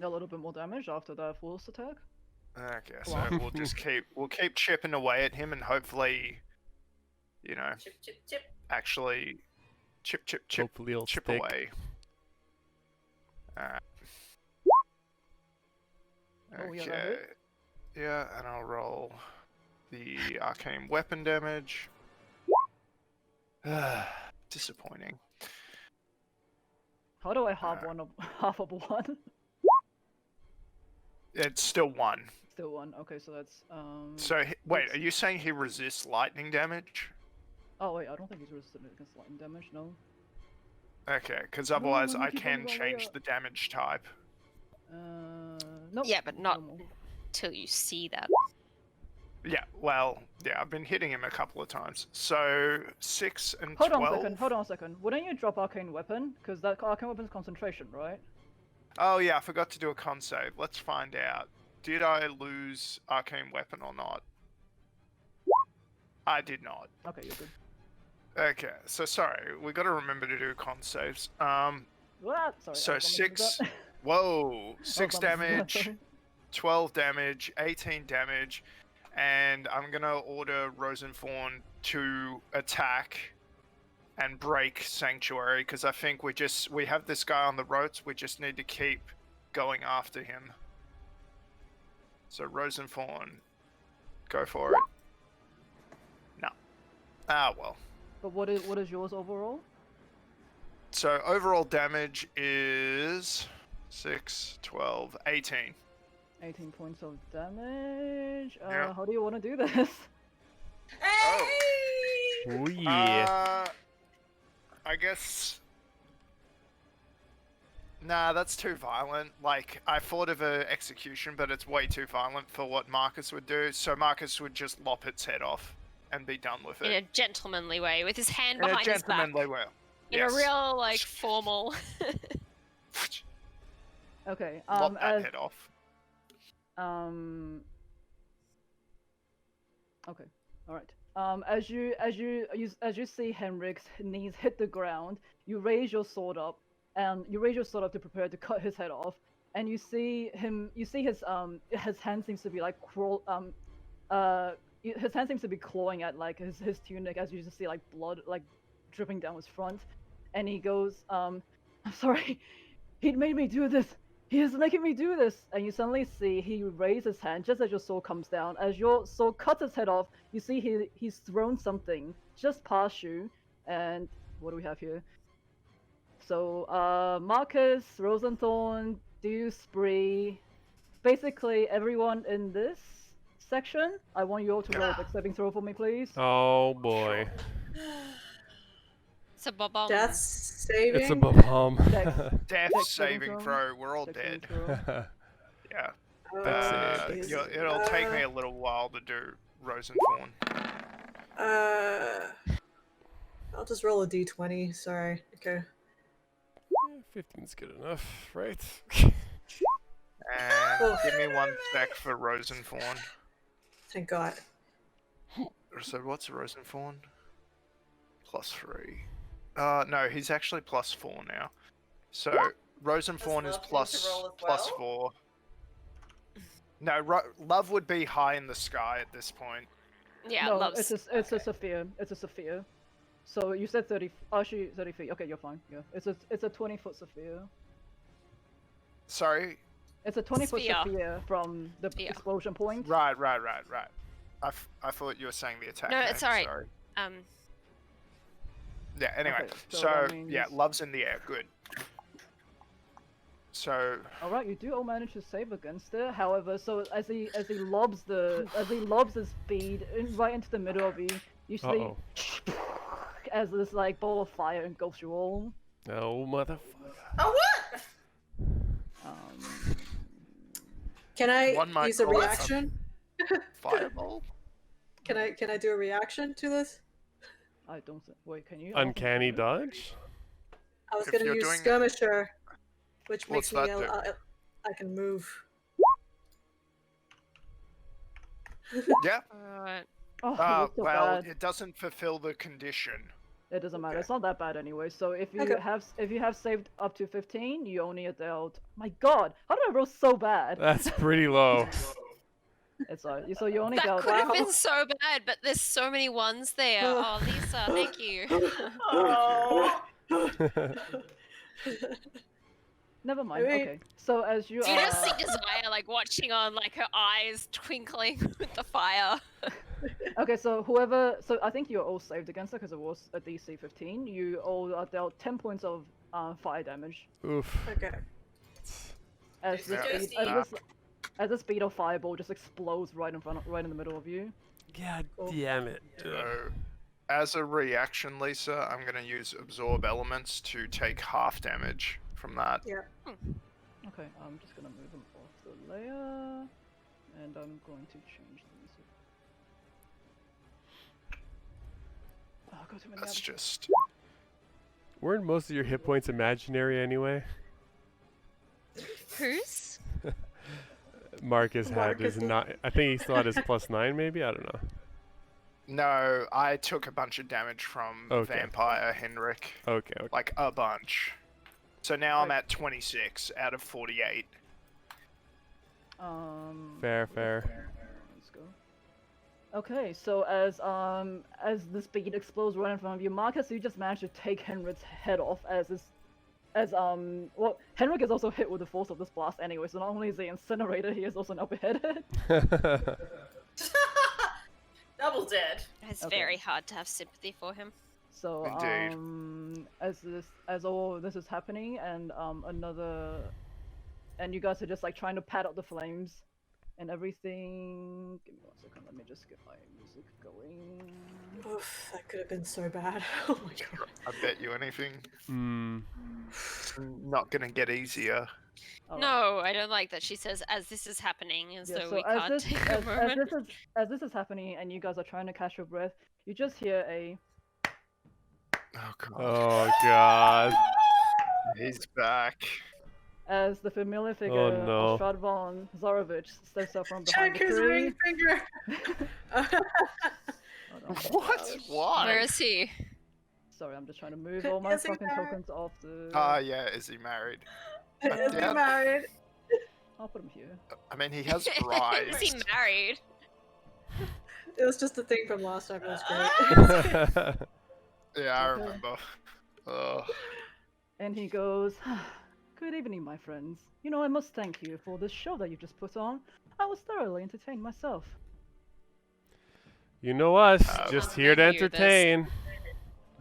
A little bit more damage after that force attack. Okay, so Wow. we'll keep chipping away at him, and hopefully, Chip, chip, chip. actually chip Hopefully it'll chip stick. away. Oh, yeah, that Okay. hit. Yeah, and I'll roll the arcane weapon damage. Disappointing. How do I half half of one? It's still 1. Still one. Okay, so that's So wait, Oops. are you saying he resists lightning damage? Oh wait, I don't think he's resistant against lightning damage. No. Okay, because otherwise let me I keep can going change up. the damage type. Nope. Yeah, but not normal. till you see that. Yeah, well, yeah, I've been hitting him a couple of times. So 6 and Hold 12. on a second. Hold on a second. Wouldn't you drop arcane weapon? Because that arcane weapon's concentration, right? Oh yeah, I forgot to do a con save. Let's find out. Did I lose arcane weapon or not? I did not. Okay, you're good. Okay, so sorry, we got to remember to do con saves. What? Sorry. So I was gonna do 6. that. Whoa, I 6 was gonna do that, damage, sorry. 12 damage, 18 damage, and I'm gonna order Rosenthorn to attack and break Sanctuary because I think we have this guy on the ropes. We just need to keep going after him. So Rosenthorn, go for it. No. Ah well. But what is yours overall? So overall damage is 6, 12, 18. 18 points of damage. Yeah. How do you want to do this? Oh. Hey! Oh yeah. I guess. Nah, that's too violent. Like, I thought of a execution, but it's way too violent for what Marcus would do. So Marcus would just lop its head off and be done with In it. a gentlemanly way, with his hand In a behind his back. gentlemanly way. In a real, like, formal... Okay. Lop that head off. Okay. All right. As you see Henrik's knees hit the ground, you raise your sword up, and to prepare to cut his head off, and you see his hand seems to be like his hand seems to be clawing at like his tunic, as you just see like blood like dripping down his front, and he goes, I'm sorry, he made me do this. He is making me do this! And you suddenly see he raises his hand just as your sword comes down. As your sword cuts his head off, you see he's thrown something just past you. And what do we have here? So, Marcus, Rosenthorn, Deuce, Bree, basically everyone in this section. I want you all to roll a dex saving throw for me, please. Oh boy. It's a bob-omb. Death saving. It's a bomb. Dex. Death Dex saving saving throw. We're all Dex dead. saving throw. Yeah. That's it. It'll take me a little while to do Rosenthorn. I'll just roll a d20. Sorry. Okay. 15's good enough, right? And give me 1 sec for Rosenthorn. Thank God. So what's Rosenthorn? +3. No, he's actually +4 now. So Rosenthorn is Does Love need to roll as well? +4. No, Love would be high in the sky at this point. Yeah, no, loves... it's a Sophia. It's a Sophia. So you said 30. Actually, 30 feet. Okay, you're fine. Yeah, it's a 20-foot Sophia. Sorry. It's a 20-foot Sphere. Sophia from the Sphere. explosion point. Right. I thought you were saying the attack. No, name, it's alright. Sorry. Um, Yeah. Anyway, Okay, so so that means- yeah, Love's in the air. Good. So All right, you do all manage to save against it. However, so as he lobs his speed right into the middle of you, you see Uh-oh. as this like ball of fire engulfs you all. Oh motherfucker. Oh, what? Can I One might use a call it reaction? Fireball. Can I do a reaction to this? I don't think. Wait, can you? Uncanny dodge? I was If gonna you're use doing- skirmisher, which What's makes me that do? I can move. Yeah. Alright. Oh, it was so Well, bad. it doesn't fulfill the condition. It doesn't matter. okay. It's not that bad anyway. So if you Okay. have saved up to 15, you only are dealt. My God, how did I roll so bad? That's pretty low. It's so you only That dealt. could have Wow. been so bad, but there's so many ones there. Oh, Lisa, thank you. Oh. Never mind. I mean- Okay. So as you Do you just see are. Desire like watching on, like her eyes twinkling with the fire? Okay, so whoever. So I think you're all saved against it because it was a DC 15. You all are dealt 10 points of fire damage. Oof. Okay. As the Yeah. speed, Yeah. as the speed of fireball just explodes right in the middle of you. God Cool. damn it. So, as a reaction, Lisa, I'm going to use Absorb Elements to take half damage from that. Yeah. Okay, I'm just gonna move them off the layer, and I'm going to change the music. Oh, go to many That's other- just. Weren't most of your hit points imaginary anyway? Whose? Marcus had Marcus his is- not. I think he still had his +9, maybe. I don't know. No, I took a bunch of damage from Okay. Vampire Henrik. Okay. Okay. Like a bunch. So now I'm at 26 out of 48. Fair. Fair. Let's go. Okay, so as the speed explodes right in front of you, Marcus, you just managed to take Henrik's head off well, Henrik is also hit with the force of this blast anyway, so not only is he incinerated, he is also now beheaded. Double dead. It's Okay. very hard to have sympathy for him. So Indeed. as all this is happening, and and you guys are just like trying to pad out the flames and everything. Give me 1 second. Let me just get my music going. Oof, that could have been so bad. Oh my god. I bet you anything. Hmm. It's not going to get easier. Alright. No, I don't like that she says as this is happening, and Yeah, so so we as can't this, take a moment. as this is happening, and you guys are trying to catch your breath, you just hear a. Oh god. Oh God. He's back. As the familiar figure no. of Strahd von Zarovich steps up from behind Check the his tree. ring finger. Hold on. What? Why? Where is he? Sorry, I'm just trying to move all my Is he fucking married? tokens off the. Yeah, is he married? Is he Yeah. married? I'll put him here. I mean, he has Is brides. he married? It was just a thing from last time. It was great. Yeah, I Okay. remember. Ugh. And he goes, "Good evening, my friends. You know, I must thank you for this show that you just put on. I was thoroughly entertained myself." You know us, just I'll here to thank you, entertain.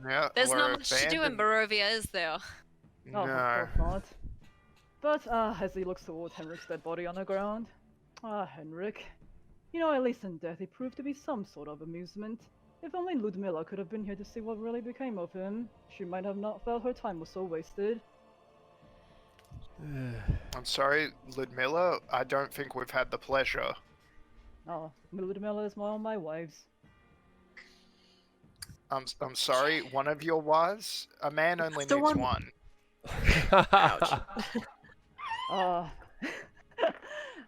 Yeah, There's we're not much to do in abandoned- Barovia, is there? Oh, No. of course not. But as he looks toward Henrik's dead body on the ground, Henrik, you know, at least in death he proved to be some sort of amusement. If only Ludmilla could have been here to see what really became of him, she might have not felt her time was so wasted. I'm sorry, Ludmilla. I don't think we've had the pleasure. Oh, Ludmilla is one of my wives. I'm sorry. One of your wives? A man only the needs one- one. Ouch. Hold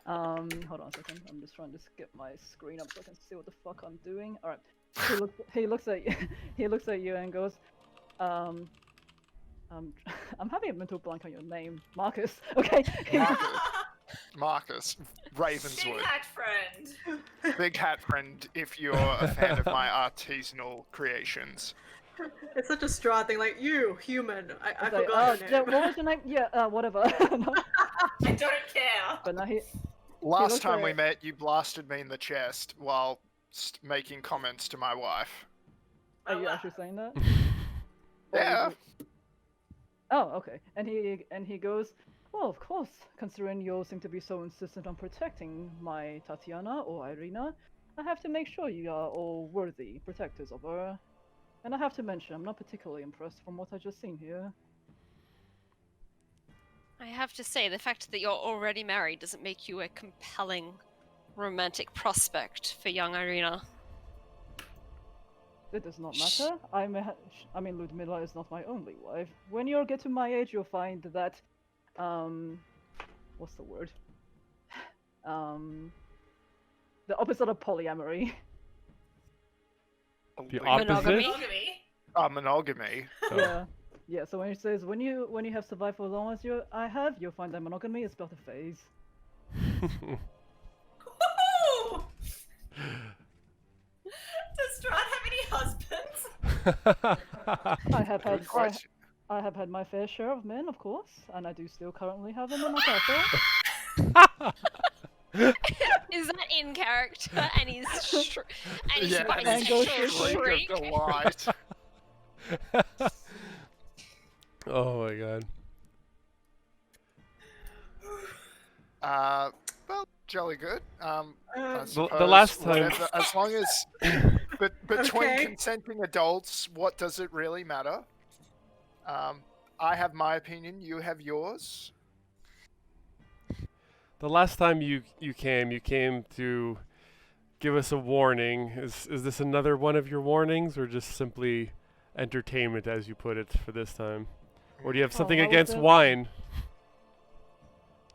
on a second. I'm just trying to get my screen up so I can see what the fuck I'm doing. All right. He looks at you. He looks at you and goes, I'm having a mental blank on your name, Marcus. Okay. Marcus, Big Ravenswood. hat friend. Big hat friend, if you're a fan of my artisanal creations. It's such a Strahd thing. Like, you, human. I It's like, forgot your yeah, name. what was your name? Yeah, whatever. No, I don't care. but now he. Last looks time we like- met, you blasted me in the chest while making comments to my wife. Are you actually saying that? Yeah. Oh, okay. And he goes, well, of course, considering you all seem to be so insistent on protecting my Tatiana or Irina, I have to make sure you are all worthy protectors of her. And I have to mention, I'm not particularly impressed from what I just seen here. I have to say, the fact that you're already married doesn't make you a compelling romantic prospect for young Irina. It does not matter. I mean, Ludmilla is not my only wife. When you get to my age, you'll find that, what's the word? The opposite of polyamory. The opposite? Monogamy. Monogamy. Yeah. Yeah, so when it says when you have survived for as long as I have, you'll find that monogamy is but a phase. Woohoo! Does Strahd have any husbands? I have Good had question. I have had my fair share of men, of course, and I do still currently have them in my castle. Is that in character? And he's Yeah, by and goes sexual to Shriek shriek. of delight. Oh my god. Well, jolly good. I Uh, suppose last time- whatever- as long as between Okay. consenting adults, what does it really matter? I have my opinion. You have yours. The last time you came to give us a warning. Is this another one of your warnings, or just simply entertainment, as you put it, for this time? Or do you have something I was against just- wine?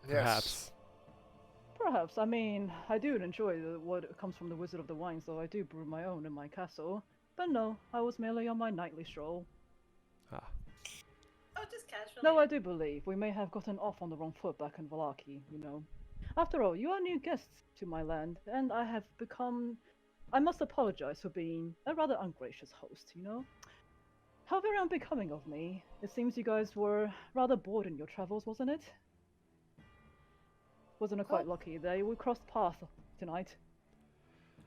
Yes. Perhaps. Perhaps. I mean, I do enjoy what comes from the Wizard of the Wine, so I do brew my own in my castle. But no, I was merely on my nightly stroll. Oh, just casually. No, I do believe we may have gotten off on the wrong foot back in Villaki, you know. After all, you are new guests to my land, and I have become... I must apologize for being a rather ungracious host, you know. How very unbecoming of me. It seems you guys were rather bored in your travels, wasn't it? Wasn't it quite lucky that we crossed paths tonight?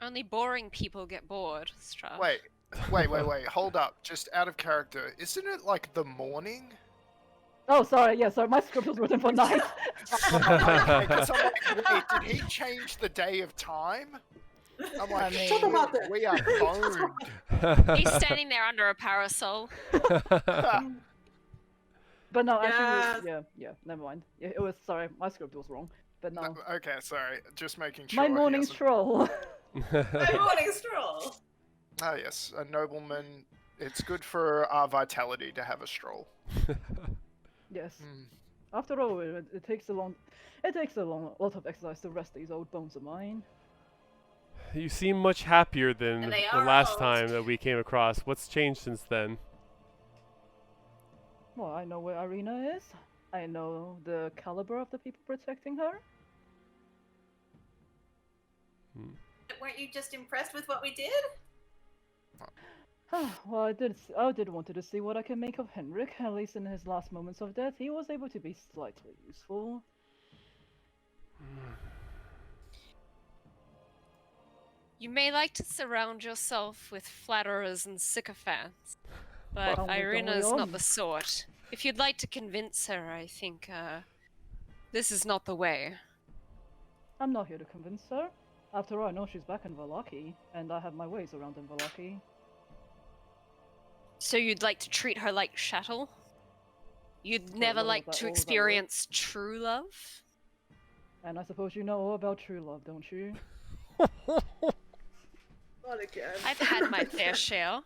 Only boring people get bored, Strahd. Wait. Hold up. Just out of character. Isn't it like the morning? Oh, sorry, yeah, sorry, my script was written for night. Because I'm like, wait, did he change the day of time? I'm like, mean- Talk about that. we are boned. He's standing there under a parasol. But no, Yes. actually, yeah, never mind. Yeah, it was, sorry, my script was wrong. But no. Okay, sorry. Just making sure. My he morning hasn't- stroll. My morning stroll. Ah, yes, a nobleman. It's good for our vitality to have a stroll. Yes. Hmm. After all, it takes a lot of exercise to rest these old bones of mine. You seem much happier than And they the are last old. time that we came across. What's changed since then? Well, I know where Irina is. I know the caliber of the people protecting her. Weren't you just impressed with what we did? Well, I did wanted to see what I can make of Henrik. At least in his last moments of death, he was able to be slightly useful. You may like to surround yourself with flatterers and sycophants, but Well, don't we Irina's all? not the sort. If you'd like to convince her, I think this is not the way. I'm not here to convince her. After all, I know she's back in Villaki, and I have my ways around in Villaki. So you'd like to treat her like chattel? You'd never what like was that- to what was that word? experience true love? And I suppose you know all about true love, don't you? Not again. I've had my fair share.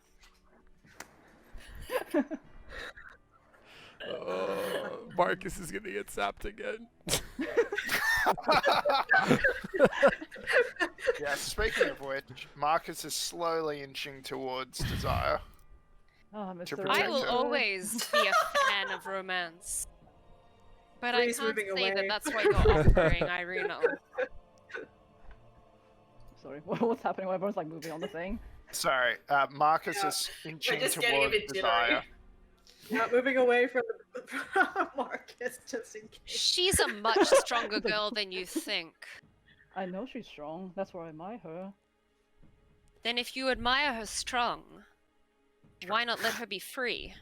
Marcus is gonna get sapped again. Yeah, speaking of which, Marcus is slowly inching towards Desire. Ah, Mr. protect I will her. always be a fan of romance. But Breeze I can't moving say that away. that's what you're offering, Irina. Sorry, what's happening? Everyone's like moving on the thing. Sorry, Marcus Yeah. is inching just getting a towards bit jittery. Desire. Not moving away from Marcus, just in case. She's a much stronger girl than you think. I know she's strong. That's why I admire her. Then if you admire her strong, why not let her be free?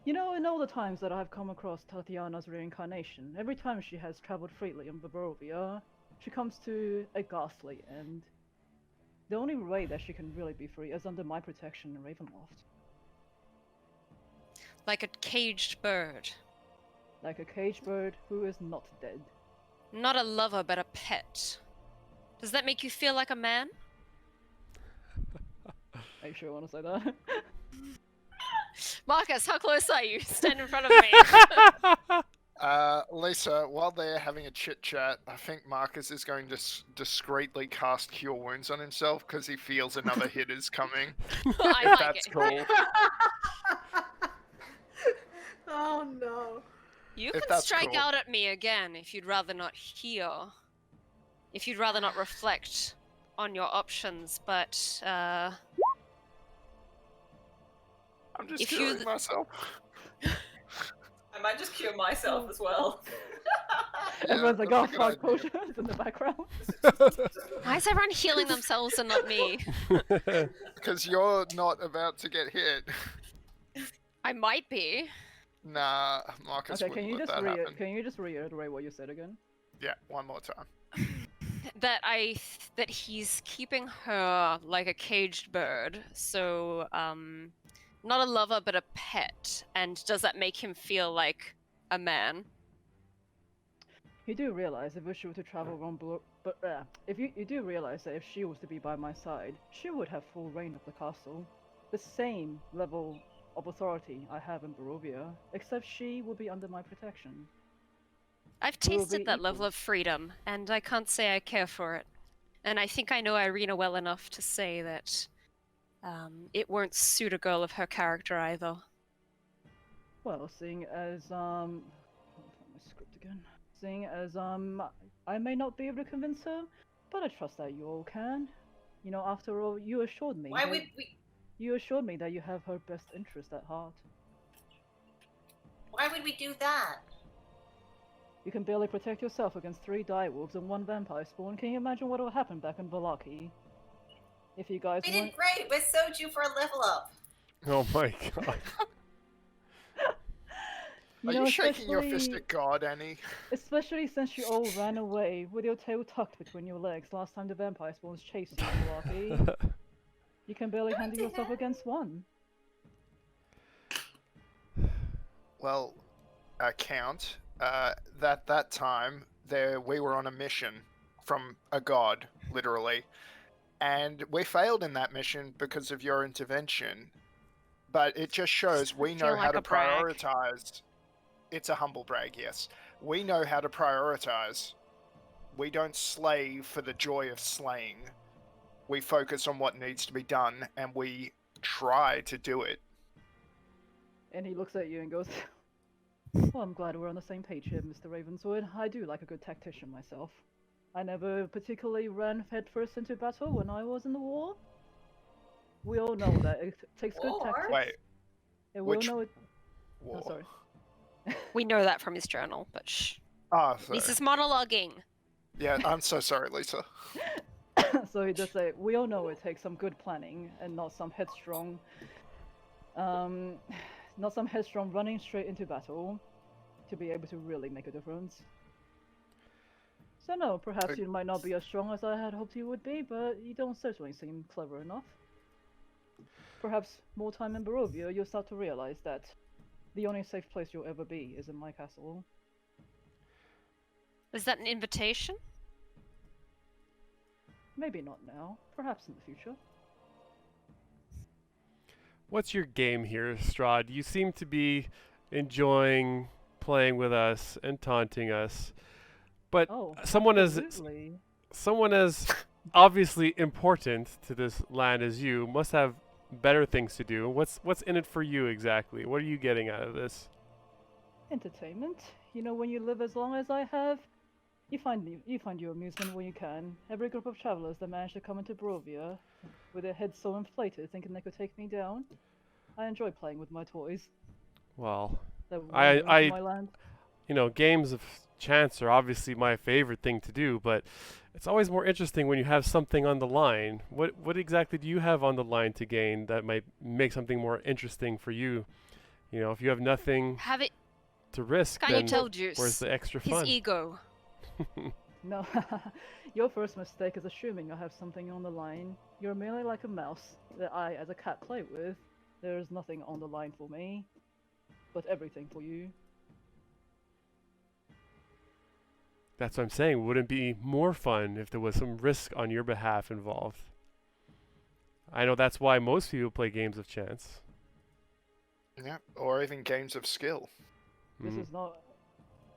You know, in all the times that I've come across Tatiana's reincarnation, every time she has traveled freely in Barovia, she comes to a ghastly end. The only way that she can really be free is under my protection in Ravenloft. Like a caged bird. Like a caged bird who is not dead. Not a lover, but a pet. Does that make you feel like a man? Are you sure you want to say that? Marcus, how close are you? Stand in front of me. Lisa, while they're having a chit chat, I think Marcus is going to discreetly cast Cure Wounds on himself because he feels another hit is coming. I If like that's it. cool. Oh no. You If can that's strike cool. out at me again if you'd rather not hear. If you'd rather not reflect on your options, but I'm just If curing you- myself. I might just cure myself as well. Everyone's like, that's oh, a good fuck, idea. potions in the background. why is everyone healing themselves and not me? Because you're not about to get hit. I might be. Nah, Marcus Okay, can wouldn't you let just that happen. can you just reiterate what you said again? Yeah, one more time. That he's keeping her like a caged bird, so not a lover but a pet. And does that make him feel like a man? You do realize if she were to travel around, but if you do realize that if she was to be by my side, she would have full reign of the castle, the same level of authority I have in Barovia, except she will be under my protection. I've We will tasted be that level equals. of freedom, and I can't say I care for it. And I think I know Irina well enough to say that it won't suit a girl of her character either. Well, seeing as I'll find my script again. Seeing as I may not be able to convince her, but I trust that you all can. You know, after all, you assured me. Why that- would we? You assured me that you have her best interest at heart. Why would we do that? You can barely protect yourself against 3 direwolves and 1 vampire spawn. Can you imagine what will happen back in Villaki? If you guys We weren't... did great. We're so due for a level up. Oh my god. Are you shaking your fist at God, Annie? Especially since you all ran away with your tail tucked between your legs last time the vampire spawns chased you in Villaki. You can barely handle yourself against 1. Well, Count, that time we were on a mission from a god, literally, and we failed in that mission because of your intervention. But it just shows we know Feel how like to a brag. prioritize. It's a humble brag, yes. We know how to prioritize. We don't slay for the joy of slaying. We focus on what needs to be done, and we try to do it. And he looks at you and goes, well, I'm glad we're on the same page here, Mr. Ravenswood. I do like a good tactician myself. I never particularly ran headfirst into battle when I was in the war. We all know that it takes good War? tactics. Wait, And we all which know it... war? Oh, sorry. We know that from his journal, but shh. Ah, sorry. Lisa's monologuing. Yeah, I'm so sorry, Lisa. So he does say, we all know it takes some good planning and not some headstrong... not some headstrong running straight into battle to be able to really make a difference. So no, perhaps you might not be as strong as I had hoped you would be, but you don't certainly seem clever enough. Perhaps more time in Barovia, you'll start to realize that the only safe place you'll ever be is in my castle. Is that an invitation? Maybe not now, perhaps in the future. What's your game here, Strahd? You seem to be enjoying playing with us and taunting us, but Oh, someone absolutely. as obviously important to this land as you must have better things to do. What's in it for you exactly? What are you getting out of this? Entertainment. You know, when you live as long as I have, you find your amusement when you can. Every group of travelers that manage to come into Barovia with their heads so inflated, thinking they could take me down, I enjoy playing with my toys. Well, That I- wander into my land. you know, games of chance are obviously my favorite thing to do, but it's always more interesting when you have something on the line. What exactly do you have on the line to gain that might make something more interesting for you? You know, if you have nothing Have it. to risk, Can you then tell Juice? where's the extra His fun? ego. No, your first mistake is assuming I have something on the line. You're merely like a mouse that I, as a cat, play with. There is nothing on the line for me, but everything for you. That's what I'm saying. Wouldn't it be more fun if there was some risk on your behalf involved? I know that's why most people play games of chance. Yeah, or even games of skill. This is not.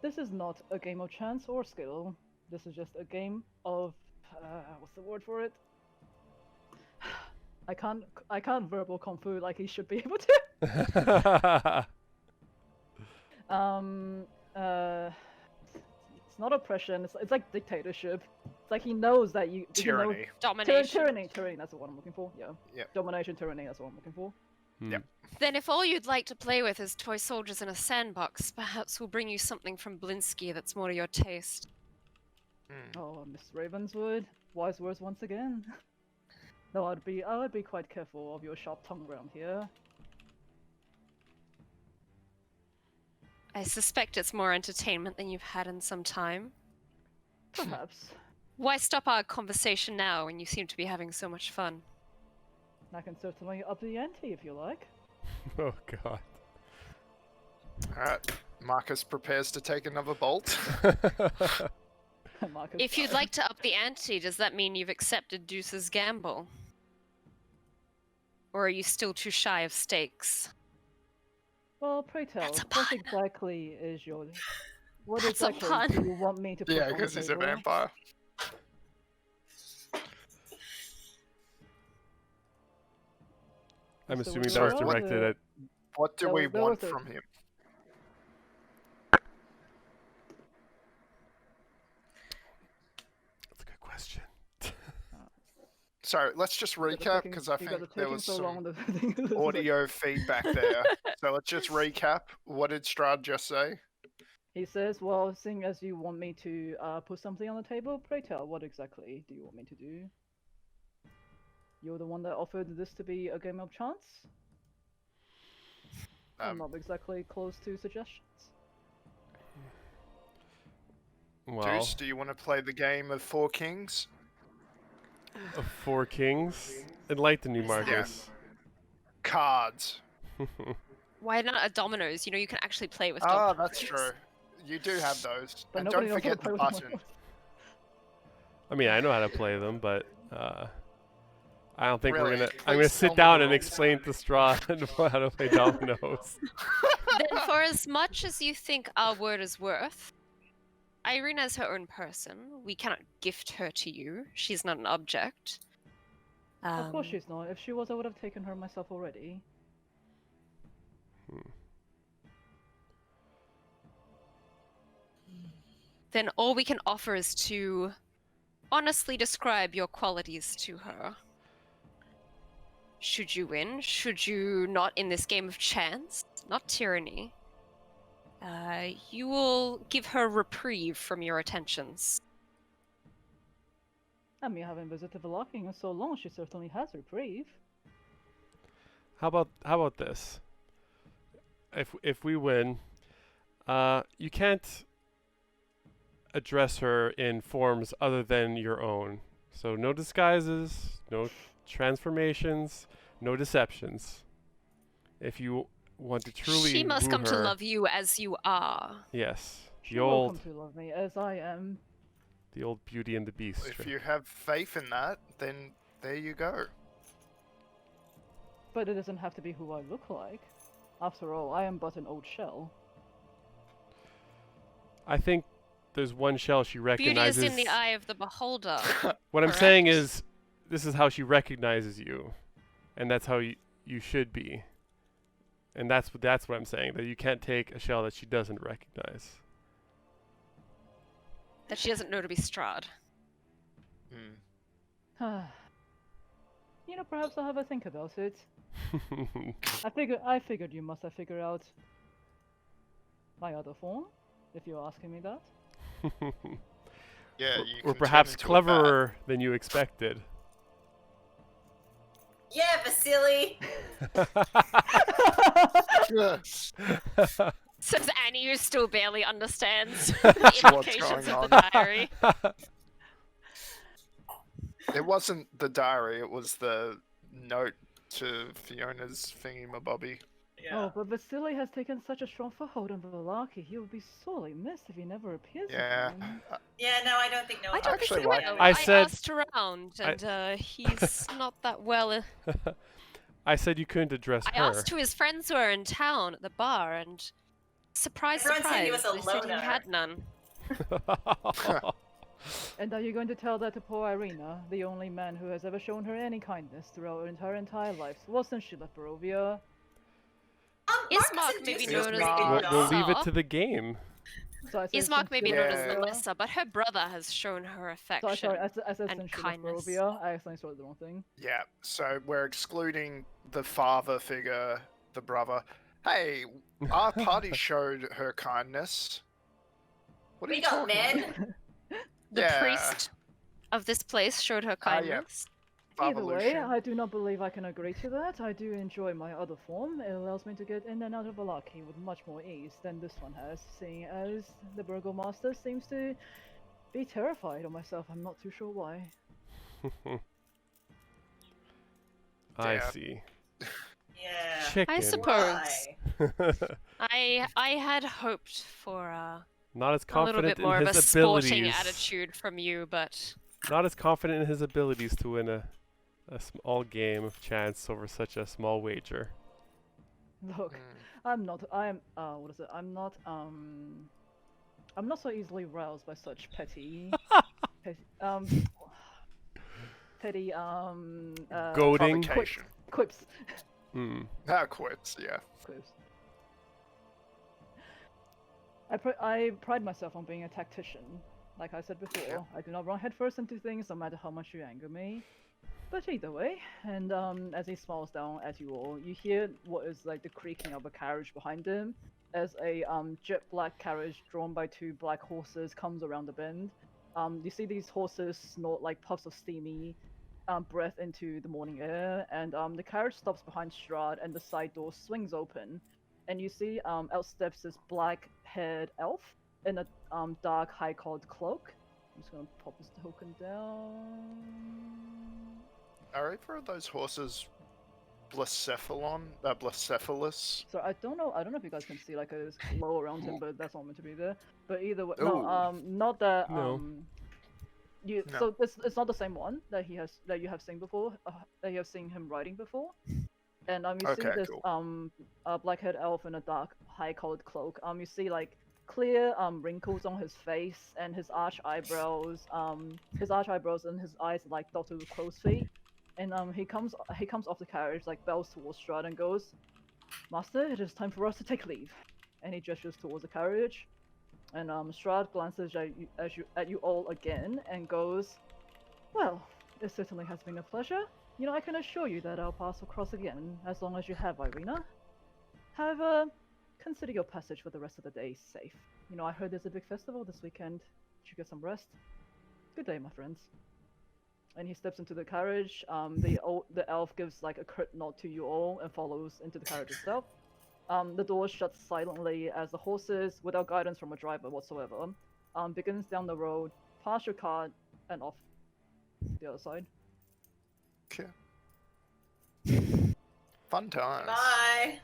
This is not a game of chance or skill. This is just a game of. What's the word for it? I can't verbal kung fu like he should be able to. It's not oppression. It's like dictatorship. It's like he knows that you. Tyranny. Domination. Tyranny. That's the one I'm looking for. Yeah. Yep. Domination, tyranny. That's what I'm looking for. Yep. Then if all you'd like to play with is toy soldiers in a sandbox, perhaps we'll bring you something from Blinsky that's more to your taste. Oh, Miss Ravenswood, wise words once again. No, I'd be quite careful of your sharp tongue around here. I suspect it's more entertainment than you've had in some time. Perhaps. Why stop our conversation now when you seem to be having so much fun? I can certainly up the ante if you like. Oh god. Alright, Marcus prepares to take another bolt. Marcus, If you'd like to up the ante, does that mean you've accepted Deuce's gamble? Or are you still too shy of stakes? Well, pray tell, That's a what pun. exactly is your... What That's a exactly pun. do you want me to put Yeah, on the because he's a table? vampire. I'm What's the assuming word? that was Sorry, what? directed at. What do There we was- there want was a- from him? That's a good question. Sorry, let's just You guys are recap taking- because I you guys are think there taking was so some long to- audio feedback there. So let's just recap. What did Strahd just say? He says, well, seeing as you want me to put something on the table, pray tell, what exactly do you want me to do? You're the one that offered this to be a game of chance? I'm Um, not exactly close to suggestions. Well, Deuce, do you want to play the game of Four Kings? of Four Kings. Enlighten me, Marcus. Cards. Why not a dominoes? You know, you can actually play with Ah, dominoes. that's true. You do have those. But And nobody don't knows how to forget play the with them. button. I mean, I know how to play them, but I don't think we're Really? gonna. Please I'm gonna tell sit me down the and rules. explain to Strahd how to play dominoes. Then for as much as you think our word is worth, Irina is her own person. We cannot gift her to you. She's not an object. Of course she's not. If she was, I would have taken her myself already. Then all we can offer is to honestly describe your qualities to her. Should you win, should you not in this game of chance, not tyranny, you will give her reprieve from your attentions. I mean, having visited Villaki in so long, she certainly has reprieve. How about this? If we win, you can't address her in forms other than your own. So no disguises, no transformations, no deceptions. If you want to truly She must woo come to her- love you as you are. Yes, She the will old come to love me as I am. Beauty and the Beast. If trick. you have faith in that, then there you go. But it doesn't have to be who I look like. After all, I am but an old shell. I think there's one shell she Beauty recognizes. is in the eye of the beholder. What I'm saying correct? is, this is how she recognizes you, and that's how you should be. And that's what I'm saying. That you can't take a shell that she doesn't recognize. That she doesn't know to be Strahd. Hmm. You know, perhaps I'll have a think about it. I figured you must have figured out my other form, if you're asking me that. Yeah, you Or can perhaps turn into a bat. cleverer than you expected. Yeah, Vasily. Says Annie, who still barely understands What's the implications going of the diary. It wasn't the diary, it was the note to Fiona's thingy-mabobby. Oh, but Vasily has taken such a strong foothold on Villaki. He will be sorely missed if he never appears Yeah. again. Yeah, no, I don't think no I one don't Actually, think he will. I I said- asked around, and he's not that well. I said you couldn't address I her. asked who his friends were in town at the bar, and surprise, Everyone said surprise, he was a they said he loner. had none. And are you going to tell that to poor Irina, the only man who has ever shown her any kindness throughout her entire life? Wasn't she left Barovia? Is Marcus Mark and maybe Deuce known did as a pretty we'll, good we'll job. leave it to the game. So I said Is Mark since maybe she known left as Yeah. Barovia- Melissa, but her brother has shown her affection. Sorry, I said and since she left kindness. Barovia. I accidentally said the wrong thing. Yeah, so we're excluding the father figure, the brother. Hey, our party showed her kindness. What are We you got talking about? men. The Yeah. priest of this place showed her Ah, yeah. kindness. Either way, Evolution. I do not believe I can agree to that. I do enjoy my other form. It allows me to get in and out of Villaki with much more ease than this one has, seeing as the Burgomaster seems to be terrified of myself. I'm not too sure why. I Yeah. see. Yeah. Chicken. I suppose. Why? I had hoped for Not as a little confident bit more in of a his sporting abilities. attitude from you, but Not as confident in his abilities to win a small game of chance over such a small wager. Look, Mm. I'm not. I'm. What is it? I'm not. I'm not so easily roused by such petty. Petty. Goading. Provocation. Quips. Hmm. Ah, quips, yeah. Quips. I pride myself on being a tactician. Like I said before, I do not run headfirst into things, no matter how much you anger me. But either way, and as he smiles down at you all, you hear what is like the creaking of a carriage behind him, as a jet black carriage drawn by two black horses comes around the bend. You see these horses snort like puffs of steamy breath into the morning air, and the carriage stops behind Strahd, and the side door swings open, and you see out steps this black-haired elf in a dark, high-collared cloak. I'm just gonna pop this token down. Are either of those horses Blacephalus? So I don't know if you guys can see like a glow around him, but that's not meant to be there. But either way, Ooh. no, not that. No. You No. so it's not the same one that you have seen before. That you have seen him riding before. And you see Okay, this cool. black-haired elf in a dark, high-collared cloak. You see like clear wrinkles on his face and his arch eyebrows. His arch eyebrows and his eyes are like dotted with crow's feet. And he comes off the carriage, like bows towards Strahd and goes, "Master, it is time for us to take leave." And he gestures towards the carriage. And Strahd glances at you all again and goes, "Well, it certainly has been a pleasure. You know, I can assure you that I'll pass across again as long as you have Irina. However, consider your passage for the rest of the day safe. You know, I heard there's a big festival this weekend. Did you get some rest? Good day, my friends." And he steps into the carriage. The elf gives like a curt nod to you all and follows into the carriage itself. The door shuts silently as the horses, without guidance from a driver whatsoever, begins down the road, past your car, and off the other side. Okay. Fun times. Bye.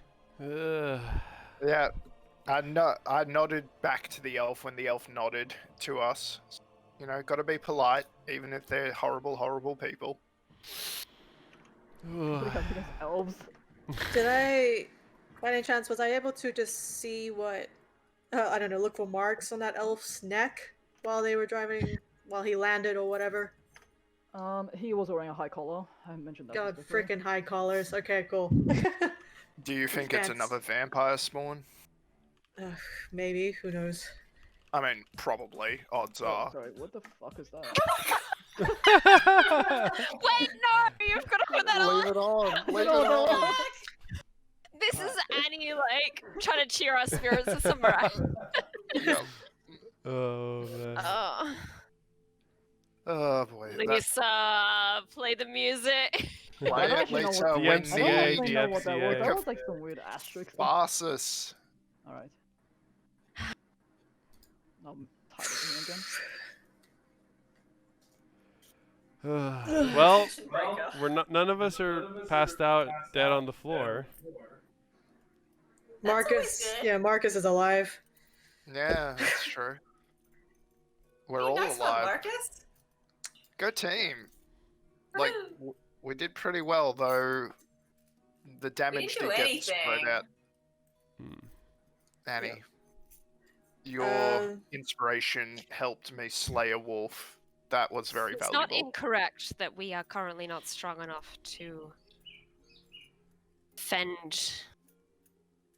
Yeah, I nodded back to the elf when the elf nodded to us. You know, gotta be polite, even if they're horrible, horrible people. Against elves. Did I, by any chance, was I able to just see what, I don't know, look for marks on that elf's neck while they were driving, while he landed or whatever? He was wearing a high collar. I mentioned that. God, just before. freaking high collars. Okay, cool. Do you think it's That's- another vampire spawn? Maybe, who knows? I mean, probably. Odds Oh, are. sorry, what the fuck is that? wait, no, you've got to put that on. Leave it on. Leave it No, no. on. This is Annie, like trying to cheer our spirits to some right. Yep. Oh man. Oh, Oh boy. That, Lisa, play the music. play I don't it, actually know Lisa, what- The when I don't MCA, actually know what that was. DMCA. That was like some weird asterisk. Farsus. Alright. I'm tired of him again. Well, Should break up. none of us are passed out dead on the floor. Marcus. good. Yeah, Marcus is alive. Yeah, that's true. We're Hey, all nice one, alive. Marcus. Go team. Like, Woo. we did pretty well, though. The We damage didn't do did get spread anything. out. Hmm. Annie, your Um, inspiration helped me slay a wolf. That was very It's not valuable. incorrect that we are currently not strong enough to fend.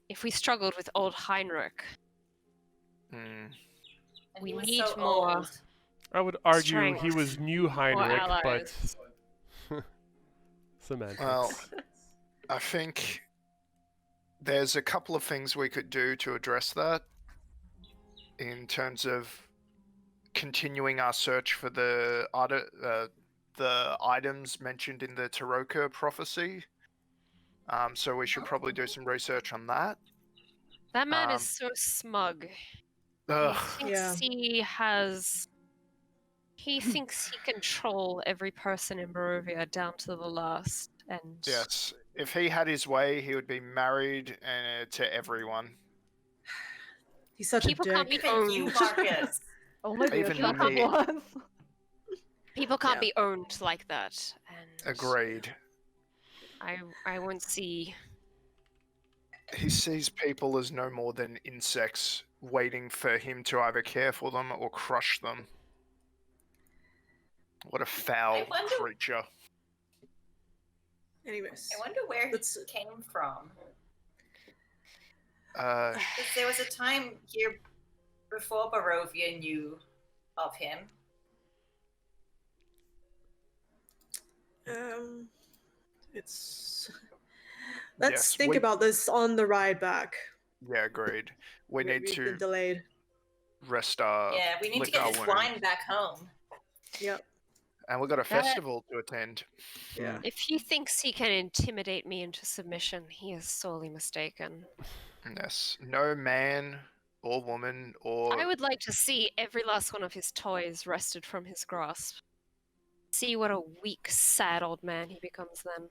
If we struggled with old Heinrich, Hmm. And We he was need so more. old. I would argue Strength. he was new Heinrich, but allies. semantics. Well, I think there's a couple of things we could do to address that in terms of continuing our search for the items mentioned in the Taroka prophecy. So we should probably do some research on that. that man Um, is so smug. Ugh. He thinks he thinks he control every person in Barovia down to the last. And Yes. If he had his way, he would be married to everyone. he's such People a can't dick. be Even you, owned. Marcus. Only the Even attractive me. ones. People can't Yeah. be owned like that. And Agreed. I won't see. He sees people as no more than insects waiting for him to either care for them or crush them. What a foul I wonder- creature. Anyways, I wonder where Let's- he came from. Uh, Because there was a time here before Barovia knew of him. it's. Let's Yes, think we- about this on the ride back. yeah, agreed. We need We've to been delayed. rest our Yeah, we need to lick get our this wound. wine back home. Yep. And we've got a That- festival to attend. Yeah. If he thinks he can intimidate me into submission, he is sorely mistaken. Yes. No man or woman or I would like to see every last one of his toys wrested from his grasp. See what a weak, sad old man he becomes then.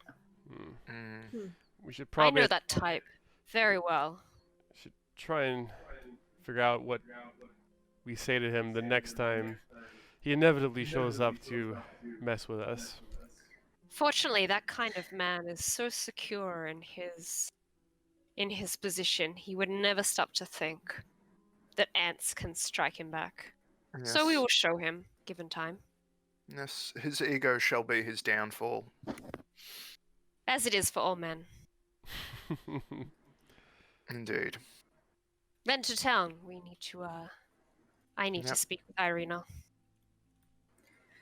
Mm, We should I probably know that type very well. should try and figure out what we say to him the next time he inevitably shows up to mess with us. Fortunately, that kind of man is so secure in his position, he would never stop to think that ants can strike him back. So we yes. will show him, given time. Yes, his ego shall be his downfall. As it is for all men. Indeed. Then to town, we need to, I need to Yep. speak with Irina.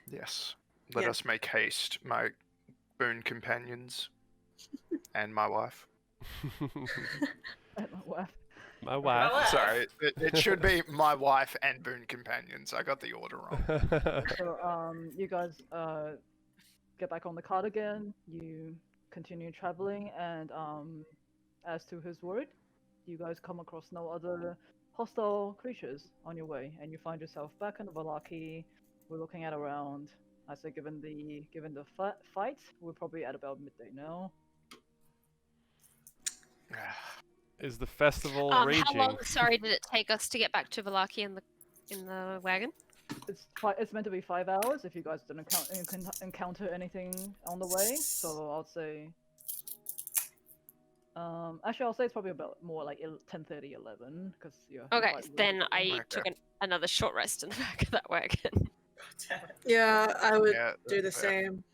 Yes. Let Yeah. us make haste, my boon companions and my wife. My wife. wife. Sorry, it should be my wife and boon companions. I got the order wrong. So you guys get back on the cart again. You continue traveling, and as to his word, you guys come across no other hostile creatures on your way, and you find yourself back in the Villaki. We're looking at around, I say, given the fight, we're probably at about midday now. Is the festival How raging? long, sorry, did it take us to get back to Villaki in the wagon? It's meant to be 5 hours if you guys didn't encounter anything on the way. So I'll say, actually I'll say it's probably about more like 10:30, 11, because yeah. the Okay, fight was then really- I Okay. took another short rest in the back of that wagon. Damn it. Yeah, I would Yeah, do the fair. same.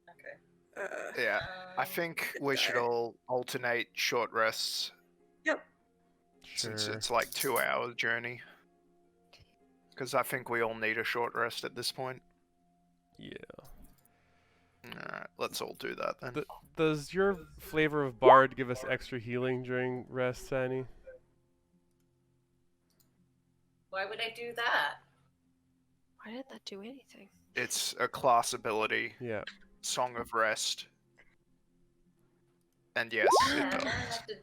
Okay. Yeah, I think we should all alternate short rests since Sure. it's like 2 hour journey. Because I think we all need a short rest at this point. Yeah. Alright, let's all do that then. Does your flavor of bard give us extra healing during rest, Annie? Why would I do that? Why didn't that do anything? It's a class ability, Yeah. Song of Rest. And yes, Yeah, it I does. don't have to-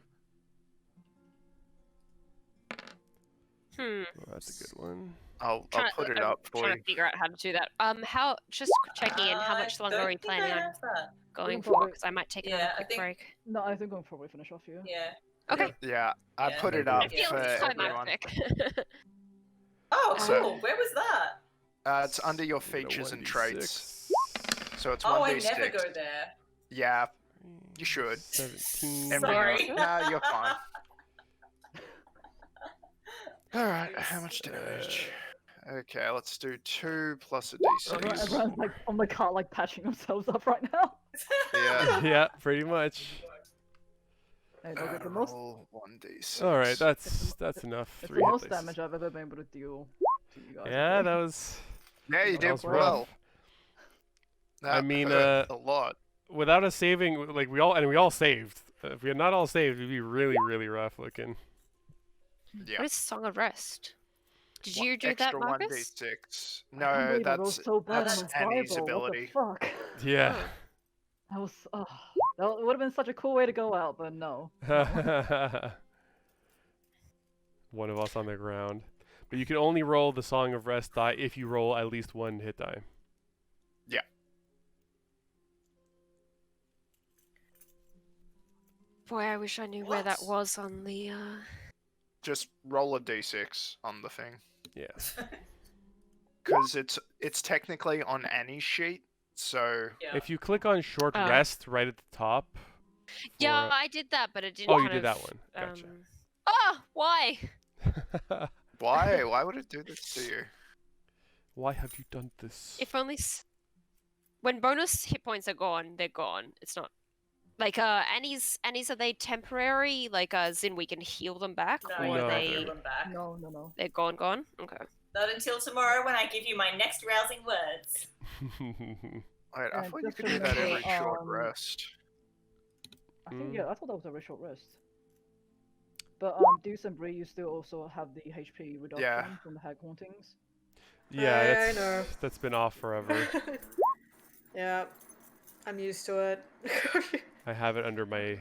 Hmm. Well, that's a good one. I'll Trying put it I'm up for trying you. to figure out how to do that. How? Just checking in. How I much longer don't are we think I planning on have that. going can for? probably- Because I might take Yeah, another I quick think- break. No, I think we'll probably finish off here. Yeah. Okay. Yeah, I Yeah. put it Maybe. up I feel for it's everyone. climactic. Oh, So- cool. Where was that? It's under your Give it a features and 1d6. traits. So it's Oh, I 1d6. never go there. Yeah, you should. 17. Every Sorry. Nah, you're fine. Alright, how much damage? Okay, let's do 2 plus a d6. Everyone's like on the cart, like patching themselves up right now. Yeah. Yeah, pretty much. Hey, don't get the most. Roll 1d6. All right, that's enough. It's 3 the hit most dice. damage I've ever been able to deal to you guys. I Yeah, think. that was. Yeah, you That did was well. rough. That I mean, hurt a lot. Without us saving, like we all saved. If we had not all saved, it'd be really, really rough looking. Yeah. What is Song of Rest? Did you do Extra that, Marcus? 1d6. I can't No, believe I rolled that's so bad that's on the Annie's fireball. ability. What the fuck? Yeah. That was. That would have been such a cool way to go out, but no. One of us on the ground. But you can only roll the Song of Rest die if you roll at least 1 hit die. Boy, I wish I knew where that What? was on the. Just roll a d6 on the thing. Yeah. Because it's technically on Annie's sheet, so Yeah. If you click on Short Oh. Rest right at the top. Yeah, for- I did that, but it didn't. Oh, you kind did of, that one. Gotcha. Oh, why? why? Why would it do this to you? Why have you done this? If only. When bonus hit points are gone, they're gone. It's not. Like, Annie's, are they temporary? Like, as in we can heal them back? No, or you No. can't they, heal them back. No. they're gone? Okay. Not until tomorrow when I give you my next rousing words. Wait, I And thought you just could do that remember, every short rest. I think Mm. I thought that was a very short rest. But Deuce and Bree, you still also have the HP reduction Yeah. from the hag hauntings. Yeah, I know. that's been off forever. Yeah, I'm used to it. I have it under my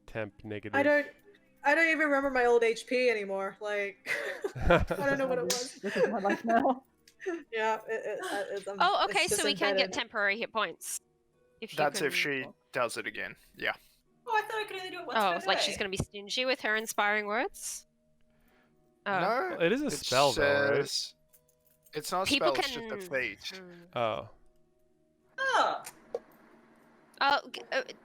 temp negative. I don't even remember my old HP anymore. Like, I don't know what it was. This is my life now. Yeah, Oh, it's okay, just so we can embedded. get temporary hit points. If you That's can... if she does it again. Yeah. Oh, I thought I could only do it once Oh, per like day. she's gonna be stingy with her inspiring words? Oh. No, It is a spell, though, right? says- It's not a People spell, can... it's just a feat. Oh. Oh, Oh,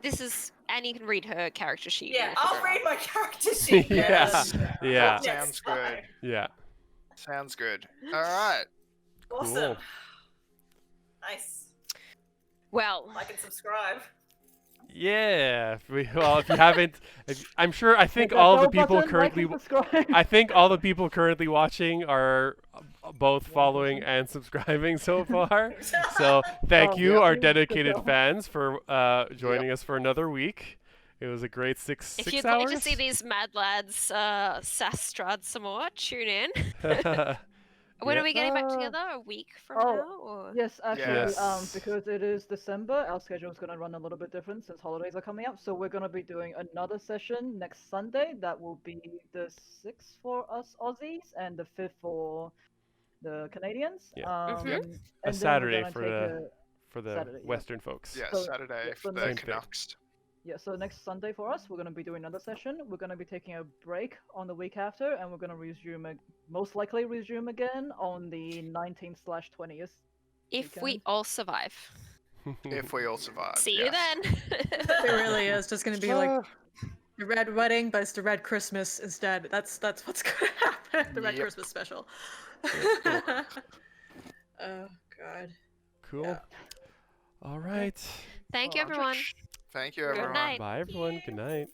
this is... Annie can read her character sheet. yeah, and I'll figure it read my character sheet. Yeah. then. Yeah. Next Sounds good. time. Yeah. Sounds good. Alright. Awesome. Cool. Nice. out. Well, Like and subscribe. Yeah. If you haven't, I think Hit that all the bell people button, currently, like and subscribe. I think all the people currently watching are both following and subscribing so far. So thank Oh, you, yeah. our Good dedicated job. fans, for joining us for another week. It was a great six if you'd hours. like to see these mad lads sass Strahd some more, tune in. When Yeah. are we getting back Uh, together? A week from oh, now? Or... Yes, actually, Yes. because it is December, our schedule is going to run a little bit different since holidays are coming up. So we're going to be doing another session next Sunday. That will be the 6th for us Aussies and the 5th for the Canadians. Yeah. Mhm. And then A we're Saturday gonna for take the Saturday, yeah. Western folks. Yeah, So- Saturday yeah, for so the Same thing. Canucks. Yeah, so next Sunday for us, we're going to be doing another session. We're going to be taking a break on the week after, and we're going to resume, most likely resume again on the 19th/20th. If we weekend. all survive. If we all survive. See you yes. then. It really is just gonna be like the red wedding, but it's the red Christmas instead. That's what's gonna happen. The red Yep. Christmas special. Oh God. Cool. Yeah. All right. Thank you, Well, everyone. Thank you, Good everyone. night. Bye, everyone. Good night.